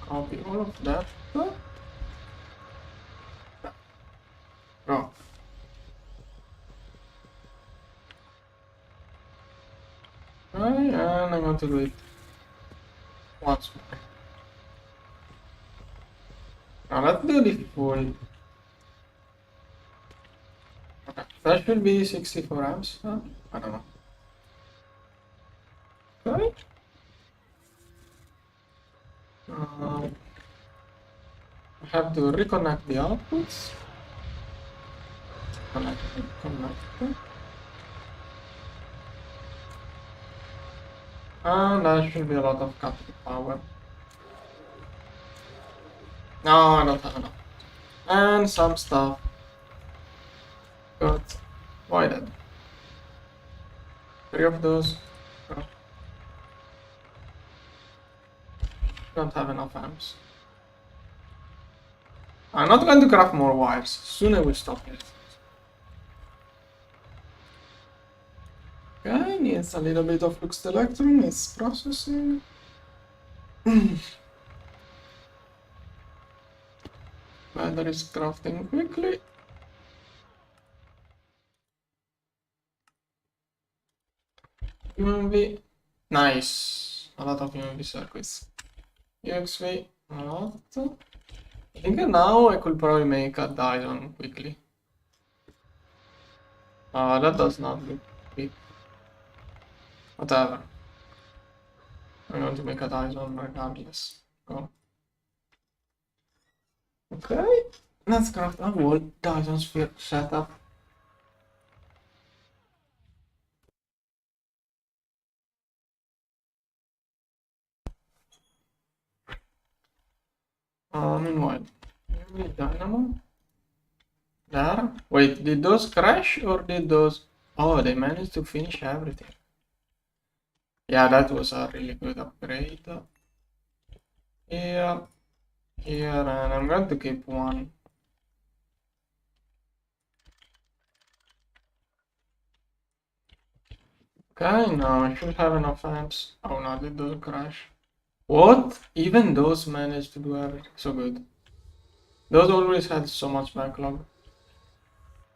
copy all of that. Go. Okay, and I'm going to do it once more. Now let's do the full. Okay, that should be 64 amps. Huh? I don't know. Okay. I have to reconnect the outputs. Connect. And that should be a lot of captive power. No, I don't have enough. And some stuff got voided. 3 of those. Oh. Don't have enough amps. I'm not going to craft more wires. Soon I will stop it. Okay, needs a little bit of flux electron, it's processing. Battery is crafting quickly. UMV, nice. A lot of UMV circuits. UXV, a lot. I think now I could probably make a Dyson quickly. That does not look big. Whatever. I'm going to make a Dyson regardless. Go. Okay, let's craft a whole Dyson sphere setup. Meanwhile, maybe dynamo. There. Wait, did those crash or did those? Oh, they managed to finish everything. Yeah, that was a really good upgrade. Here, here, and I'm going to keep one. Okay, now I should have enough amps. Oh no, did those crash? What? Even those managed to do everything so good. Those always had so much backlog.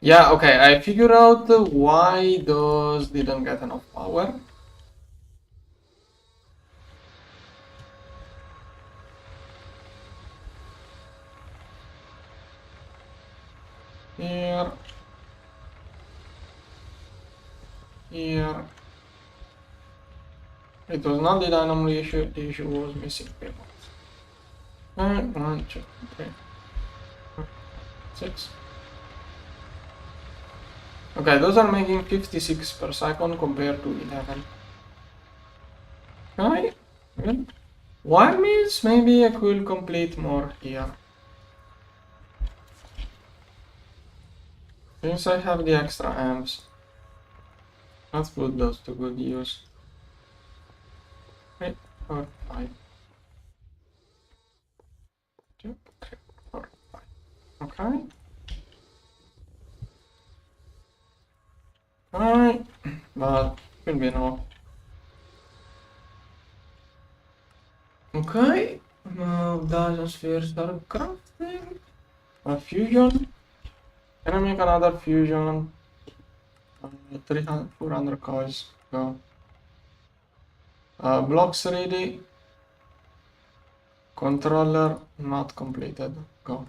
Yeah, okay, I figured out why those didn't get enough power. here, here. It was not the dynamo issue, the issue was missing payments. And 1, 2, 3, 4, 6. Okay, those are making 56 per second compared to 11. Okay, good. Wire means maybe I could complete more here. Since I have the extra amps, let's put those to good use. 3, 4, 5. 2, 3, 4, 5. Okay. Alright, but will be enough. Okay, now Dyson spheres are crafting. A fusion. Can I make another fusion? 300, 400 coins. Go. Blocks ready. Controller not completed. Go.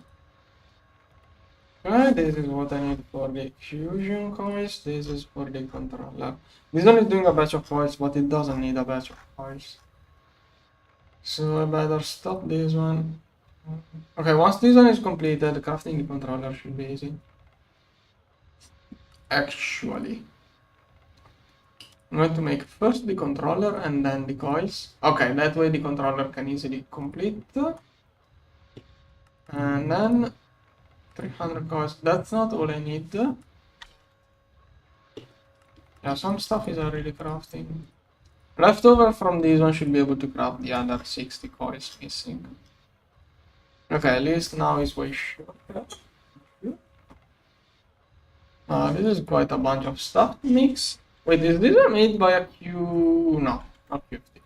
Okay, this is what I need for the fusion coins. This is for the controller. This one is doing a batch of coils, but it doesn't need a batch of coils. So I better stop this one. Okay, once this one is completed, crafting the controller should be easy. Actually, I'm going to make first the controller and then the coils. Okay, that way the controller can easily complete. And then 300 coils. That's not all I need. Yeah, some stuff is already crafting. Leftover from this one should be able to craft the other 60 coils missing. Okay, at least now is way shorter. This is quite a bunch of stuff to mix. Wait, is this one made by a Q? No, not 50.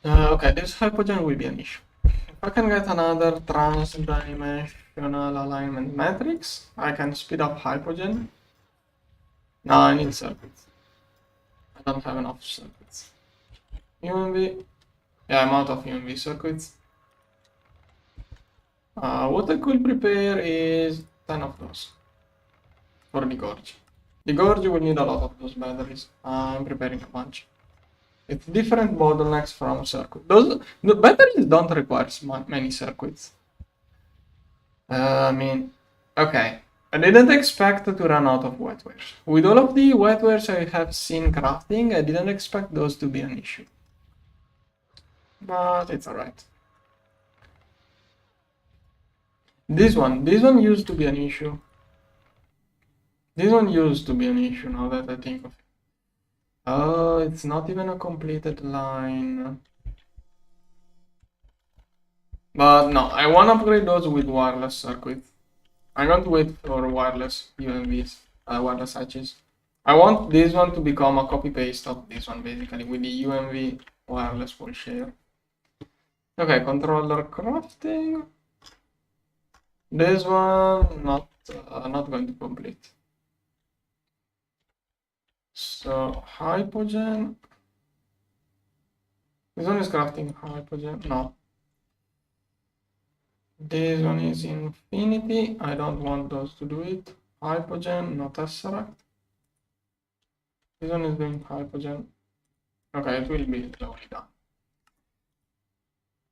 Okay, this Hypogen will be an issue. If I can get another trans-dimensional alignment matrix, I can speed up Hypogen. No, I need circuits. I don't have enough circuits. UMV. Yeah, I'm out of UMV circuits. What I could prepare is 10 of those for the gorge. The gorge will need a lot of those batteries. I'm preparing a bunch. It's different bottlenecks from circuit. The batteries don't require many circuits. I mean, okay. I didn't expect to run out of wet wares. With all of the wet wares I have seen crafting, I didn't expect those to be an issue. But it's alright. This one used to be an issue. This one used to be an issue now that I think of it. Oh, it's not even a completed line. But no, I want to upgrade those with wireless circuit. I'm going to wait for wireless UMVs, wireless hatches. I want this one to become a copy-paste of this one, basically, with the UMV wireless full share. Okay, controller crafting. This one, not going to complete. So, Hypogen. This one is crafting Hypogen. No. This one is Infinity. I don't want those to do it. Hypogen, not Tesseract. This one is doing Hypogen. Okay, it will be slowly done.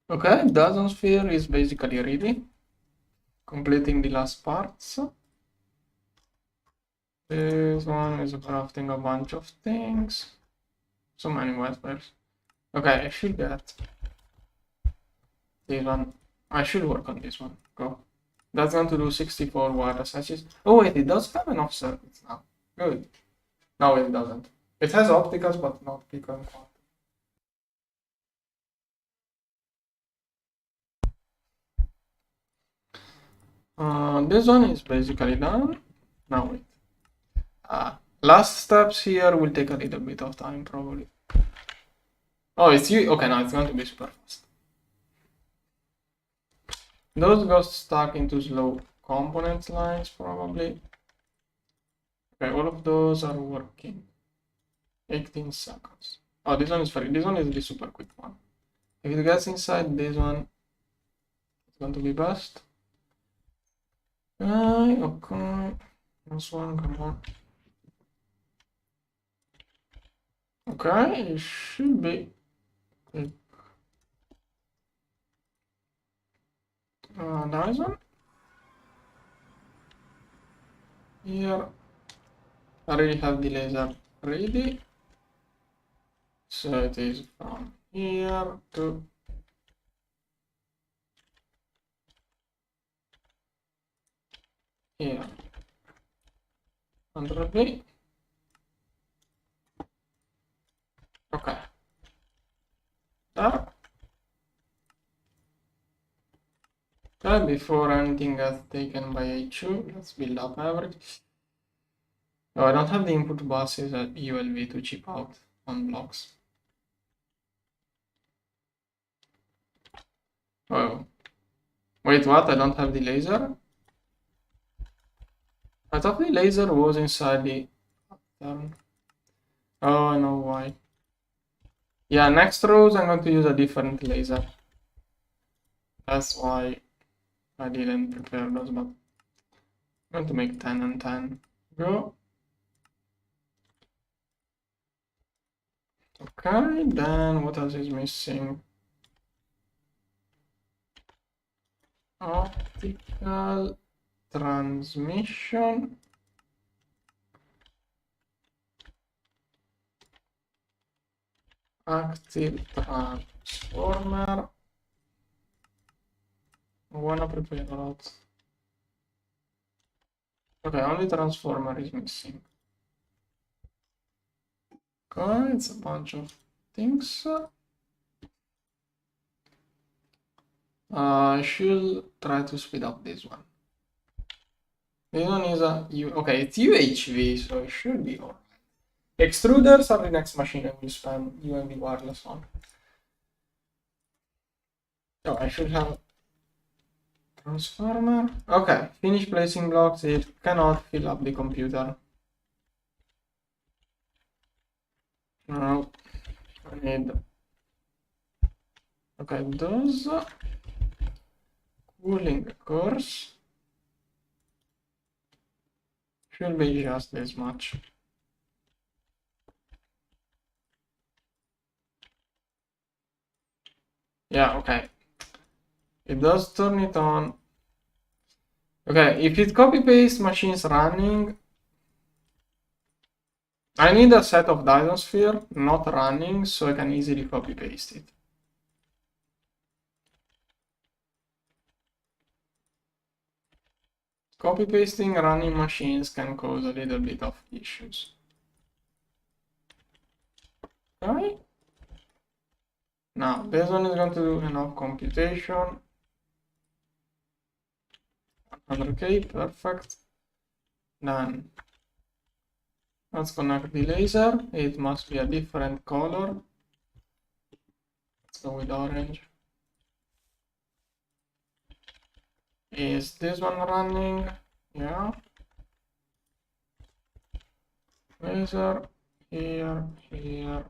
Okay, Dyson sphere is basically ready. Completing the last parts. This one is crafting a bunch of things. So many wet wares. Okay, I should get this one. I should work on this one. Go. That's going to do 64 wireless hatches. Oh wait, it does have enough circuits now. Good. No, it doesn't. It has opticals, but not pico and quantum. This one is basically done. Now wait. Last steps here will take a little bit of time probably. Oh, it's you. Okay, now it's going to be super fast. Those got stuck into slow components lines probably. Okay, all of those are working. 18 seconds. Oh, this one is free. This one is the super quick one. If it gets inside this one, it's going to be best. Okay. This one, come on. Okay, it should be. Nice one. Here, I already have the laser ready. So it is from here to here. 100B. Okay. There. Okay, before anything gets taken by H2, let's build up average. Oh, I don't have the input buses at ULV to chip out on blocks. Oh. Wait, what? I don't have the laser? I thought the laser was inside the pattern. Oh, I know why. Yeah, next rows I'm going to use a different laser. That's why I didn't prepare those, but I'm going to make 10 and 10. Go. Okay, then what else is missing? Optical transmission. Active transformer. I wanna prepare a lot. Okay, only transformer is missing. Okay, it's a bunch of things. I should try to speed up this one. This one is okay, it's UHV, so it should be alright. Extruders are the next machine I will spam UMV wireless on. So I should have transformer. Okay, finish placing blocks. It cannot fill up the computer. No, I need. Okay, those cooling cores should be just this much. Yeah, okay. It does turn it on. Okay, if it copy paste machines running, I need a set of Dyson not running so I can easily copy paste it. Copy pasting running machines can cause a little bit of issues. Okay. Now this one is going to do enough computation. 100K, perfect. Then let's connect the laser. It must be a different color. Let's go with orange. Is this one running? Yeah. Laser here, here.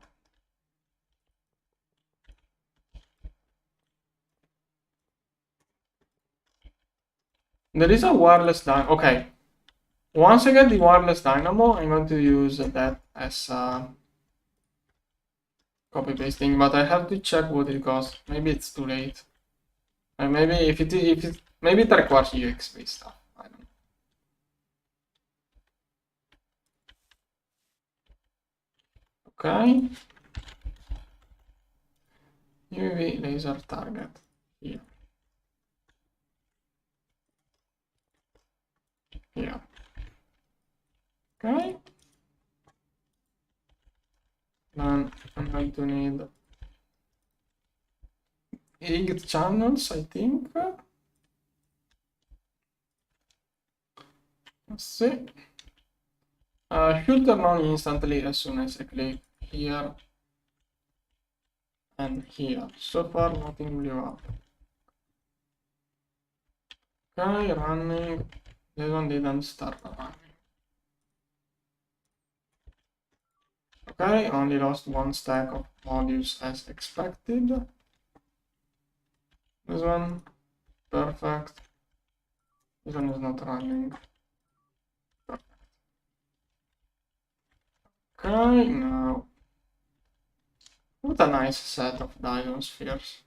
There is a wireless dynamo. Okay. Once I get the wireless dynamo, I'm going to use that as copy pasting, but I have to check what it costs. Maybe it's too late. Maybe if it maybe it requires UXB stuff. I don't know. Okay. UV laser target here. Here. Okay. Then I'm going to need 8 channels, I think. Let's see. Should turn on instantly as soon as I click here and here. So far, nothing blew up. Okay, running. This one didn't start running. Okay, only lost 1 stack of modules as expected. This one, perfect. This one is not running. Okay, now. What a nice set of diamond spheres.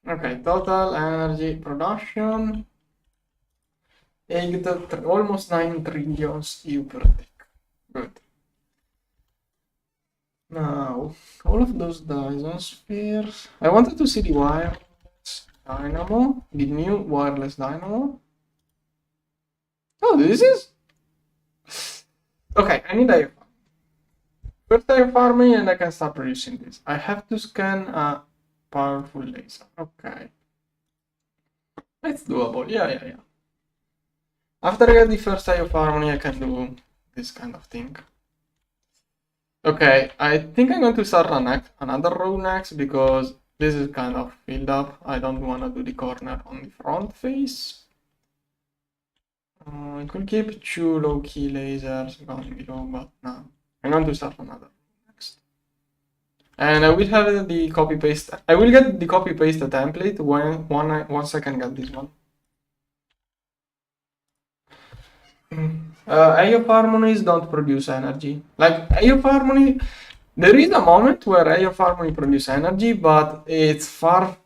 Okay, total energy production. Almost 9 trillions EU per tick. Good. Now, all of those Dyson spheres. I wanted to see the wireless dynamo, the new wireless dynamo. Oh, this is. Okay, I need a. First I farming and I can start producing this. I have to scan a powerful laser. Okay. It's doable. Yeah. After I get the first eye of harmony, I can do this kind of thing. Okay, I think I'm going to start another row next because this is kind of filled up. I don't want to do the corner on the front face. I could keep 2 low-key lasers going below, but no. I'm going to start another next. And I will have the copy-paste. I will get the copy-paste template once I can get this one. Eye of harmonies don't produce energy. Like Eye of harmony, there is a moment where Eye of harmony produce energy, but it's far.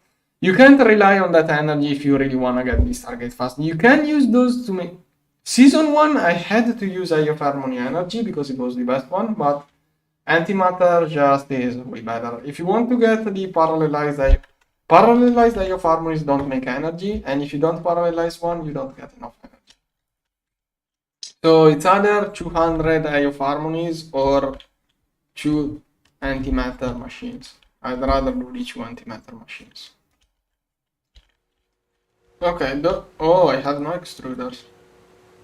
You can't rely on that energy if you really want to get this target fast. You can use those to make. Season 1, I had to use Eye of harmony energy because it was the best one, but antimatter just is way better. If you want to get the parallelized Eye of harmonies don't make energy, and if you don't parallelize one, you don't get enough energy. So it's either 200 Eye of harmonies or 2 antimatter machines. I'd rather do the 2 antimatter machines. Okay, oh, I have no extruders.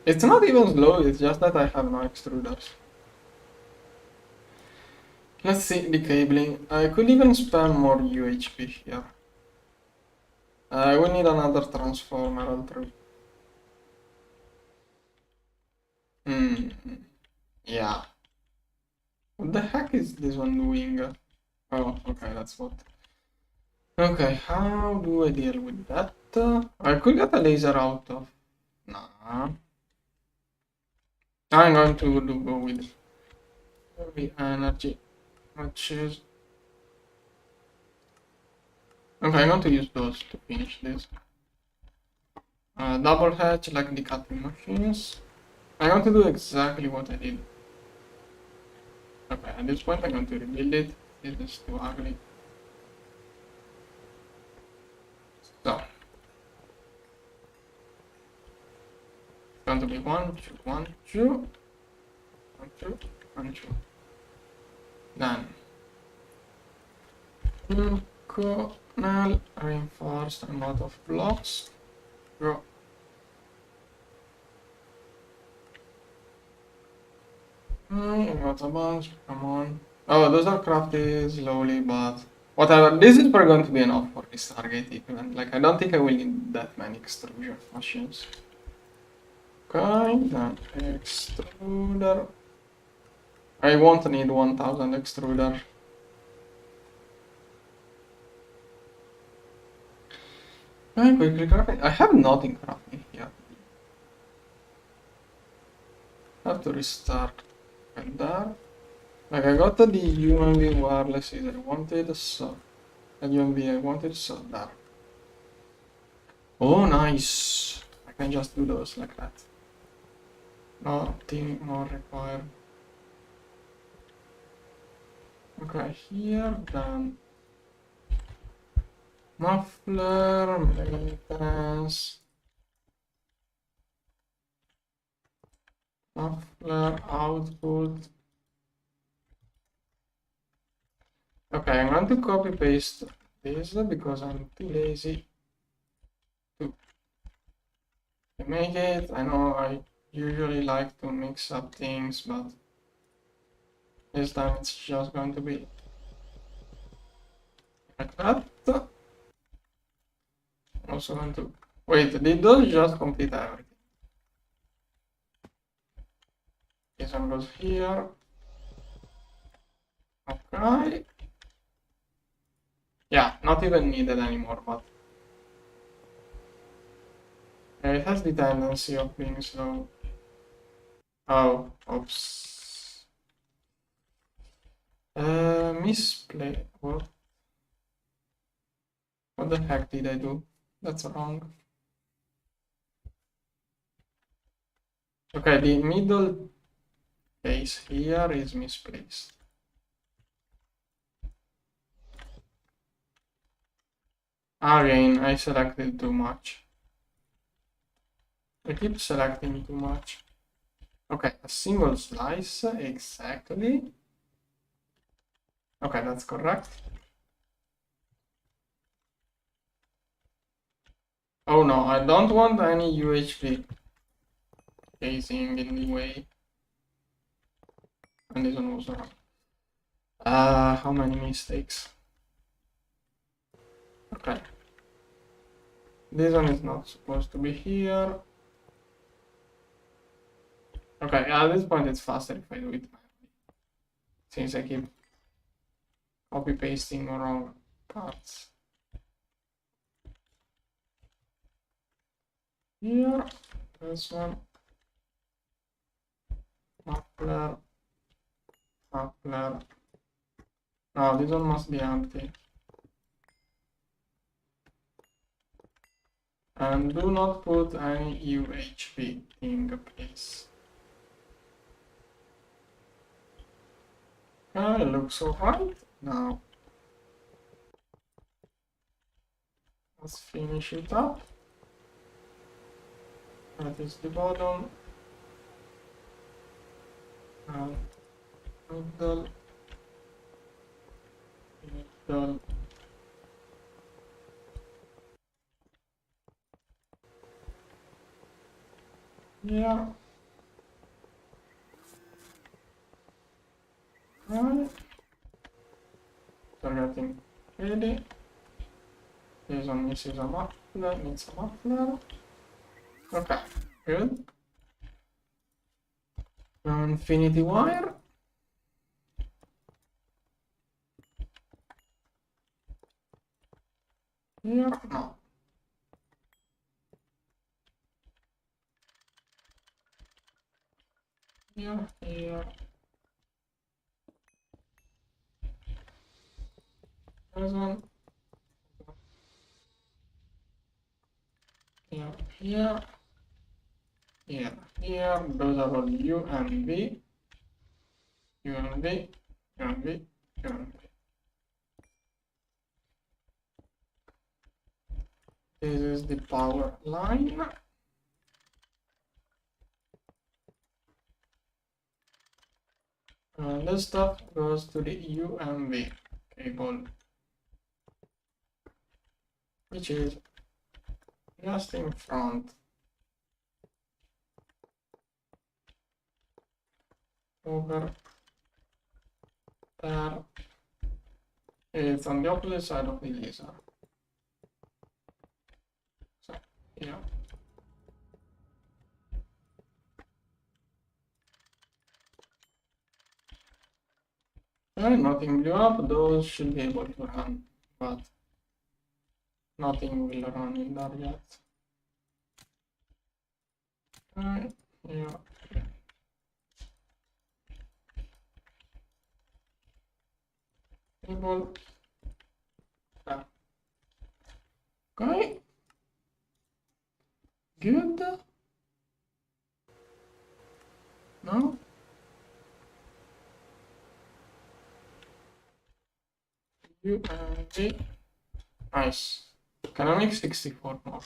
It's not even slow, it's just that I have no extruders. Let's see the cabling. I could even spam more UHP here. I will need another transformer all through. Yeah. What the heck is this one doing? Oh, okay, that's what. Okay, how do I deal with that? I could get a laser out of. Nah. I'm going to go with the energy, which is. Okay, I'm going to use those to finish this. Double hatch like the cutting machines. I'm going to do exactly what I did. Okay, at this point I'm going to rebuild it. This is too ugly. So. It's going to be 1, 2, 1, 2. 1, 2, 1, 2. Then. Now reinforced a lot of blocks. Go. I got a bunch, come on. Oh, those are crafted slowly, but whatever. This is probably going to be enough for this target event. Like, I don't think I will need that many extrusion machines. Okay, then extruder. I won't need 1000 extruder. Okay, quickly crafting. I have nothing crafting here. Have to restart right there. Like I got the UMV wireless I wanted, so and UMV I wanted, so there. Oh, nice! I can just do those like that. Nothing more required. Okay, here then. Muffler, maintenance. Muffler, output. Okay, I'm going to copy paste this because I'm too lazy to make it. I know I usually like to mix up things, but this time it's just going to be like that. I'm also going to wait, did those just complete everything? This one goes here. Okay. Yeah, not even needed anymore, but It has the tendency of being slow. Oh, oops. Misplay. What? What the heck did I do? That's wrong. Okay, the middle case here is misplaced. Again, I selected too much. I keep selecting too much. Okay, a single slice, exactly. Okay, that's correct. Oh no, I don't want any UHV casing in the way. And this one was wrong. How many mistakes? Okay. This one is not supposed to be here. Okay, at this point it's faster if I do it manually, since I keep copy pasting wrong parts. Here, this one, muffler, muffler. Now this one must be empty. And do not put any UHV in the place. It looks alright. Now let's finish it up. That is the bottom. And middle, middle. Yeah. Right. They're getting ready. This one misses a muffler, needs a muffler. Okay, good. Infinity wire. Here, no. Here, here. This one. Here, here. Here, here. Those are all U and V. U and V. U and V. U and V. This is the power line. And this stuff goes to the UMV cable, which is just in front. Over there. It's on the opposite side of the laser. So, yeah. And nothing blew up, those should be able to run, but nothing will run in there yet. Right, yeah. Cable. Yeah. Okay. Good. No? UMV. Nice. Can I make 64 more?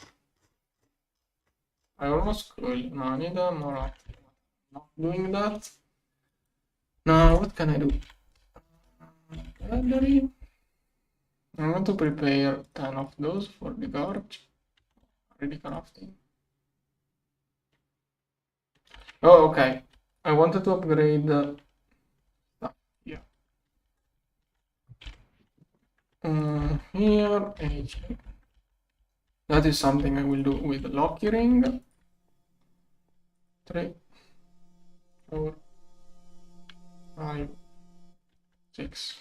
I almost could. No, I need a more active. Not doing that. Now, what can I do? Gallery. I want to prepare 10 of those for the gorge. Already crafting. Oh, okay. I wanted to upgrade the stuff here. Here, H. That is something I will do with the locky ring. 3, 4, 5, 6.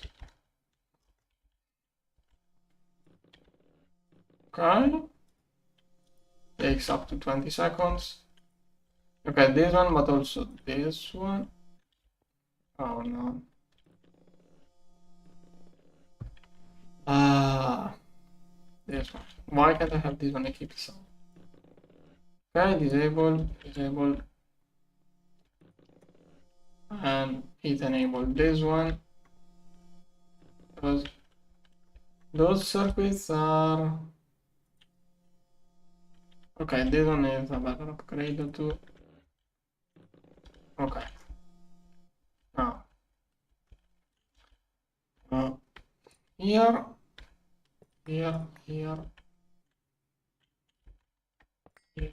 Okay. takes up to 20 seconds. Okay, this one, but also this one. Oh no. This one. Why can't I have this one? I keep this on. Okay, disable, and it enabled this one because those circuits are okay. This one is a better upgrade to okay. Now here, here, here, here,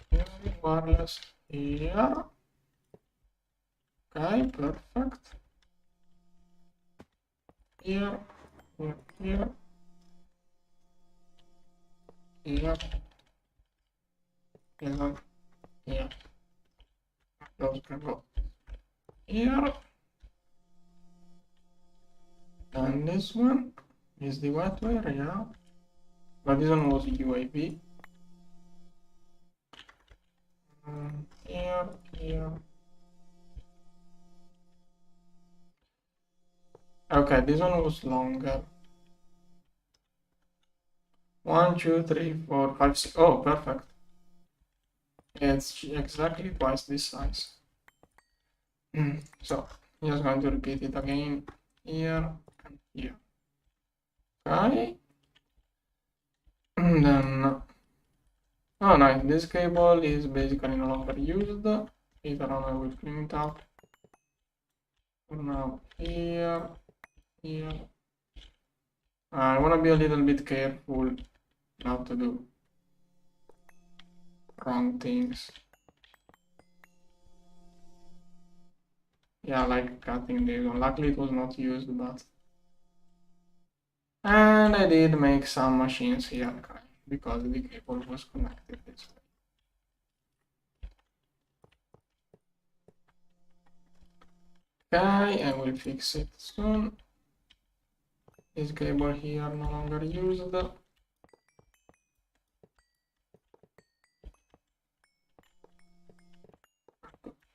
here, wireless here. Okay, perfect. Here, here, here, here, this one, here. Those can go here. And this one is the wet wire, yeah. But this one was UAV. Here, here. Okay, this one was longer. 1, 2, 3, 4, 5, 6. Oh, perfect. It's exactly twice this size. So, just going to repeat it again here and here. Okay. Then, oh nice, this cable is basically no longer used. Later on I will clean it up. For now, here, here. I want to be a little bit careful not to do wrong things. Yeah, like cutting this one. Luckily it was not used, but... And I did make some machines here, because the cable was connected this way. Okay, I will fix it soon. This cable here no longer used.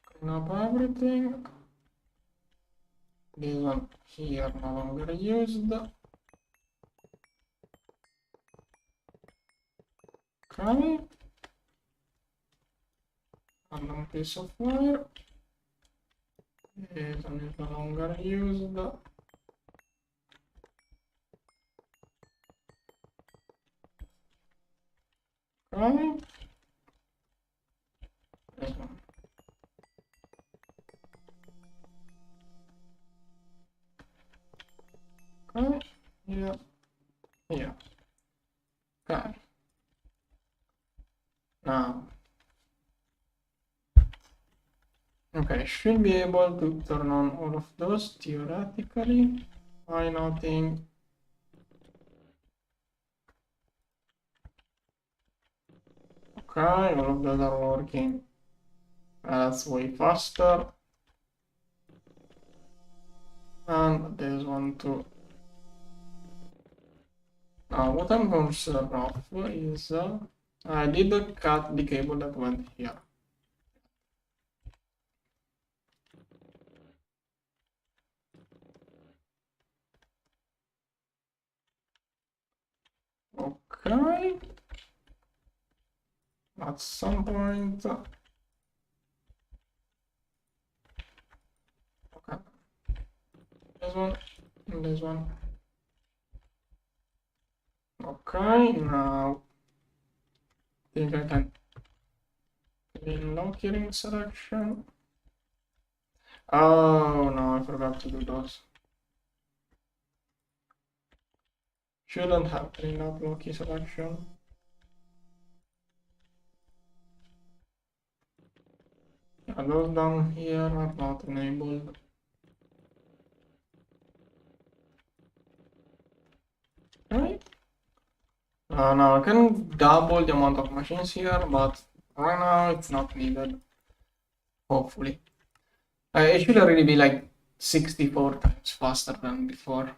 Clean up everything. This one here no longer used. Okay. Random piece of wire. This one is no longer used. Okay. This one. Okay. Here. Here. Okay. Now. Okay, should be able to turn on all of those theoretically. Why nothing? Okay, all of those are working. That's way faster. And this one too. Now what I'm concerned of is I did cut the cable that went here. Okay. At some point. Okay. This one and this one. Okay, now I think I can clean locating selection. Oh no, I forgot to do those. Shouldn't have cleaned up low-key selection. Yeah, those down here are not enabled. Right? Now I can double the amount of machines here, but right now it's not needed. Hopefully. It should already be like 64 times faster than before.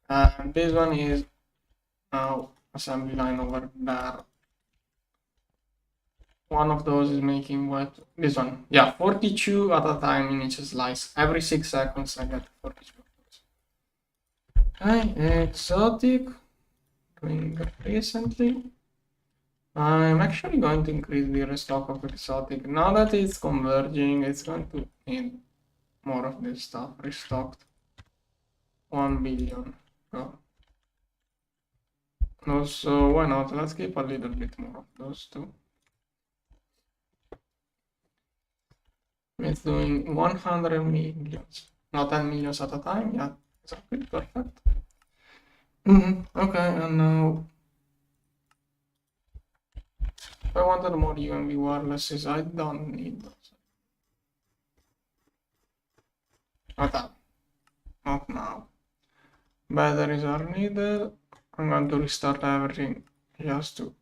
And this one is now assembly line over there. One of those is making what? This one. Yeah, 42 at a time in each slice. Every 6 seconds I get 42 of those. Okay, exotic. Doing recently. I'm actually going to increase the restock of exotic. Now that it's converging, it's going to need more of this stuff restocked. 1 billion. Go. Also, why not? Let's keep a little bit more of those two. It's doing 100 millions. Not 10 millions at a time. Yeah, exactly. Perfect. Okay, and now if I wanted more UMV wirelesses, I don't need those. Not now. Batteries are needed. I'm going to restart everything just to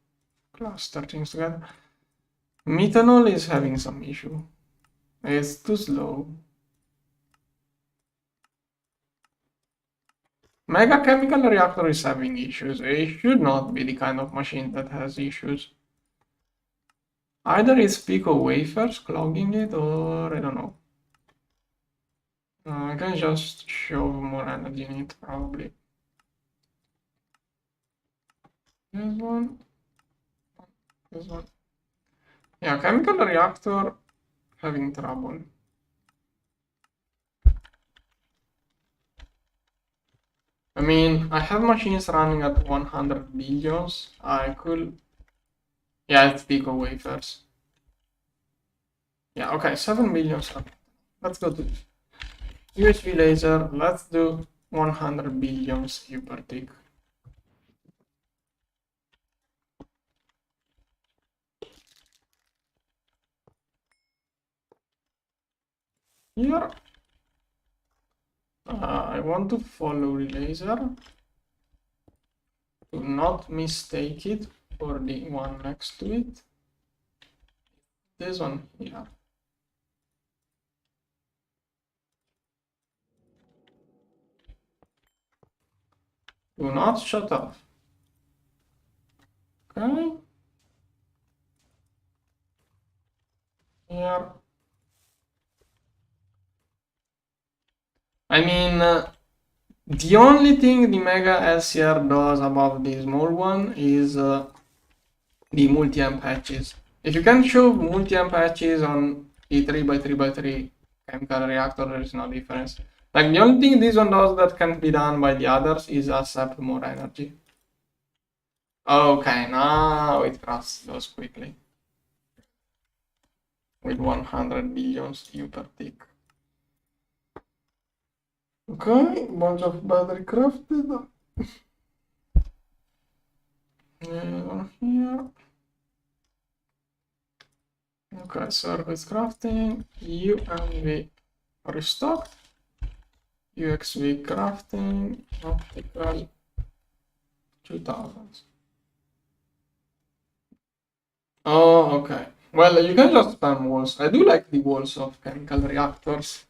cluster things together. Methanol is having some issue. It's too slow. Mega chemical reactor is having issues. It should not be the kind of machine that has issues. Either it's pico wafers clogging it, or I don't know. I can just shove more energy in it, probably. This one. This one. Yeah, chemical reactor having trouble. I mean, I have machines running at 100 billions. I could... Yeah, it's pico wafers. Yeah, okay, 7 billions. Let's go to USB laser. Let's do 100 billions U per tick. Here, I want to follow the laser. Do not mistake it for the one next to it. This one here. Do not shut off. Okay. Here. I mean, the only thing the Mega LCR does above the small one is the multi-amp patches. If you can show multi-amp patches on the 3x3x3 chemical reactor, there is no difference. Like, the only thing this one does that can be done by the others is accept more energy. Okay, now it crafts those quickly. With 100 billions U per tick. Okay, bunch of battery crafted. Here. Okay, service crafting, UMV restocked, UXV crafting, optical 2000. Oh, okay. Well, you can just spam walls. I do like the walls of chemical reactors.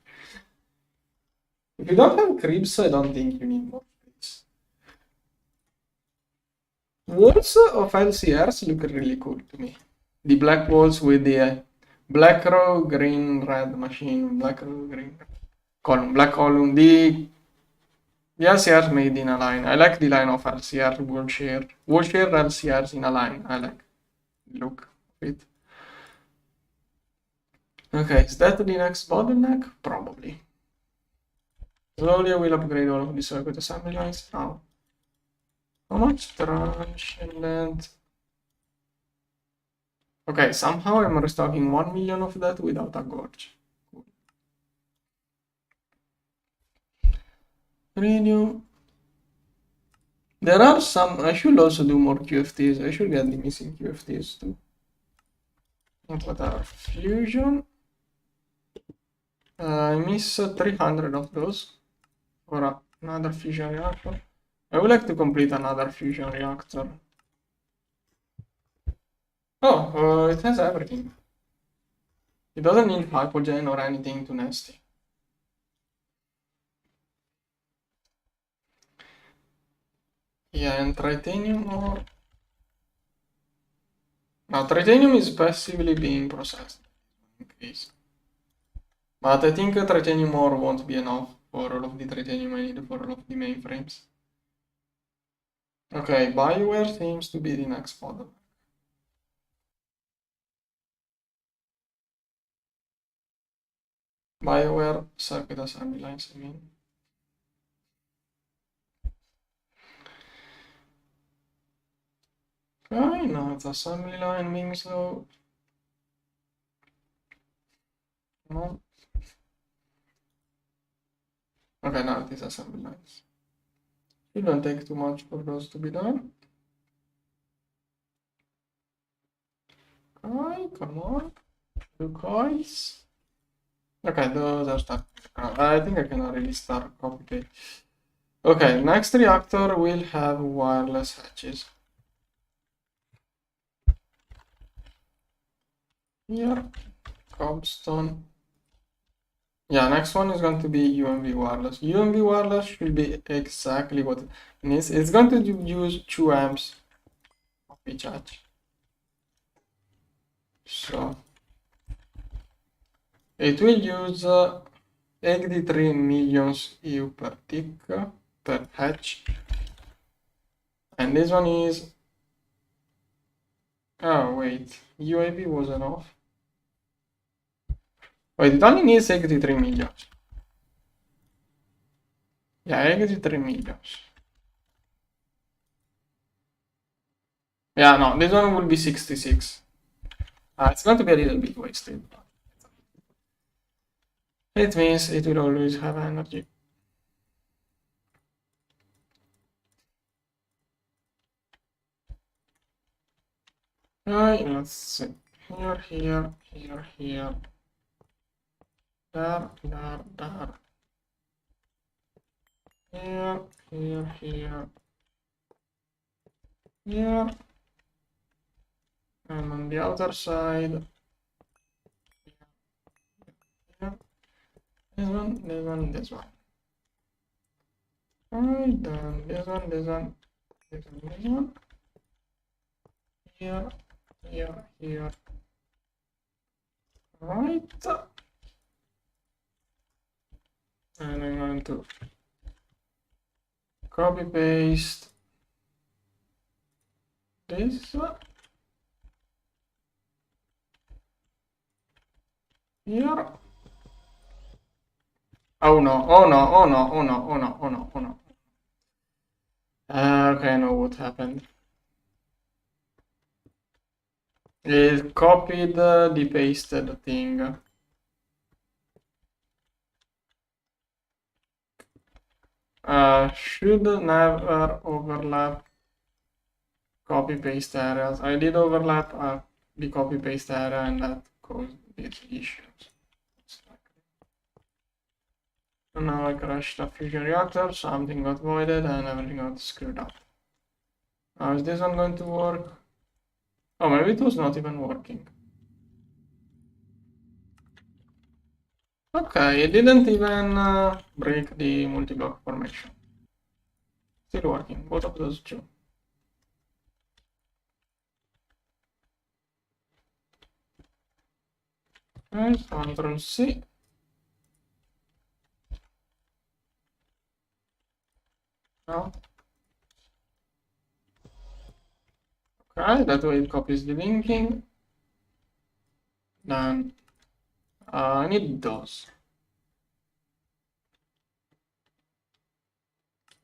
If you don't have creeps, I don't think you need more creeps. Walls of LCRs look really cool to me. The black walls with the black row, green, red machine, black row, green column, black column. The LCRs made in a line. I like the line of LCR wall share. Wall share LCRs in a line. I like the look of it. Okay, is that the next bottleneck? Probably. Slowly I will upgrade all of the circuit assembly lines. Now, how much transient length? Okay, somehow I'm restocking 1 million of that without a gorge. Cool. Radio. There are some. I should also do more QFTs. I should get the missing QFTs too. What are fusion? I miss 300 of those for another fusion reactor. I would like to complete another fusion reactor. Oh, it has everything. It doesn't need Hypogen or anything too nasty. Yeah, and titanium ore. Now titanium is passively being processed. Increase. But I think titanium ore won't be enough for all of the titanium I need for all of the mainframes. Okay, Bioware seems to be the next model. Bioware circuit assembly lines, I mean. Okay, now it's assembly line being slow. No. Okay, now it is assembly lines. It don't take too much for those to be done. Okay, come on. 2 coins. Okay, those are stuck. I think I can already start copy paste. Okay, next reactor will have wireless hatches. Here, cobblestone. Yeah, next one is going to be UMV wireless. UMV wireless should be exactly what it needs. It's going to use 2 amps of each hatch. So it will use 83 million EU per tick per hatch. And this one is... Oh, wait. UAV wasn't off. Wait, it only needs 83 million. Yeah, 83 million. Yeah, no, this one will be 66. It's going to be a little bit wasted. It means it will always have energy. Alright, let's see. Here. There. Here. And on the outer side, here. This one. Alright, then this one. Here. Right. And I'm going to copy paste this here. Oh no. Okay, I know what happened. It copied the pasted thing. Should never overlap copy paste areas. I did overlap the copy paste area, and that caused these issues. And now I crashed a fusion reactor, something got voided and everything got screwed up. Now is this one going to work? Oh, maybe it was not even working. Okay, it didn't even break the multi-block formation. Still working, both of those two. Okay, Control C. Now. Okay, that way it copies the linking. Then I need those.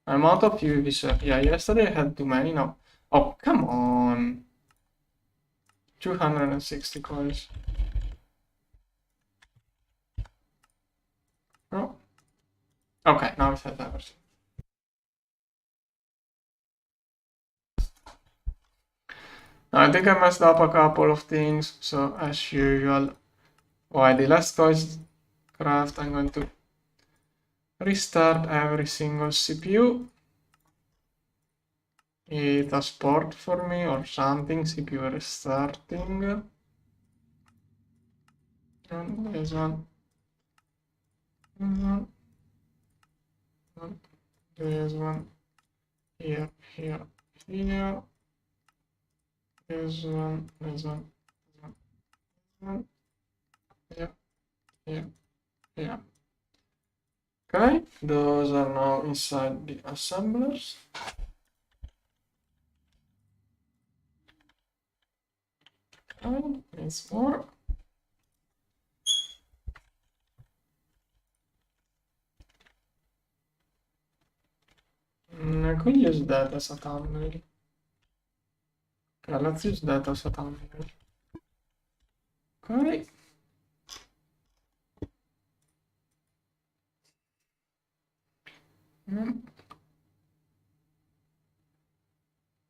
I'm out of UV, so yeah, yesterday I had too many now. Oh, come on. 260 coins. Oh. Okay, now it has everything. I think I messed up a couple of things, so as usual, while the last coins craft, I'm going to restart every single CPU. It a port for me or something, CPU restarting. And this one. This one. Here. This one, this one, this one. Yeah, yeah, yeah. Okay, those are now inside the assemblers. Okay, it's more. I could use that as a thumbnail. Okay, let's use that as a thumbnail. Okay.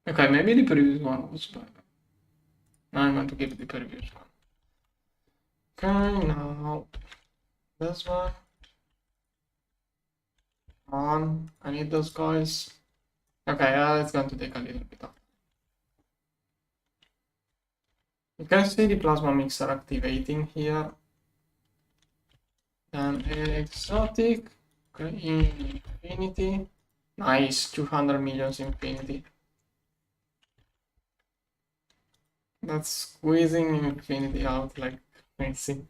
Okay, maybe the previous one was better. Now I'm going to give the previous one. Okay, now this one. On. I need those guys. Okay, it's going to take a little bit of. You can see the plasma mixer activating here. Then exotic. Okay, infinity. Nice, 200 millions infinity. That's squeezing infinity out like crazy.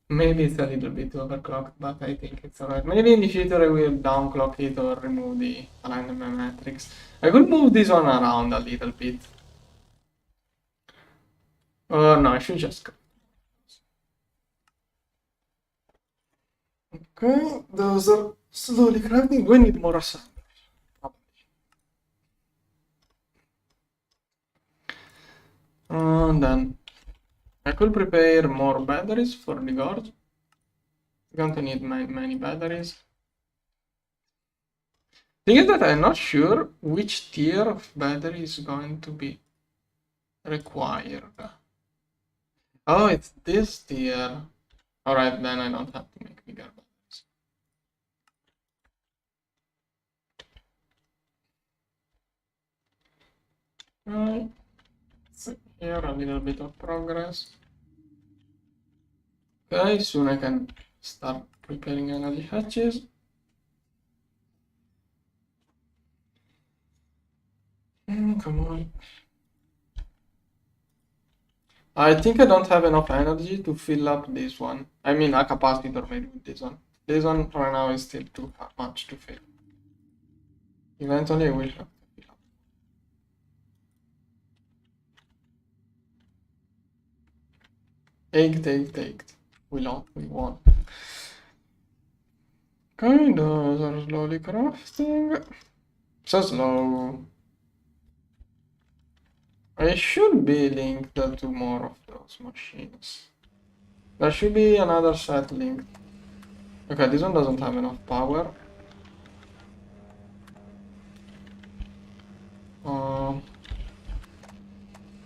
Maybe it's a little bit overclocked, but I think it's alright. Maybe in the future I will downclock it or remove the alignment matrix. I could move this one around a little bit. Or no, I should just go. Okay, those are slowly crafting. We need more assemblers. And then I could prepare more batteries for the gorge. We're going to need many batteries. Thing is that I'm not sure which tier of battery is going to be required. Oh, it's this tier. Alright, then I don't have to make bigger batteries. Right. So here a little bit of progress. Okay, soon I can start preparing energy hatches. Come on. I think I don't have enough energy to fill up this one. I mean, a capacitor maybe with this one. This one right now is still too much to fill. Eventually I will have to fill up. Take. We won. Okay, those are slowly crafting. So slow. I should be linked to more of those machines. There should be another set linked. Okay, this one doesn't have enough power.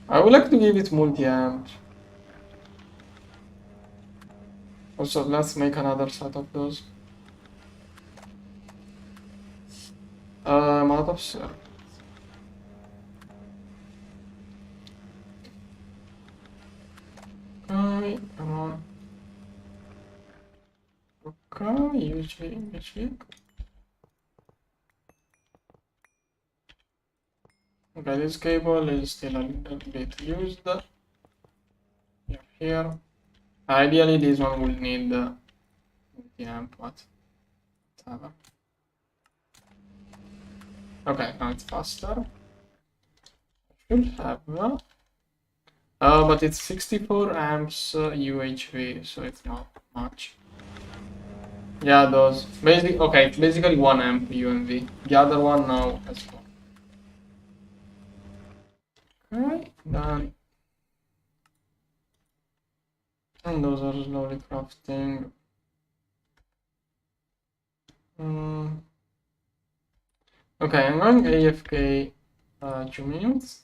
I would like to give it multi-amp. Also, let's make another set of those. I'm out of cell. Okay, come on. Okay, usually. Okay, this cable is still a little bit used. Here. Ideally, this one will need multi-amp, but whatever. Okay, now it's faster. Should have. But it's 64 amps UHV, so it's not much. Yeah, those. Basically, okay, it's basically 1 amp UMV. The other one now has 4. Okay, done. And those are slowly crafting. Okay, I'm going AFK 2 minutes.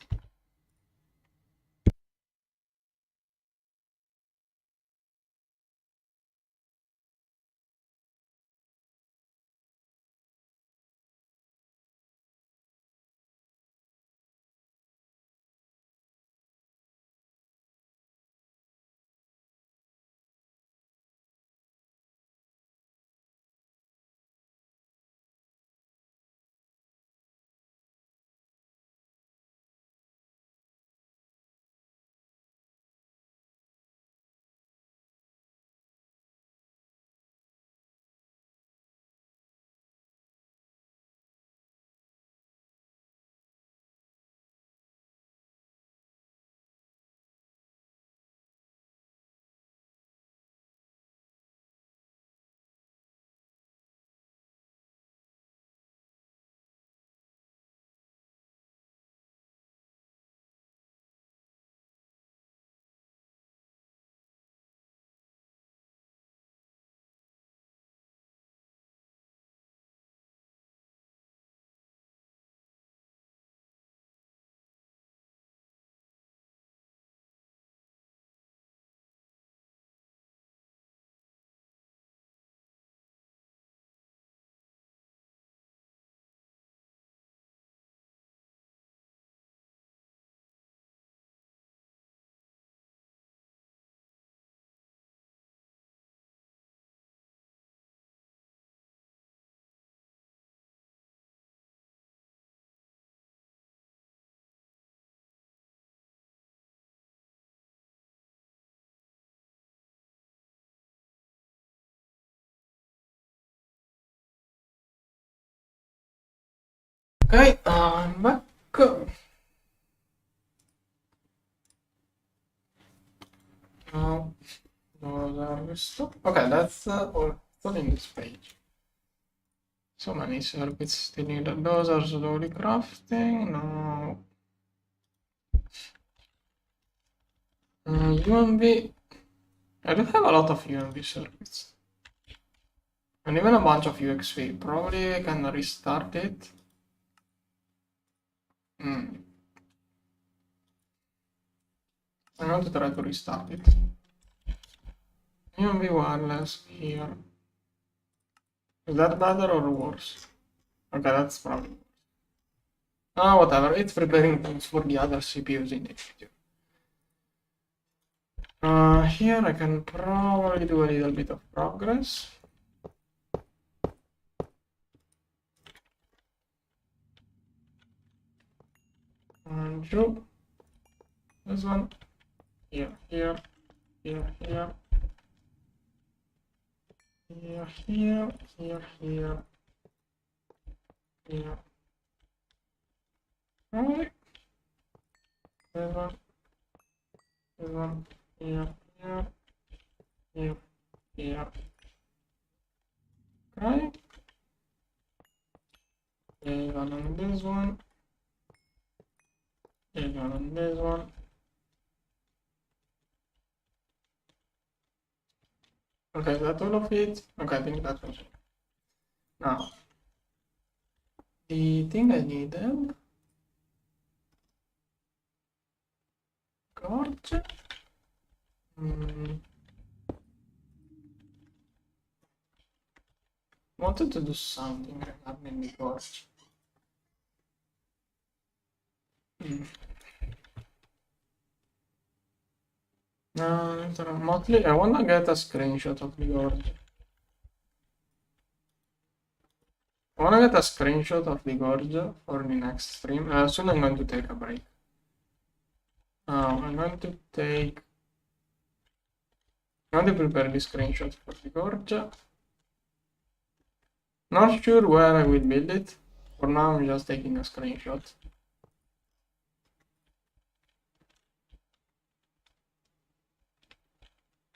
Okay, I'm back. Now, those are the stuff. Okay, that's all in this page. So many circuits still needed. Those are slowly crafting. Now, UMB. I do have a lot of UMB circuits. And even a bunch of UXV. Probably I can restart it. I want to try to restart it. UMB wireless here. Is that better or worse? Okay, that's probably. Whatever. It's preparing things for the other CPUs in the future. Here I can probably do a little bit of progress. And two. This one. Here, here, here, here. Here, here, here, here. Here. Alright. This one. This one. Here, here. Here, here. Okay. This one on this one. This one on this one. Okay, is that all of it? Okay, I think that was it. Now, the thing I needed. Gorge. Wanted to do something regarding the gorge. Mostly I wanna get a screenshot of the gorge. I wanna get a screenshot of the gorge for the next stream. Soon I'm going to take a break. I'm going to prepare the screenshot for the gorge. Not sure where I will build it. For now I'm just taking a screenshot.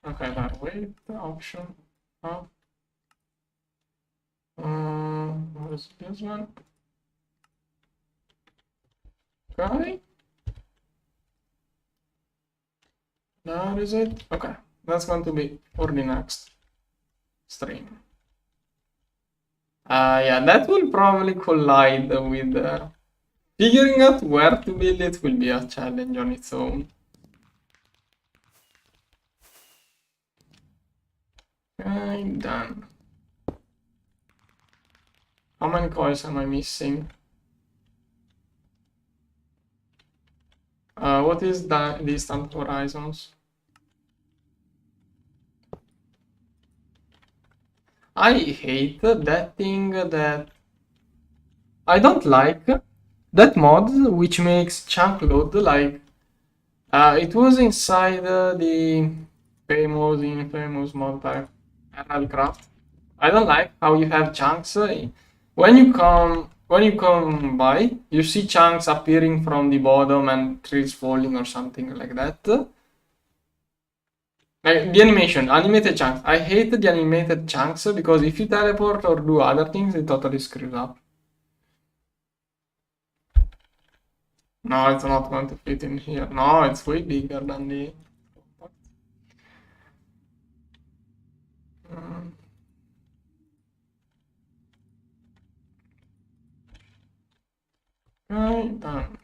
Okay, that wait option. What is this one? Okay. That is it. Okay, that's going to be for the next stream. Yeah, that will probably collide with figuring out where to build it will be a challenge on its own. Okay, done. How many coils am I missing? What is the distant horizons? I hate that thing that I don't like that mod which makes chunk load like it was inside the infamous modpack RLCraft. I don't like how you have chunks when you come by you see chunks appearing from the bottom and trees falling or something like that. Like the animated chunks. I hate the animated chunks because if you teleport or do other things, it totally screws up. No, it's not going to fit in here. No, it's way bigger than the. Okay, done.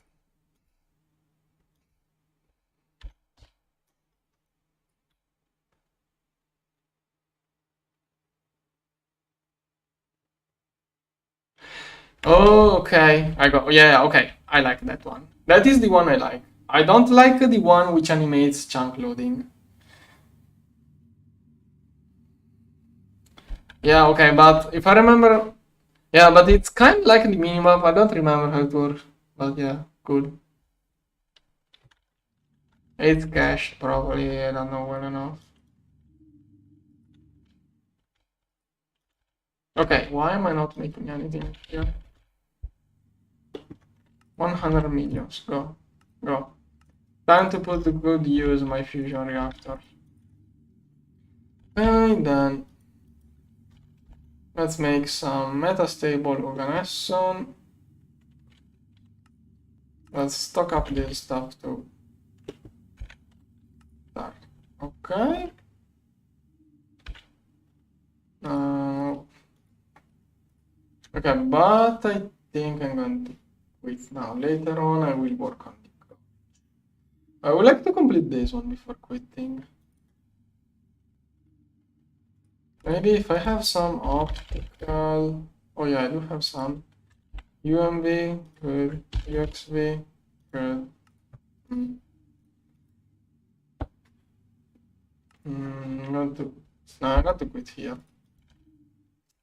Oh, okay. I got. Yeah, okay. I like that one. That is the one I like. I don't like the one which animates chunk loading. Yeah, okay, but if I remember, yeah, but it's kind of like the minimap. I don't remember how it works, but yeah, good. It's cached probably. I don't know well enough. Okay, why am I not making anything here? 100 millions. Go. Go. Time to put to good use my fusion reactor. And then let's make some metastable organelles. Let's stock up this stuff to start. Okay. Okay, but I think I'm going to quit now. Later on, I will work on it. I would like to complete this one before quitting. Maybe if I have some optical. Oh yeah, I do have some. UMV, good. UXV, good. I'm going to quit here.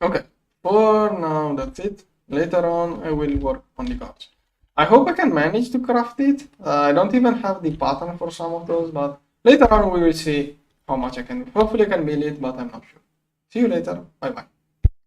Okay, for now that's it. Later on I will work on the cards. I hope I can manage to craft it. I don't even have the pattern for some of those, but later on we will see how much I can do. Hopefully I can build it, but I'm not sure. See you later. Bye bye.